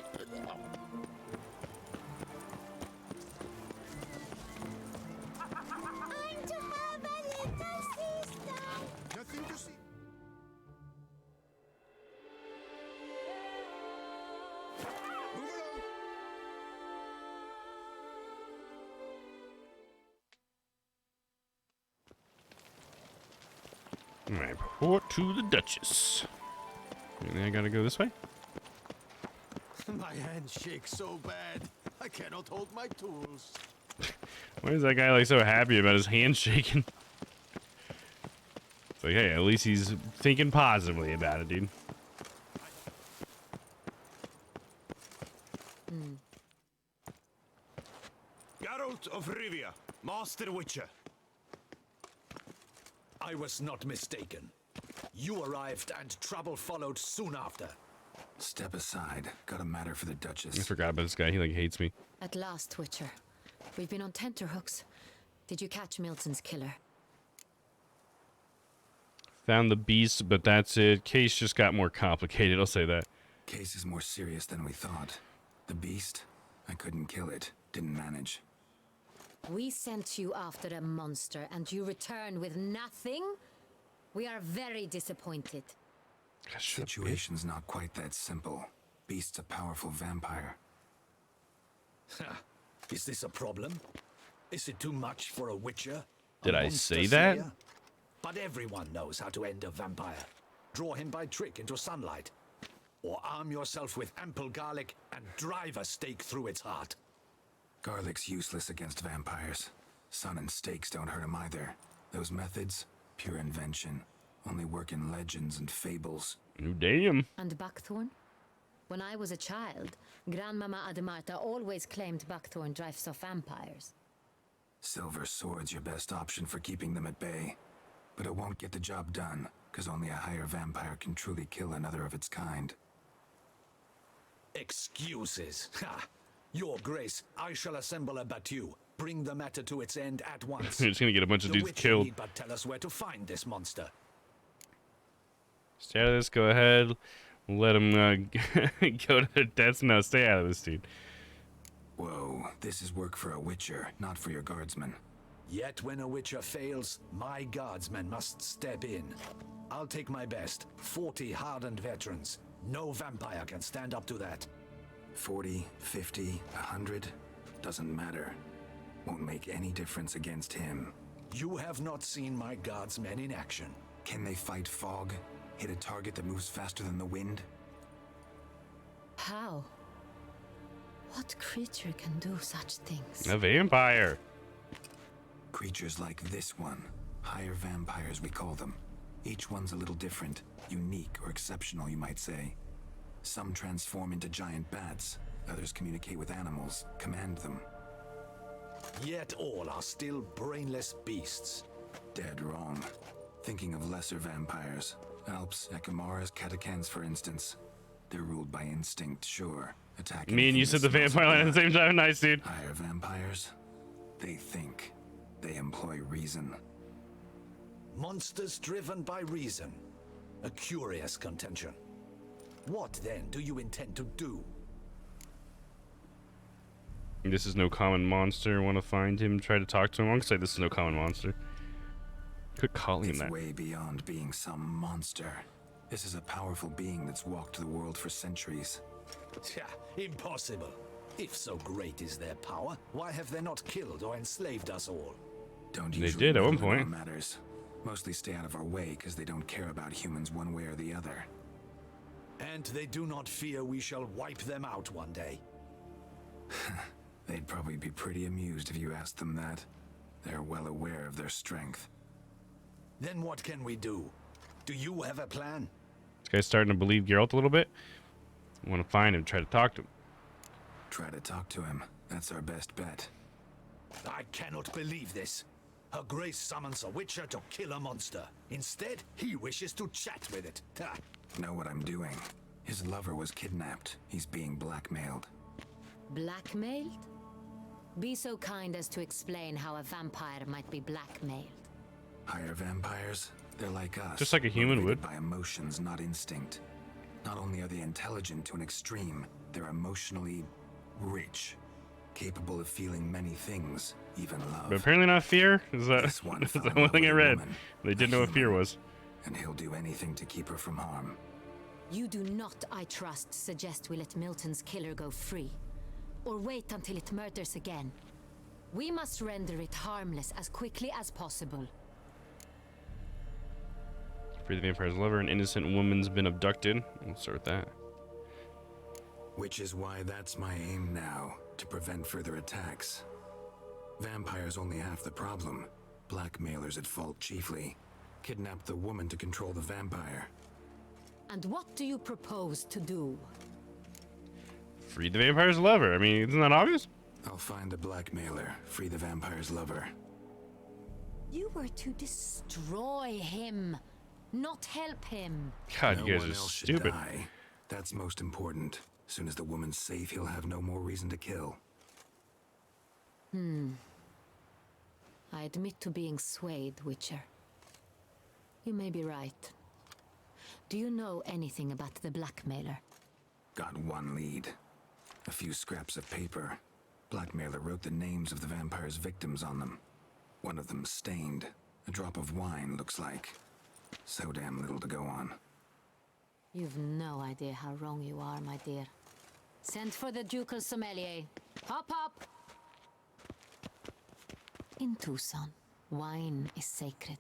Alright, report to the Duchess. And I gotta go this way? My hand shakes so bad, I cannot hold my tools. Why is that guy like so happy about his hand shaking? It's like, hey, at least he's thinking positively about it, dude. Geralt of Rivia, Master Witcher. I was not mistaken. You arrived and trouble followed soon after. Step aside. Got a matter for the Duchess. I forgot about this guy. He like hates me. At last, Witcher. We've been on tenterhooks. Did you catch Milton's killer? Found the beast, but that's it. Case just got more complicated, I'll say that. Case is more serious than we thought. The beast? I couldn't kill it. Didn't manage. We sent you after a monster and you return with nothing? We are very disappointed. Situation's not quite that simple. Beast's a powerful vampire. Is this a problem? Is it too much for a Witcher? Did I say that? Slayer? But everyone knows how to end a vampire. Draw him by trick into sunlight. Or arm yourself with ample garlic and drive a stake through its heart. Garlic's useless against vampires. Sun and stakes don't hurt him either. Those methods, pure invention. Only work in legends and fables. Oh, damn. And Buckthorn? When I was a child, Grandmama Ademarta always claimed buckthorn drives off vampires. Silver sword's your best option for keeping them at bay. But it won't get the job done, because only a higher vampire can truly kill another of its kind. Excuses. Ha! Your Grace, I shall assemble a battue. Bring the matter to its end at once. It's gonna get a bunch of dudes Witcher killed. need but tell us where to find this monster. Stay out of this. Go ahead. Let him go to their deaths. No, stay out of this, dude. Whoa, this is work for a Witcher, not for your guardsmen. Yet when a Witcher fails, my guardsmen must step in. I'll take my best. 40 hardened veterans. No vampire can stand up to that. 40, 50, 100, doesn't matter. Won't make any difference against him. You have not seen my guardsmen in action. Can they fight fog? Hit a target that moves faster than the wind? How? What creature can do such things? A vampire. Creatures like this one. Higher vampires, we call them. Each one's a little different, unique or exceptional, you might say. Some transform into giant bats. Others communicate with animals, command them. Yet all are still brainless beasts. Dead wrong. Thinking of lesser vampires. Alps, Ekamaras, Catacans, for instance. They're ruled by instinct, sure. Attacking. Me and you said the vampire line at the same time. Nice, dude. Higher vampires? They think. They employ reason. Monsters driven by reason. A curious contention. What then do you intend to do? This is no common monster. Want to find him? Try to talk to him. I'm gonna say this is no common monster. Could call him It's that. way beyond being some monster. This is a powerful being that's walked the world for centuries. Impossible. If so great is their power, why have they not killed or enslaved us all? Don't They usually did at one meddle in our point. matters. Mostly stay out of our way because they don't care about humans one way or the other. And they do not fear we shall wipe them out one day. They'd probably be pretty amused if you asked them that. They're well aware of their strength. Then what can we do? Do you have a plan? This guy's starting to believe Geralt a little bit. I want to find him. Try to talk to him. Try to talk to him. That's our best bet. I cannot believe this. Her Grace summons a Witcher to kill a monster. Instead, he wishes to chat with it. Ha. Know what I'm doing. His lover was kidnapped. He's being blackmailed. Blackmailed? Be so kind as to explain how a vampire might be blackmailed. Higher vampires? They're like us. Just like a human would. By emotions, not instinct. Not only are they intelligent to an extreme, they're emotionally rich. Capable of feeling many things, even love. But apparently not fear. Is that, This one is that found one thing I a read? woman, They didn't know what fear was. And he'll do anything to keep her from harm. You do not, I trust, suggest we let Milton's killer go free. Or wait until it murders again. We must render it harmless as quickly as possible. Free the vampire's lover. An innocent woman's been abducted. We'll start with that. Which is why that's my aim now, to prevent further attacks. Vampires only half the problem. Blackmailers at fault chiefly. Kidnap the woman to control the vampire. And what do you propose to do? Free the vampire's lover. I mean, isn't that obvious? I'll find the blackmailer, free the vampire's lover. You were to destroy him, not help him. God, No you guys one are else should stupid. die. That's most important. Soon as the woman's safe, he'll have no more reason to kill. I admit to being swayed, Witcher. You may be right. Do you know anything about the blackmailer? Got one lead. A few scraps of paper. Blackmailer wrote the names of the vampire's victims on them. One of them stained. A drop of wine, looks like. So damn little to go on. You've no idea how wrong you are, my dear. Send for the ducal sommelier. Hop, hop! In Tucson, wine is sacred.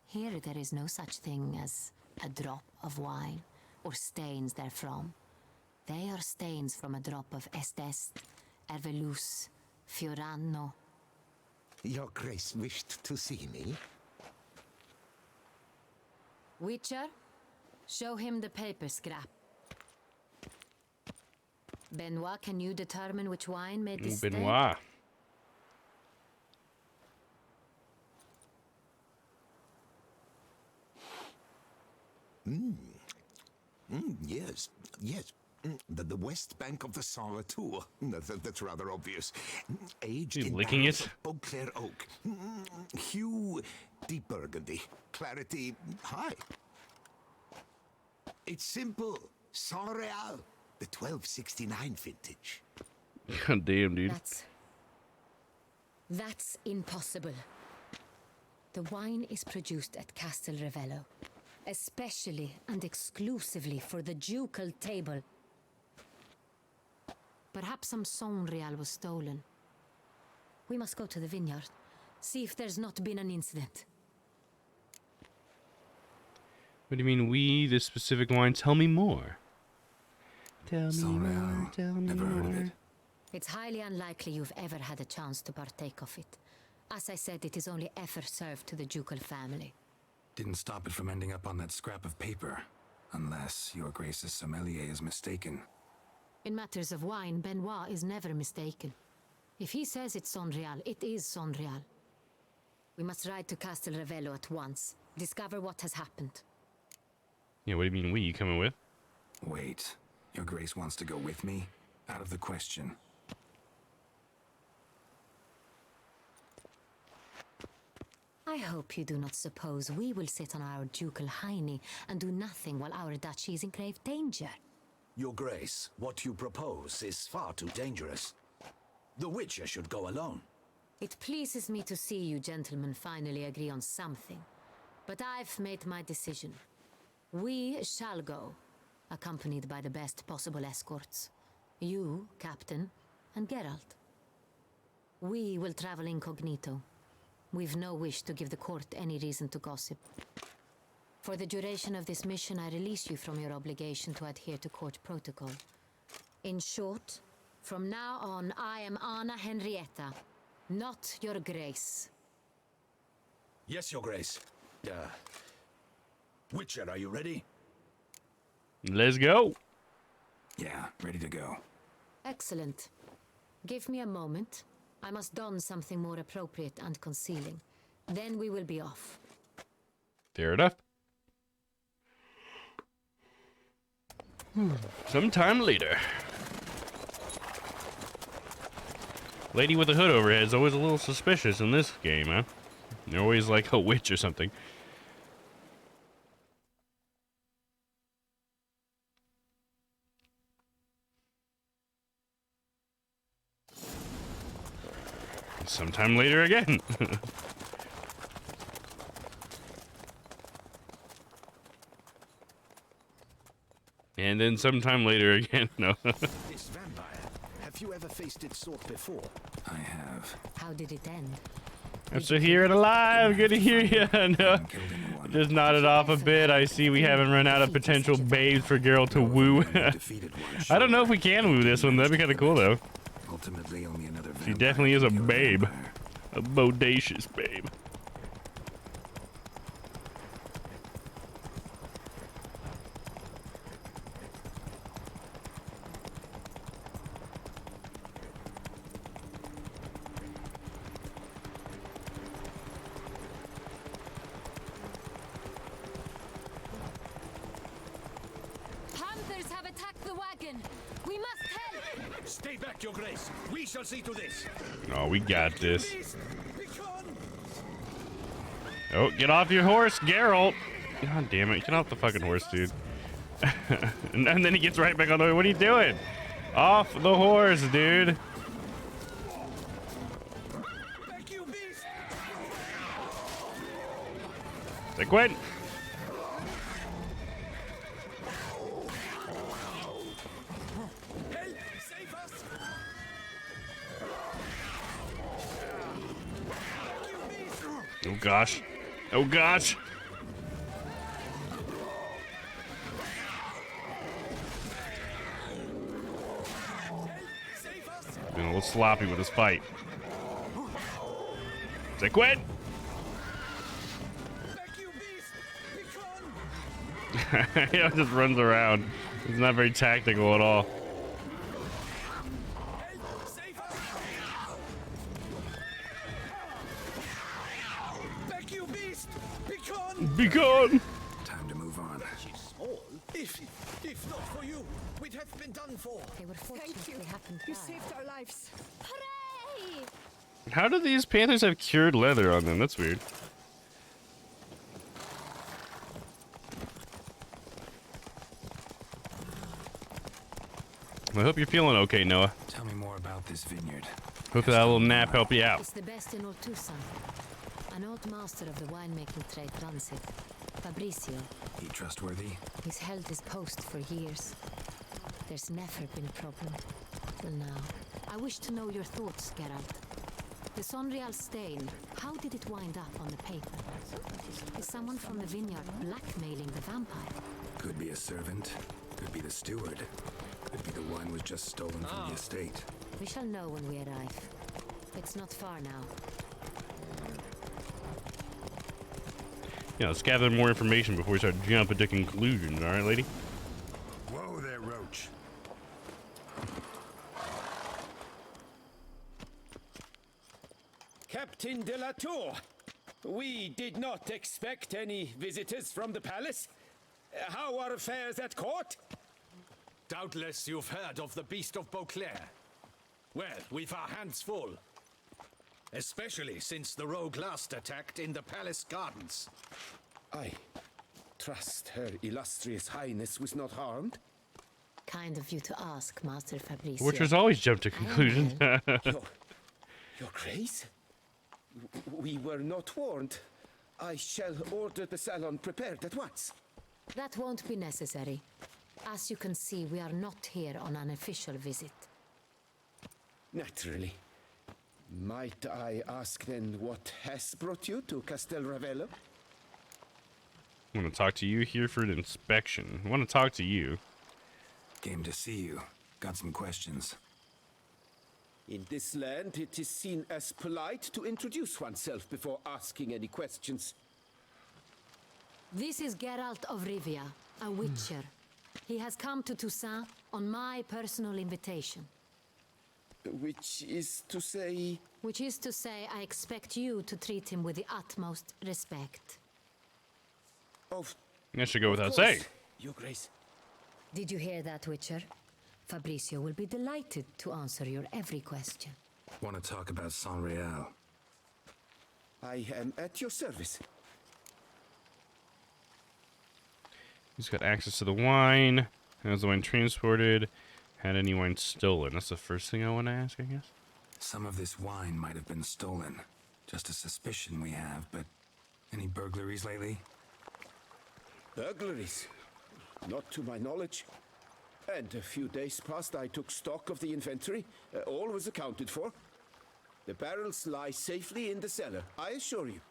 Here there is no such thing as a drop of wine, or stains therefrom. They are stains from a drop of Est, Ervelus, Fiorano. Your Grace wished to see me? Witcher, show him the paper scrap. Benoit, can you determine which wine made this stain? Benoit. Yes, yes. The west bank of the Saar too. That's rather obvious. Aged in licking barrels it? of Beauclair oak. Hue, deep burgundy. Clarity, high. It's simple. Saint Real, the 1269 vintage. God damn, dude. That's impossible. The wine is produced at Castel Ravello, especially and exclusively for the ducal table. Perhaps some Saint Real was stolen. We must go to the vineyard, see if there's not been an incident. What do you mean, we, this specific wine? Tell me more. Tell me more, tell me Never heard of more. it. It's highly unlikely you've ever had a chance to partake of it. As I said, it is only ever served to the ducal family. Didn't stop it from ending up on that scrap of paper. Unless your Grace's sommelier is mistaken. In matters of wine, Benoit is never mistaken. If he says it's Saint Real, it is Saint Real. We must ride to Castel Ravello at once. Discover what has happened. Yeah, what do you mean, we? You coming with? Wait, your Grace wants to go with me? Out of the question. I hope you do not suppose we will sit on our ducal hiney and do nothing while our duchy is in grave danger. Your Grace, what you propose is far too dangerous. The Witcher should go alone. It pleases me to see you gentlemen finally agree on something. But I've made my decision. We shall go, accompanied by the best possible escorts. You, Captain, and Geralt. We will travel incognito. We've no wish to give the court any reason to gossip. For the duration of this mission, I release you from your obligation to adhere to court protocol. In short, from now on, I am Anna Henrietta, not your Grace. Yes, Your Grace. Witcher, are you ready? Let's go. Yeah, ready to go. Excellent. Give me a moment. I must don something more appropriate and concealing. Then we will be off. Fair enough. Sometime later. Lady with the hood over her head is always a little suspicious in this game, huh? They're always like a witch or something. Sometime later again. And then sometime later again. No. This vampire, have you ever faced its sort before? I have. How did it end? I'm still here and alive. Good to hear you. No. Just nodded off a bit. I see we haven't run out of potential babes for Geralt to woo. I don't know if we can woo this one. That'd be kind of cool, though. Ultimately, only another She definitely is a babe. A bodacious babe. Panthers have attacked the wagon. We must help. Stay back, Your Grace. We shall see to this. Oh, we got this. Oh, get off your horse, Geralt. God damn it. Get off the fucking horse, dude. And then he gets right back on the way. What are you doing? Off the horse, dude. Say quit. Oh gosh. Oh gosh. Being a little sloppy with this fight. Say quit. He just runs around. He's not very tactical at all. Be gone! Time to move on. She's small. If not for you, we'd have been done for. They were fortunate we happened You by. saved our lives. Hooray! How do these panthers have cured leather on them? That's weird. I hope you're feeling okay, Noah. Tell me more about this vineyard. Hope that little nap helped you out. It's the best in all Tucson. An old master of the winemaking trade runs it. Fabricio. He trustworthy? He's held his post for years. There's never been a problem. Till now. I wish to know your thoughts, Geralt. The Sonreal stain, how did it wind up on the paper? Is someone from the vineyard blackmailing the vampire? Could be a servant. Could be the steward. Could be the wine was just stolen from the estate. We shall know when we arrive. It's not far now. Yeah, let's gather more information before we start jumping to conclusions, alright, lady? Whoa there, Roach. Captain de la Tour, we did not expect any visitors from the palace. How are affairs at court? Doubtless you've heard of the Beast of Beauclair. Well, we've our hands full. Especially since the rogue last attacked in the palace gardens. I trust Her Illustrious Highness was not harmed. Kind of you to ask, Master Fabricio. Witchers always jump to conclusions. Your Grace? We were not warned. I shall order the salon prepared at once. That won't be necessary. As you can see, we are not here on an official visit. Naturally. Might I ask then what has brought you to Castel Ravello? I want to talk to you here for an inspection. I want to talk to you. Came to see you. Got some questions. In this land, it is seen as polite to introduce oneself before asking any questions. This is Geralt of Rivia, a witcher. He has come to Toussaint on my personal invitation. Which is to say... Which is to say, I expect you to treat him with the utmost respect. That should go without saying. Your Grace. Did you hear that, Witcher? Fabricio will be delighted to answer your every question. Want to talk about Sonreal? I am at your service. He's got access to the wine. Has the wine transported? Had any wine stolen? That's the first thing I want to ask, I guess. Some of this wine might have been stolen. Just a suspicion we have, but any burglaries lately? Burglaries? Not to my knowledge. And a few days past I took stock of the inventory. All was accounted for. The barrels lie safely in the cellar, I assure you.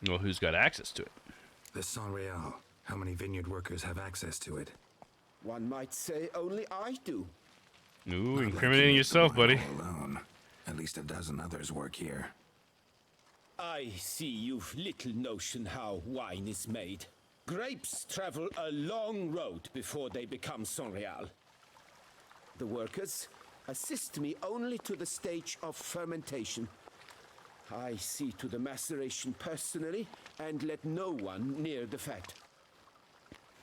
Well, who's got access to it? The Sonreal. How many vineyard workers have access to it? One might say only I do. Ooh, incriminating yourself, buddy. Alone. At least a dozen others work here. I see you've little notion how wine is made. Grapes travel a long road before they become Sonreal. The workers assist me only to the stage of fermentation. I see to the maceration personally and let no one near the fat.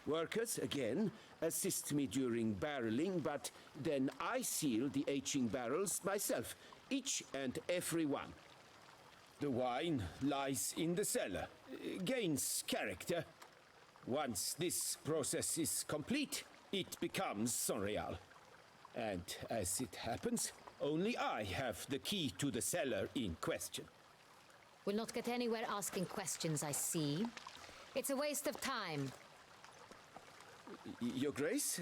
Workers, again, assist me during barreling, but then I seal the aging barrels myself, each and every one. The wine lies in the cellar, gains character. Once this process is complete, it becomes Sonreal. And as it happens, only I have the key to the cellar in question. We'll not get anywhere asking questions, I see. It's a waste of time. Your Grace,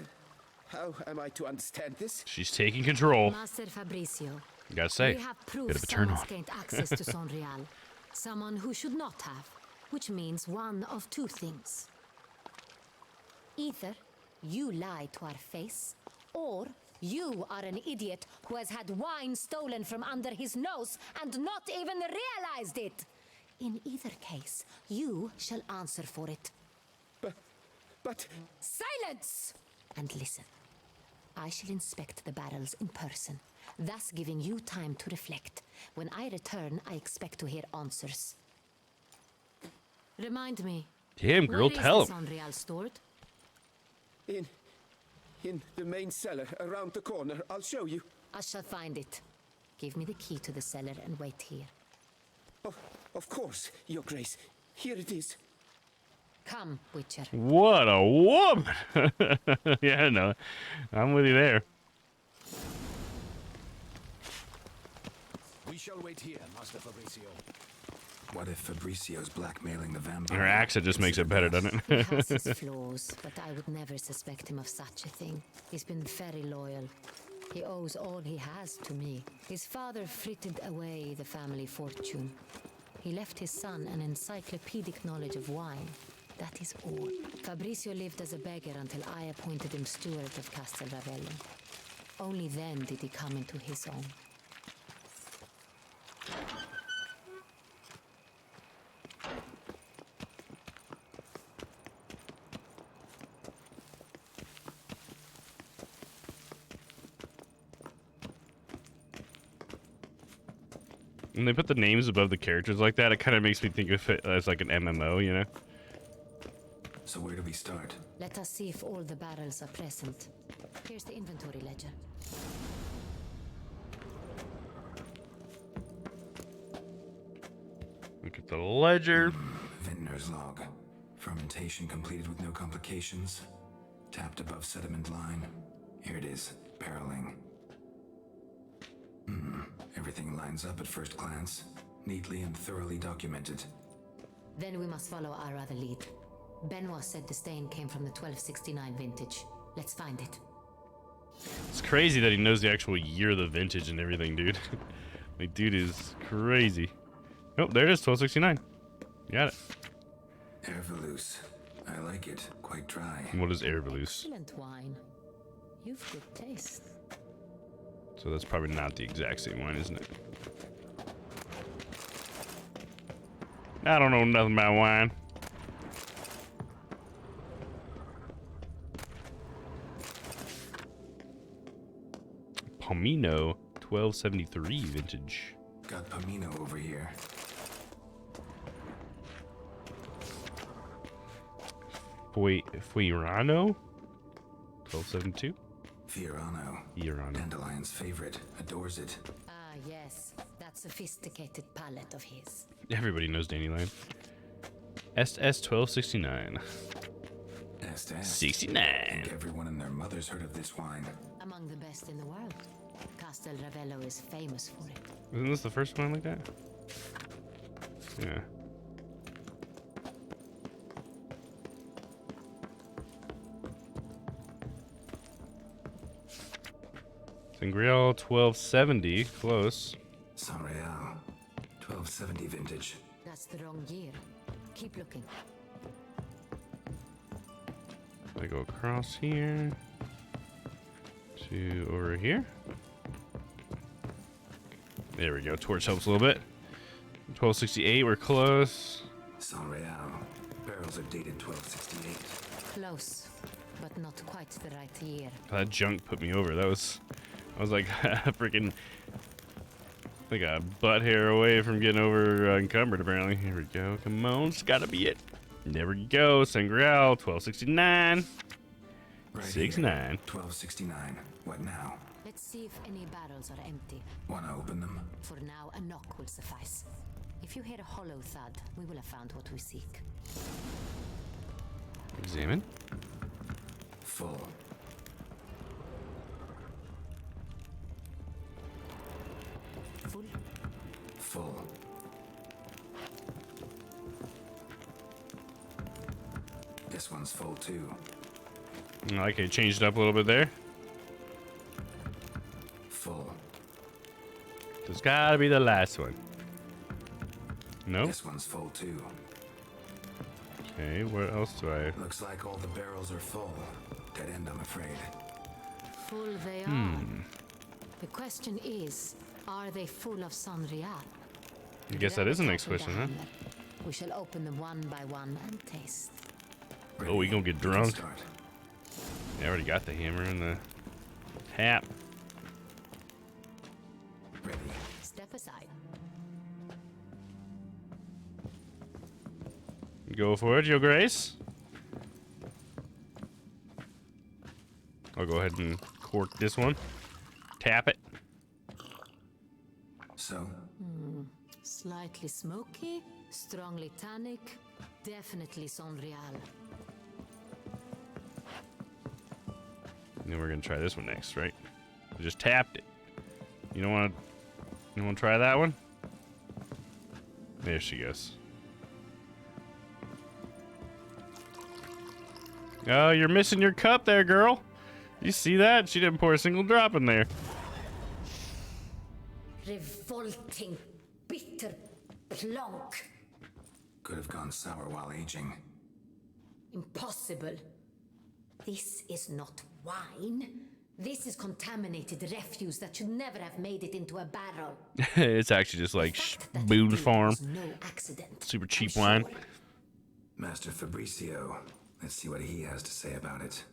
how am I to understand this? She's taking control. Master Fabricio. You gotta say, We have bit proof of a turn someone's on. gained access to Sonreal. Someone who should not have, which means one of two things. Either you lie to our face, or you are an idiot who has had wine stolen from under his nose and not even realized it. In either case, you shall answer for it. But... Silence! And listen. I shall inspect the barrels in person, thus giving you time to reflect. When I return, I expect to hear answers. Remind me. Damn, girl, tell Where is him. this Unreal stored? In the main cellar, around the corner. I'll show you. I shall find it. Give me the key to the cellar and wait here. Of course, Your Grace. Here it is. Come, Witcher. What a woman! Yeah, no, I'm with you there. We shall wait here, Master Fabricio. What if Fabricio's blackmailing the vampire? Her accent just makes it better, doesn't He it? has his flaws, but I would never suspect him of such a thing. He's been very loyal. He owes all he has to me. His father frittered away the family fortune. He left his son an encyclopedic knowledge of wine. That is all. Fabricio lived as a beggar until I appointed him steward of Castel Ravello. Only then did he come into his own. When they put the names above the characters like that, it kind of makes me think of it as like an MMO, you know? So where do we start? Let us see if all the barrels are present. Here's the inventory ledger. Look at the ledger. Vintner's log. Fermentation completed with no complications. Tapped above sediment line. Here it is. Barreling. Everything lines up at first glance. Neatly and thoroughly documented. Then we must follow our other lead. Benoit said the stain came from the 1269 vintage. Let's find it. It's crazy that he knows the actual year of the vintage and everything, dude. Like, dude is crazy. Oh, there it is, 1269. Got it. Herveloos. I like it. Quite dry. What is Herveloos? Excellent wine. You've good taste. So that's probably not the exact same wine, isn't it? I don't know nothing about wine. Pomino 1273 vintage. Got Pomino over here. Fiorano 1272. Fiorano. Dandelion's favorite. Adores it. Ah, yes. That sophisticated palate of his. Everybody knows Dandelion. SS 1269. 69. I think everyone and their mother's heard of this wine. Among the best in the world. Castel Ravello is famous for it. Isn't this the first one like that? Yeah. Sangreal 1270, close. Saint-Réal, 1270 vintage. That's the wrong year. Keep looking. I go across here to over here. There we go. Torch helps a little bit. 1268, we're close. Saint-Réal. Barrels are dated 1268. Close, but not quite the right year. That junk put me over. I was like freaking like a butt hair away from getting over encumbered apparently. Here we go. Come on, it's gotta be it. There we go. Sangreal 1269. Right 69. 1269. What now? Let's see if any barrels are empty. Wanna open them? For now, a knock will suffice. If you hear a hollow thud, we will have found what we seek. Examine. Full. Full. Full. This one's full too. Okay, changed it up a little bit there. Full. There's gotta be the last one. No? This one's full too. Okay, what else do I... Looks like all the barrels are full. Dead end, I'm afraid. Full they are. The question is, are they full of Saint-Réal? I guess that is the next question, huh? We shall open them one by one and taste. Oh, we gonna get drunk. Yeah, I already got the hammer and the tap. Ready. Step aside. Go for it, Your Grace. I'll go ahead and cork this one. Tap it. So? Slightly smoky, strongly tannic, definitely Sonreal. And then we're gonna try this one next, right? We just tapped it. You don't want to try that one? There she goes. Oh, you're missing your cup there, girl. You see that? She didn't pour a single drop in there. Revolting, bitter plonk. Could have gone sour while aging. Impossible. This is not wine. This is contaminated refuse that should never have made it into a barrel. It's actually just like Boone's Farm. No accident. Super cheap wine. Master Fabricio. Let's see what he has to say about it.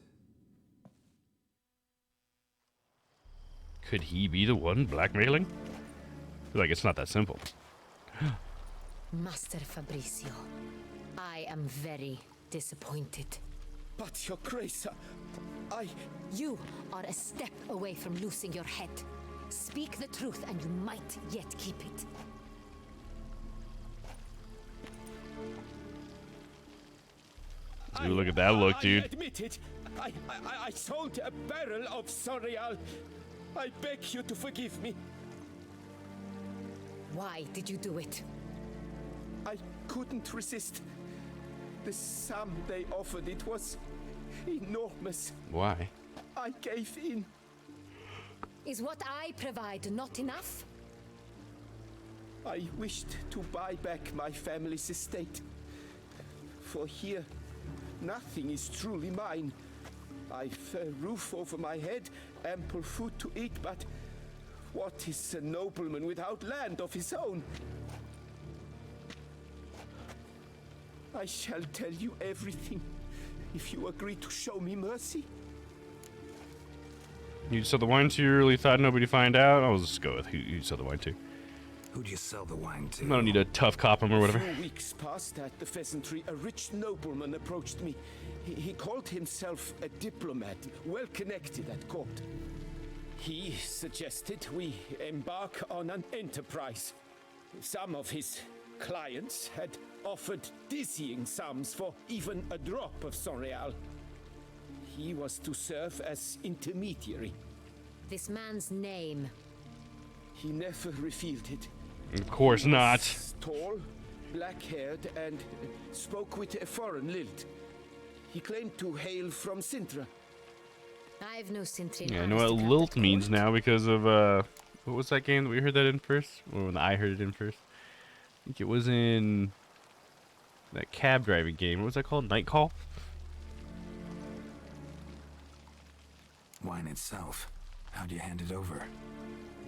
Could he be the one blackmailing? I feel like it's not that simple. Master Fabricio, I am very disappointed. But Your Grace, You are a step away from losing your head. Speak the truth and you might yet keep it. Ooh, look at that look, dude. I admit it. I sold a barrel of Sonreal. I beg you to forgive me. Why did you do it? I couldn't resist. The sum they offered, it was enormous. Why? I gave in. Is what I provide not enough? I wished to buy back my family's estate. For here, nothing is truly mine. I've a roof over my head, ample food to eat, but what is a nobleman without land of his own? I shall tell you everything if you agree to show me mercy. You sold the wine to, you really thought nobody find out? I'll just go with who you sold the wine to. Who'd you sell the wine to? I don't need to tough cop him or whatever. 4 weeks past at the pheasantry, a rich nobleman approached me. He called himself a diplomat, well connected at court. He suggested we embark on an enterprise. Some of his clients had offered dizzying sums for even a drop of Sonreal. He was to serve as intermediary. This man's name. He never revealed it. Of course not. Tall, black-haired, and spoke with a foreign lilt. He claimed to hail from Sintra. I've no Sintra. Yeah, I know what lilt means now because of what was that game that we heard that in first? Or when I heard it in first? I think it was in that cab driving game. What was that called? Night Call? Wine itself. How'd you hand it over?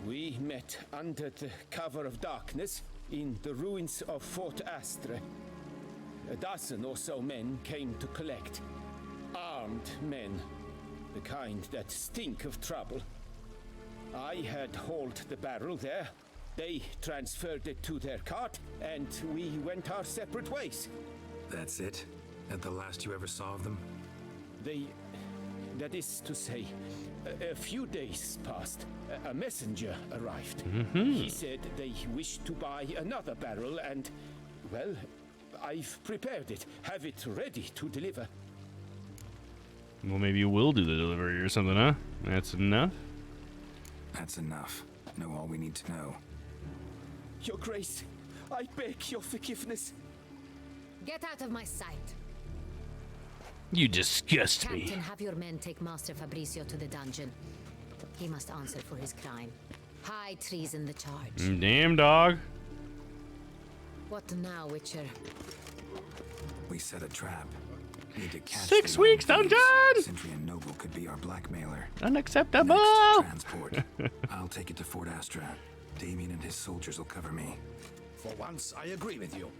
We met under the cover of darkness in the ruins of Fort Astre. A dozen or so men came to collect. Armed men. The kind that stink of trouble. I had hauled the barrel there. They transferred it to their cart, and we went our separate ways. That's it? At the last you ever saw of them? That is to say, a few days passed. A messenger arrived. He said they wished to buy another barrel and, well, I've prepared it. Have it ready to deliver. Well, maybe you will do the delivery or something, huh? That's enough? That's enough. Know all we need to know. Your Grace, I beg your forgiveness. Get out of my sight. You disgust Captain, me. have your men take Master Fabricio to the dungeon. He must answer for his crime. High treason the charge. Damn, dog. What now, Witcher? We set a trap. Need to catch 6 weeks dungeon! Centurion Noble could be our blackmailer. Unacceptable! Next, transport. I'll take it to Fort Astra. Damien and his soldiers will cover me. For once, I agree with you.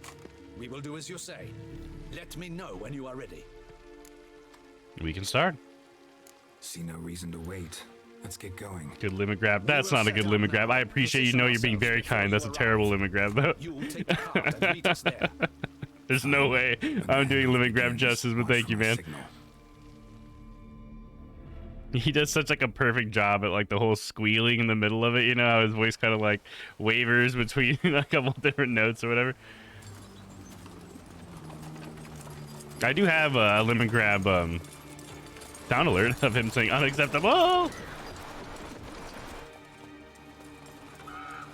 We will do as you say. Let me know when you are ready. We can start. See no reason to wait. Let's get going. Good limit grab. That's not a good limit grab. I appreciate you know you're being very kind. That's a terrible limit grab, though. You will take the cart and meet us there. There's no way I'm doing Living Grab justice, but thank you, man. He does such like a perfect job at like the whole squealing in the middle of it. You know how his voice kind of like wavers between a couple different notes or whatever. I do have a Lemon Grab sound alert of him saying unacceptable.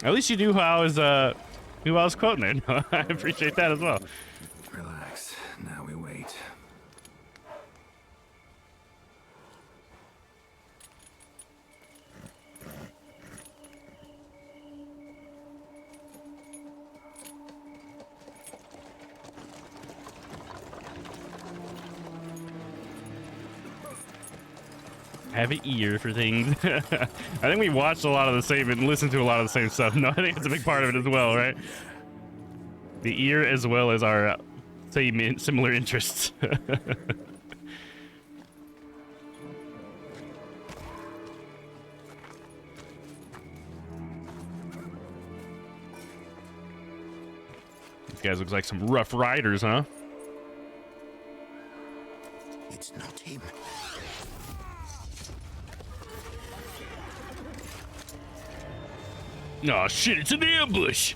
At least you knew who I was quoting it. I appreciate that as well. Relax. Now we wait. Have an ear for things. I think we watched a lot of the same and listened to a lot of the same stuff. No, I think it's a big part of it as well, right? The ear as well as our similar interests. These guys look like some rough riders, huh? It's not him. Oh shit, it's an ambush!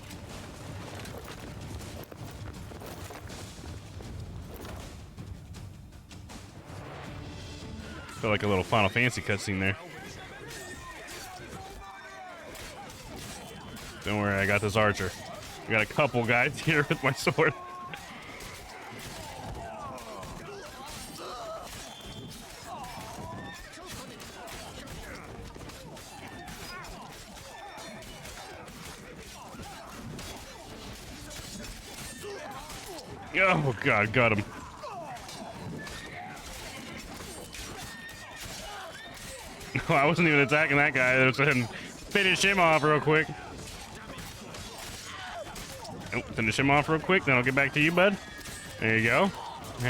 Felt like a little Final Fantasy cutscene there. Don't worry, I got this archer. I got a couple guys here with my sword. Oh god, got him. Oh, I wasn't even attacking that guy. Let's go ahead and finish him off real quick. Oh, finish him off real quick, then I'll get back to you, bud. There you go.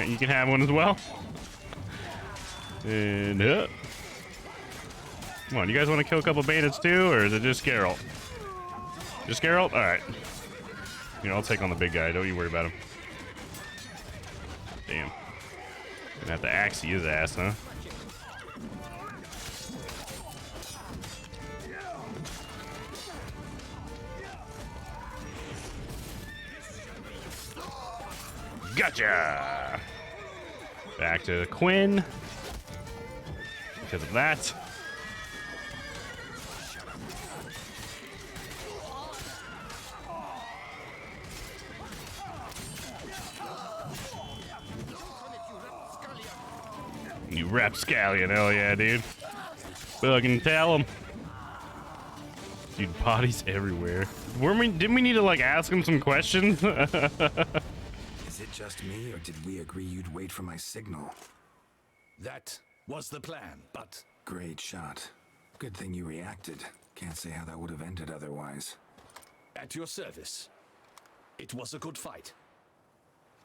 You can have one as well. And come on, you guys want to kill a couple bandits too, or is it just Geralt? Just Geralt? Alright. You know, I'll take on the big guy. Don't you worry about him. Damn. Gonna have to axe his ass, huh? Gotcha! Back to Quinn. Because of that. You rapscallion, hell yeah, dude. Fucking tell him. Dude, bodies everywhere. Didn't we need to like ask him some questions? Is it just me, or did we agree you'd wait for my signal? That was the plan, but... Great shot. Good thing you reacted. Can't say how that would have ended otherwise. At your service. It was a good fight.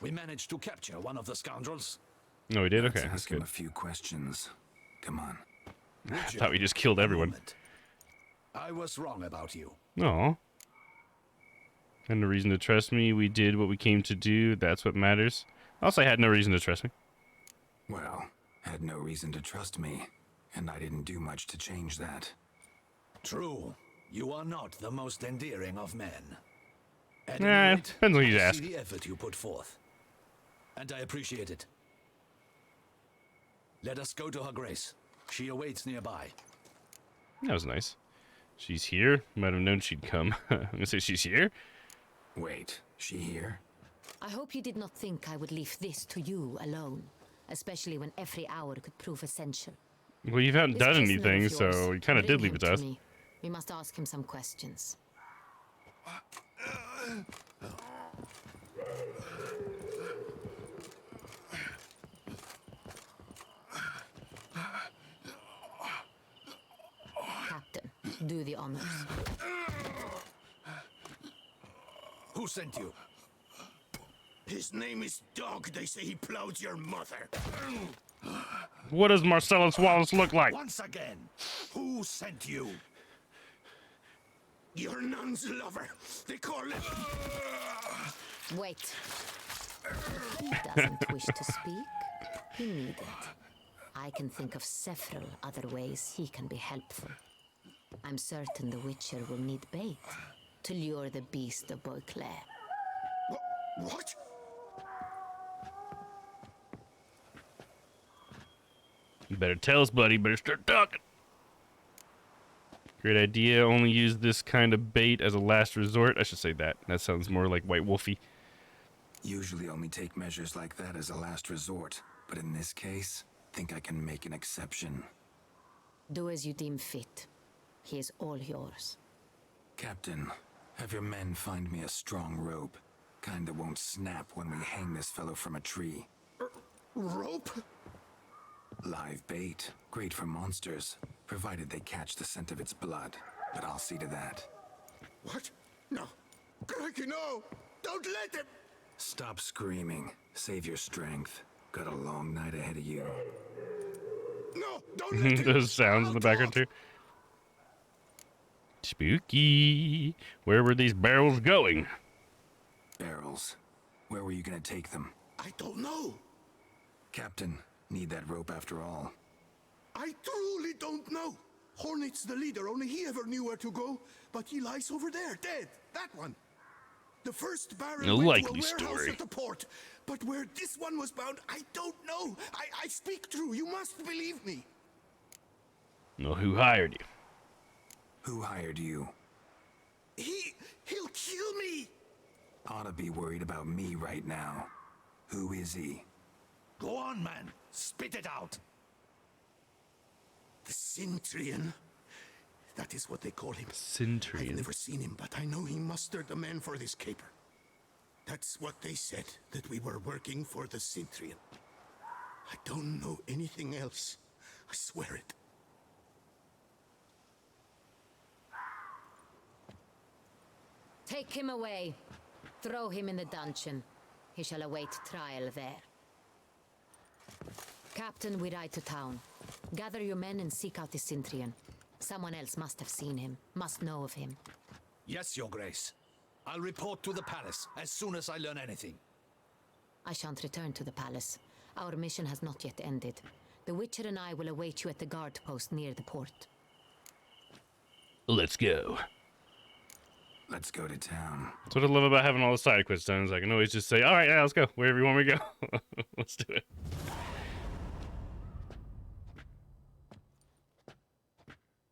We managed to capture one of the scoundrels. No, we did? Okay, Let's that's ask him good. a few questions. Come on. I thought we just killed everyone. I was wrong about you. Aw. Had no reason to trust me. We did what we came to do. That's what matters. Also, I had no reason to trust me. Well, had no reason to trust me, and I didn't do much to change that. True. You are not the most endearing of men. At Nah, any rate, depends on who you I ask. see the effort you put forth. And I appreciate it. Let us go to her grace. She awaits nearby. That was nice. She's here. Might have known she'd come. I'm gonna say she's here. Wait, she here? I hope you did not think I would leave this to you alone, especially when every hour could prove essential. Well, you haven't This done prisoner anything, of yours, so you kind of did bring leave it him to us. me. We must ask him some questions. Captain, do the honors. Who sent you? His name is Dog. They say he plowed your mother. What does Marcellus Wallace look like? Once again, who sent you? Your nun's lover. They call him... Wait. If he doesn't wish to speak, he needn't. I can think of several other ways he can be helpful. I'm certain the Witcher will need bait to lure the beast of Beauclair. What? You better tell us, buddy. Better start talking. Great idea. Only use this kind of bait as a last resort. I should say that. That sounds more like White Wolfy. Usually only take measures like that as a last resort, but in this case, think I can make an exception. Do as you deem fit. He is all yours. Captain, have your men find me a strong rope. Kind that won't snap when we hang this fellow from a tree. Rope? Live bait. Great for monsters, provided they catch the scent of its blood. But I'll see to that. What? No. Gregory, no! Don't let him! Stop screaming. Save your strength. Got a long night ahead of you. No! Don't let him! Those sounds in the background too. Spooky. Where were these barrels going? Barrels. Where were you gonna take them? I don't know. Captain, need that rope after all. I truly don't know. Hornet's the leader, only he ever knew where to go. But he lies over there, dead. That one. The first barrel went to a warehouse at the port. But where this one was bound, I don't know. I speak true. You must believe me. Well, who hired you? Who hired you? He'll kill me. Ought to be worried about me right now. Who is he? Go on, man. Spit it out. The Cintrian. That is what they call him. Cintrian. I've never seen him, but I know he mustered the men for this caper. That's what they said, that we were working for the Cintrian. I don't know anything else. I swear it. Take him away. Throw him in the dungeon. He shall await trial there. Captain, we ride to town. Gather your men and seek out the Cintrian. Someone else must have seen him, must know of him. Yes, Your Grace. I'll report to the palace as soon as I learn anything. I shan't return to the palace. Our mission has not yet ended. The Witcher and I will await you at the guard post near the port. Let's go. Let's go to town. That's what I love about having all the side quests done. Is I can always just say, all right, yeah, let's go. Wherever you want me to go. Let's do it.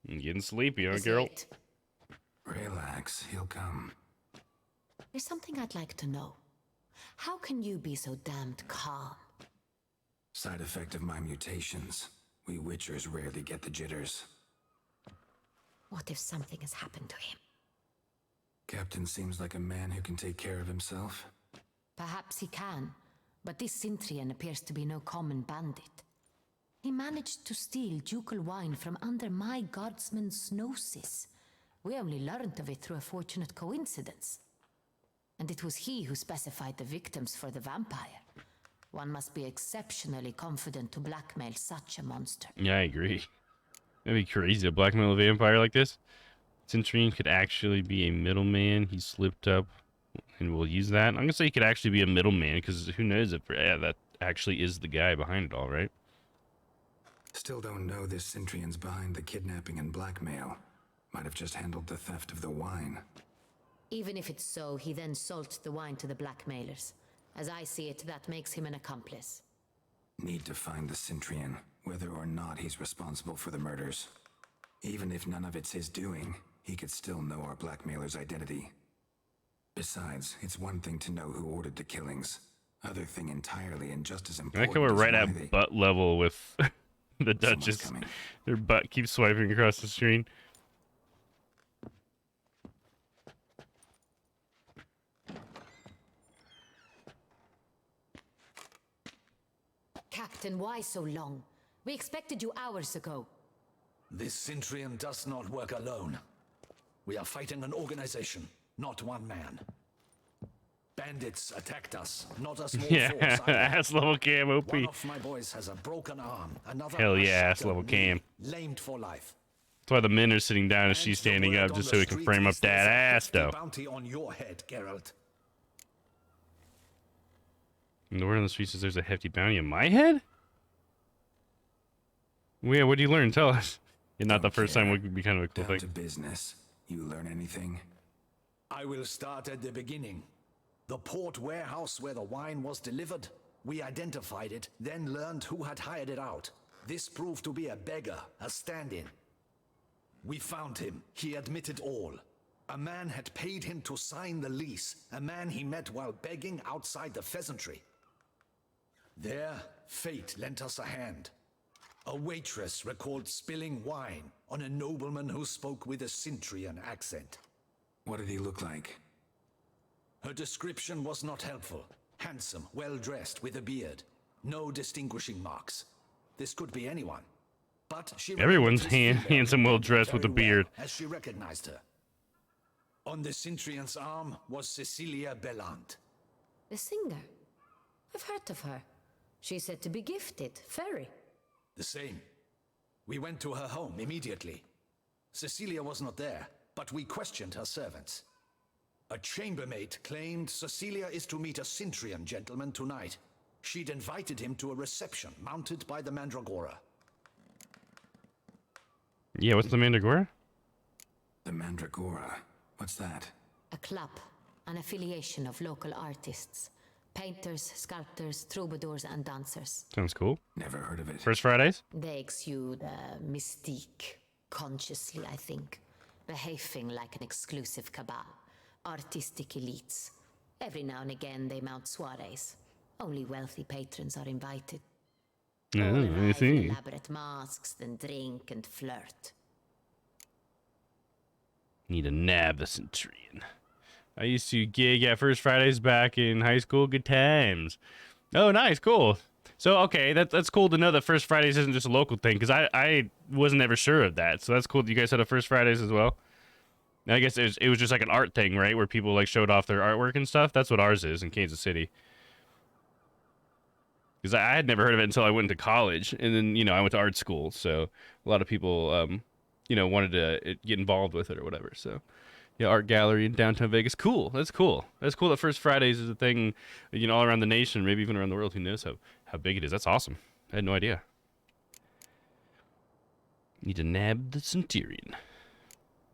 I'm getting sleepy, huh, girl? Relax, he'll come. There's something I'd like to know. How can you be so damned calm? Side effect of my mutations. We Witchers rarely get the jitters. What if something has happened to him? Captain seems like a man who can take care of himself. Perhaps he can, but this Cintrian appears to be no common bandit. He managed to steal ducal wine from under my guardsman's noses. We only learned of it through a fortunate coincidence. And it was he who specified the victims for the vampire. One must be exceptionally confident to blackmail such a monster. Yeah, I agree. That'd be crazy to blackmail a vampire like this. Cintrian could actually be a middleman. He slipped up, and we'll use that. I'm gonna say he could actually be a middleman, because who knows if that actually is the guy behind it all, right? Still don't know this Cintrian's behind the kidnapping and blackmail. Might have just handled the theft of the wine. Even if it's so, he then sold the wine to the blackmailers. As I see it, that makes him an accomplice. Need to find the Cintrian, whether or not he's responsible for the murders. Even if none of it's his doing, he could still know our blackmailer's identity. Besides, it's one thing to know who ordered the killings. Other thing entirely, and just as I important. like how we're right why at butt level with the Duchess. Their butt keeps swiping across the screen. Captain, why so long? We expected you hours ago. This Cintrian does not work alone. We are fighting an organization, not one man. Bandits attacked us, not a small Yeah, force. ass level cam OP. One of my boys has a broken arm, another Hell a yeah, ass shattered level knee, cam. lamed for life. That's why the men are sitting down and she's standing up, just so we can frame up that ass, though. Bounty on your head, Geralt. And the word on the street says there's a hefty bounty on my head? Well, yeah, what did you learn? Tell us. Yeah, not the first time would be kind of a cool Down thing. to business. You learn anything? I will start at the beginning. The port warehouse where the wine was delivered. We identified it, then learned who had hired it out. This proved to be a beggar, a stand-in. We found him. He admitted all. A man had paid him to sign the lease, a man he met while begging outside the pheasantry. There, fate lent us a hand. A waitress recalled spilling wine on a nobleman who spoke with a Cintrian accent. What did he look like? Her description was not helpful. Handsome, well-dressed, with a beard. No distinguishing marks. This could be anyone. But she Everyone's handsome, well-dressed with a beard. As she recognized her. On the Cintrian's arm was Cecilia Bellant. The singer. I've heard of her. She's said to be gifted, fairy. The same. We went to her home immediately. Cecilia was not there, but we questioned her servants. A chambermaid claimed Cecilia is to meet a Cintrian gentleman tonight. She'd invited him to a reception mounted by the Mandragora. Yeah, what's the Mandragora? The Mandragora. What's that? A club, an affiliation of local artists. Painters, sculptors, troubadours, and dancers. Sounds cool. Never heard of it. First Fridays? They exude mystique, consciously, I think. Behaving like an exclusive cabal. Artistic elites. Every now and again they mount soirees. Only wealthy patrons are invited. Oh, I see. Elaborate masks, then drink and flirt. Need to nab the Centurion. I used to gig at First Fridays back in high school. Good times. Oh, nice. Cool. So, okay, that's cool to know that First Fridays isn't just a local thing, because I wasn't ever sure of that. So that's cool that you guys had a First Fridays as well. And I guess it was just like an art thing, right? Where people like showed off their artwork and stuff. That's what ours is in Kansas City. Because I had never heard of it until I went to college. And then, you know, I went to art school. So a lot of people, you know, wanted to get involved with it or whatever. So, yeah, art gallery in downtown Vegas. Cool. That's cool. That's cool that First Fridays is a thing, you know, all around the nation, maybe even around the world. Who knows how big it is. That's awesome. I had no idea. Need to nab the Centurion.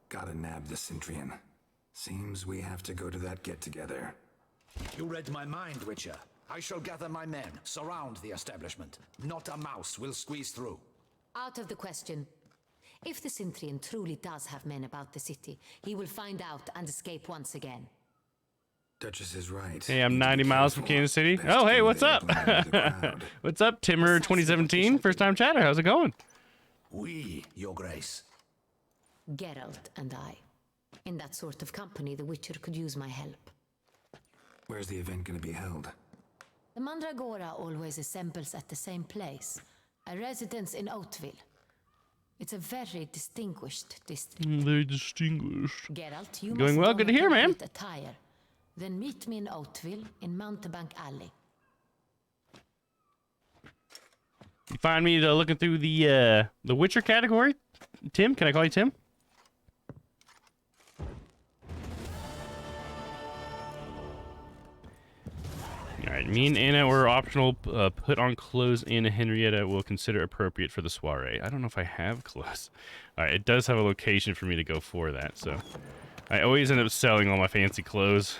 Gotta nab the Cintrian. Seems we have to go to that get-together. You read my mind, Witcher. I shall gather my men, surround the establishment. Not a mouse will squeeze through. Out of the question. If the Cintrian truly does have men about the city, he will find out and escape once again. Duchess is right. Hey, I'm 90 miles from Kansas City. Oh, hey, what's up? What's up, Timmer 2017? First time chatter. How's it going? Oui, Your Grace. Geralt and I. In that sort of company, the Witcher could use my help. Where's the event gonna be held? The Mandragora always assembles at the same place, a residence in Oatville. It's a very distinguished district. Very distinguished. Geralt, you Going must well. don Good to hear, man. appropriate attire. Then meet me in Oatville in Mountebank Alley. You find me looking through the Witcher category? Tim? Can I call you Tim? Alright, me and Anna were optional. Put on clothes Anna Henrietta will consider appropriate for the soiree. I don't know if I have clothes. Alright, it does have a location for me to go for that, so I always end up selling all my fancy clothes.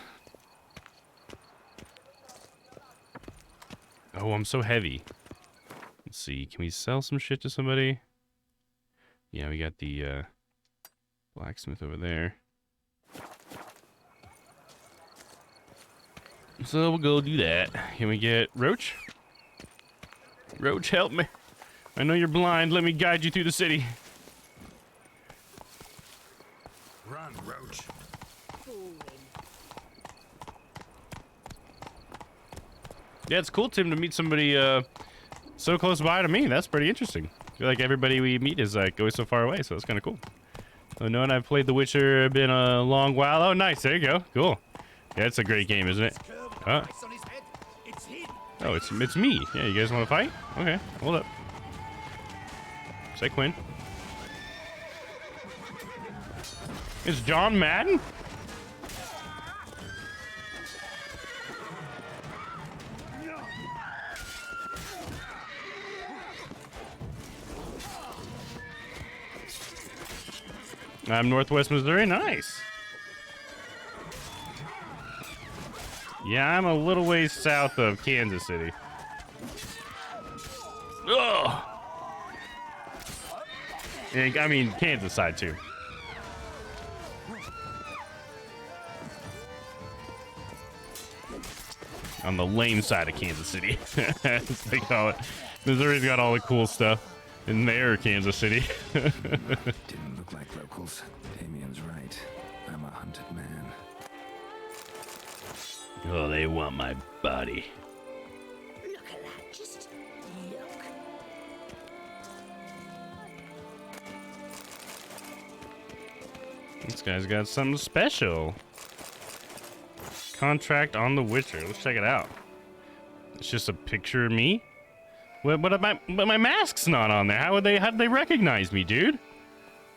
Oh, I'm so heavy. Let's see, can we sell some shit to somebody? Yeah, we got the blacksmith over there. So we'll go do that. Can we get Roach? Roach, help me. I know you're blind. Let me guide you through the city. Run, Roach. Yeah, it's cool, Tim, to meet somebody so close by to me. That's pretty interesting. I feel like everybody we meet is like always so far away, so it's kind of cool. Oh no, and I've played The Witcher been a long while. Oh, nice. There you go. Cool. Yeah, it's a great game, isn't it? Oh, it's me. Yeah, you guys want to fight? Okay, hold up. Say Quinn. Is John Madden? I'm Northwest Missouri. Nice. Yeah, I'm a little ways south of Kansas City. Ugh. And, I mean, Kansas side too. On the lame side of Kansas City, as they call it. Missouri's got all the cool stuff in their Kansas City. Didn't look like locals. Damien's right. I'm a hunted man. Oh, they want my body. Look at that, just look. This guy's got something special. Contract on The Witcher. Let's check it out. It's just a picture of me. But my mask's not on there. How did they recognize me, dude?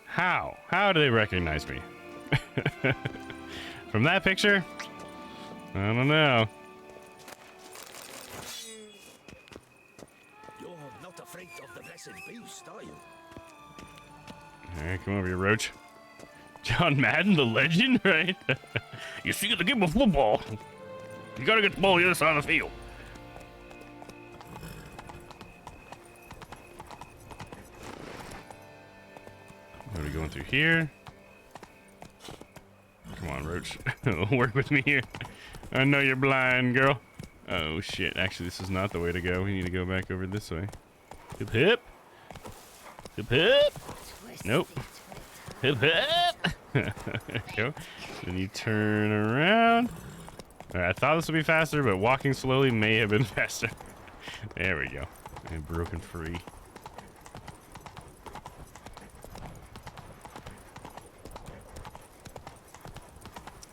How do they recognize me? From that picture? I don't know. You're not afraid of the blessed beast, are you? Alright, come over here, Roach. John Madden, the legend, right? You see, the game of football, you gotta get the ball on the other side of the field. What are we going through here? Come on, Roach. Work with me here. I know you're blind, girl. Oh, shit. Actually, this is not the way to go. We need to go back over this way. Hip, hip. Hip, hip. Nope. Hip, hip. There you go. Then you turn around. All right, I thought this would be faster, but walking slowly may have been faster. There we go. And broken free.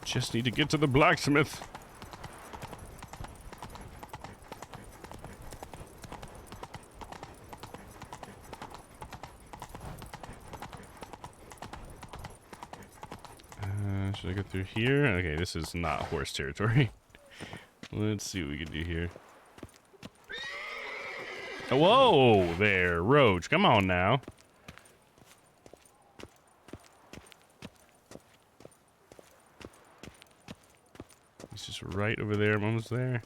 Just need to get to the blacksmith. Should I go through here? Okay, this is not horse territory. Let's see what we can do here. Oh, whoa there, Roach. Come on now. It's just right over there. I'm almost there.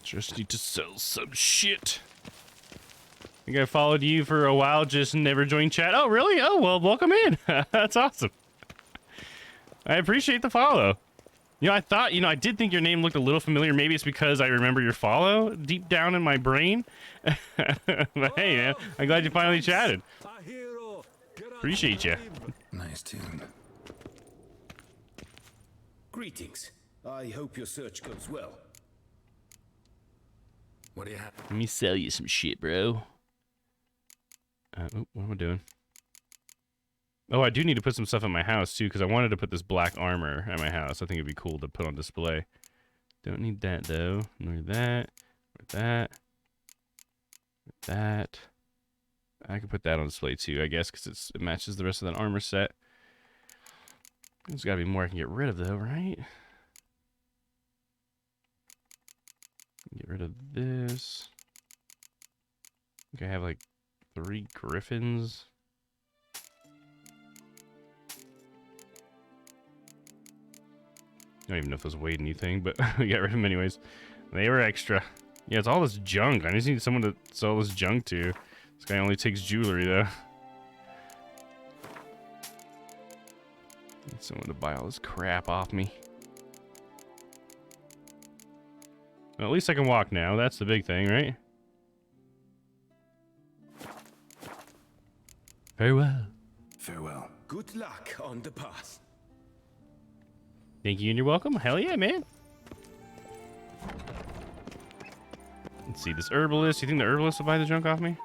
Just need to sell some shit. I think I followed you for a while, just never joined chat. Oh, really? Oh, well, welcome in. That's awesome. I appreciate the follow. You know, I thought, I did think your name looked a little familiar. Maybe it's because I remember your follow deep down in my brain. But hey, man, I'm glad you finally chatted. Appreciate you. Nice tune. Greetings. I hope your search goes well. What do you have? Let me sell you some shit, bro. What am I doing? Oh, I do need to put some stuff in my house, too, because I wanted to put this black armor at my house. I think it'd be cool to put on display. Don't need that, though. Nor that. Or that. Or that. I could put that on display, too, I guess, because it matches the rest of that armor set. There's got to be more I can get rid of, though, right? Get rid of this. I think I have, like, 3 griffins. I don't even know if those weighed anything, but we got rid of them anyways. They were extra. Yeah, it's all this junk. I just need someone to sell this junk to. This guy only takes jewelry, though. Need someone to buy all this crap off me. Well, at least I can walk now. That's the big thing, right? Farewell. Farewell. Good luck on the path. Thank you and you're welcome. Hell yeah, man. Let's see, this herbalist. You think the herbalist will buy the junk off me?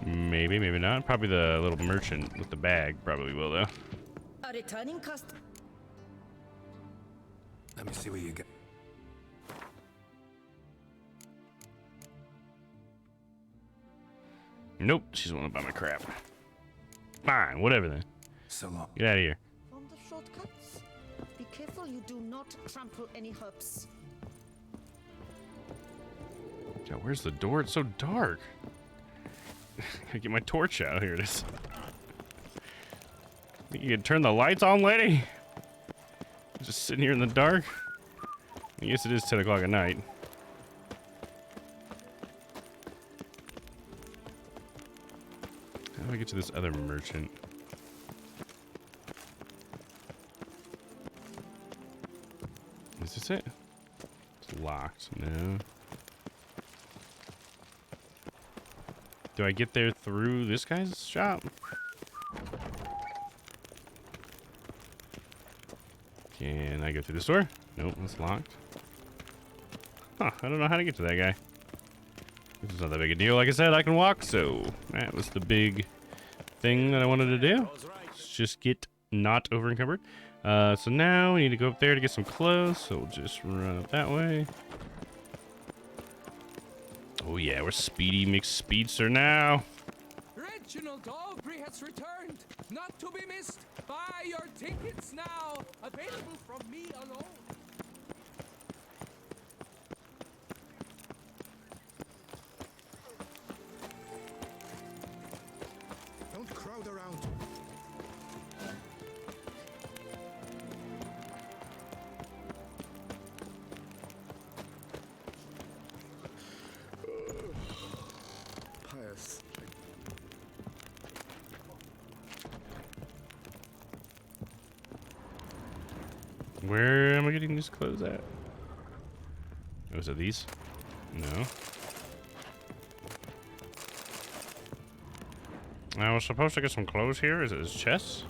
Maybe, maybe not. Probably the little merchant with the bag probably will, though. A returning customer. Let me see what you got. Nope, she doesn't want to buy my crap. Fine, whatever then. So long. Get out of here. From the shortcuts. Be careful you do not trample any herbs. God, where's the door? It's so dark. Gotta get my torch out. Here it is. You can turn the lights on, lady? Just sitting here in the dark? I guess it is 10 o'clock at night. How do I get to this other merchant? Is this it? It's locked. No. Do I get there through this guy's shop? Can I go through this door? Nope, it's locked. Huh, I don't know how to get to that guy. This is not that big a deal. Like I said, I can walk, so that was the big thing that I wanted to do. Let's just get not over encumbered. So now we need to go up there to get some clothes, so we'll just run up that way. Oh yeah, we're Speedy McSpeedster now. Reginald Aubrey has returned, not to be missed. Buy your tickets now, available from me alone. Don't crowd around. Pious. Where am I getting these clothes at? Oh, is it these? No. I was supposed to get some clothes here. Is it his chest?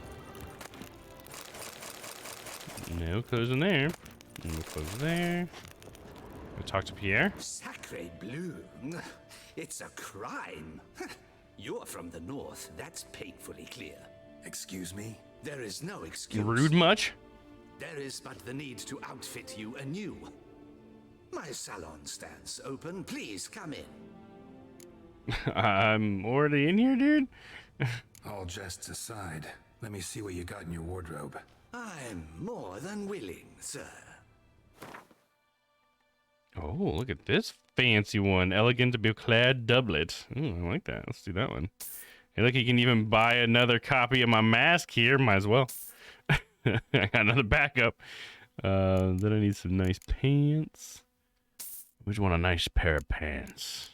No clothes in there. No clothes there. Go talk to Pierre. Sacre bleu. It's a crime. You're from the north. That's painfully clear. Excuse me? There is no excuse. Rude much? There is but the need to outfit you anew. My salon stands open. Please come in. I'm already in here, dude. All jests aside, let me see what you got in your wardrobe. I'm more than willing, sir. Oh, look at this fancy one. Elegant Beauclair doublet. Ooh, I like that. Let's do that one. Hey, look, you can even buy another copy of my mask here. Might as well. I got another backup. Then I need some nice pants. Which want a nice pair of pants?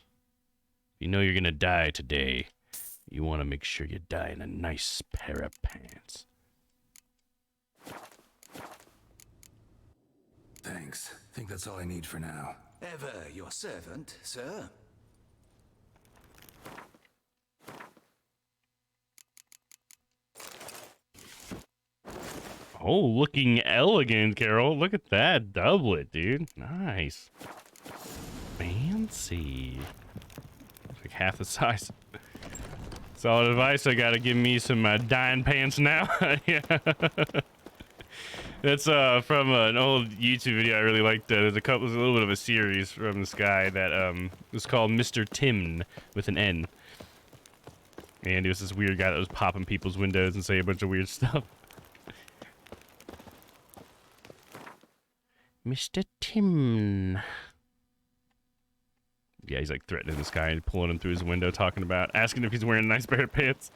You know you're gonna die today. You want to make sure you die in a nice pair of pants. Thanks. Think that's all I need for now. Ever your servant, sir. Oh, looking elegant, Carol. Look at that doublet, dude. Nice. Fancy. Like half the size. Solid advice. I gotta give me some dine pants now. Yeah. That's from an old YouTube video I really liked. There's a little bit of a series from this guy that was called Mr. Tim with an N. And he was this weird guy that was popping people's windows and say a bunch of weird stuff. Mr. Tim. Yeah, he's like threatening this guy and pulling him through his window, asking if he's wearing a nice pair of pants.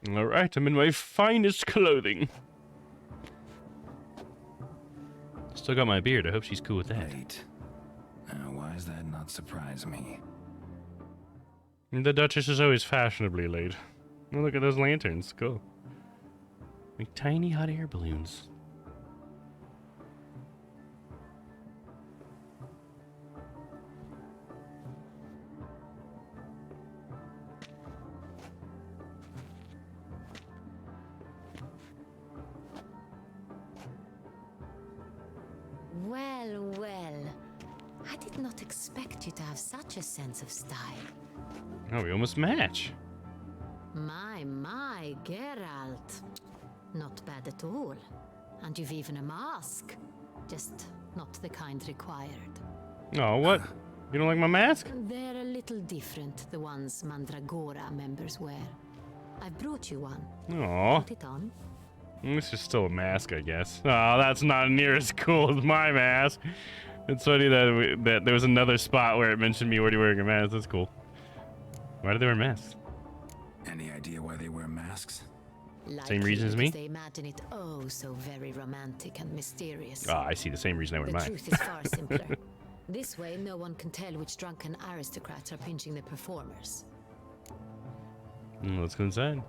Alright, I'm in my finest clothing. Still got my beard. I hope she's cool with that. Wait. Now, why does that not surprise me? The Duchess is always fashionably late. Oh, look at those lanterns. Cool. Like tiny hot air balloons. Well, well. I did not expect you to have such a sense of style. Oh, we almost match. My, Geralt. Not bad at all. And you've even a mask. Just not the kind required. Oh, what? You don't like my mask? They're a little different, the ones Mandragora members wear. I've brought you one. Aw. Put it on. This is still a mask, I guess. Oh, that's not near as cool as my mask. It's funny that there was another spot where it mentioned me already wearing a mask. That's cool. Why do they wear masks? Any idea why they wear masks? Same reason as me? They imagine it oh so very romantic and mysterious. Ah, I see. The same reason I wear The mine. truth is far simpler. This way, no one can tell which drunken aristocrats are pinching the performers. Let's go inside.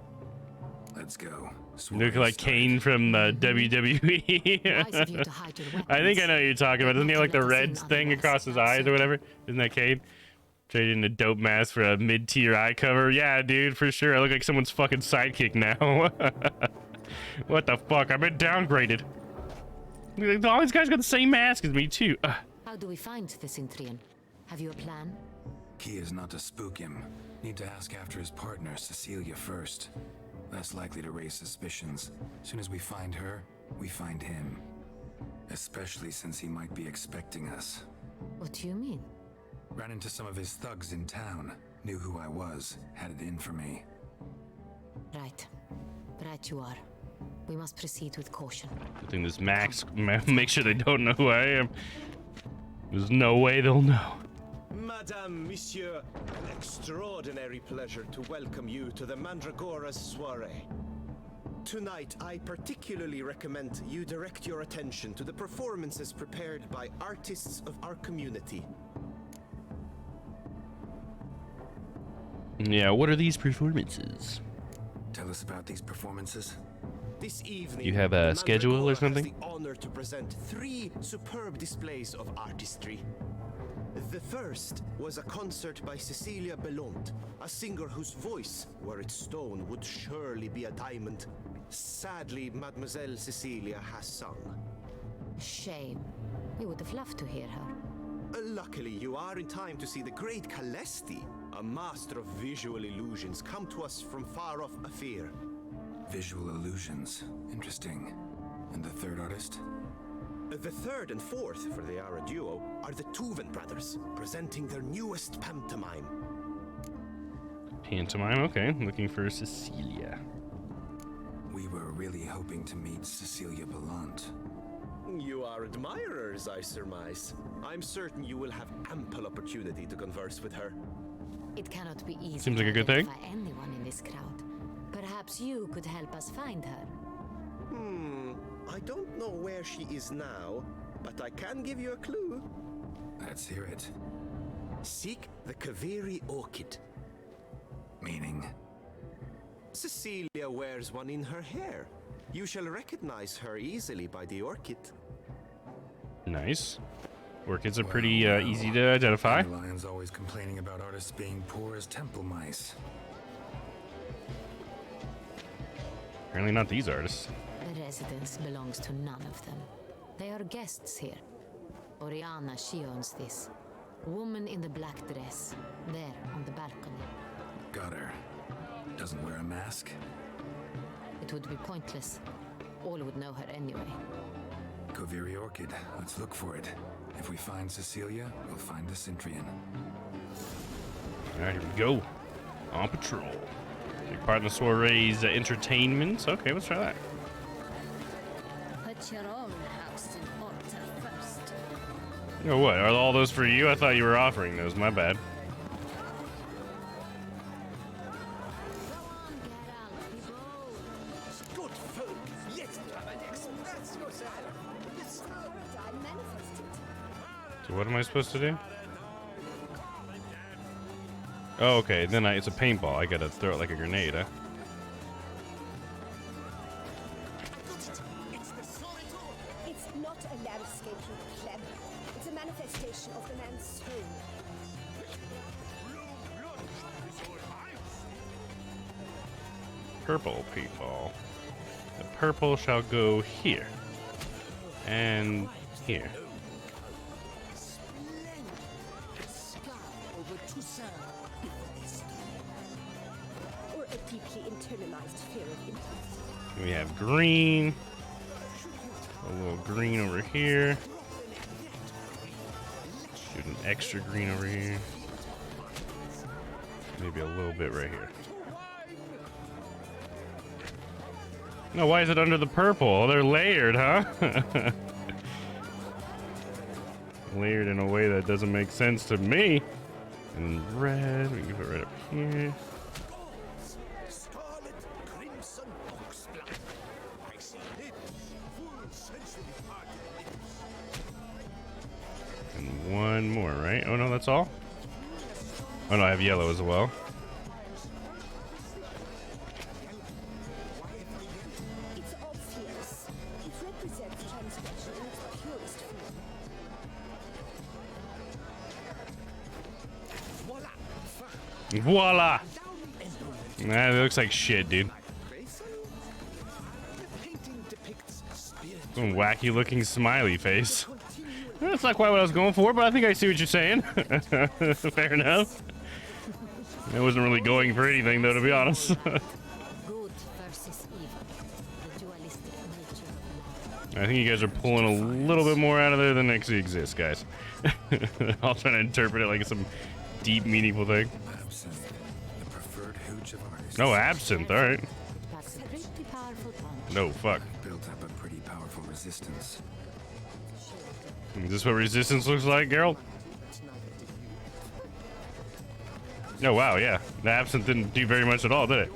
Let's go. You look like Kane from WWE. I think I know what you're talking about. Doesn't he have like the red thing across his eyes or whatever? Isn't that Kane? Trading a dope mask for a mid-tier eye cover. Yeah, dude, for sure. I look like someone's fucking sidekick now. What the fuck? I've been downgraded. All these guys got the same mask as me, too. How do we find the Cintrian? Have you a plan? Key is not to spook him. Need to ask after his partner, Cecilia, first. Less likely to raise suspicions. Soon as we find her, we find him. Especially since he might be expecting us. What do you mean? Ran into some of his thugs in town. Knew who I was. Had it in for me. Right. Right you are. We must proceed with caution. Good thing this mask make sure they don't know who I am. There's no way they'll know. Madame, Monsieur, an extraordinary pleasure to welcome you to the Mandragora's soiree. Tonight, I particularly recommend you direct your attention to the performances prepared by artists of our community. Yeah, what are these performances? Tell us about these performances. This evening, You have a the schedule or Mandragora something? has the honor to present 3 superb displays of artistry. The first was a concert by Cecilia Belont, a singer whose voice, were it stone, would surely be a diamond. Sadly, Mademoiselle Cecilia has sung. Shame. We would have loved to hear her. Luckily, you are in time to see the great Calesti, a master of visual illusions, come to us from far off Afir. Visual illusions. Interesting. And the third artist? The third and fourth, for they are a duo, are the Tuven brothers, presenting their newest pantomime. Pantomime, okay. Looking for Cecilia. We were really hoping to meet Cecilia Bellant. You are admirers, I surmise. I'm certain you will have ample opportunity to converse with her. It cannot be easy Seems like to a good thing. identify anyone in this crowd. Perhaps you could help us find her. I don't know where she is now, but I can give you a clue. Let's hear it. Seek the Kaveri orchid. Meaning? Cecilia wears one in her hair. You shall recognize her easily by the orchid. Nice. Orchids are pretty easy to identify. Lion's always complaining about artists being poor as temple mice. Apparently not these artists. The residence belongs to none of them. They are guests here. Oriana, she owns this. Woman in the black dress. There, on the balcony. Got her. Doesn't wear a mask? It would be pointless. All would know her anyway. Kaveri orchid. Let's look for it. If we find Cecilia, we'll find the Cintrian. Alright, here we go. On patrol. Take part in the soiree's entertainment. Okay, let's try that. Put your own house in order first. Oh, what? Are all those for you? I thought you were offering those. My bad. Good folk, yes, express yourself. This I manifested. So what am I supposed to do? Oh, okay. Then it's a paintball. I gotta throw it like a grenade, huh? It's not a landscape, you pleb. It's a manifestation of the man's soul. Purple paintball. The purple shall go here. And here. to serve if necessary. Or a deeply internalized fear of intimacy. We have green. A little green over here. Shoot an extra green over here. Maybe a little bit right here. No, why is it under the purple? Oh, they're layered, huh? Layered in a way that doesn't make sense to me. And red, we can put it right up here. And one more, right? Oh no, that's all? Oh no, I have yellow as well. It's obvious. It represents transgression in its purest form. Voila! Nah, it looks like shit, dude. Some wacky looking smiley face. That's not quite what I was going for, but I think I see what you're saying. Fair enough. I wasn't really going for anything, though, to be honest. Good versus evil. The dualistic nature. I think you guys are pulling a little bit more out of there than actually exists, guys. I'll try to interpret it like some deep, meaningful thing. Absinthe, the preferred hooch of artists. Oh, absinthe, alright. Packs a pretty powerful punch. No, fuck. Built up a pretty powerful resistance. Is this what resistance looks like, Geralt? Oh, wow, yeah. The absinthe didn't do very much at all, did it?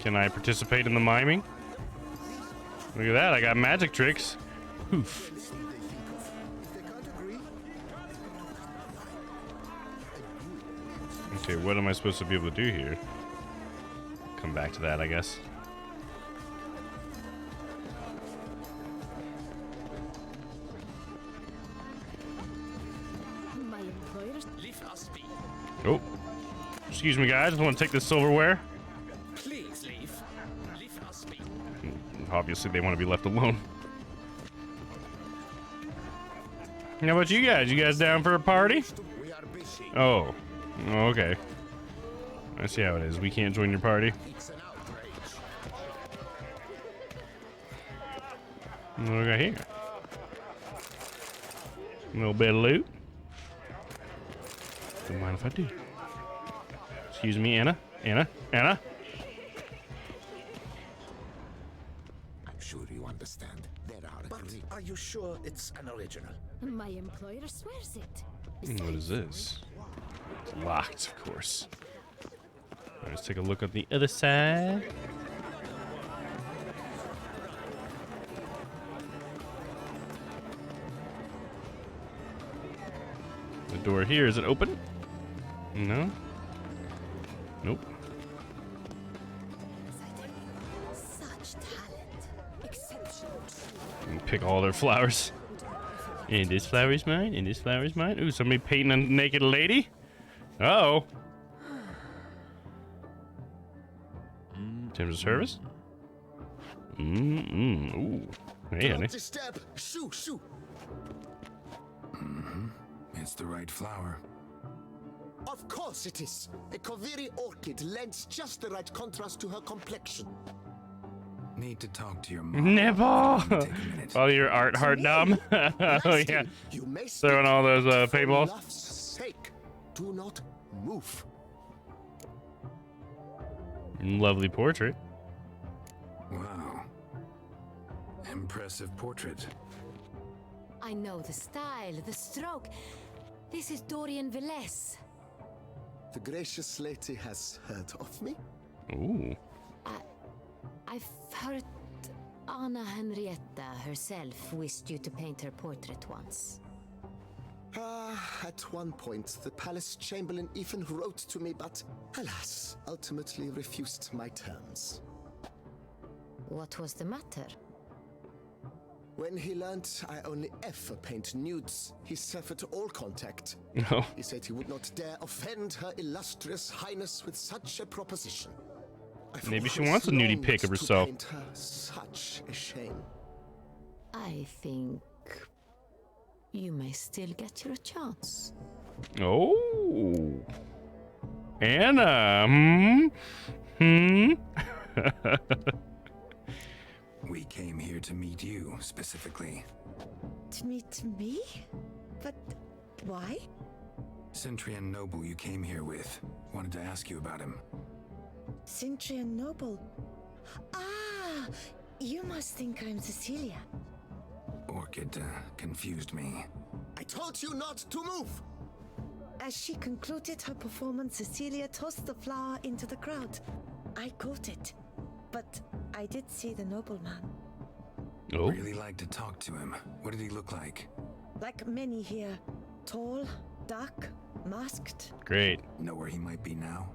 Can I participate in the miming? Look at that, I got magic tricks. Oof. Okay, what am I supposed to be able to do here? Come back to that, I guess. Oh, excuse me, guys. I want to take this silverware. Please leave. Leave us be. Obviously, they want to be left alone. How about you guys? You guys down for a party? Oh, okay. I see how it is. We can't join your party. What do we got here? A little bit of loot. Don't mind if I do. Excuse me, Anna. Anna. I'm sure you understand. There are. But are you sure it's an original? My employer swears it. What is this? It's locked, of course. Let's take a look at the other side. The door here, is it open? No? Nope. Such talent. Exceptional. And pick all their flowers. And this flower is mine, and this flower is mine. Ooh, somebody painting a naked lady? Uh-oh. Terms of service? Ooh. Hey, honey. Disturb. Shoo, shoo. It's the right flower. Of course it is. A Koviri orchid lends just the right contrast to her complexion. Need to talk to your mom. Never! All your art hard Domm. Oh, yeah. Throwing all those paintballs. For love's sake, do not move. Lovely portrait. Wow. Impressive portrait. I know the style, the stroke. This is Dorian Velez. The gracious lady has heard of me? Ooh. I've heard Anna Henrietta herself wished you to paint her portrait once. At one point, the palace chamberlain even wrote to me, but alas, ultimately refused my terms. What was the matter? When he learned I only ever paint nudes, he severed all contact. No. He said he would not dare offend her illustrious highness with such a proposition. Maybe she wants a nudie pic of herself. Paint her such a shame. I think you may still get your chance. Oh. Anna. Hmm? We came here to meet you, specifically. To meet me? But why? Centrian noble you came here with. Wanted to ask you about him. Centrian noble. Ah, you must think I'm Cecilia. Orchid confused me. I told you not to move! As she concluded her performance, Cecilia tossed the flower into the crowd. I caught it, but I did see the nobleman. Oh. Really like to talk to him. What did he look like? Like many here. Tall, dark, masked. Great. Know where he might be now?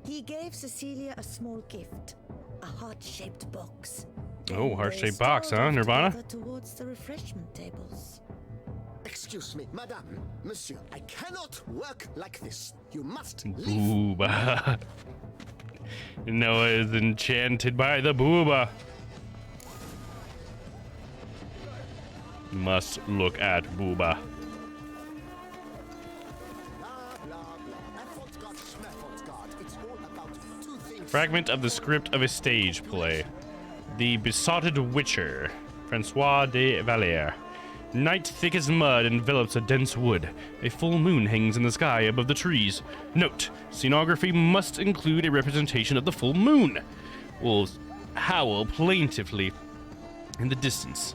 He gave Cecilia a small gift. A heart-shaped box. Oh, heart-shaped They box, huh, strolled off Nirvana? together towards the refreshment tables. Excuse me, madame, monsieur, I cannot work like this. You must leave. Booba. Noah is enchanted by the booba. Must look at booba. Fragment of the script of a stage play. The Besotted Witcher, Francois de Valère. Night thick as mud envelops a dense wood. A full moon hangs in the sky above the trees. Note, scenography must include a representation of the full moon. Wolves howl plaintively in the distance.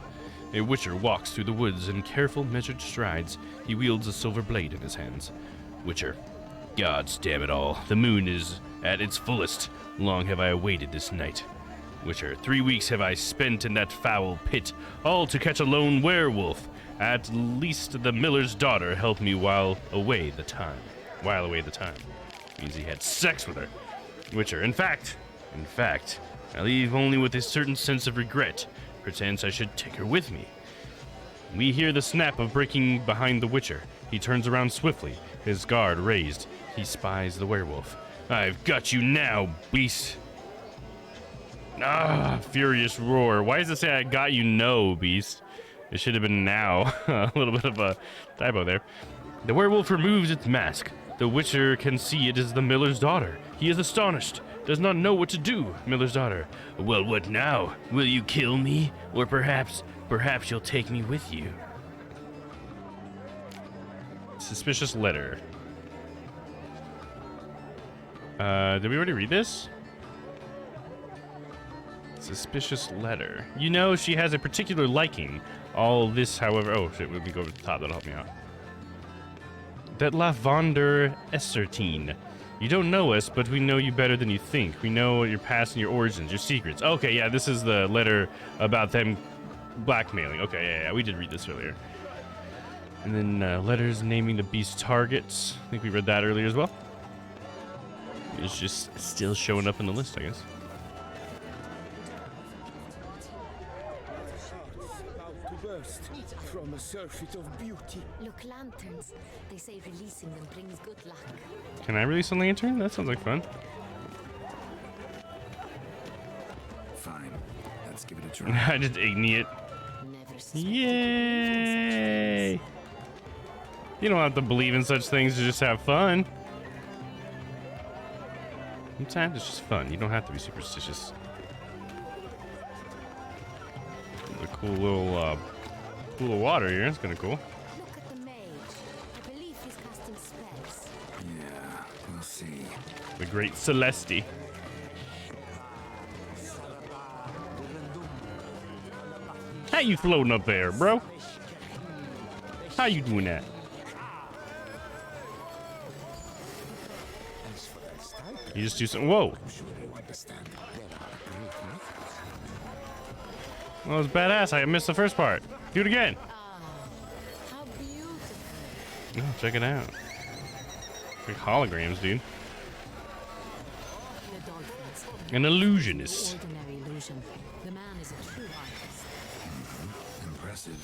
A witcher walks through the woods in careful, measured strides. He wields a silver blade in his hands. Witcher, gods damn it all. The moon is at its fullest. Long have I awaited this night. Witcher, 3 weeks have I spent in that foul pit, all to catch a lone werewolf. At least the miller's daughter helped me while away the time. Means he had sex with her. Witcher, in fact, I leave only with a certain sense of regret. Perchance I should take her with me. We hear the snap of breaking behind the Witcher. He turns around swiftly, his guard raised. He spies the werewolf. I've got you now, beast. Ah, furious roar. Why does it say I got you no, beast? It should have been now. A little bit of a typo there. The werewolf removes its mask. The Witcher can see it is the miller's daughter. He is astonished, does not know what to do. Miller's daughter. Well, what now? Will you kill me? Or perhaps you'll take me with you. Suspicious letter. Did we already read this? Suspicious letter. You know, she has a particular liking. All this, however... Oh, shit, we can go to the top. That'll help me out. Detlef von der Essertine. You don't know us, but we know you better than you think. We know your past and your origins, your secrets. Okay, yeah, this is the letter about them blackmailing. Okay, yeah, we did read this earlier. And then letters naming the beast's targets. I think we read that earlier as well. It's just still showing up in the list, I guess. From a surfeit of beauty. Look, lanterns. They say releasing them brings good luck. Can I release a lantern? That sounds like fun. Fine. Let's give it a try. I just igni it. Yay! You don't have to believe in such things to just have fun. Sometimes it's just fun. You don't have to be superstitious. A cool little pool of water here. That's kind of cool. Look at the mage. I believe he's casting spells. Yeah, we'll see. The great Celesti. How you floating up there, bro? How you doing that? You just do some. Whoa. Well, that was badass. I missed the first part. Do it again. Oh, check it out. Like holograms, dude. An illusionist. Ordinary illusion. The man is a true artist. Impressive.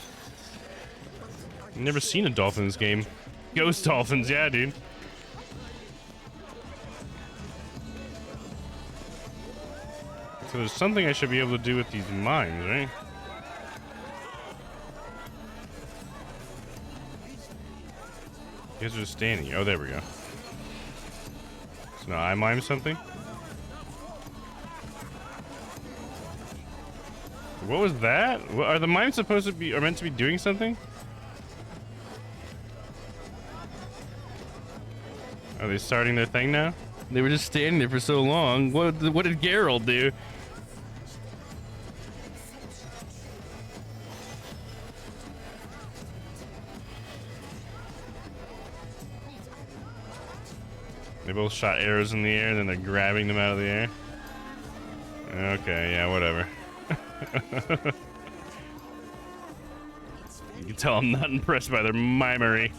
Never seen a dolphin in this game. Ghost dolphins, yeah, dude. So there's something I should be able to do with these mines, right? You guys are just standing here. Oh, there we go. So now I mime something? What was that? Are the mimes supposed to be, are meant to be doing something? Are they starting their thing now? They were just standing there for so long. What did Geralt do? They both shot arrows in the air, and then they're grabbing them out of the air. Okay, yeah, whatever. You can tell I'm not impressed by their mimery.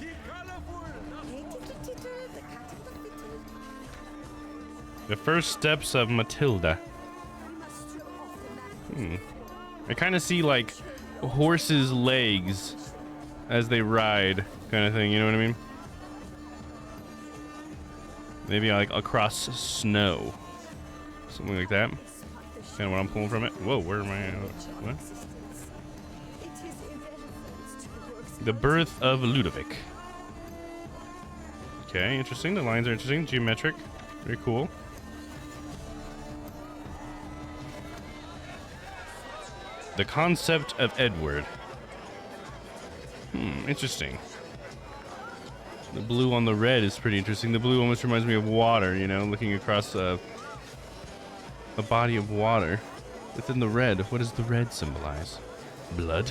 The first steps of Matilda. I kind of see like horses' legs as they ride, kind of thing. You know what I mean? Maybe like across snow, something like that. Kind of what I'm pulling from it. Whoa, where am I? What? The birth of Ludovic. Okay, interesting. The lines are interesting. Geometric. Very cool. The concept of Edward. Interesting. The blue on the red is pretty interesting. The blue almost reminds me of water, you know, looking across a body of water. Within the red, what does the red symbolize? Blood?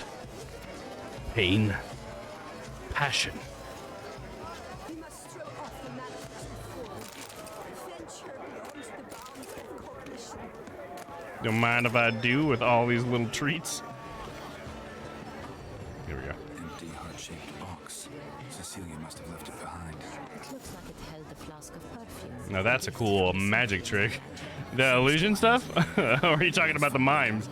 Pain? Passion? Don't mind if I do with all these little treats. Here we go. Empty, heart-shaped box. Cecilia must have left it behind. It looks like it held a flask of perfume. Now that's a cool magic trick. The illusion stuff? Or are you talking about the mimes?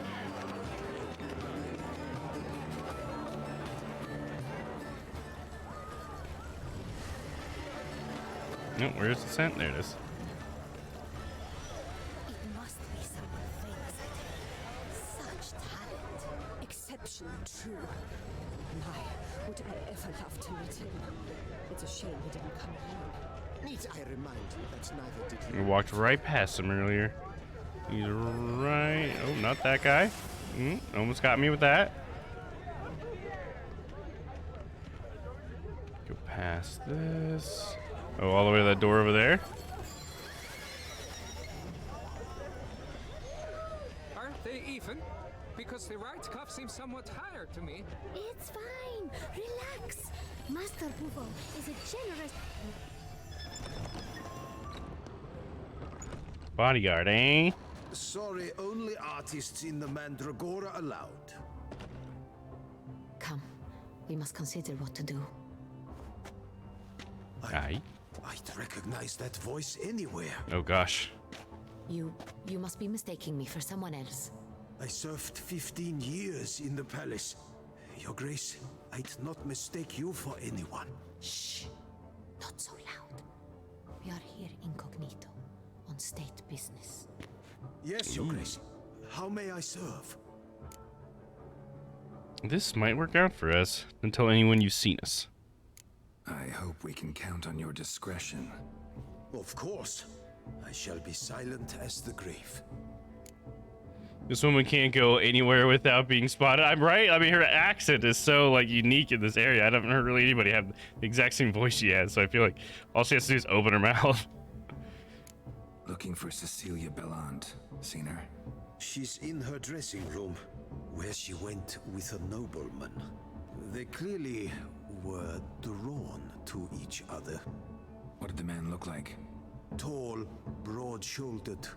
No, where's the scent? There it is. It must be someone famous, I think. Such talent. Exception true. My, would I ever love to meet him. It's a shame he didn't come here. Need I remind you that neither did We you. walked right past him earlier. He's right. Oh, not that guy. Almost got me with that. Go past this. Oh, all the way to that door over there. Aren't they even? Because the right cuff seems somewhat higher to me. It's fine. Relax. Master Buvo is a generous... Bodyguard, eh? Sorry, only artists in the Mandragora allowed. Come, we must consider what to do. Aye. I'd recognize that voice anywhere. Oh gosh. You must be mistaking me for someone else. I served 15 years in the palace. Your Grace, I'd not mistake you for anyone. Shh. Not so loud. We are here incognito, on state business. Yes, Your Grace. How may I serve? This might work out for us. Don't tell anyone you've seen us. I hope we can count on your discretion. Of course. I shall be silent as the grave. This woman can't go anywhere without being spotted. I'm right. I mean, her accent is so like unique in this area. I haven't heard really anybody have the exact same voice she has. So I feel like all she has to do is open her mouth. Looking for Cecilia Belland. Seen her? She's in her dressing room, where she went with a nobleman. They clearly were drawn to each other. What did the man look like? Tall, broad-shouldered,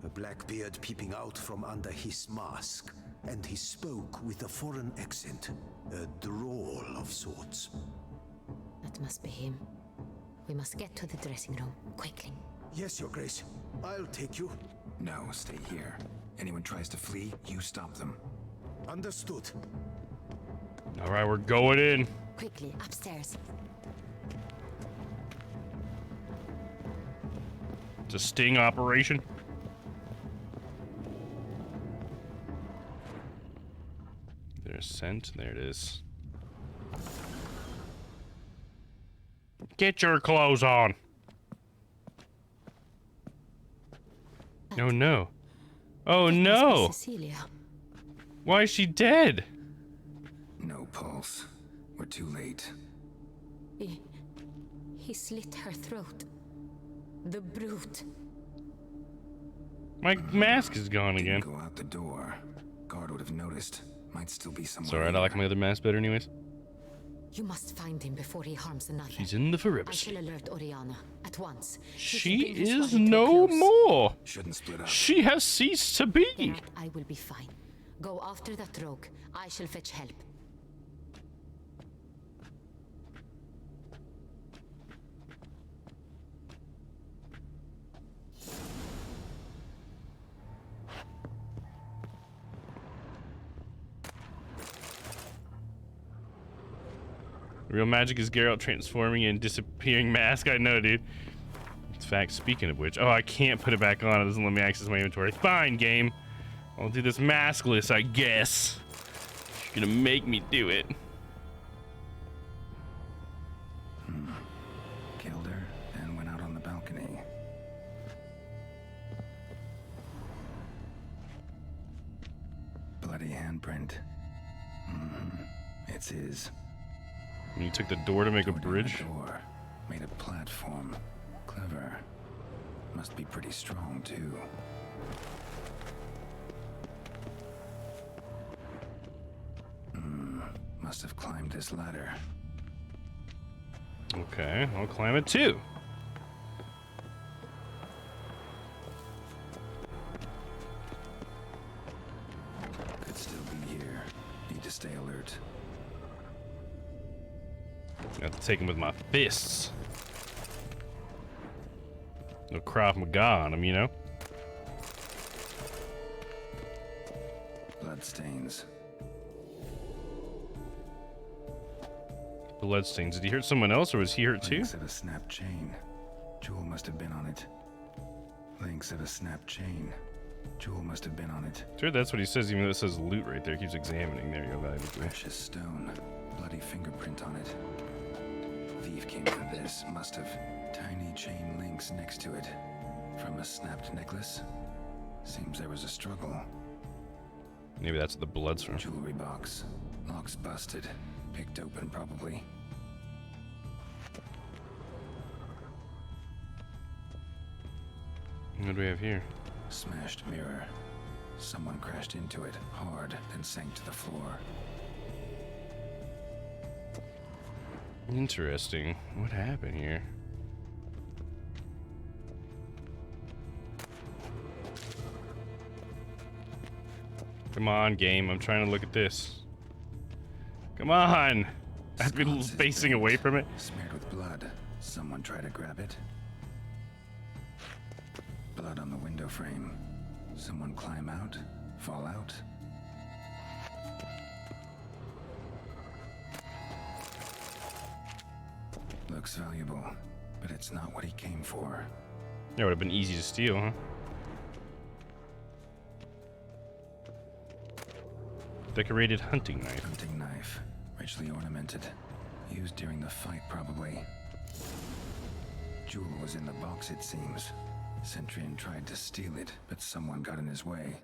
a black beard peeping out from under his mask, and he spoke with a foreign accent, a drawl of sorts. That must be him. We must get to the dressing room, quickly. Yes, Your Grace. I'll take you. No, stay here. Anyone tries to flee, you stop them. Understood. All right, we're going in. Quickly, upstairs. It's a sting operation. There's scent. There it is. Get your clothes on. Oh no. Oh no. Cecilia. Why is she dead? No pulse. We're too late. He slit her throat. The brute. My mask is gone again. Go out the door. Guard would have noticed. Might still be somewhere. It's alright, I like my other mask better anyways. You must find him before he harms another. She's in the forever. I shall alert Oriana at once. She is no more. Shouldn't split up. She has ceased to be. Then I will be fine. Go after that rogue. I shall fetch help. Real magic is Geralt transforming and disappearing mask. I know, dude. In fact, speaking of which, oh, I can't put it back on. It doesn't let me access my inventory. Fine, game. I'll do this maskless, I guess. You're gonna make me do it. Killed her and went out on the balcony. Bloody handprint. It's his. You took the door to make a bridge? Door. Made a platform. Clever. Must be pretty strong, too. Must have climbed this ladder. Okay, I'll climb it too. Could still be here. Need to stay alert. Got to take him with my fists. No Krav Maga on him, you know? Bloodstains. Bloodstains. Did he hurt someone else or was he hurt too? Links of a snapped chain. Jewel must have been on it. Links of a snapped chain. Jewel must have been on it. Sure, that's what he says, even though it says loot right there. He keeps examining. There you go, valuable. Precious stone. Bloody fingerprint on it. Thief came for this. Must have. Tiny chain links next to it. From a snapped necklace. Seems there was a struggle. Maybe that's what the blood's from. Jewelry box. Lock's busted. Picked open, probably. What do we have here? Smashed mirror. Someone crashed into it hard, then sank to the floor. Interesting. What happened here? Come on, game. I'm trying to look at this. Come on! I've been facing away from it. Smeared with blood. Someone tried to grab it. Blood on the window frame. Someone climb out? Fall out? Looks valuable, but it's not what he came for. That would have been easy to steal, huh? Decorated hunting knife. Hunting knife. Richly ornamented. Used during the fight, probably. Jewel was in the box, it seems. Centurion tried to steal it, but someone got in his way.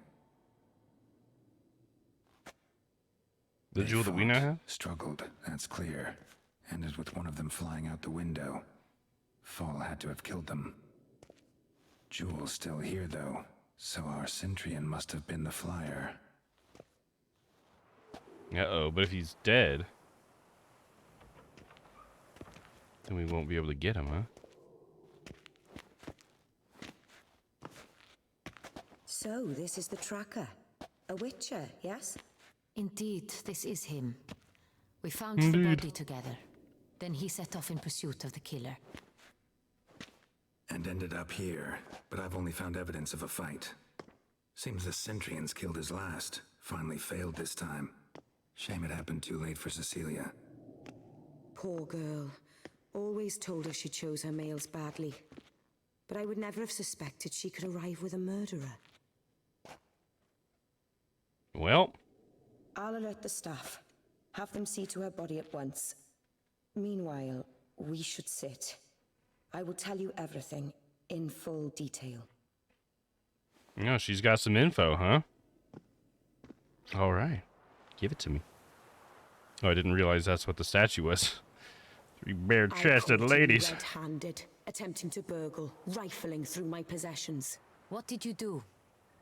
The jewel that we now have? Struggled, that's clear. Ended with one of them flying out the window. Fall had to have killed them. Jewel's still here, though, so our Centurion must have been the flyer. Uh-oh, but if he's dead, then we won't be able to get him, huh? So, this is the tracker. A witcher, yes? Indeed, this is him. We found the body together. Then he set off in pursuit of the killer. And ended up here, but I've only found evidence of a fight. Seems the Centurions killed his last. Finally failed this time. Shame it happened too late for Cecilia. Poor girl. Always told her she chose her males badly. But I would never have suspected she could arrive with a murderer. Well, I'll alert the staff. Have them see to her body at once. Meanwhile, we should sit. I will tell you everything in full detail. No, she's got some info, huh? All right. Give it to me. Oh, I didn't realize that's what the statue was. 3 bare-chested ladies. Red-handed, attempting to burgle, rifling through my possessions. What did you do?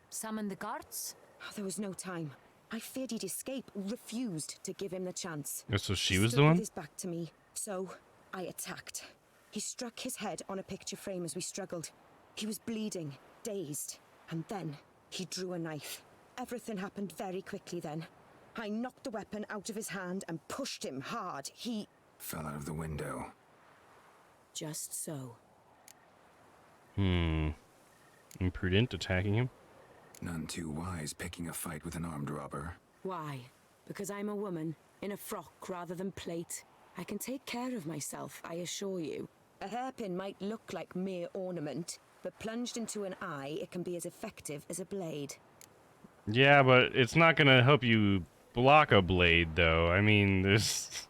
Summon the guards? There was no time. I feared he'd escape, refused to give him the chance. Oh, so she He was stood the one? with his back to me, so I attacked. He struck his head on a picture frame as we struggled. He was bleeding, dazed, and then he drew a knife. Everything happened very quickly then. I knocked the weapon out of his hand and pushed him hard. He fell out of the window. Just so. Imprudent attacking him? None too wise picking a fight with an armed robber. Why? Because I'm a woman, in a frock rather than plate. I can take care of myself, I assure you. A hairpin might look like mere ornament, but plunged into an eye, it can be as effective as a blade. Yeah, but it's not gonna help you block a blade, though. I mean, there's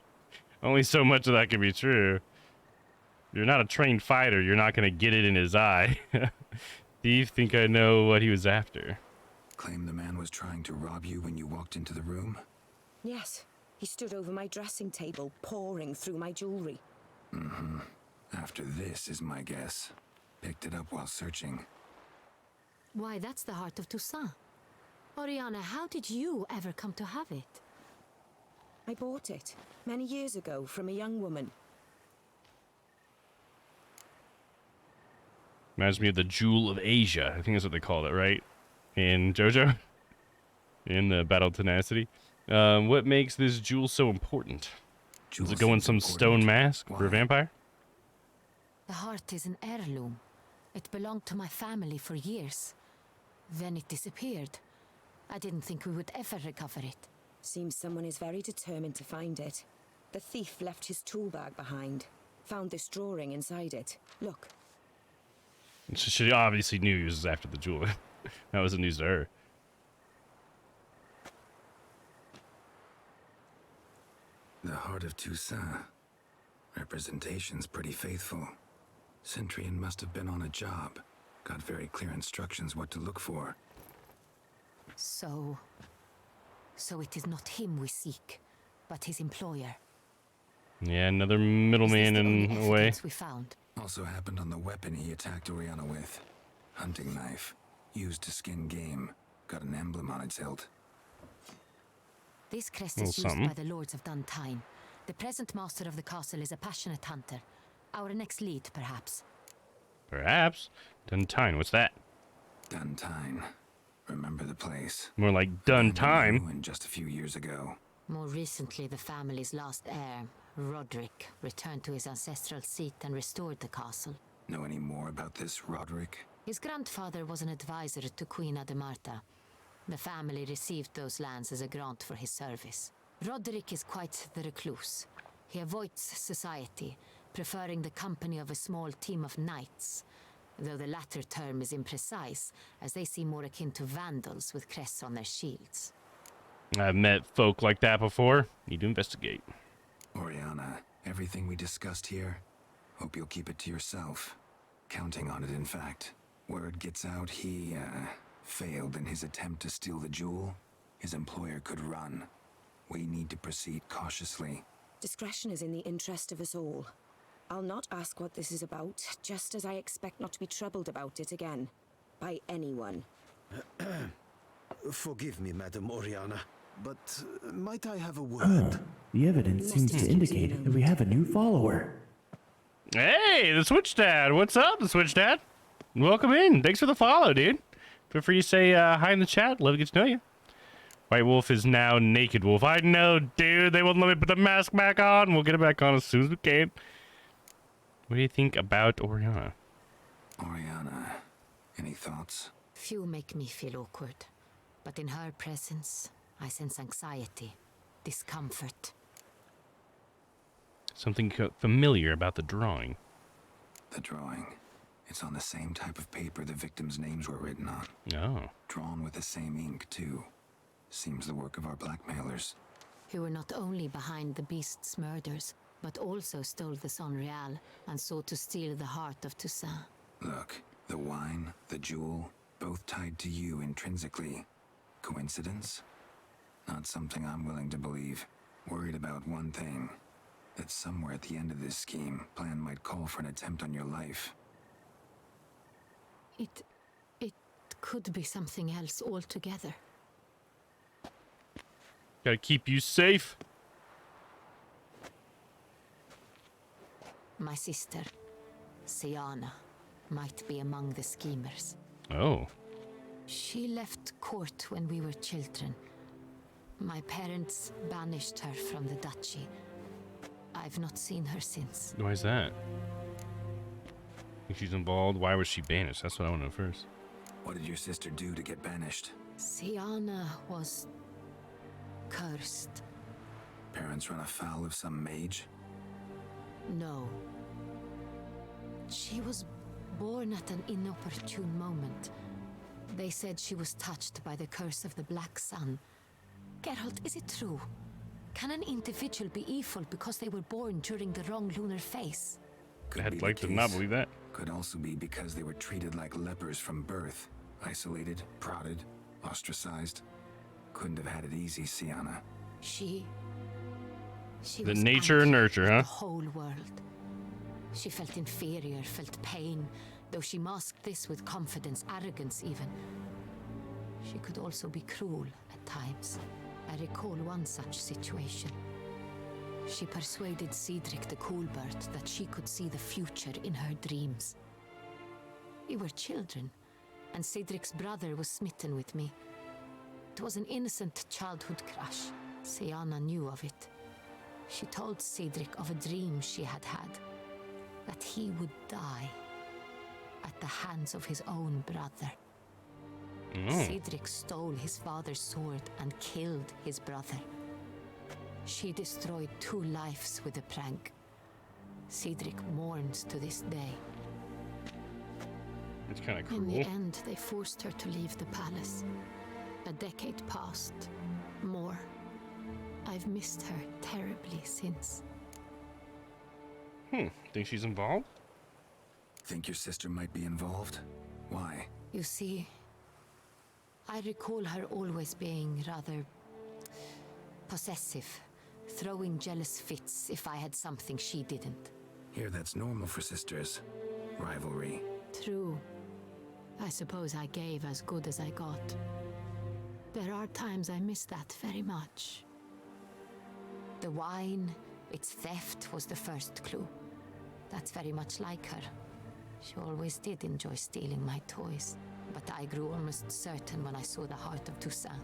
only so much of that can be true. You're not a trained fighter. You're not gonna get it in his eye. Do you think I know what he was after? Claim the man was trying to rob you when you walked into the room? Yes. He stood over my dressing table, pouring through my jewelry. After this is my guess. Picked it up while searching. Why, that's the heart of Toussaint. Oriana, how did you ever come to have it? I bought it many years ago from a young woman. Reminds me of the Jewel of Asia. I think that's what they called it, right? In JoJo? In the Battle Tenacity. What makes this jewel so important? Does it go in some stone mask for a vampire? The heart is an heirloom. It belonged to my family for years. Then it disappeared. I didn't think we would ever recover it. Seems someone is very determined to find it. The thief left his tool bag behind. Found this drawing inside it. Look. She obviously knew he was after the jewel. That wasn't news to her. The heart of Toussaint. Representation's pretty faithful. Centurion must have been on a job. Got very clear instructions what to look for. So it is not him we seek, but his employer. Yeah, another middleman in a way. We found. Also happened on the weapon he attacked Oriana with. Hunting knife. Used to skin game. Got an emblem on its hilt. This crest is used by the Lords of Duntine. The present master of the castle is a passionate hunter. Our next lead, perhaps. Perhaps? Duntine, what's that? Duntine. Remember the place? More like done time. And just a few years ago. More recently, the family's last heir, Roderick, returned to his ancestral seat and restored the castle. Know any more about this Roderick? His grandfather was an advisor to Queen Ademarta. The family received those lands as a grant for his service. Roderick is quite the recluse. He avoids society, preferring the company of a small team of knights, though the latter term is imprecise, as they seem more akin to vandals with crests on their shields. I've met folk like that before. Need to investigate. Oriana, everything we discussed here, hope you'll keep it to yourself. Counting on it, in fact. Word gets out he, failed in his attempt to steal the jewel. His employer could run. We need to proceed cautiously. Discretion is in the interest of us all. I'll not ask what this is about, just as I expect not to be troubled about it again. By anyone. Forgive me, Madam Oriana, but might I have a word? The evidence seems to indicate that we have a new follower. Hey, the Switch Dad. What's up, the Switch Dad? Welcome in. Thanks for the follow, dude. Feel free to say hi in the chat. Love to get to know you. White Wolf is now Naked Wolf. I know, dude. They won't let me put the mask back on. We'll get it back on as soon as we can. What do you think about Oriana? Oriana, any thoughts? Few make me feel awkward, but in her presence, I sense anxiety, discomfort. Something familiar about the drawing. The drawing. It's on the same type of paper the victims' names were written on. Oh. Drawn with the same ink, too. Seems the work of our blackmailers. Who were not only behind the beast's murders, but also stole the Son Real and sought to steal the heart of Toussaint. Look, the wine, the jewel, both tied to you intrinsically. Coincidence? Not something I'm willing to believe. Worried about one thing. That somewhere at the end of this scheme, plan might call for an attempt on your life. It could be something else altogether. Gotta keep you safe. My sister, Siana, might be among the schemers. Oh. She left court when we were children. My parents banished her from the duchy. I've not seen her since. Why is that? Think she's involved? Why was she banished? That's what I want to know first. What did your sister do to get banished? Siana was cursed. Parents run afoul of some mage? No. She was born at an inopportune moment. They said she was touched by the curse of the Black Sun. Geralt, is it true? Can an individual be evil because they were born during the wrong lunar phase? I'd like to not believe that. Could also be because they were treated like lepers from birth. Isolated, prodded, ostracized. Couldn't have had it easy, Siana. She The was nature and angry nurture, at huh? the whole world. She felt inferior, felt pain, though she masked this with confidence, arrogance even. She could also be cruel at times. I recall one such situation. She persuaded Cedric the Coolbird that she could see the future in her dreams. We were children, and Cedric's brother was smitten with me. It was an innocent childhood crush. Siana knew of it. She told Cedric of a dream she had had, that he would die at the hands of his own brother. Cedric stole his father's sword and killed his brother. She destroyed 2 lives with a prank. Cedric mourns to this day. It's kind of cruel. In the end, they forced her to leave the palace. A decade passed. More. I've missed her terribly since. Think she's involved? Think your sister might be involved? Why? You see, I recall her always being rather possessive, throwing jealous fits if I had something she didn't. Here, that's normal for sisters. Rivalry. True. I suppose I gave as good as I got. There are times I miss that very much. The wine, its theft was the first clue. That's very much like her. She always did enjoy stealing my toys, but I grew almost certain when I saw the heart of Toussaint.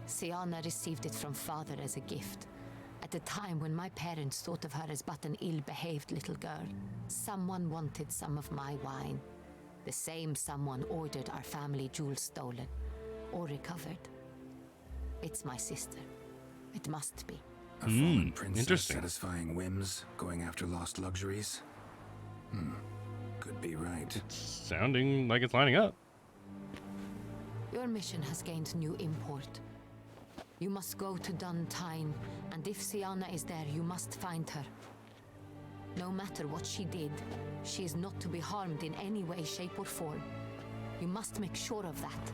Siana received it from father as a gift. At a time when my parents thought of her as but an ill-behaved little girl, someone wanted some of my wine. The same someone ordered our family jewels stolen, or recovered. It's my sister. It must be. A fallen princess satisfying whims, going after lost luxuries? Could be right. Sounding like it's lining up. Your mission has gained new import. You must go to Duntine, and if Siana is there, you must find her. No matter what she did, she is not to be harmed in any way, shape, or form. You must make sure of that.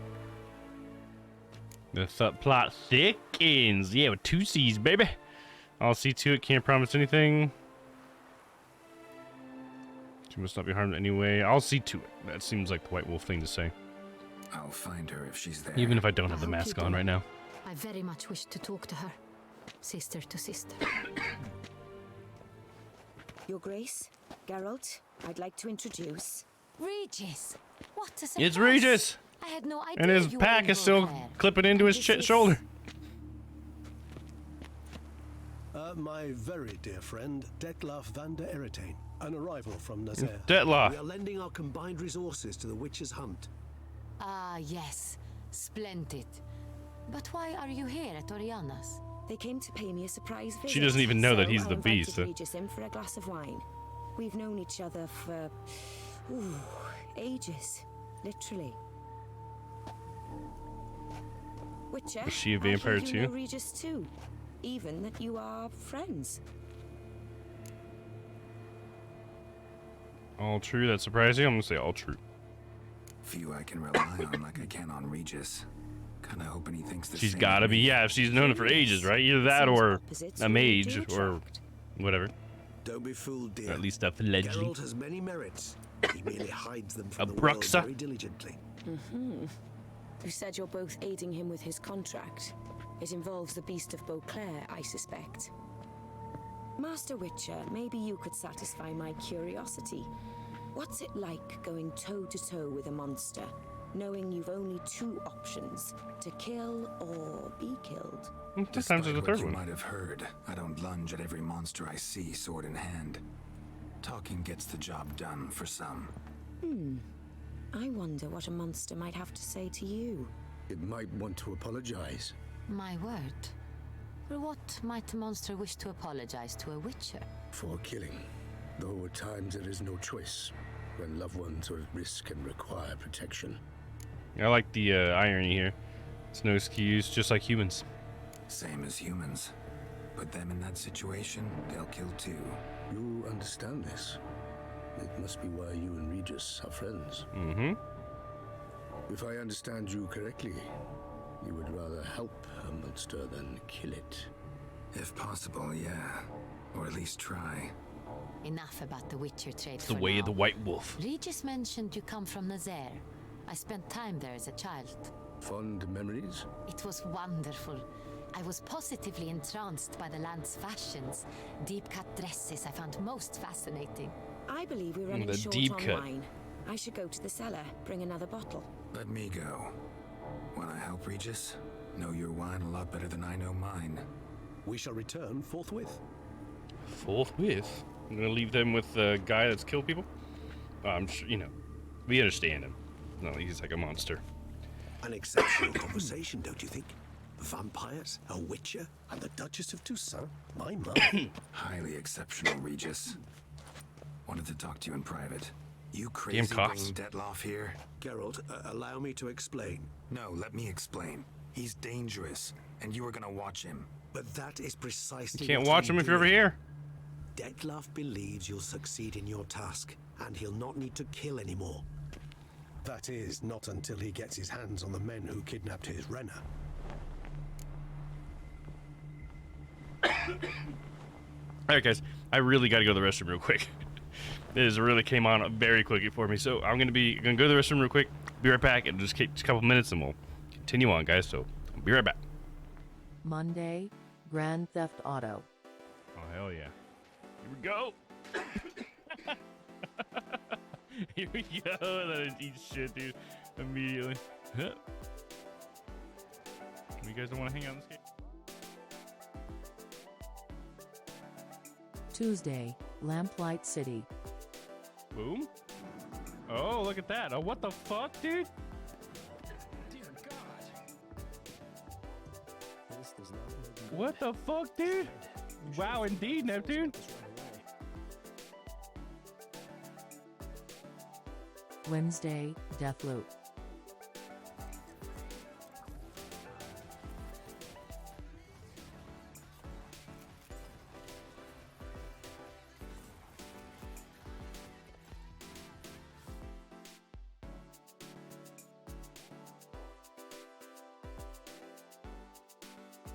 The subplot thickens. Yeah, with 2 C's, baby. I'll see to it. Can't promise anything. She must not be harmed anyway. I'll see to it. That seems like the White Wolf thing to say. I'll find her if she's there. Even if I don't have the mask on right now. I very much wish to talk to her. Sister to sister. Your Grace, Geralt, I'd like to introduce... Regis! What a surprise! It's Regis! I had no idea And his you pack were is still there. clipping into his shoulder. My very dear friend, Detlaf van der Eritane, an arrival from Nazaire. Detlaf. We are lending our combined resources to the witch's hunt. Ah, yes. Splendid. But why are you here at Oriana's? They came to pay me a surprise visit. She doesn't even know that he's I the invited beast. Regis in for a glass of wine. We've known each other for... ages. Literally. Witcher, Is she a I hear vampire you know too? Regis too. Even that you are friends. All true. That surprised you? I'm gonna say all true. Few I can rely on like I can on Regis. Kinda hoping he thinks the She's same gotta of be. me. Yeah, if she's known it for ages, right? Either that or opposites a will lead mage to or whatever. Don't be fooled, dear. Or at least a fledgling. Geralt has many merits. He merely hides them from A the world Bruxa. very diligently. Mm-hmm. You said you're both aiding him with his contract. It involves the Beast of Beauclair, I suspect. Master Witcher, maybe you could satisfy my curiosity. What's it like going toe-to-toe with a monster, knowing you've only two options, to kill or be killed? This time there's a Despite third what you one. might have heard, I don't lunge at every monster I see sword in hand. Talking gets the job done for some. I wonder what a monster might have to say to you. It might want to apologize. My word. For what might a monster wish to apologize to a witcher? For killing. Though at times there is no choice. When loved ones are at risk and require protection. I like the irony here. It's no excuse, just like humans. Same as humans. Put them in that situation, they'll kill too. You understand this. It must be why you and Regis are friends. Mm-hmm. If I understand you correctly, you would rather help a monster than kill it. If possible, yeah. Or at least try. Enough about the witcher trade It's the for way now. of the White Wolf. Regis mentioned you come from Nazaire. I spent time there as a child. Fond memories? It was wonderful. I was positively entranced by the land's fashions. Deep-cut dresses I found most fascinating. I believe we're running The short deep on cut. wine. I should go to the cellar, bring another bottle. Let me go. Wanna help Regis? Know your wine a lot better than I know mine. We shall return forthwith. Forthwith? I'm gonna leave them with the guy that's killed people? I'm sure, you know, we understand him. No, he's like a monster. An exceptional conversation, don't you think? Vampires, a witcher, and the Duchess of Toussaint. My Highly exceptional, Regis. Wanted to talk to you in private. You Damn crazy cops. bringing Detloff here? Geralt, allow me to explain. No, let me explain. He's dangerous, and you are gonna watch him. But that is precisely You can't what watch I'm him if you're over doing. here. Detloff believes you'll succeed in your task, and he'll not need to kill anymore. That is, not until he gets his hands on the men who kidnapped his Renner. Alright guys, I really gotta go to the restroom real quick. This really came on very quickly for me, so I'm gonna go to the restroom real quick, be right back, and just a couple minutes and we'll continue on, guys, so I'll be right back. Monday, Grand Theft Auto. Oh hell yeah. Here we go. Here we go. That eats shit, dude. Immediately. Huh. You guys don't want to hang out in this game? Tuesday, Lamplight City. Boom. Oh, look at that. Oh, what the fuck, dude? Dear God. What the fuck, dude? Wow, indeed, Neptune. Wednesday, Deathloop.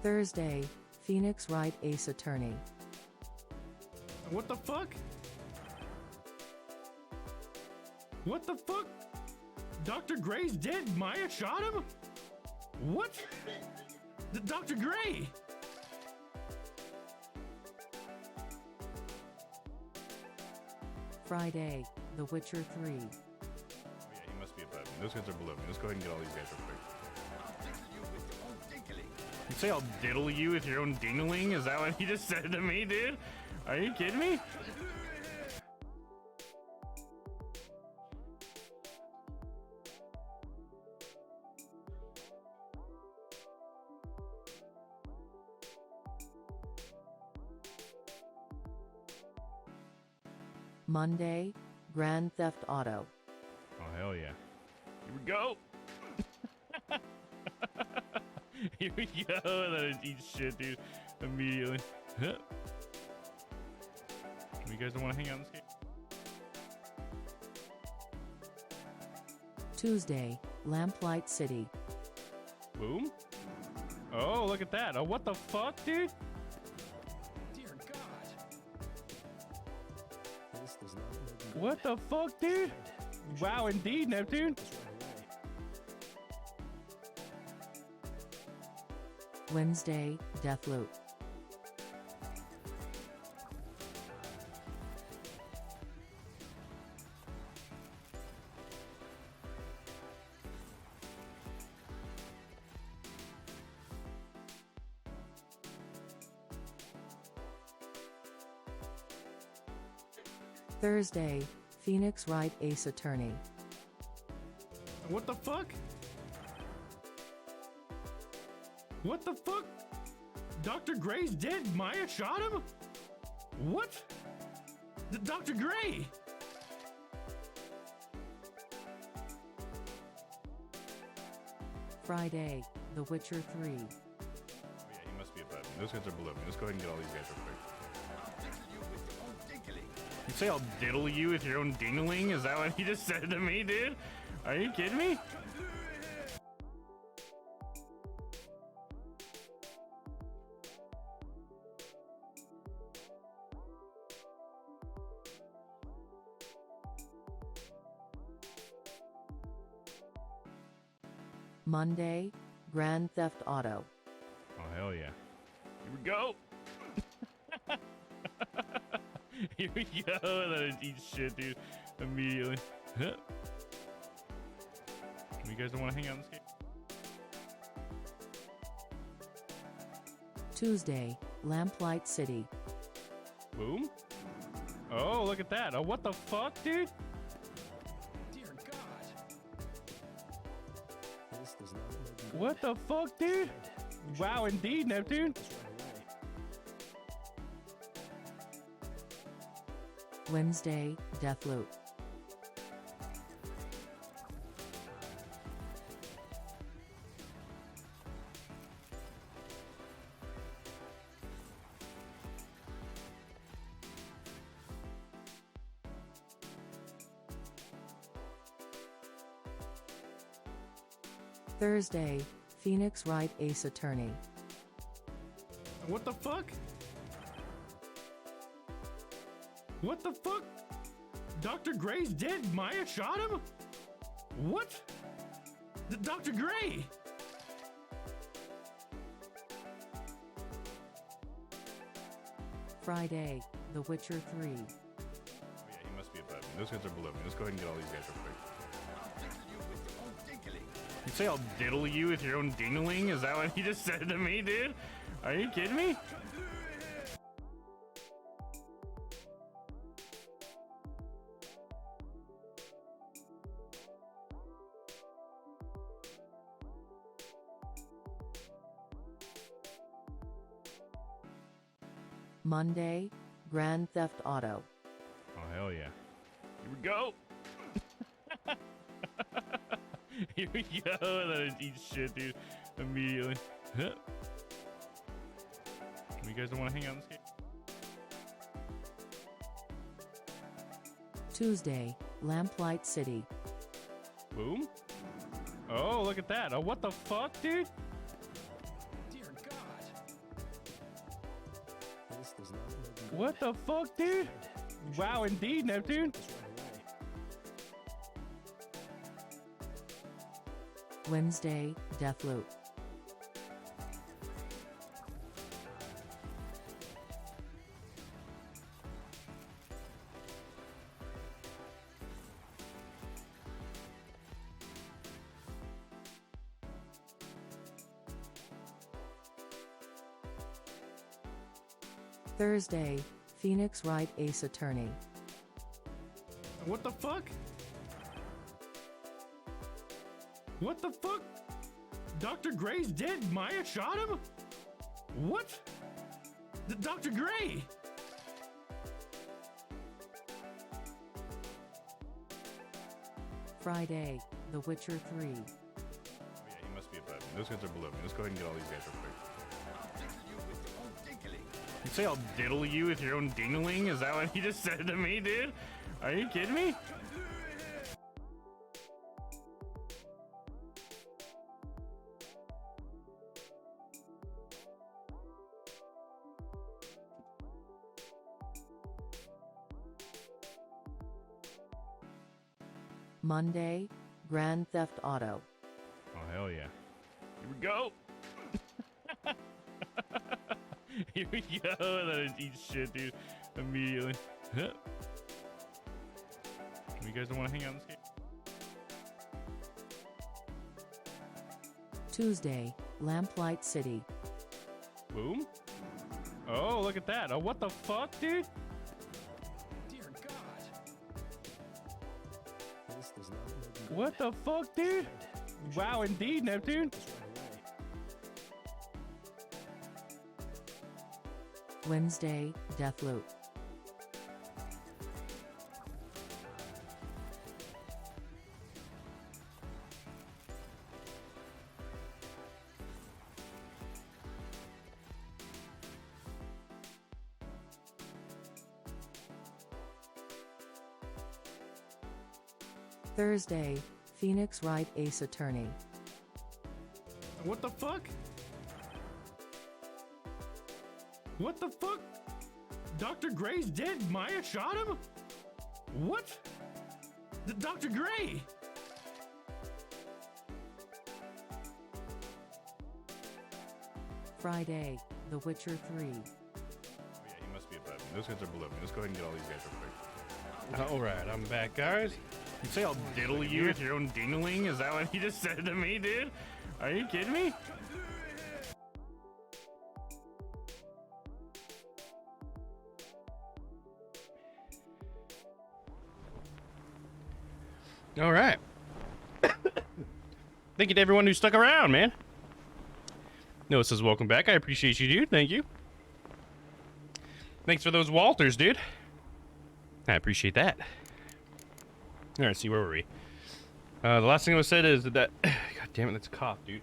Thursday, Phoenix Wright Ace Attorney. What the fuck? What the fuck? Dr. Gray's dead? Maya shot him? What? Dr. Gray? Friday, The Witcher 3. Oh, yeah, he must be above me. Those guys are below me. Let's go ahead and get all these guys real quick. You say I'll diddle you with your own dingling? Is that what he just said to me, dude? Are you kidding me? Monday, Grand Theft Auto. Oh, hell yeah. Here we go. Here we go. That eats shit, dude. Immediately. Huh. You guys don't want to hang out in this game? Tuesday, Lamplight City. Boom. Oh, look at that. Oh, what the fuck, dude? Dear God. What the fuck, dude? Wow, indeed, Neptune. Wednesday, Deathloop. Thursday, Phoenix Wright Ace Attorney. What the fuck? What the fuck? Dr. Gray's dead. Maya shot him? What? Dr. Gray? Friday, The Witcher 3. Yeah, he must be a button. Those guys are below me. Let's go ahead and get all these guys real quick. You say I'll diddle you with your own dingling? Is that what he just said to me, dude? Are you kidding me? Monday, Grand Theft Auto. Oh, hell yeah. Here we go. Here we go. That eats shit, dude. Immediately. Huh. You guys don't want to hang out in this game? Tuesday, Lamplight City. Boom. Oh, look at that. Oh, what the fuck, dude? Dear God. What the fuck, dude? Wow, indeed, Neptune. Wednesday, Deathloop. Thursday, Phoenix Wright Ace Attorney. What the fuck? What the fuck? Dr. Gray's dead. Maya shot him? What? Dr. Gray? Friday, The Witcher 3. Oh, yeah, he must be a button. Those guys are below me. Let's go ahead and get all these guys real quick. You say I'll diddle you with your own dingling? Is that what he just said to me, dude? Are you kidding me? Monday, Grand Theft Auto. Oh, hell yeah. Here we go. Here we go. That eats shit, dude. Immediately. Huh. You guys don't want to hang out in this game? Tuesday, Lamplight City. Boom. Oh, look at that. Oh, what the fuck, dude? Dear God. What the fuck, dude? Wow, indeed, Neptune. Wednesday, Deathloop. Thursday, Phoenix Wright Ace Attorney. What the fuck? What the fuck? Dr. Gray's dead. Maya shot him? What? Dr. Gray? Friday, The Witcher 3. Oh, yeah, he must be a button. Those guys are below me. Let's go ahead and get all these guys real quick. You say I'll diddle you with your own dingling? Is that what he just said to me, dude? Are you kidding me? Monday, Grand Theft Auto. Oh, hell yeah. Here we go. Here we go. And then it eats shit, dude. Immediately. You guys don't want to hang out in this game? Tuesday, Lamplight City. Boom. Oh, look at that. Oh, what the fuck, dude? Dear God. What the fuck, dude? Wow, indeed, Neptune. Wednesday, Deathloop. Thursday, Phoenix Wright Ace Attorney. What the fuck? What the fuck? Dr. Gray's dead? Maya shot him? What? Dr. Gray? Friday, The Witcher 3. Oh, yeah, he must be above me. Those guys are below me. Let's go ahead and get all these guys real quick. Alright, I'm back, guys. You say I'll diddle you with your own dingling? Is that what he just said to me, dude? Are you kidding me? All right. Thank you to everyone who stuck around, man. Noah says, welcome back. I appreciate you, dude. Thank you. Thanks for those Walters, dude. I appreciate that. All right, see, where were we? The last thing I was said is that... God damn it, that's a cough, dude.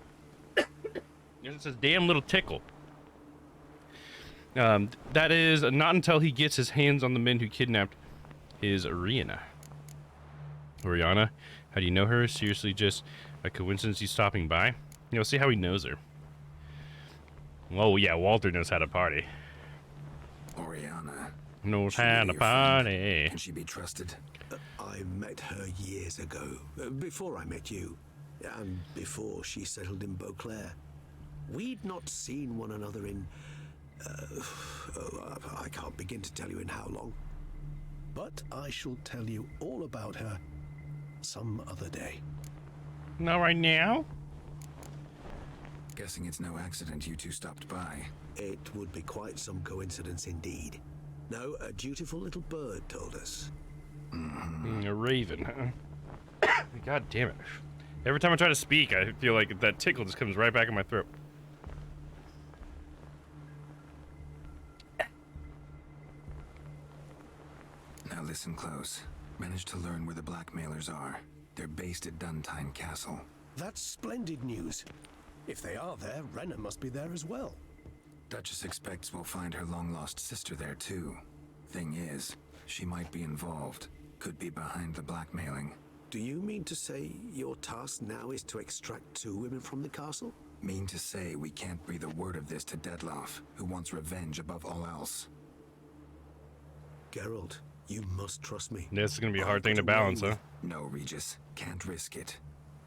It says, damn little tickle. That is not until he gets his hands on the men who kidnapped his Oriana. Oriana? How do you know her? Seriously, just a coincidence he's stopping by? You know, see how he knows her. Oh, yeah, Walter knows how to party. Oriana. Knows how to party. Can she be trusted? I met her years ago, before I met you, and before she settled in Beauclair. We'd not seen one another in... I can't begin to tell you in how long. But I shall tell you all about her some other day. Not right now? Guessing it's no accident you two stopped by. It would be quite some coincidence indeed. No, a dutiful little bird told us. A raven, huh? God damn it. Every time I try to speak, I feel like that tickle just comes right back in my throat. Now listen close. Managed to learn where the blackmailers are. They're based at Duntine Castle. That's splendid news. If they are there, Renna must be there as well. Duchess expects we'll find her long-lost sister there too. Thing is, she might be involved. Could be behind the blackmailing. Do you mean to say your task now is to extract 2 women from the castle? Mean to say we can't breathe a word of this to Dettlaff, who wants revenge above all else. Geralt, you must trust me. This is gonna be a hard thing to balance, huh? No, Regis. Can't risk it.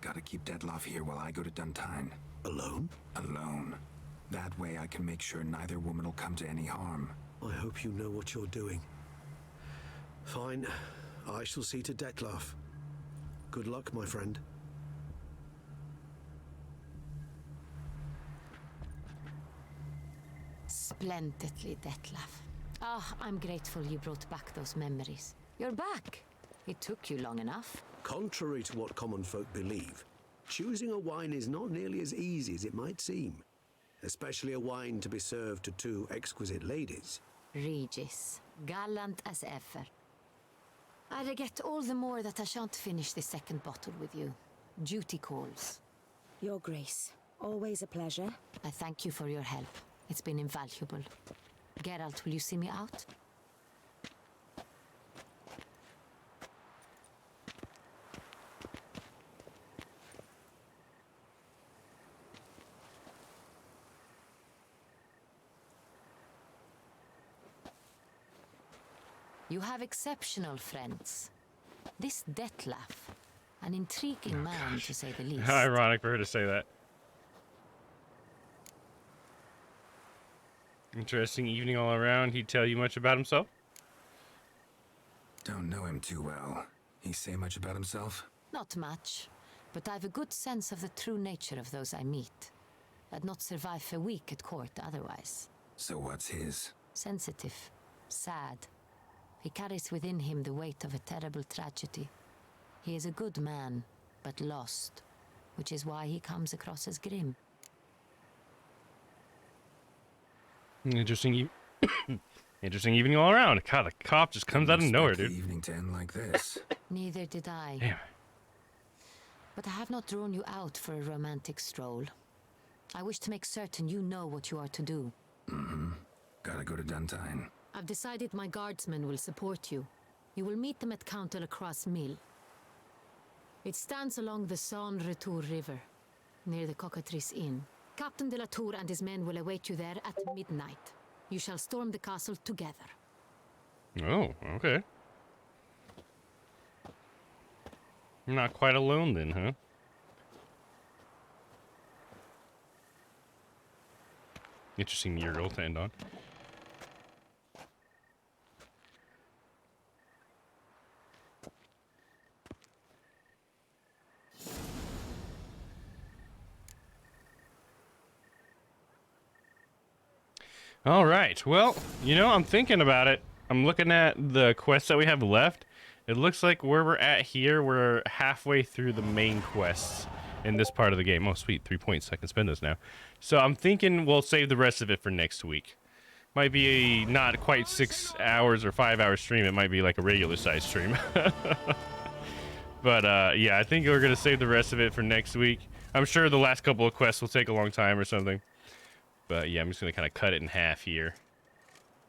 Gotta keep Dettlaff here while I go to Duntine. Alone? Alone. That way I can make sure neither woman will come to any harm. I hope you know what you're doing. Fine. I shall see to Dettlaff. Good luck, my friend. Splendidly, Dettlaff. Ah, I'm grateful you brought back those memories. You're back. It took you long enough. Contrary to what common folk believe, choosing a wine is not nearly as easy as it might seem. Especially a wine to be served to 2 exquisite ladies. Regis, gallant as ever. I regret all the more that I shan't finish the second bottle with you. Duty calls. Your Grace, always a pleasure. I thank you for your help. It's been invaluable. Geralt, will you see me out? You have exceptional friends. This Dettlaff, An intriguing man, to say the least. How ironic for her to say that. Interesting evening all around. He'd tell you much about himself? Don't know him too well. He say much about himself? Not much, but I've a good sense of the true nature of those I meet. I'd not survive a week at court otherwise. So what's his? Sensitive, sad. He carries within him the weight of a terrible tragedy. He is a good man, but lost, which is why he comes across as grim. Interesting, interesting evening all around. God, the cop just comes out of nowhere, dude. Evening to end like this. Neither did I. Damn. But I have not drawn you out for a romantic stroll. I wish to make certain you know what you are to do. Mm-hmm. Gotta go to Duntine. I've decided my guardsmen will support you. You will meet them at Count de la Croix Mill. It stands along the Saône Retour River, near the Cockatrice Inn. Captain de la Tour and his men will await you there at midnight. You shall storm the castle together. Oh, okay. You're not quite alone then, huh? Interesting mural to end on. All right. Well, you know, I'm thinking about it. I'm looking at the quests that we have left. It looks like where we're at here, we're halfway through the main quests in this part of the game. Oh, sweet. 3 points. I can spend those now. So I'm thinking we'll save the rest of it for next week. Might be a not quite 6 hours or 5 hour stream. It might be like a regular size stream. But yeah, I think we're going to save the rest of it for next week. I'm sure the last couple of quests will take a long time or something. But yeah, I'm just going to kind of cut it in half here.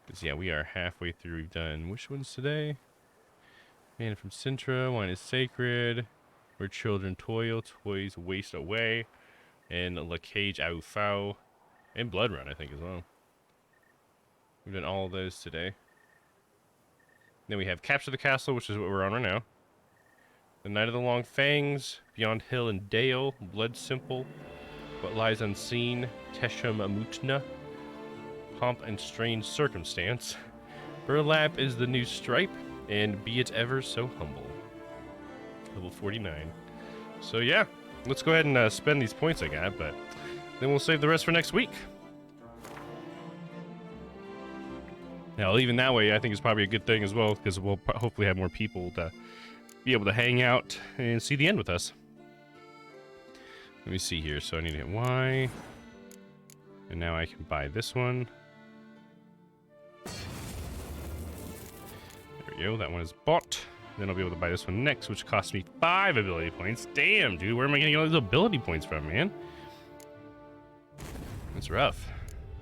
Because yeah, we are halfway through. We've done which ones today? Man from Sintra, Wine is Sacred. Where Children Toil, Toys Waste Away. And La Cage Au Fau. And Blood Run, I think, as well. We've done all of those today. Then we have Capture the Castle, which is what we're on right now. The Night of the Long Fangs, Beyond Hill and Dale, Blood Simple, What Lies Unseen, Teshem Amutna, Pomp and Strange Circumstance, Burlap is the New Stripe, and Be It Ever So Humble. Level 49. So yeah, let's go ahead and spend these points I got, but then we'll save the rest for next week. Now, even that way, I think it's probably a good thing as well, because we'll hopefully have more people to be able to hang out and see the end with us. Let me see here. So I need to hit Y. And now I can buy this one. There we go. That one is bought. Then I'll be able to buy this one next, which costs me 5 ability points. Damn, dude. Where am I getting all these ability points from, man? That's rough.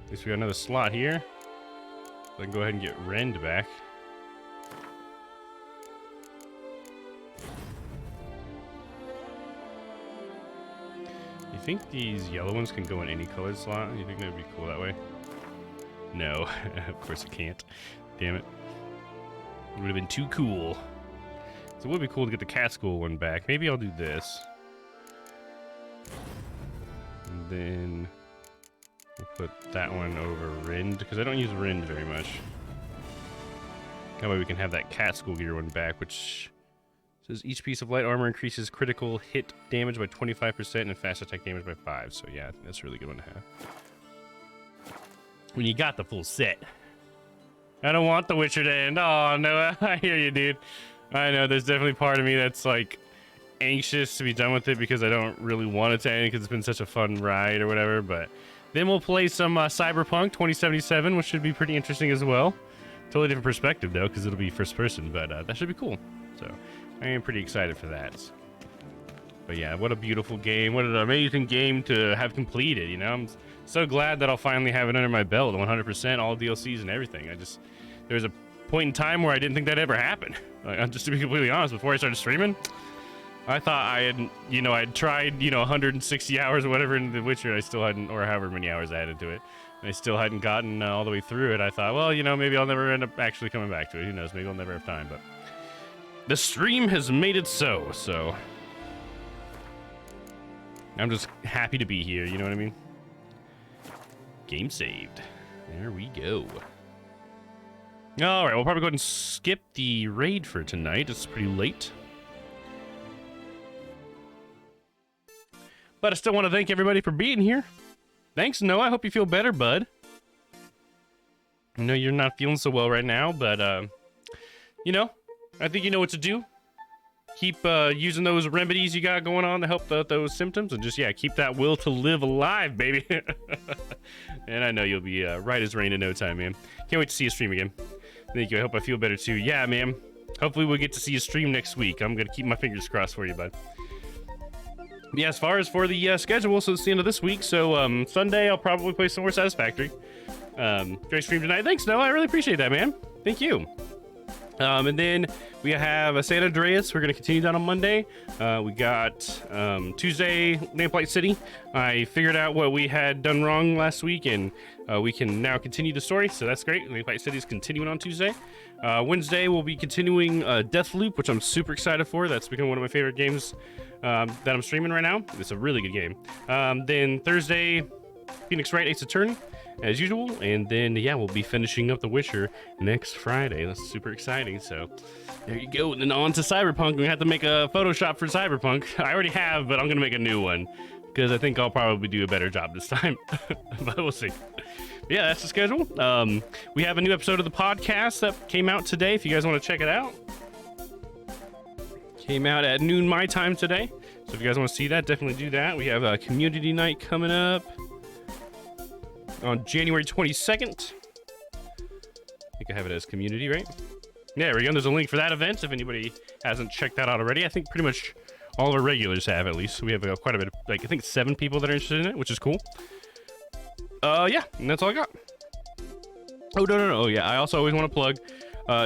At least we got another slot here. So I can go ahead and get Rend back. You think these yellow ones can go in any colored slot? You think that would be cool that way? No, of course it can't. Damn it. It would have been too cool. So it would be cool to get the cat school one back. Maybe I'll do this. And then we'll put that one over Rind, because I don't use Rind very much. That way we can have that cat school gear one back, which says each piece of light armor increases critical hit damage by 25% and fast attack damage by 5. So yeah, I think that's a really good one to have. When you got the full set. I don't want The Witcher to end. Oh, no, I hear you, dude. I know, there's definitely part of me that's, like, anxious to be done with it because I don't really want it to end because it's been such a fun ride or whatever, but then we'll play some Cyberpunk 2077, which should be pretty interesting as well. Totally different perspective, though, because it'll be first person, but that should be cool. So I am pretty excited for that. But yeah, what a beautiful game. What an amazing game to have completed, you know? I'm so glad that I'll finally have it under my belt, 100%, all DLCs and everything. There was a point in time where I didn't think that ever happened. Like, just to be completely honest, before I started streaming, I thought I had, I'd tried, 160 hours or whatever into The Witcher. I still hadn't, or however many hours I added to it. And I still hadn't gotten all the way through it. I thought, well, maybe I'll never end up actually coming back to it. Who knows? Maybe I'll never have time, but the stream has made it so. I'm just happy to be here, you know what I mean? Game saved. There we go. Alright, we'll probably go ahead and skip the raid for tonight. It's pretty late. But I still want to thank everybody for being here. Thanks, Noah. I hope you feel better, bud. I know you're not feeling so well right now, but, you know, I think you know what to do. Keep using those remedies you got going on to help those symptoms, and just, yeah, keep that will to live alive, baby. And I know you'll be right as rain in no time, man. Can't wait to see you stream again. Thank you. I hope I feel better, too. Yeah, man. Hopefully we'll get to see you stream next week. I'm going to keep my fingers crossed for you, bud. Yeah, as far as for the schedule, so it's the end of this week. So Sunday, I'll probably play some more Satisfactory. Great stream tonight. Thanks, Noah. I really appreciate that, man. Thank you. And then we have a San Andreas. We're going to continue that on Monday. We got Tuesday, Lamplight City. I figured out what we had done wrong last week, and we can now continue the story, so that's great. Lamplight City is continuing on Tuesday. Wednesday, we'll be continuing Deathloop, which I'm super excited for. That's become one of my favorite games that I'm streaming right now. It's a really good game. Then Thursday, Phoenix Wright Ace Attorney, as usual, and then yeah, we'll be finishing up The Witcher next Friday. That's super exciting. So there you go. And then on to Cyberpunk. We have to make a Photoshop for Cyberpunk. I already have, but I'm gonna make a new one because I think I'll probably do a better job this time. But we'll see. Yeah, that's the schedule. We have a new episode of the podcast that came out today. If you guys want to check it out, came out at noon my time today. So if you guys want to see that, definitely do that. We have a community night coming up on January 22nd. I think I have it as community, right? Yeah, there we go. There's a link for that event if anybody hasn't checked that out already. I think pretty much all of our regulars have, at least. We have quite a bit of, like, I think 7 people that are interested in it, which is cool. Yeah, and that's all I got. Oh, no. Oh, yeah, I also always want to plug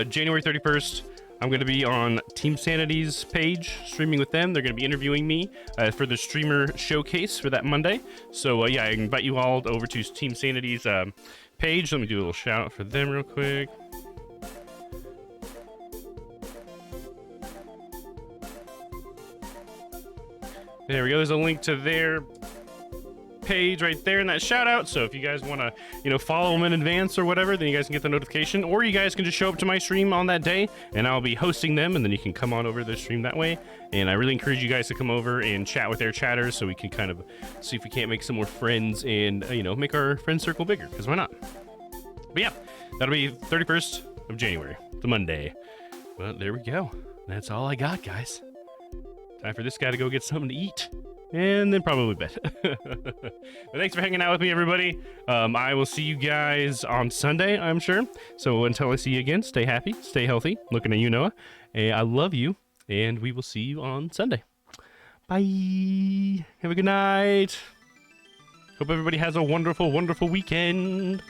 January 31st. I'm going to be on Team Sanity's page, streaming with them. They're going to be interviewing me for the streamer showcase for that Monday. So, yeah, I invite you all over to Team Sanity's page. Let me do a little shout out for them real quick. There we go. There's a link to their page right there in that shout out. So if you guys want to, you know, follow them in advance or whatever, then you guys can get the notification, or you guys can just show up to my stream on that day and I'll be hosting them, and then you can come on over to the stream that way. And I really encourage you guys to come over and chat with their chatters so we can kind of see if we can't make some more friends and, you know, make our friend circle bigger, because why not? But yeah, that'll be 31st of January, the Monday. Well, there we go. That's all I got, guys. Time for this guy to go get something to eat. And then probably bed. But thanks for hanging out with me, everybody. I will see you guys on Sunday, I'm sure. So until I see you again, stay happy, stay healthy. Looking at you, Noah. I love you, and we will see you on Sunday. Bye. Have a good night. Hope everybody has a wonderful, wonderful weekend.